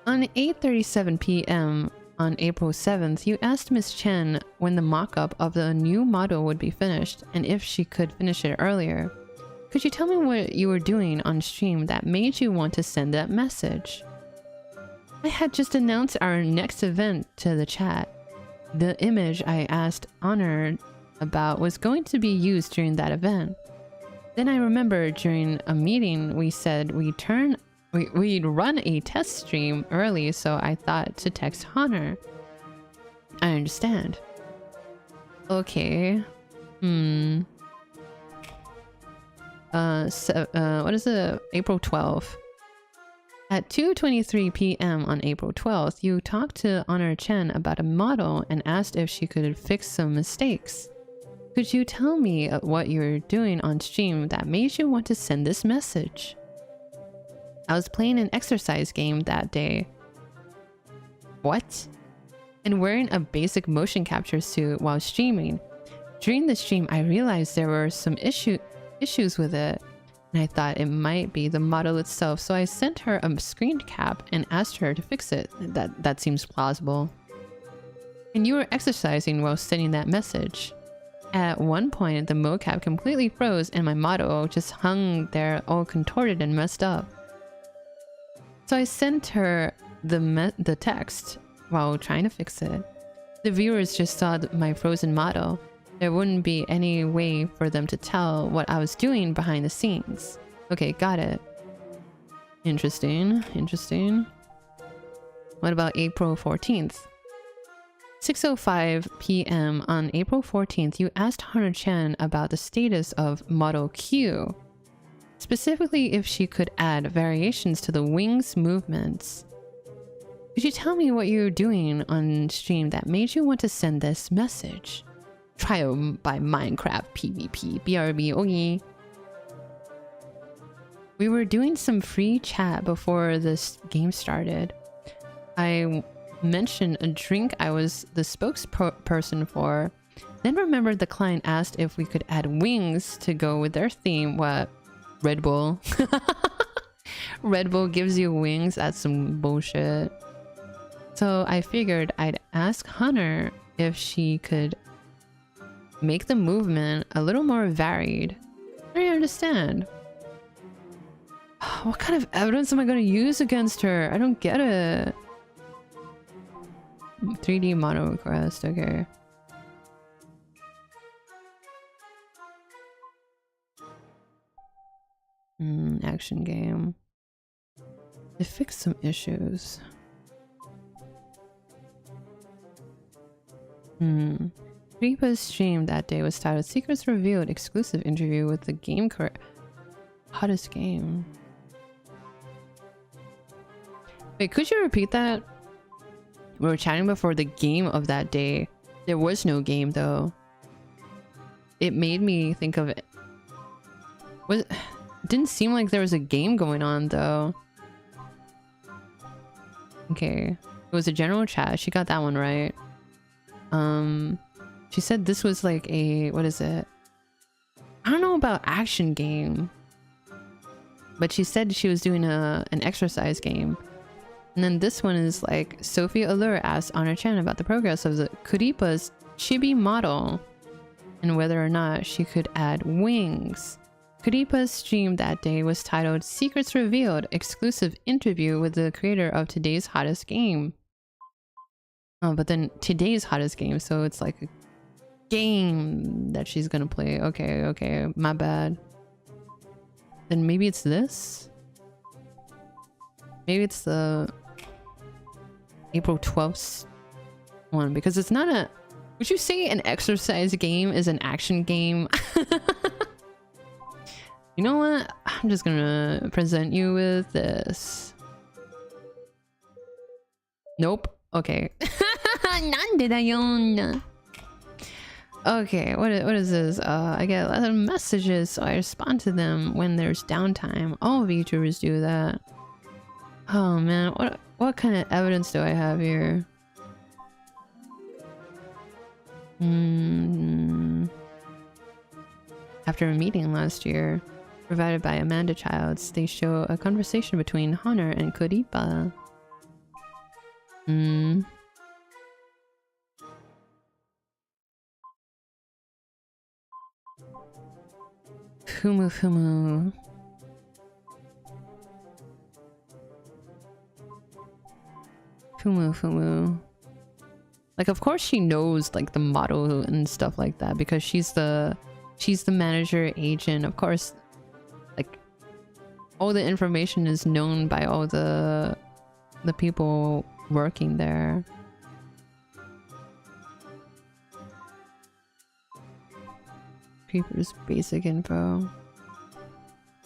On 8:37 p.m. on April 7th, you asked Miss Chen when the mock-up of the new model would be finished and if she could finish it earlier. Could you tell me what you were doing on stream that made you want to send that message? I had just announced our next event to the chat. The image I asked Honor about was going to be used during that event. Then I remember during a meeting we said we'd run a test stream early, so I thought to text Honor. I understand. Okay. What is it? April 12th. At 2:23 p.m. on April 12th, you talked to Honor Chen about a model and asked if she could fix some mistakes. Could you tell me what you were doing on stream that made you want to send this message? I was playing an exercise game that day. What? And wearing a basic motion capture suit while streaming. During the stream, I realized there were some issues with it, and I thought it might be the model itself, so I sent her a screen cap and asked her to fix it. That seems plausible. And you were exercising while sending that message. At one point, the mocap completely froze and my model just hung there all contorted and messed up. So I sent her the text while trying to fix it. The viewers just saw my frozen model. There wouldn't be any way for them to tell what I was doing behind the scenes. Okay, got it. Interesting, interesting. What about April 14th? 6:05 p.m. on April 14th, you asked Hana-chan about the status of Model Q. Specifically, if she could add variations to the wings movements. Could you tell me what you were doing on stream that made you want to send this message? Trial by Minecraft PvP BRB Ogi. We were doing some free chat before this game started. I mentioned a drink I was the spokesperson for, then remembered the client asked if we could add wings to go with their theme. What? Red Bull? Red Bull gives you wings? That's some bullshit. So I figured I'd ask Hunter if she could make the movement a little more varied. I don't understand. What kind of evidence am I going to use against her? I don't get it. 3D model request, okay. Action game. It fixed some issues. Creape's stream that day was titled Secrets Revealed Exclusive Interview with the Game Hottest Game. Wait, could you repeat that? We were chatting before the game of that day. There was no game though. It made me think of it. It didn't seem like there was a game going on though. Okay. It was a general chat. She got that one right. She said this was like a, what is it? I don't know about action game. But she said she was doing an exercise game. And then this one is like, Sophie Allure asked Honor-chan about the progress of the Creape's chibi model and whether or not she could add wings. Creape's stream that day was titled Secrets Revealed Exclusive Interview with the creator of today's hottest game. Oh, but then today's hottest game, so it's like a game that she's gonna play. Okay, okay, my bad. Then maybe it's this? Maybe it's the April 12th one, because it's not a... Would you say an exercise game is an action game? You know what? I'm just gonna present you with this. Nope. Okay. Okay, what is this? I get a lot of messages, so I respond to them when there's downtime. All VTubers do that. Oh man, what kind of evidence do I have here? After a meeting last year, provided by Amanda Childs, they show a conversation between Honor and Creape. Fumu. Like, of course she knows like the model and stuff like that because she's the manager agent. Of course, like all the information is known by all the people working there. Creape's basic info.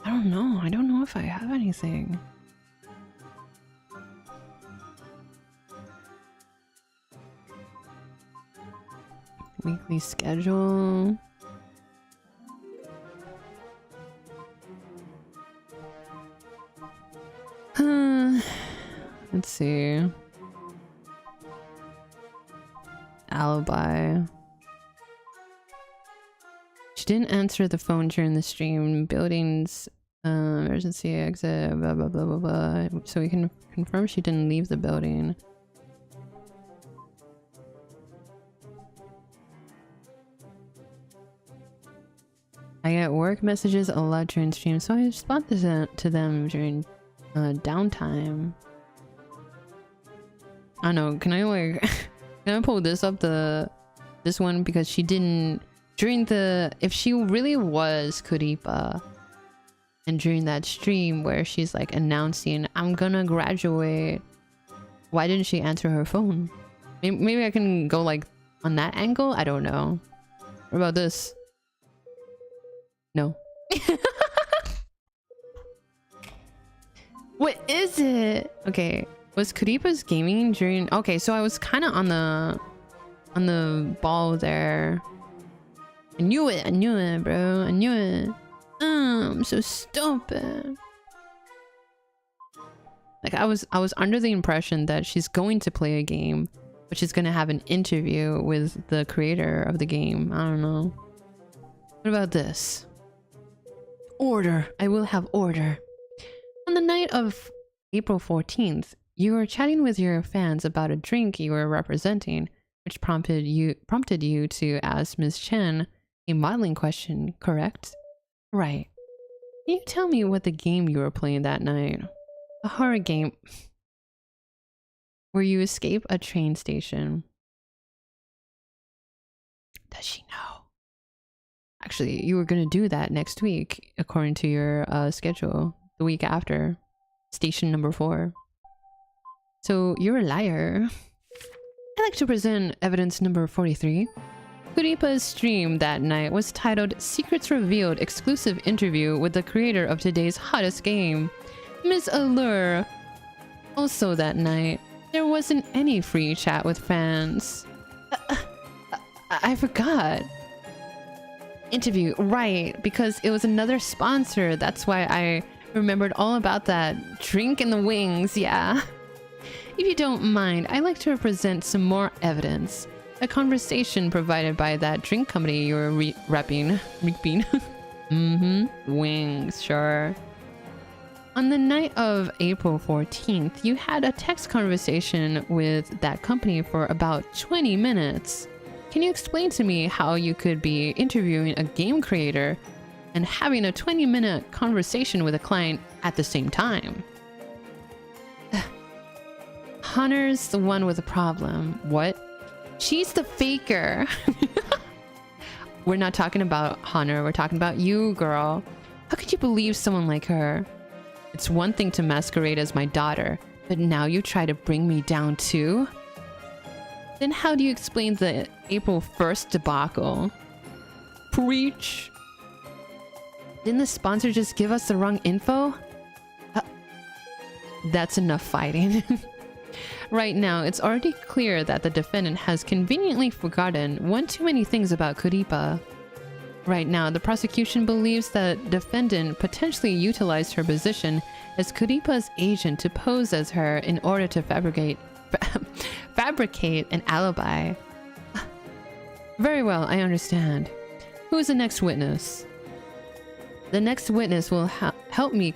I don't know if I have anything. Weekly schedule. Let's see. Alibi. She didn't answer the phone during the stream. Buildings, emergency exit, blah blah blah blah blah. So we can confirm she didn't leave the building. I get work messages a lot during stream, so I respond to them during downtime. I don't know, can I like can I pull this up, this one, because she didn't during the, if she really was creape and during that stream where she's like announcing I'm gonna graduate, why didn't she answer her phone? Maybe I can go like on that angle, I don't know. What about this? No. What is it? Okay, was creape's gaming during, okay, so I was kind of on the ball there. I knew it, bro. I knew it. I'm so stupid. Like I was under the impression that she's going to play a game, but she's gonna have an interview with the creator of the game. I don't know. What about this? Order. I will have order. On the night of April 14th, you were chatting with your fans about a drink you were representing, which prompted you to ask Ms. Chen a modeling question, correct? Right. Can you tell me what the game you were playing that night? A horror game where you escape a train station. Does she know? Actually, you were gonna do that next week, according to your schedule. The week after. Station number 4. So, you're a liar. I'd like to present evidence number 43. creape's stream that night was titled Secrets Revealed Exclusive Interview with the creator of today's hottest game, Ms. Allure. Also that night, there wasn't any free chat with fans. I forgot. Interview, right, because it was another sponsor. That's why I remembered all about that drink in the wings, yeah. If you don't mind, I'd like to present some more evidence. A conversation provided by that drink company you were repping. Wings, sure. On the night of April 14th, you had a text conversation with that company for about 20 minutes. Can you explain to me how you could be interviewing a game creator and having a 20-minute conversation with a client at the same time? Hunter's the one with a problem. What? She's the faker. We're not talking about Hunter, we're talking about you, girl. How could you believe someone like her? It's one thing to masquerade as my daughter, but now you try to bring me down too? Then how do you explain the April 1st debacle? Preach! Didn't the sponsor just give us the wrong info? That's enough fighting. Right now, it's already clear that the defendant has conveniently forgotten one too many things about creape. Right now, the prosecution believes that defendant potentially utilized her position as creape's agent to pose as her in order to fabricate an alibi. Very well, I understand. Who is the next witness? The next witness will help me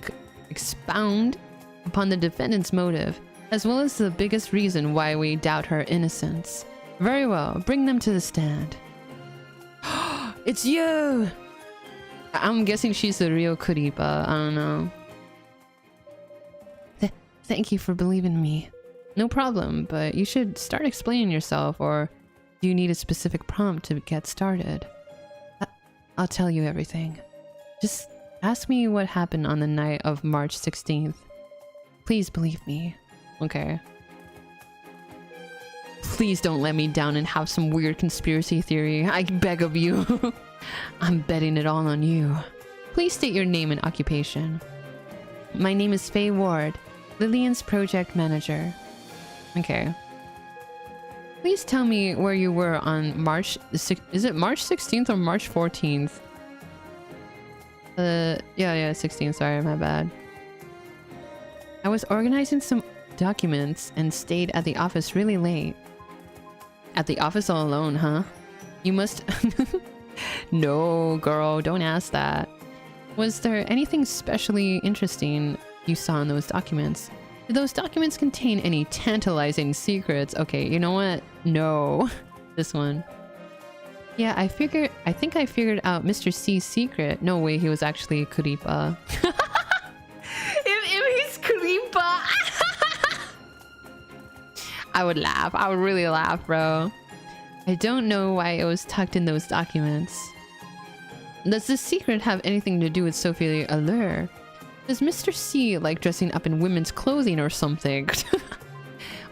expound upon the defendant's motive, as well as the biggest reason why we doubt her innocence. Very well, bring them to the stand. It's you! I'm guessing she's the real creape, I don't know. Thank you for believing me. No problem, but you should start explaining yourself, or do you need a specific prompt to get started? I'll tell you everything. Just ask me what happened on the night of March 16th. Please believe me. Okay. Please don't let me down and have some weird conspiracy theory. I beg of you. I'm betting it all on you. Please state your name and occupation. My name is Faye Ward, Lillian's project manager. Okay. Please tell me where you were on March... Is it March 16th or March 14th? Yeah, 16th. Sorry, my bad. I was organizing some documents and stayed at the office really late. At the office all alone, huh? You must... No, girl, don't ask that. Was there anything especially interesting you saw in those documents? Did those documents contain any tantalizing secrets? Okay, you know what? No. This one. Yeah, I think I figured out Mr. C's secret. No way, he was actually creape. if he's creape, I would laugh. I would really laugh, bro. I don't know why it was tucked in those documents. Does this secret have anything to do with Sophie Allure? Does Mr. C like dressing up in women's clothing or something?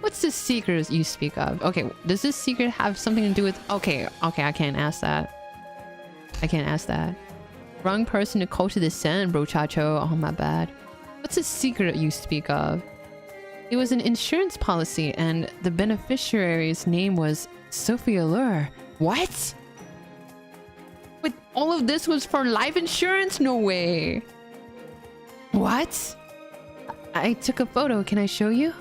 What's the secret you speak of? Okay, does this secret have something to do with... Okay, I can't ask that. I can't ask that. Wrong person to call to the send, bro chacho. Oh, my bad. What's the secret you speak of? It was an insurance policy and the beneficiary's name was Sophie Allure. What? Wait, all of this was for life insurance? No way. What? I took a photo. Can I show you?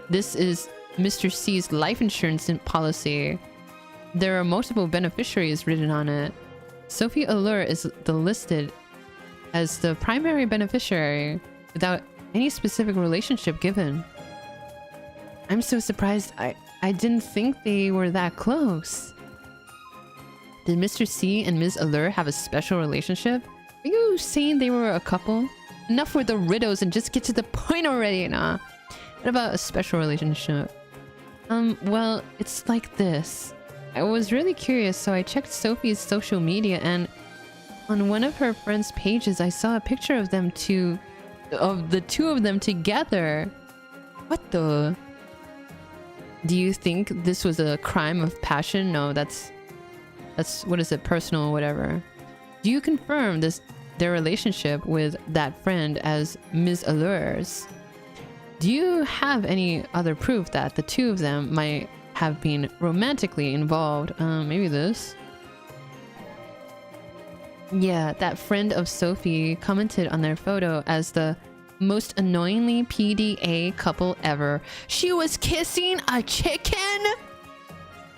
This is Mr. C's life insurance policy. There are multiple beneficiaries written on it. Sophie Allure is listed as the primary beneficiary without any specific relationship given. I'm so surprised. I didn't think they were that close. Did Mr. C and Ms. Allure have a special relationship? Are you saying they were a couple? Enough with the riddles and just get to the point already, nah. What about a special relationship? Well, it's like this. I was really curious, so I checked Sophie's social media and on one of her friends' pages, I saw a picture of the two of them together. What the? Do you think this was a crime of passion? No, that's what is it? Personal, whatever. Do you confirm their relationship with that friend as Ms. Allure's? Do you have any other proof that the two of them might have been romantically involved? Maybe this. Yeah, that friend of Sophie commented on their photo as the most annoyingly PDA couple ever. She was kissing a chicken?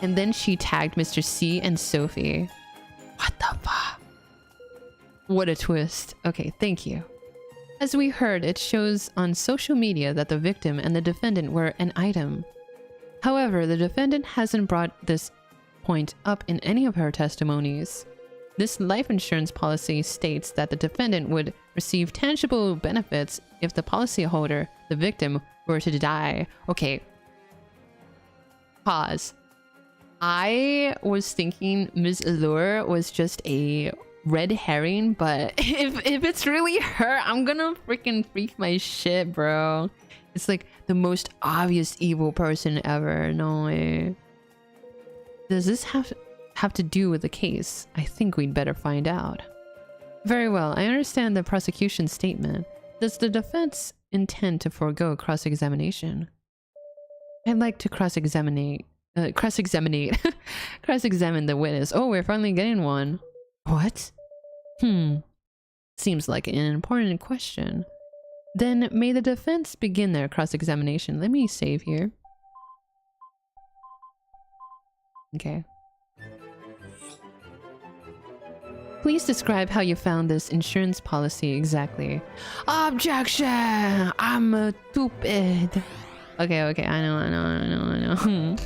And then she tagged Mr. C and Sophie. What the fuck? What a twist. Okay, thank you. As we heard, it shows on social media that the victim and the defendant were an item. However, the defendant hasn't brought this point up in any of her testimonies. This life insurance policy states that the defendant would receive tangible benefits if the policyholder, the victim, were to die. Okay. Pause. I was thinking Ms. Allure was just a red herring, but if it's really her, I'm gonna freaking freak my shit, bro. It's like the most obvious evil person ever. No way. Does this have to do with the case? I think we'd better find out. Very well, I understand the prosecution's statement. Does the defense intend to forego cross-examination? I'd like to cross-examine the witness. Oh, we're finally getting one. What? Seems like an important question. Then may the defense begin their cross-examination. Let me save here. Okay. Please describe how you found this insurance policy exactly. Objection! I'm stupid. Okay, I know.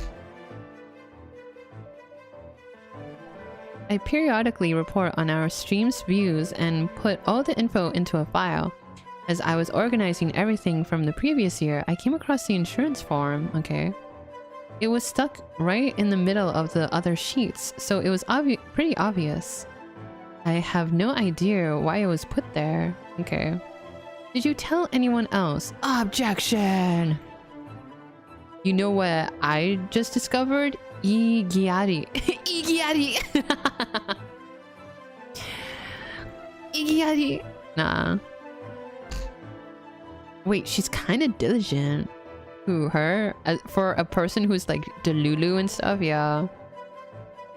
I periodically report on our stream's views and put all the info into a file. As I was organizing everything from the previous year, I came across the insurance form. Okay. It was stuck right in the middle of the other sheets, so it was pretty obvious. I have no idea why it was put there. Okay. Did you tell anyone else? Objection! You know what I just discovered? Igiari. Igiari! Igiari. Nah. Wait, she's kind of diligent. Who, her? For a person who's like delulu and stuff, yeah.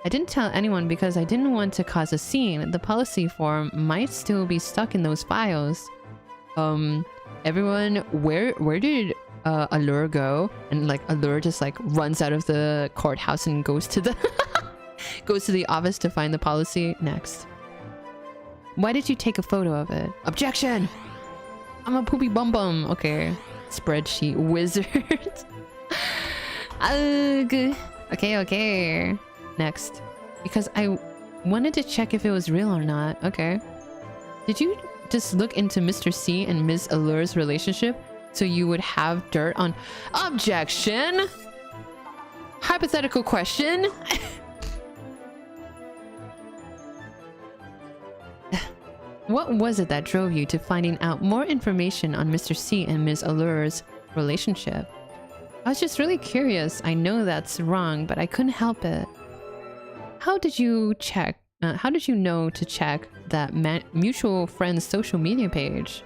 I didn't tell anyone because I didn't want to cause a scene. The policy form might still be stuck in those files. Everyone, where did Allure go? And like Allure just like runs out of the courthouse and goes to the goes to the office to find the policy. Next. Why did you take a photo of it? Objection! I'm a poopy bum bum. Okay. Spreadsheet wizard. Ugh. Okay. Next. because I wanted to check if it was real or not. Okay. Did you just look into Mr. C and Ms. Allure's relationship so you would have dirt on objection? Hypothetical question. What was it that drove you to finding out more information on Mr. C and Ms. Allure's relationship? I was just really curious. I know that's wrong, but I couldn't help it. How did you check? How did you know to check that mutual friend's social media page?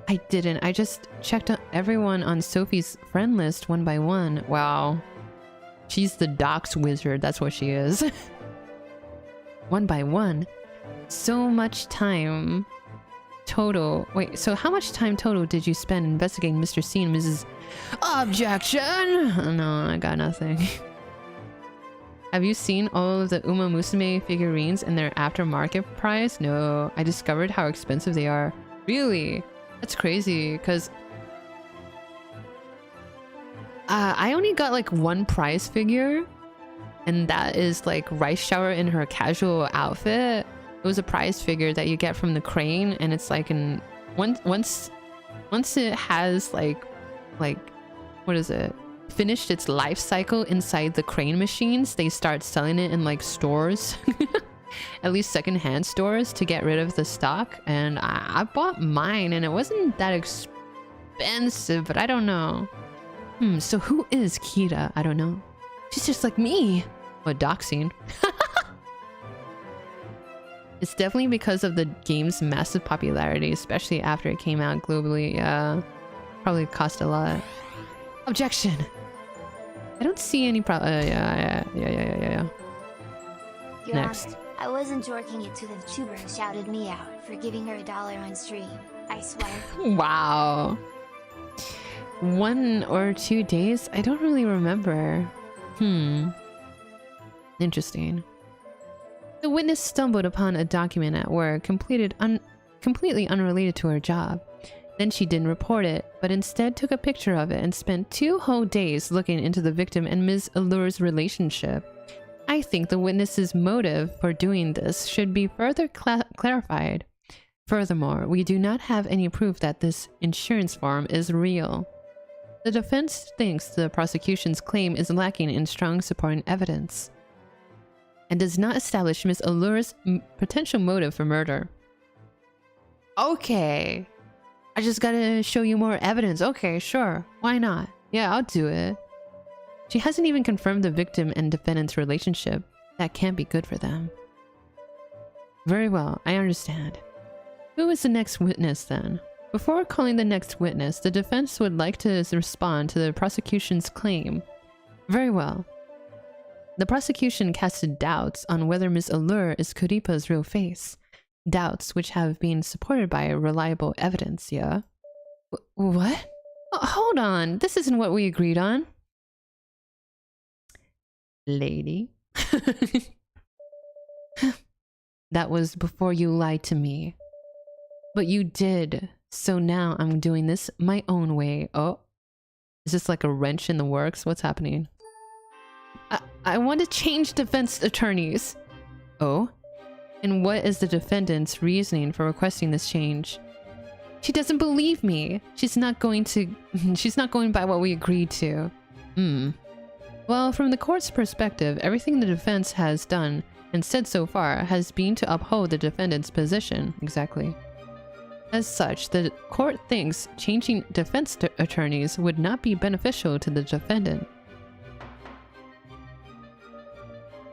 I didn't. I just checked everyone on Sophie's friend list one by one. Wow. She's the docs wizard. That's what she is. One by one. So much time total. Wait, so how much time total did you spend investigating Mr. C and Mrs. Objection? No, I got nothing. Have you seen all of the Uma Musume figurines and their aftermarket price? No, I discovered how expensive they are. Really? That's crazy, because I only got like one prize figure, and that is like Rice Shower in her casual outfit. It was a prize figure that you get from the crane, and it's like in once it has like what is it? Finished its life cycle inside the crane machines, they start selling it in like stores. At least secondhand stores to get rid of the stock. And I bought mine and it wasn't that expensive, but I don't know. So who is Kira? I don't know. She's just like me. What, doxing? It's definitely because of the game's massive popularity, especially after it came out globally. Yeah, probably cost a lot. Objection! I don't see any problem. Yeah. Your Next. Honor, I wasn't jorking it to the Vtuber who shouted me out for giving her $1 on stream. I swear. Wow. 1 or 2 days? I don't really remember. Interesting. The witness stumbled upon a document at work completely unrelated to her job. Then she didn't report it, but instead took a picture of it and spent 2 whole days looking into the victim and Ms. Allure's relationship. I think the witness's motive for doing this should be further clarified. Furthermore, we do not have any proof that this insurance form is real. The defense thinks the prosecution's claim is lacking in strong supporting evidence and does not establish Ms. Allure's potential motive for murder. Okay. I just gotta show you more evidence. Okay, sure. Why not? Yeah, I'll do it. She hasn't even confirmed the victim and defendant's relationship. That can't be good for them. Very well, I understand. Who is the next witness then? Before calling the next witness, the defense would like to respond to the prosecution's claim. Very well. The prosecution casted doubts on whether Ms. Allure is Kuripa's real face. Doubts which have been supported by reliable evidence, yeah? What? Oh, hold on, this isn't what we agreed on. Lady. That was before you lied to me. But you did, so now I'm doing this my own way. Oh, is this like a wrench in the works? What's happening? I want to change defense attorneys. Oh? And what is the defendant's reasoning for requesting this change? She doesn't believe me. She's not going by what we agreed to. Well, from the court's perspective, everything the defense has done and said so far has been to uphold the defendant's position. Exactly. As such, the court thinks changing defense attorneys would not be beneficial to the defendant.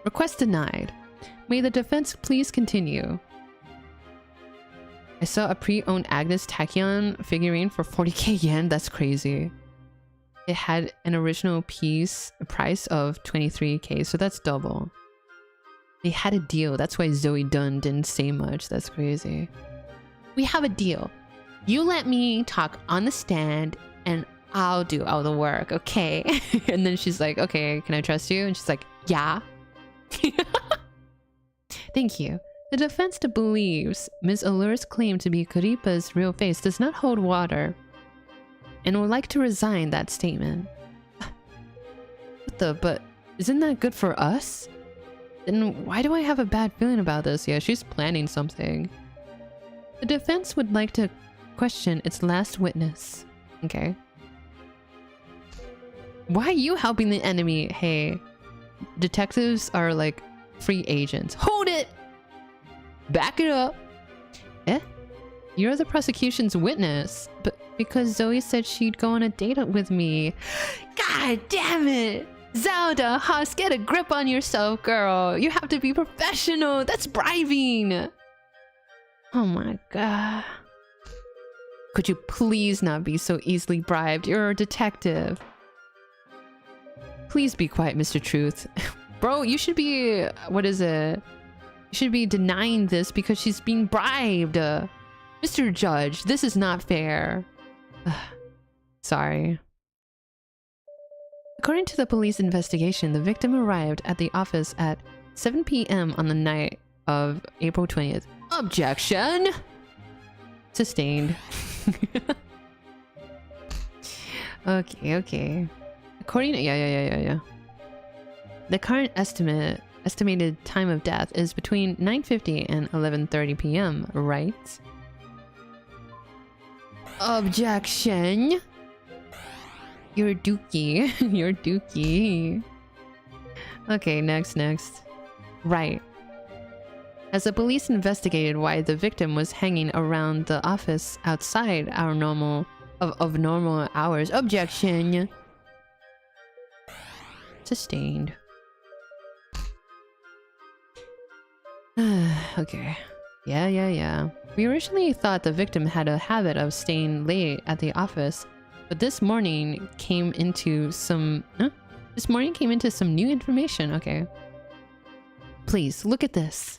Request denied. May the defense please continue. I saw a pre-owned Agnes Tachyon figurine for 40k yen. That's crazy. It had an original piece, a price of 23k, so that's double. They had a deal. That's why Zoe Dunn didn't say much. That's crazy. We have a deal. You let me talk on the stand and I'll do all the work, okay? And then she's like, okay, can I trust you? And she's like, yeah. Thank you. The defense believes Ms. Allure's claim to be Kuripa's real face does not hold water and would like to resign that statement. What the? But isn't that good for us? Then why do I have a bad feeling about this? Yeah, she's planning something. The defense would like to question its last witness. Okay. Why are you helping the enemy? Hey, detectives are like free agents. Hold it! Back it up! Eh? You're the prosecution's witness. But because Zoe said she'd go on a date with me. God damn it! Zelda, Haas, get a grip on yourself, girl. You have to be professional. That's bribing. Oh my god. Could you please not be so easily bribed? You're a detective. Please be quiet, Mr. Truth. Bro, you should be... What is it? You should be denying this because she's being bribed. Mr. Judge, this is not fair. Sorry. According to the police investigation, the victim arrived at the office at 7 p.m. on the night of April 20th. Objection! Sustained. Okay. According to... Yeah. The current estimated time of death is between 9:50 and 11:30 p.m., right? Objection! You're dookie. You're dookie. Okay, next. Right. As the police investigated why the victim was hanging around the office outside our normal hours. Objection. Sustained. Okay. Yeah. We originally thought the victim had a habit of staying late at the office. But this morning came into some new information. Okay. Please, look at this.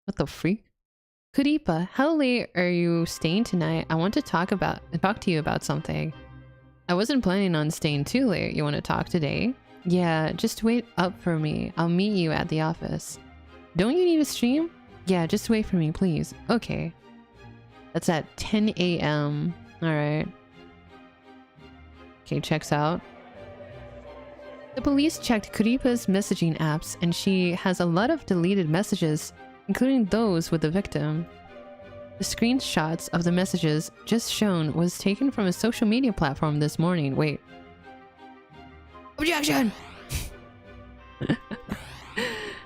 What the freak? Creape, how late are you staying tonight? I want to talk to you about something. I wasn't planning on staying too late. You want to talk today? Yeah, just wait up for me. I'll meet you at the office. Don't you need a stream? Yeah, just wait for me, please. Okay. That's at 10 a.m. Alright. Okay, checks out. The police checked Creape's messaging apps, and she has a lot of deleted messages, including those with the victim. The screenshots of the messages just shown was taken from a social media platform this morning. Wait. Objection!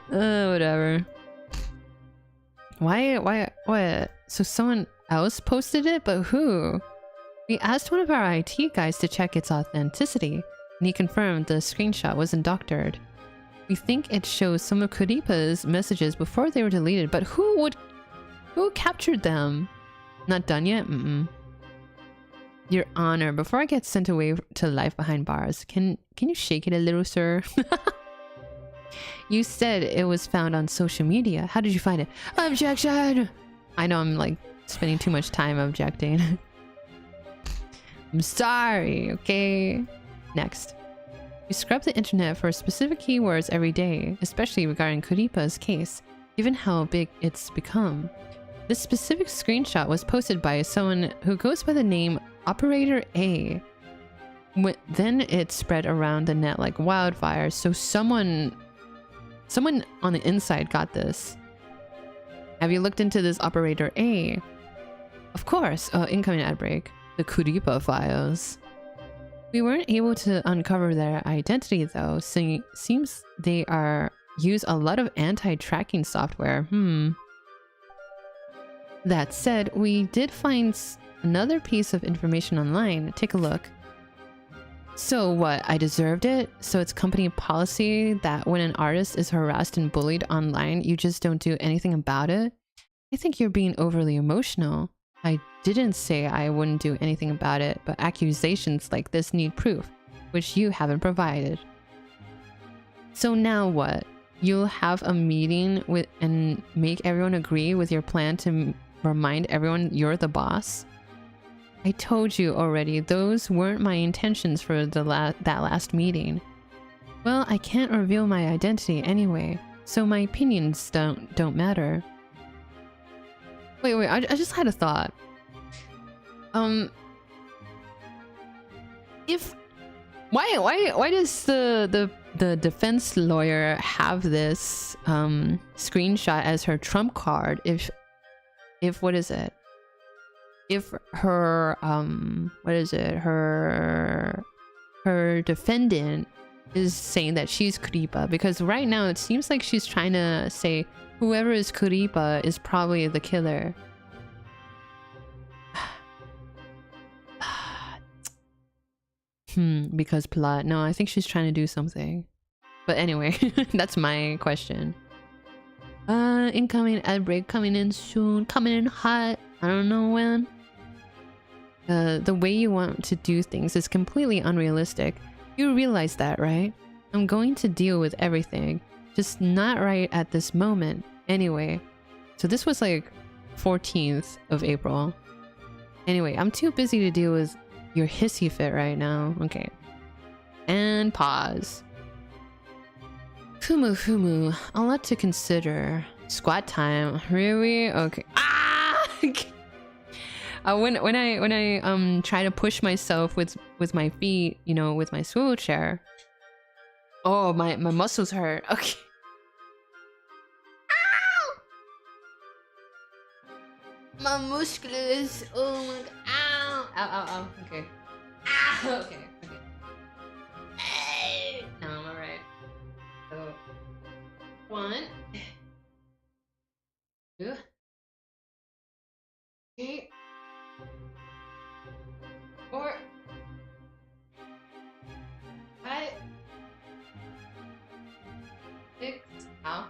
Whatever. Why? What? So someone else posted it? But who? We asked one of our IT guys to check its authenticity, and he confirmed the screenshot wasn't doctored. We think it shows some of Creape's messages before they were deleted, but who captured them? Not done yet? Your Honor, before I get sent away to life behind bars, can you shake it a little, sir? You said it was found on social media. How did you find it? Objection! I know I'm like spending too much time objecting. I'm sorry, okay? Next. We scrub the internet for specific keywords every day, especially regarding Creape's case, given how big it's become. This specific screenshot was posted by someone who goes by the name Operator A. Then it spread around the net like wildfire, so someone on the inside got this. Have you looked into this Operator A? Of course. Incoming ad break. The Creape files. We weren't able to uncover their identity though, so seems they use a lot of anti-tracking software. That said, we did find another piece of information online. Take a look. So what, I deserved it? So it's company policy that when an artist is harassed and bullied online, you just don't do anything about it? I think you're being overly emotional. I didn't say I wouldn't do anything about it, but accusations like this need proof, which you haven't provided. So now what? You'll have a meeting and make everyone agree with your plan to remind everyone you're the boss? I told you already, those weren't my intentions for that last meeting. Well, I can't reveal my identity anyway, so my opinions don't matter. Wait, I just had a thought. Why does the defense lawyer have this screenshot as her trump card if what is it? If her what is it? Her defendant is saying that she's creape, because right now it seems like she's trying to say whoever is creape is probably the killer. Because plot. No, I think she's trying to do something. But anyway, that's my question. Incoming ad break coming in soon, coming in hot. I don't know when. The way you want to do things is completely unrealistic. You realize that, right? I'm going to deal with everything, just not right at this moment. Anyway, so this was like 14th of April. Anyway, I'm too busy to deal with your hissy fit right now. Okay. And pause. Fumu, a lot to consider. Squat time. Really? Okay. Ah! When I try to push myself with my feet, you know, with my swivel chair. Oh, my muscles hurt. Okay. Ow! My muscles. Oh my god. Ow. Ow. Okay. Ow. Okay. Hey. No, I'm alright. So 1, 2, 3, 4, 5, 6. Ow.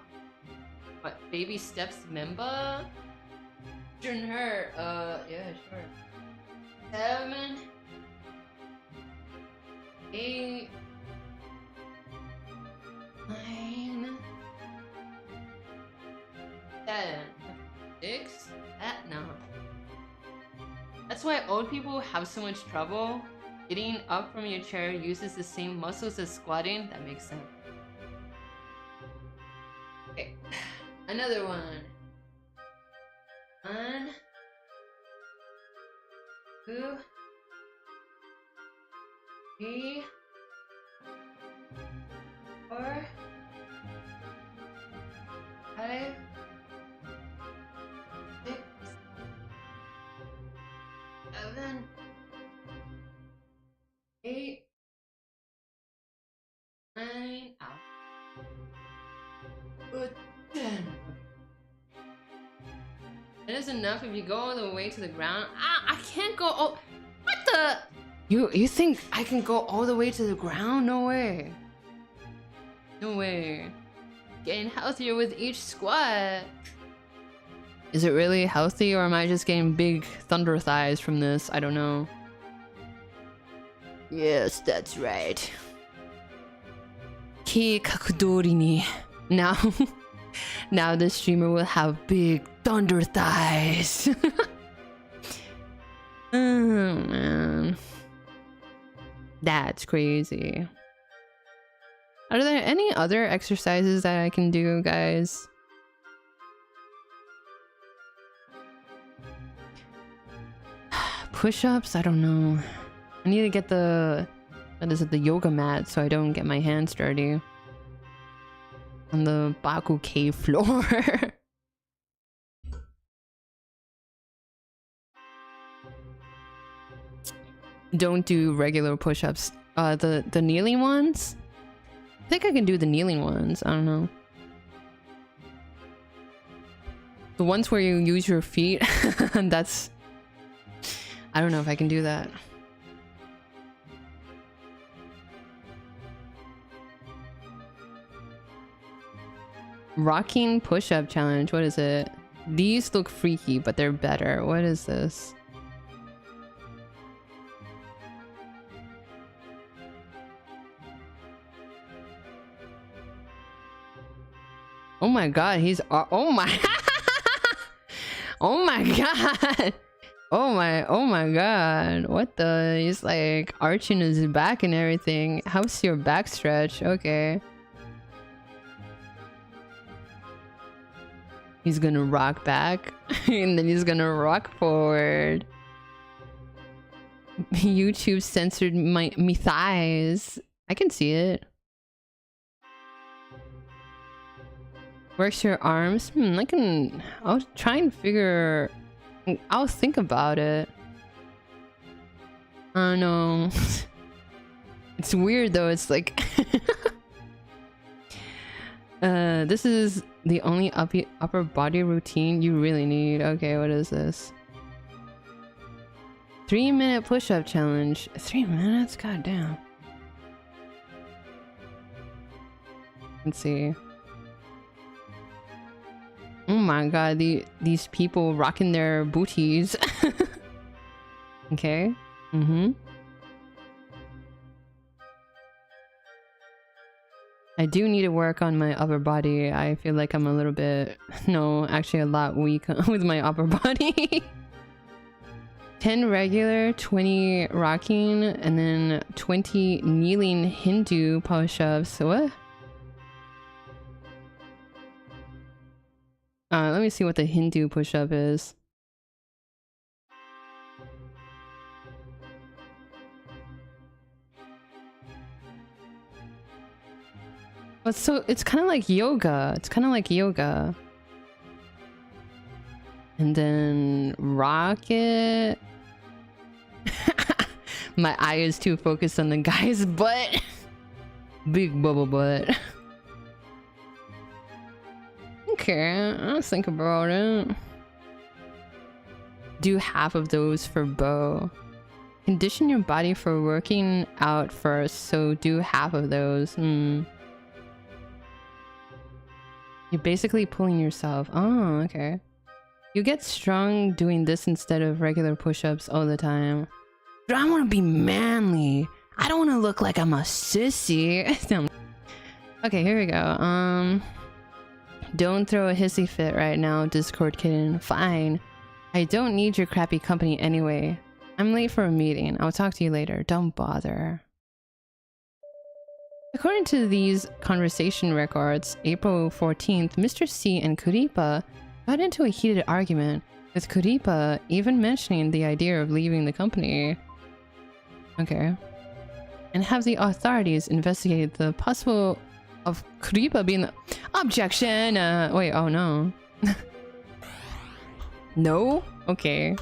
What, baby steps member? Shouldn't hurt. Yeah, sure. 7, 8, 9, 10, 6. No. That's why old people have so much trouble. Getting up from your chair uses the same muscles as squatting. That makes sense. Okay. Another one. 1, 2, 3, 4, 5, 6, 7, 8, 9. Ow. 10. It is enough if you go all the way to the ground. I can't go. Oh, what the? You think I can go all the way to the ground? No way. No way. Getting healthier with each squat. Is it really healthy, or am I just getting big thunder thighs from this? I don't know. Yes, that's right. Kakudori ni. Now the streamer will have big thunder thighs. Oh man. That's crazy. Are there any other exercises that I can do, guys? Push-ups? I don't know. I need to get the yoga mat so I don't get my hands dirty on the Baku cave floor. Don't do regular push-ups. The kneeling ones? I think I can do the kneeling ones. I don't know. The ones where you use your feet. That's... I don't know if I can do that. Rocking push-up challenge. What is it? These look freaky, but they're better. What is this? Oh my god, he's... oh my... oh my god! Oh my god. What the... He's like arching his back and everything. How's your back stretch? Okay. He's gonna rock back. And then he's gonna rock forward. YouTube censored me thighs. I can see it. Works your arms? I'll try and figure... I'll think about it. Oh no. It's weird though, it's like... this is the only upper body routine you really need. Okay, what is this? 3-minute push-up challenge. 3 minutes? Goddamn. Let's see. Oh my god, these people rocking their booties. Okay. I do need to work on my upper body. I feel like I'm a little bit... No, actually a lot weak with my upper body. 10 regular, 20 rocking, and then 20 kneeling Hindu push-ups. What? Let me see what the Hindu push-up is. It's kind of like yoga. It's kind of like yoga. And then rocket. My eye is too focused on the guy's butt. Big bubble butt. Okay, I'll think about it. Do half of those for bow. Condition your body for working out first, so do half of those. You're basically pulling yourself. Oh, okay. You get strong doing this instead of regular push-ups all the time. But I want to be manly. I don't want to look like I'm a sissy. Okay, here we go. Don't throw a hissy fit right now, Discord kitten. Fine. I don't need your crappy company anyway. I'm late for a meeting. I'll talk to you later. Don't bother. According to these conversation records, April 14th, Mr. C and Creape got into a heated argument, with Creape even mentioning the idea of leaving the company. Okay. And have the authorities investigate the possible of Creape being the objection. Wait, oh no. No? Okay.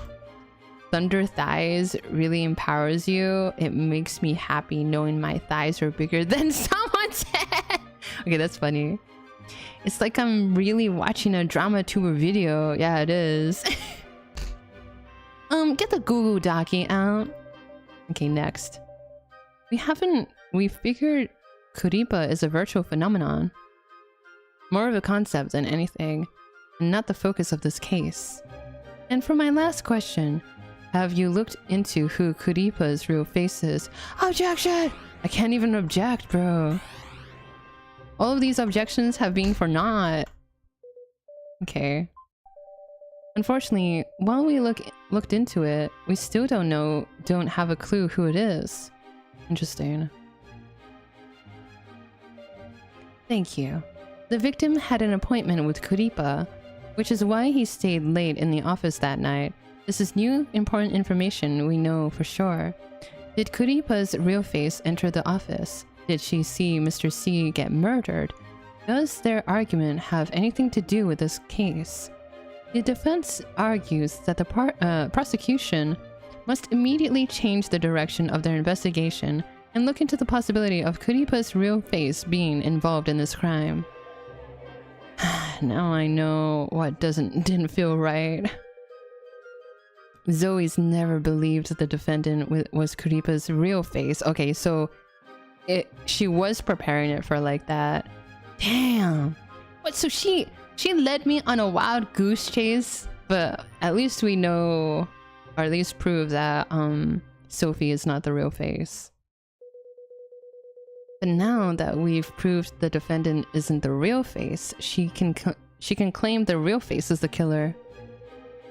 Thunder thighs really empowers you. It makes me happy knowing my thighs are bigger than someone's head. Okay, that's funny. It's like I'm really watching a drama tuber video. Yeah, it is. Get the Google Docky out. Okay, next. We figured Creape is a virtual phenomenon. More of a concept than anything, and not the focus of this case. And for my last question, have you looked into who Creape's real face is? Objection! I can't even object, bro. All of these objections have been for naught. Okay. Unfortunately, while we looked into it, we still don't have a clue who it is. Interesting. Thank you. The victim had an appointment with Creape, which is why he stayed late in the office that night. This is new, important information we know for sure. Did Creape's real face enter the office? Did she see Mr. C get murdered? Does their argument have anything to do with this case? The defense argues that the prosecution must immediately change the direction of their investigation and look into the possibility of Creape's real face being involved in this crime. Now I know what didn't feel right. Zoe's never believed the defendant was Creape's real face. Okay, so she was preparing it for like that. Damn. What? So she led me on a wild goose chase, but at least we know, or at least prove that Sophie is not the real face. But now that we've proved the defendant isn't the real face, she can claim the real face is the killer.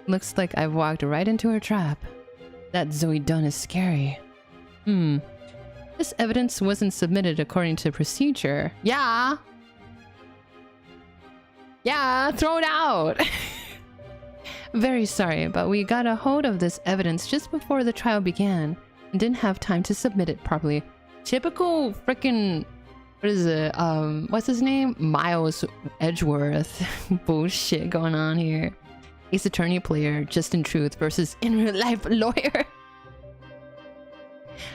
Looks like I've walked right into her trap. That Zoe Dunn is scary. This evidence wasn't submitted according to procedure. Yeah, throw it out. Very sorry, but we got a hold of this evidence just before the trial began. and didn't have time to submit it properly. Typical freaking, what is it? What's his name? Miles Edgeworth. Bullshit going on here. Ace Attorney player, just in truth, versus in real life lawyer.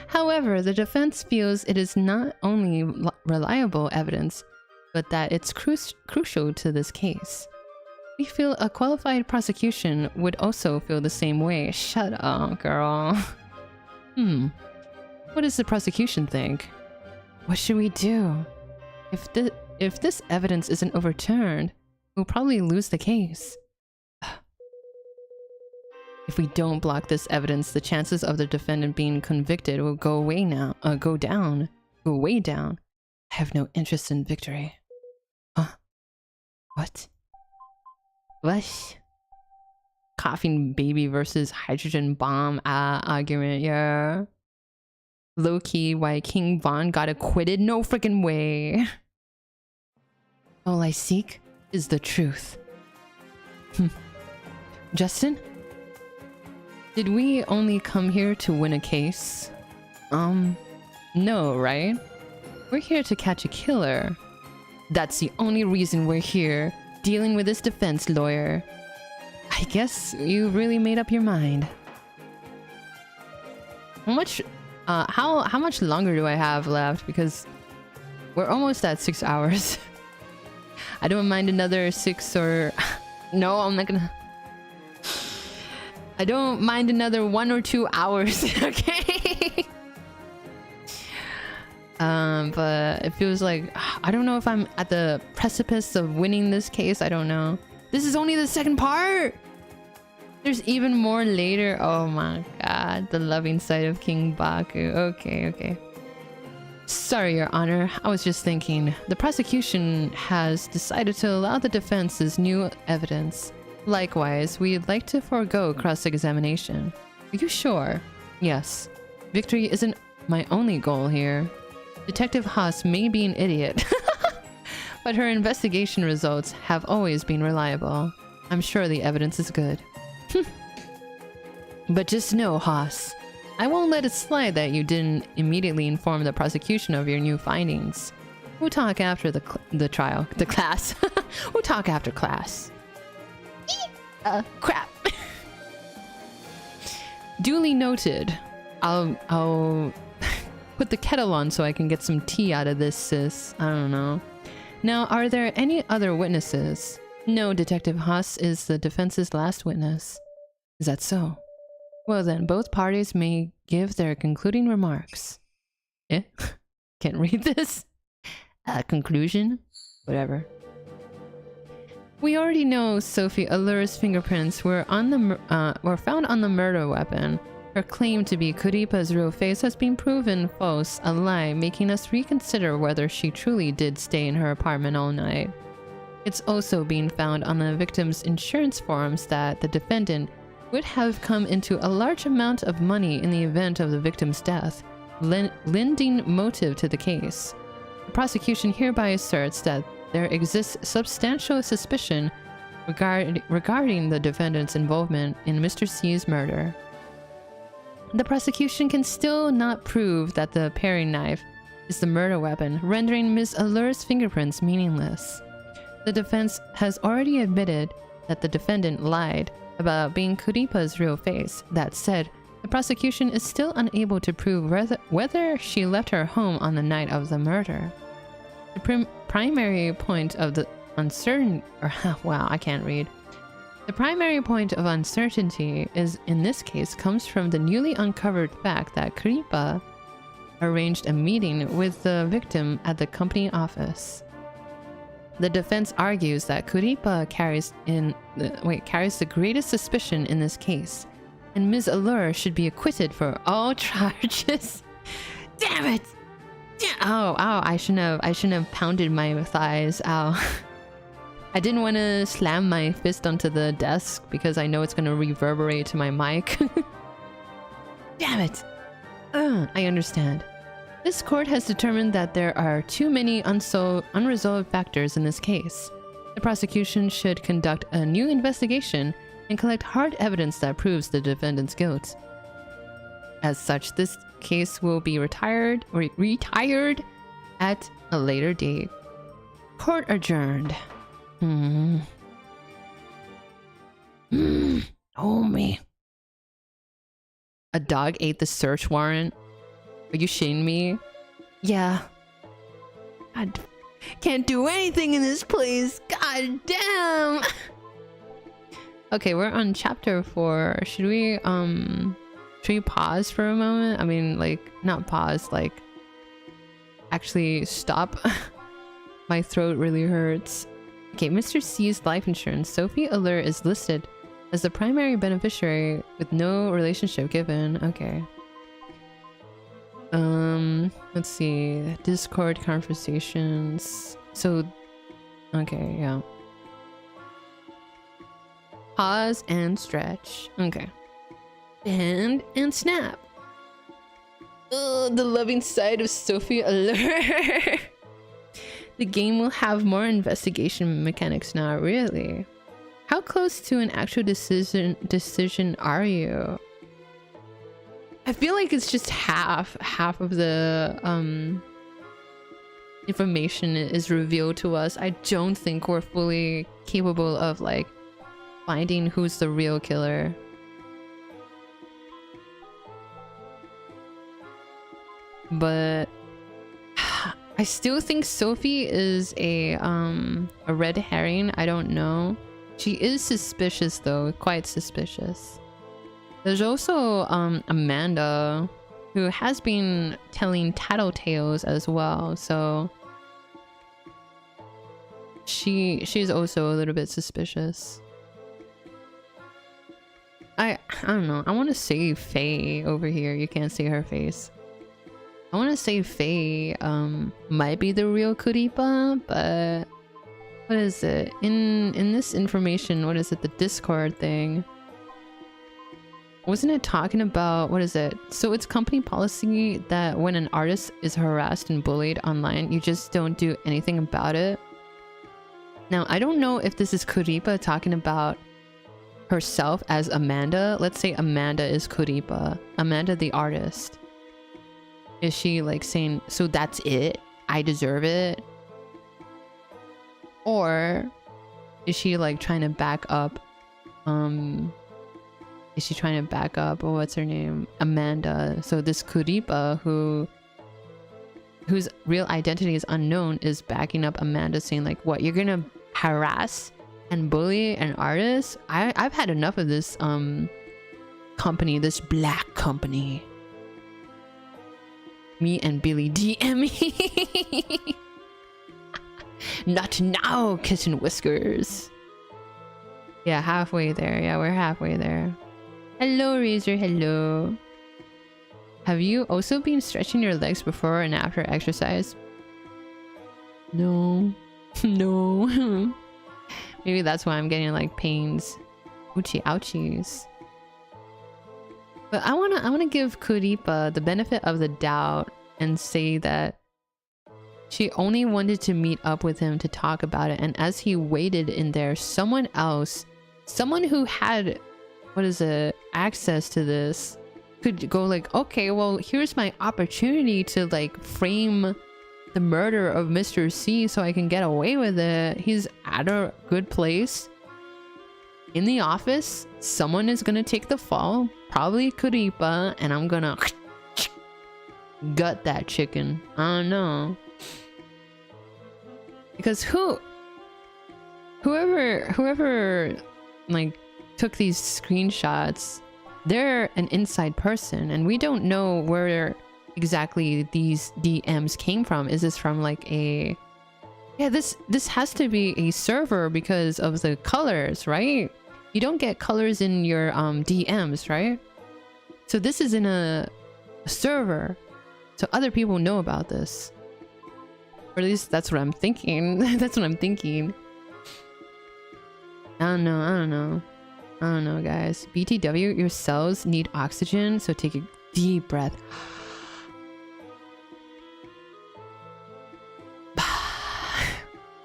However, the defense feels it is not only reliable evidence, but that it's crucial to this case. We feel a qualified prosecution would also feel the same way. Shut up, girl. What does the prosecution think? What should we do? If this evidence isn't overturned, we'll probably lose the case. If we don't block this evidence, the chances of the defendant being convicted will go way down. I have no interest in victory. What? What? Coughing baby versus hydrogen bomb argument, yeah. Low-key, why King Von got acquitted? No freaking way. All I seek is the truth. Justin? Did we only come here to win a case? No, right? We're here to catch a killer. That's the only reason we're here, dealing with this defense lawyer. I guess you really made up your mind. How much longer do I have left? Because we're almost at 6 hours. I don't mind another 6 or... No, I'm not gonna... I don't mind another 1 or 2 hours, okay? But it feels like... I don't know if I'm at the precipice of winning this case. I don't know. This is only the second part! There's even more later. Oh my god. The loving side of King Baku. Okay. Sorry, Your Honor. I was just thinking. The prosecution has decided to allow the defense's new evidence. Likewise, we'd like to forego cross-examination. Are you sure? Yes. Victory isn't my only goal here. Detective Haas may be an idiot, but her investigation results have always been reliable. I'm sure the evidence is good. But just know, Haas, I won't let it slide that you didn't immediately inform the prosecution of your new findings. We'll talk after the class. We'll talk after class. Crap. Duly noted. I'll put the kettle on so I can get some tea out of this, sis. I don't know. Now, are there any other witnesses? No, Detective Haas is the defense's last witness. Is that so? Well then, both parties may give their concluding remarks. Eh? Can't read this? Conclusion? Whatever. We already know Sophie Allura's fingerprints were found on the murder weapon. Her claim to be Kuripa's real face has been proven false, a lie, making us reconsider whether she truly did stay in her apartment all night. It's also been found on the victim's insurance forms that the defendant would have come into a large amount of money in the event of the victim's death, lending motive to the case. The prosecution hereby asserts that there exists substantial suspicion regarding the defendant's involvement in Mr. C's murder. The prosecution can still not prove that the paring knife is the murder weapon, rendering Ms. Allura's fingerprints meaningless. The defense has already admitted that the defendant lied about being Kuripa's real face. That said, the prosecution is still unable to prove whether she left her home on the night of the murder. The primary point of the uncertainty... wow, I can't read. The primary point of uncertainty is, in this case, comes from the newly uncovered fact that Kuripa arranged a meeting with the victim at the company office. The defense argues that Kuripa carries the greatest suspicion in this case, and Ms. Allura should be acquitted for all charges. Damn it! Ow, I shouldn't have pounded my thighs. Ow. I didn't want to slam my fist onto the desk because I know it's going to reverberate to my mic. Damn it! I understand. This court has determined that there are too many unresolved factors in this case. The prosecution should conduct a new investigation and collect hard evidence that proves the defendant's guilt. As such, this case will be retired at a later date. Court adjourned. Oh me. A dog ate the search warrant. Are you shitting me? Yeah. I can't do anything in this place. God damn. Okay, we're on chapter 4. Should we pause for a moment? I mean, like, not pause, like actually stop. My throat really hurts. Okay, Mr. C's life insurance. Sophie Alert is listed as the primary beneficiary with no relationship given. Okay. Let's see. Discord conversations. So, okay, yeah. Pause and stretch. Okay. Bend and snap. Oh, the loving side of Sophie Alert. The game will have more investigation mechanics now, really. How close to an actual decision are you? I feel like it's just half of the information is revealed to us. I don't think we're fully capable of like finding who's the real killer. But I still think Sophie is a red herring. I don't know. She is suspicious though, quite suspicious. There's also Amanda, who has been telling tattletales as well, so she's also a little bit suspicious. I don't know. I want to say Faye over here. You can't see her face. I want to say Faye might be the real Kuripa, but what is it? In this information, what is it? The Discord thing. Wasn't it talking about, what is it? So it's company policy that when an artist is harassed and bullied online, you just don't do anything about it. Now, I don't know if this is Kuripa talking about herself as Amanda. Let's say Amanda is Kuripa. Amanda the artist. Is she like saying, so that's it? I deserve it? Or is she like trying to back up is she trying to back up, or what's her name? Amanda. So this Kuripa whose real identity is unknown is backing up Amanda, saying like, what, you're gonna harass and bully an artist? I've had enough of this company, this black company. Me and Billy DM me. Not now, Kiss and Whiskers. Yeah, halfway there. Yeah, we're halfway there. Hello, Razor. Hello. Have you also been stretching your legs before and after exercise? No. No. Maybe that's why I'm getting like pains. Ouchie ouchies. But I wanna give Kuripa the benefit of the doubt and say that she only wanted to meet up with him to talk about it, and as he waited in there, someone else, someone who had, what is it, access to this, could go like, okay, well, here's my opportunity to like frame the murder of Mr. C so I can get away with it. He's at a good place. In the office, someone is gonna take the fall, probably Kuripa, and I'm gonna gut that chicken. I don't know. Because whoever like took these screenshots, they're an inside person, and we don't know where exactly these DMs came from. Is this from like a, yeah, this has to be a server because of the colors, right? You don't get colors in your DMs, right? So this is in a server, so other people know about this. Or at least that's what I'm thinking. That's what I'm thinking. I don't know, guys. BTW, your cells need oxygen, so take a deep breath.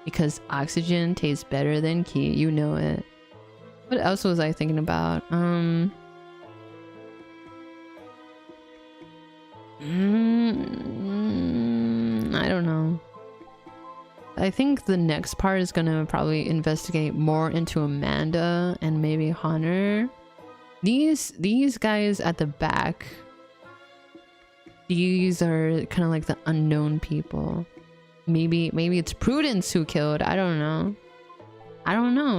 Because oxygen tastes better than ki, you know it. What else was I thinking about? I don't know. I think the next part is gonna probably investigate more into Amanda and maybe Hunter. These guys at the back, these are kind of like the unknown people. Maybe it's Prudence who killed. I don't know.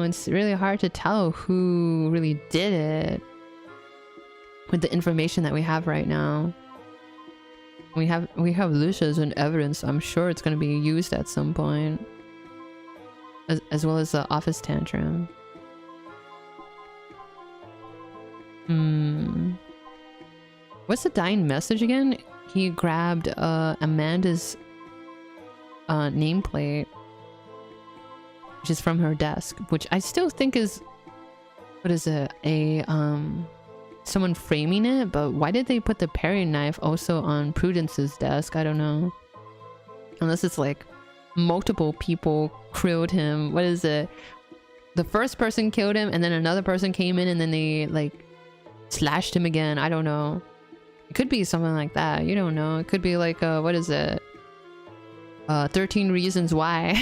It's really hard to tell who really did it with the information that we have right now. We have Lucia as an evidence. So I'm sure it's going to be used at some point, as well as the office tantrum. What's the dying message again? He grabbed Amanda's nameplate, which is from her desk, which I still think is, what is it, someone framing it. But why did they put the paring knife also on Prudence's desk? I don't know, unless it's like multiple people killed him. What is it, the first person killed him and then another person came in and then they like slashed him again? I don't know. It could be something like that. You don't know. It could be like what is it, 13 Reasons Why.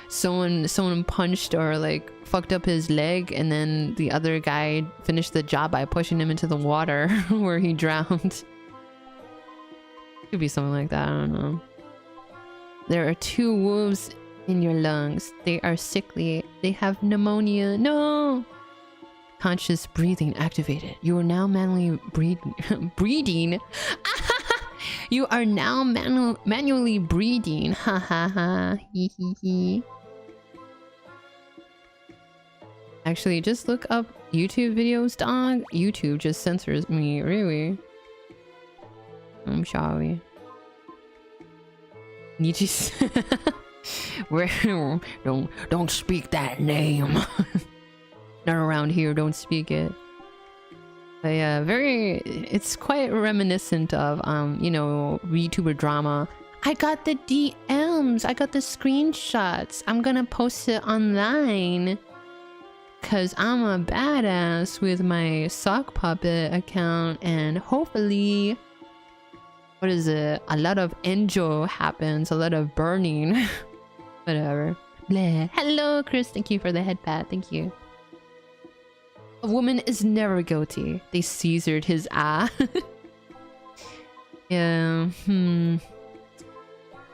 someone punched or like fucked up his leg, and then the other guy finished the job by pushing him into the water where he drowned. Could be something like that. I don't know. There are 2 wolves in your lungs. They are sickly. They have pneumonia. No. Conscious breathing activated. You are now manually breeding. You are now manually breeding. Ha ha ha. Hee hee hee. Actually, just look up YouTube videos, dog. YouTube just censors me, really. I'm sorry. Nietzsche's. Where? Don't speak that name. Not around here. Don't speak it. But yeah, it's quite reminiscent of you know, VTuber drama. I got the DMs. I got the screenshots. I'm gonna post it online. Cause I'm a badass with my sock puppet account, and hopefully, what is it? A lot of enjo happens, a lot of burning. Whatever. Bleh. Hello, Chris. Thank you for the head pat. Thank you. A woman is never guilty. They scissored his eye. Yeah.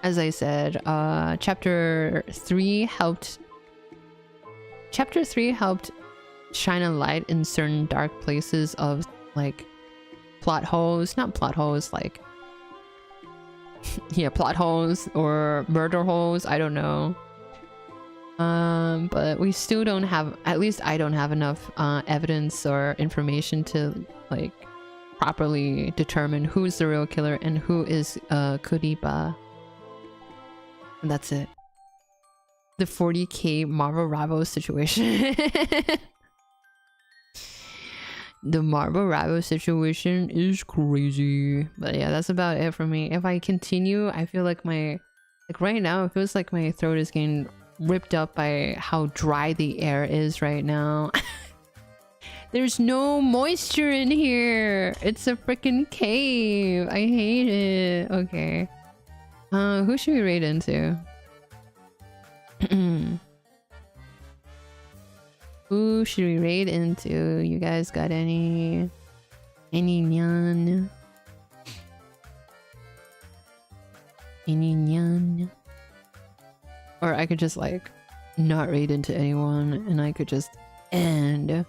As I said, Chapter 3 helped shine a light in certain dark places of like plot holes. Not plot holes, like yeah, plot holes or murder holes. I don't know. But we still don't have, at least I don't have enough evidence or information to like properly determine who's the real killer and who is Kuripa. And that's it. The 40k Marvel Rival situation. The Marvel Rival situation is crazy. But yeah, that's about it for me. If I continue, I feel like right now it feels like my throat is getting ripped up by how dry the air is right now. There's no moisture in here. It's a freaking cave. I hate it. Okay. Who should we raid into? Who should we raid into? You guys got any nyan? Any nyan? Or I could just like not raid into anyone and I could just end.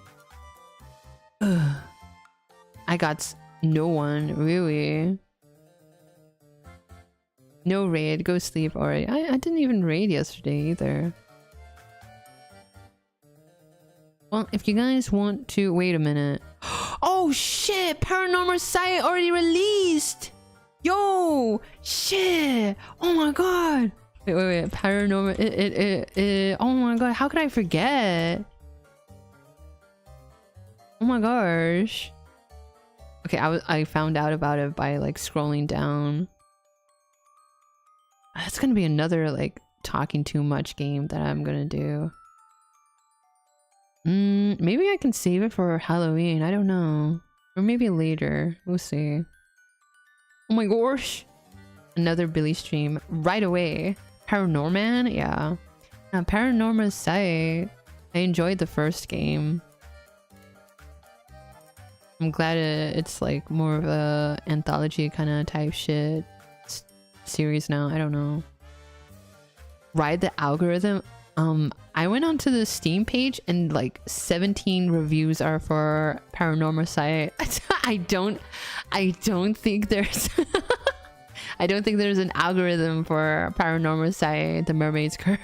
I got no one, really. No raid, go sleep already. I didn't even raid yesterday either. Well, if you guys want to... Wait a minute. Oh shit! Paranormal Sight already released! Yo! Shit! Oh my god! Wait. Paranormal... oh my god, how could I forget? Oh my gosh. Okay, I found out about it by like scrolling down. That's gonna be another like talking too much game that I'm gonna do. Maybe I can save it for Halloween. I don't know. Or maybe later. We'll see. Oh my gosh! Another Billy stream right away. Paranorman? Yeah. Paranormal site. I enjoyed the first game. I'm glad it's like more of a anthology kind of type shit series now. I don't know. Ride the algorithm. I went onto the Steam page and like 17 reviews are for Paranormal Site. I don't think there's I don't think there's an algorithm for Paranormal Site, The Mermaid's Curse.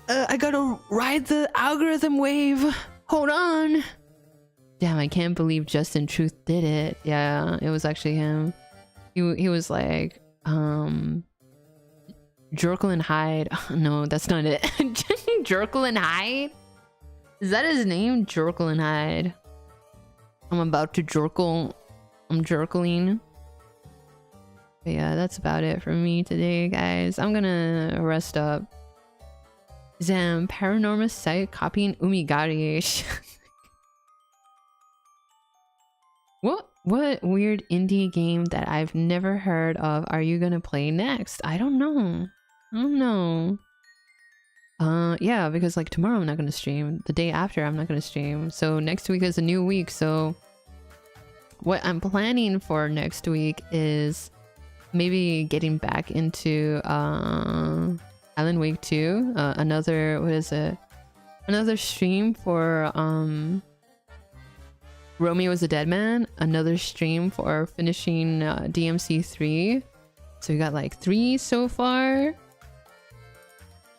I gotta ride the algorithm wave. Hold on. Damn, I can't believe Justin Truth did it. Yeah, it was actually him. He was like, Jekyll and Hyde. Oh, no, that's not it. Jekyll and Hyde? Is that his name? Jekyll and Hyde. I'm about to jerkle. I'm jerkling. But yeah, that's about it for me today, guys. I'm gonna rest up. Zam, Paranormal Site copying Umigari. What weird indie game that I've never heard of are you gonna play next? I don't know. Yeah, because like tomorrow I'm not gonna stream. The day after I'm not gonna stream. So next week is a new week. So what I'm planning for next week is maybe getting back into Alan Wake 2. Another, what is it? Another stream for Romeo is a Dead Man. Another stream for finishing DMC 3. So we got like 3 so far.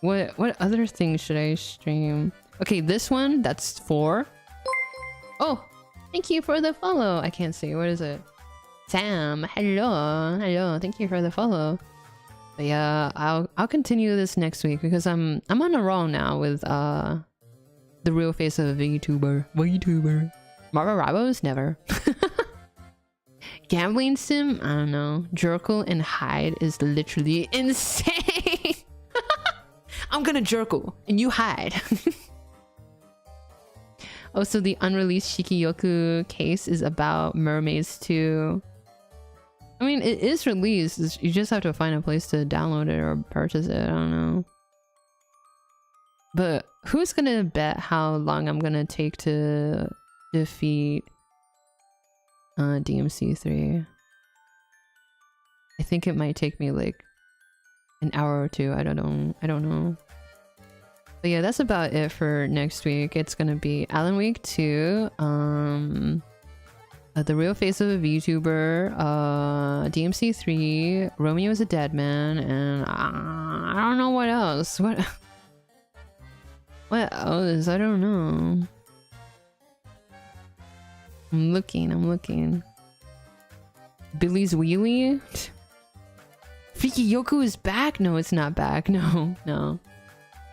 What other things should I stream? Okay, this one, that's 4. Oh, thank you for the follow. I can't see. What is it? Sam, hello. Thank you for the follow. But yeah, I'll continue this next week because I'm on a roll now with the real face of VTuber. Marva Rabos? Never. Gambling sim? I don't know. Jekyll and Hyde is literally insane. I'm gonna Jekyll and you hide. Also, the unreleased Shikiyoku case is about mermaids too. I mean, it is released. You just have to find a place to download it or purchase it. I don't know. But who's gonna bet how long I'm gonna take to defeat DMC 3? I think it might take me like an hour or 2. I don't know. But yeah, that's about it for next week. It's gonna be Alan Wake 2, the real face of a VTuber, DMC 3, Romeo is a Dead Man, and I don't know what else. What else? I don't know. I'm looking. Billy's Wheelie? Freaky Yoku is back? No, it's not back. No.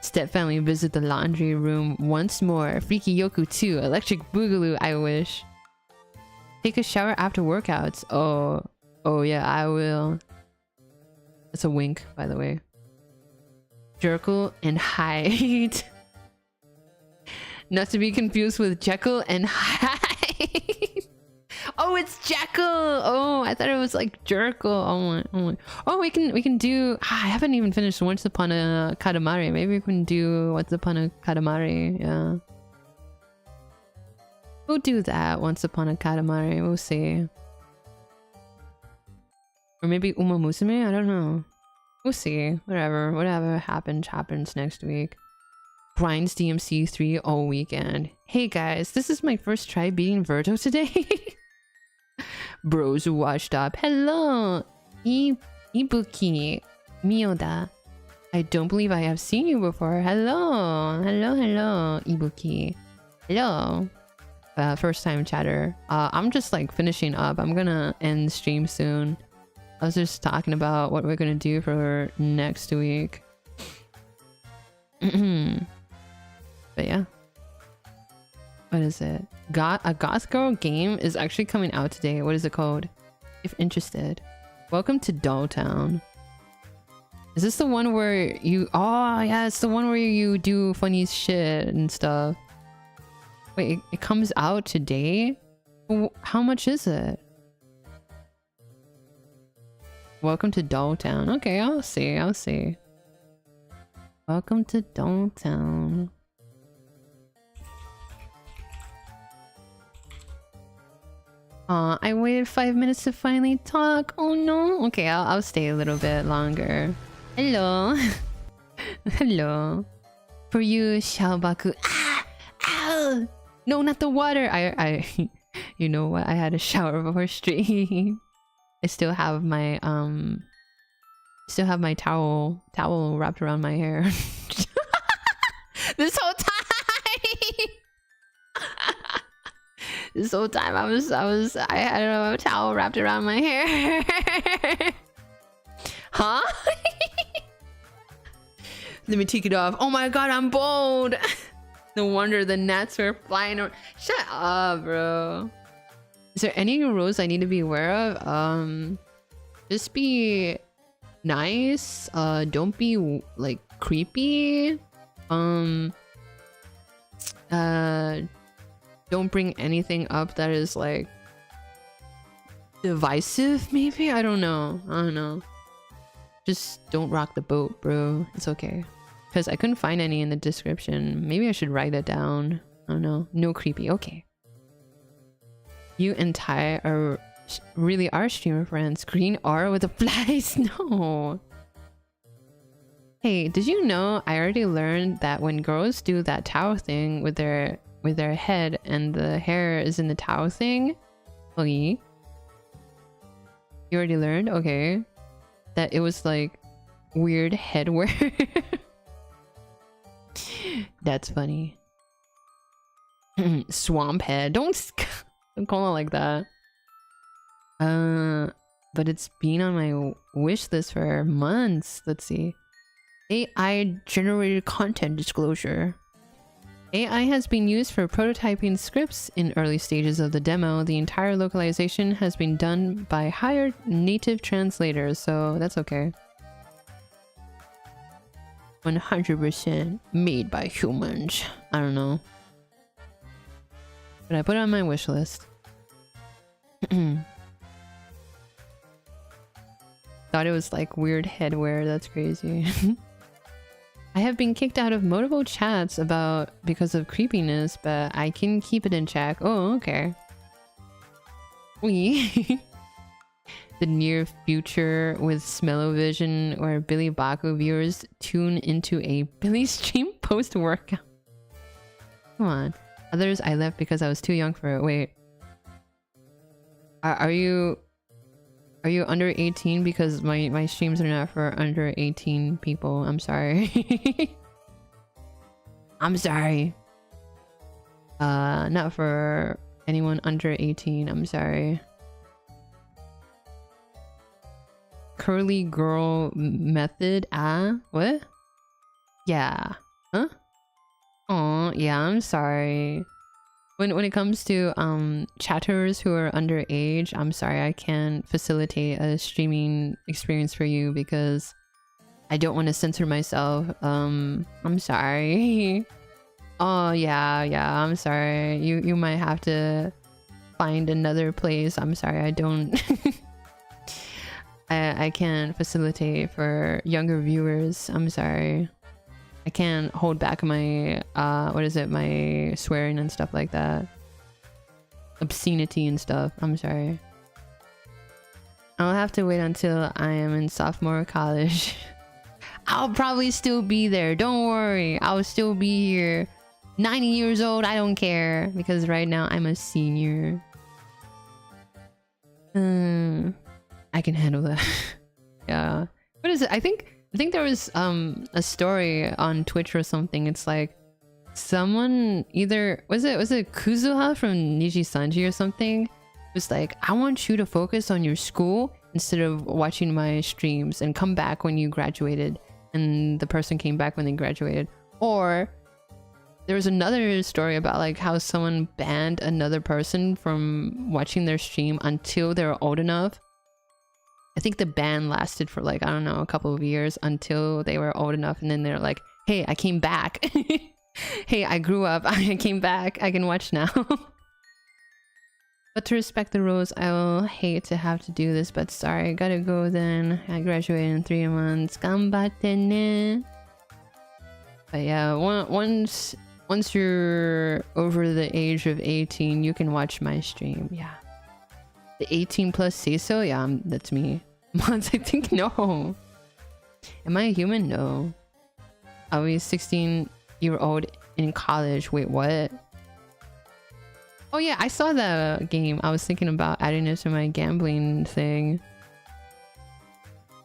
Step family visit the laundry room once more. Freaky Yoku 2. Electric Boogaloo, I wish. Take a shower after workouts. Oh yeah, I will. That's a wink, by the way. Jekyll and Hyde. Not to be confused with Jekyll and Hyde. Oh, it's Jekyll. Oh, I thought it was like Jekyll. Oh, we can do. I haven't even finished Once Upon a Katamari. Maybe we can do Once Upon a Katamari. Yeah. We'll do that Once Upon a Katamari. We'll see. Or maybe Uma Musume? I don't know. We'll see. Whatever happens next week. Grinds DMC 3 all weekend. Hey guys, this is my first try beating Virto today. Bros washed up. Hello, Ibuki Miyoda. I don't believe I have seen you before. Hello, Ibuki. Hello. First time chatter. I'm just like finishing up. I'm gonna end stream soon. I was just talking about what we're gonna do for next week. But yeah. What is it? A Goth Girl game is actually coming out today. What is it called? If interested. Welcome to Dolltown. Is this the one where you... Oh, yeah, it's the one where you do funny shit and stuff. Wait, it comes out today? How much is it? Welcome to Dolltown. Okay, I'll see. Welcome to Dolltown. I waited 5 minutes to finally talk. Oh no. Okay, I'll stay a little bit longer. Hello. Hello. For you, Baku. Ah! Ow! No, not the water. I you know what? I had a shower before stream. I still have my towel wrapped around my hair. This whole time. This whole time I had a towel wrapped around my hair. Huh? Let me take it off. Oh my god, I'm bald. No wonder the gnats were flying around. Shut up, bro. Is there any rules I need to be aware of? Just be nice. Don't be like creepy. Don't bring anything up that is like divisive, maybe? I don't know. Just don't rock the boat, bro. It's okay. Because I couldn't find any in the description. Maybe I should write it down. I don't know. No creepy. Okay. You and Ty are really our streamer friends. Green R with the flies. No. Hey, did you know I already learned that when girls do that towel thing with their head and the hair is in the towel thing? Okay. You already learned? Okay. That it was like weird headwear. That's funny. Swamp head. Don't call it like that. But it's been on my wish list for months. Let's see. AI generated content disclosure. AI has been used for prototyping scripts in early stages of the demo. The entire localization has been done by hired native translators, so that's okay. 100% made by humans. I don't know. But I put it on my wish list. Thought it was like weird headwear. That's crazy. I have been kicked out of multiple chats because of creepiness, but I can keep it in check. Oh, okay. The near future with smell-o-vision where Billy Baku viewers tune into a Billy stream post-workout. Come on. Others I left because I was too young for it. Wait. Are you under 18? Because my streams are not for under 18 people. I'm sorry. I'm sorry. Not for anyone under 18. I'm sorry. Curly girl method. What? Yeah. Huh? Oh, yeah, I'm sorry. When it comes to chatters who are underage, I'm sorry, I can't facilitate a streaming experience for you because I don't want to censor myself. I'm sorry. Oh yeah, I'm sorry. You might have to find another place. I'm sorry, I don't I can't facilitate for younger viewers. I'm sorry. I can't hold back my my swearing and stuff like that. Obscenity and stuff. I'm sorry. I'll have to wait until I am in sophomore college. I'll probably still be there. Don't worry. I'll still be here. 90 years old. I don't care. Because right now I'm a senior. I can handle that. Yeah. What is it? I think there was a story on Twitch or something. It's like someone either was it Kuzuha from Niji Sanji or something was like, I want you to focus on your school instead of watching my streams and come back when you graduated. And the person came back when they graduated. Or there was another story about like how someone banned another person from watching their stream until they were old enough. I think the ban lasted for like, I don't know, a couple of years until they were old enough. And then they're like, hey, I came back. Hey, I grew up. I came back. I can watch now. But to respect the rules, I will hate to have to do this, but sorry. Gotta go then. I graduate in 3 months. Ganbatte ne. But yeah, once you're over the age of 18, you can watch my stream. Yeah. The 18 plus say so? Yeah, that's me. Mods, I think no. Am I a human? No. I'll be 16-year-old in college. Wait, what? Oh yeah, I saw the game. I was thinking about adding it to my gambling thing.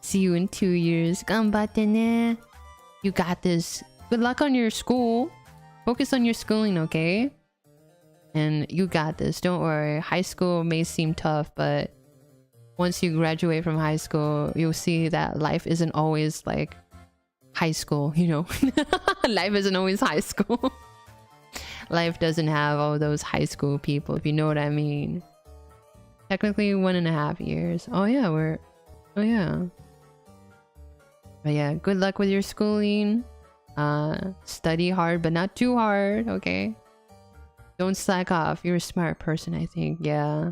See you in 2 years. Ganbatte ne. You got this. Good luck on your school. Focus on your schooling, okay? And you got this. Don't worry. High school may seem tough, but once you graduate from high school, you'll see that life isn't always like high school, you know? Life isn't always high school. Life doesn't have all those high school people, if you know what I mean. Technically 1.5 years. Oh yeah, oh yeah. But yeah, good luck with your schooling. Study hard, but not too hard, okay? Don't slack off. You're a smart person, I think. Yeah.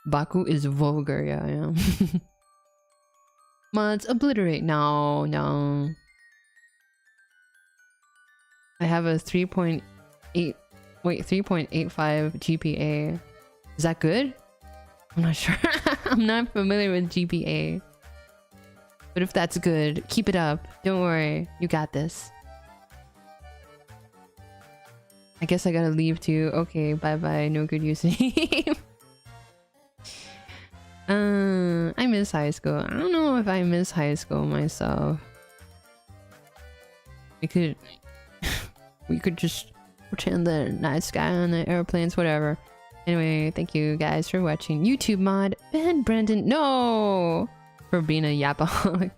Baku is vulgar, yeah. Mods, obliterate. No. I have a 3.85 GPA. Is that good? I'm not sure. I'm not familiar with GPA. But if that's good, keep it up. Don't worry. You got this. I guess I gotta leave too. Okay, bye-bye. No good username. I miss high school. I don't know if I miss high school myself. We could just pretend the nice guy on the airplanes, whatever. Anyway, thank you guys for watching. YouTube mod, Ben Brandon. No! For being a yapaholic.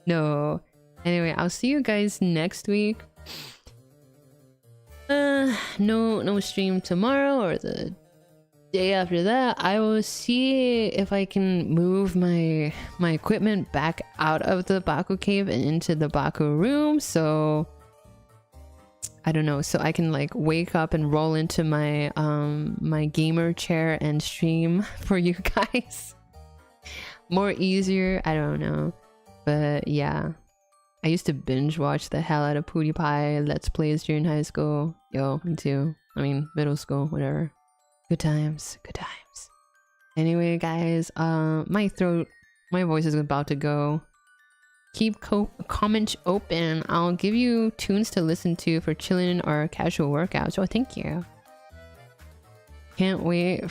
No. Anyway, I'll see you guys next week. No stream tomorrow or the day after that. I will see if I can move my equipment back out of the Baku cave and into the Baku room. So I don't know. So I can like wake up and roll into my my gamer chair and stream for you guys. More easier. I don't know. But yeah. I used to binge watch the hell out of PewDiePie Let's Plays during high school. Yo, me too. I mean, middle school, whatever. Good times. Good times. Anyway, guys, my voice is about to go. Keep comments open. I'll give you tunes to listen to for chilling or casual workouts. Oh, thank you. Can't wait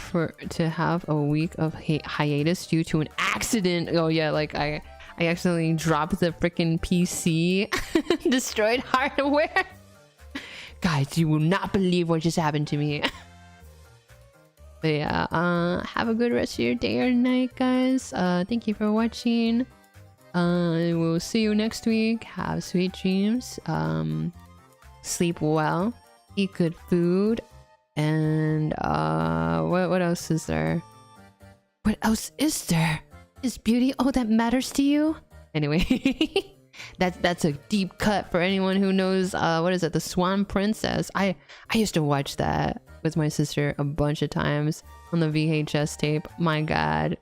to have a week of hiatus due to an accident. Oh yeah, like I accidentally dropped the freaking PC. Destroyed hardware. Guys, you will not believe what just happened to me. But yeah, have a good rest of your day or night, guys. Thank you for watching. We'll see you next week. Have sweet dreams. Sleep well. Eat good food. And what else is there? What else is there? Is beauty all that matters to you? Anyway, that's a deep cut for anyone who knows what is it, the Swan Princess. I used to watch that with my sister a bunch of times on the VHS tape. My god.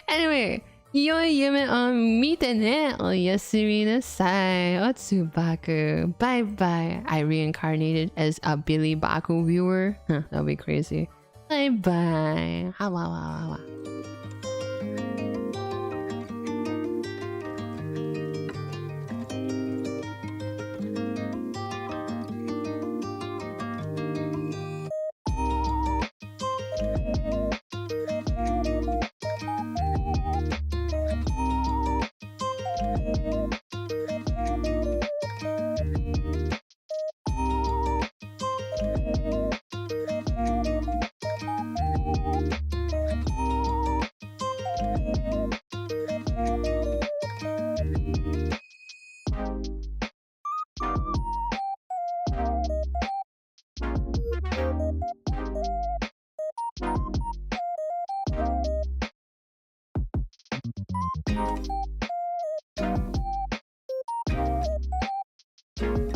Anyway, Yo yume o mite ne. Oyasumi nasai. Otsubaku. Bye bye. I reincarnated as a Billy Baku viewer. Huh, that'll be crazy. Bye bye. Bye.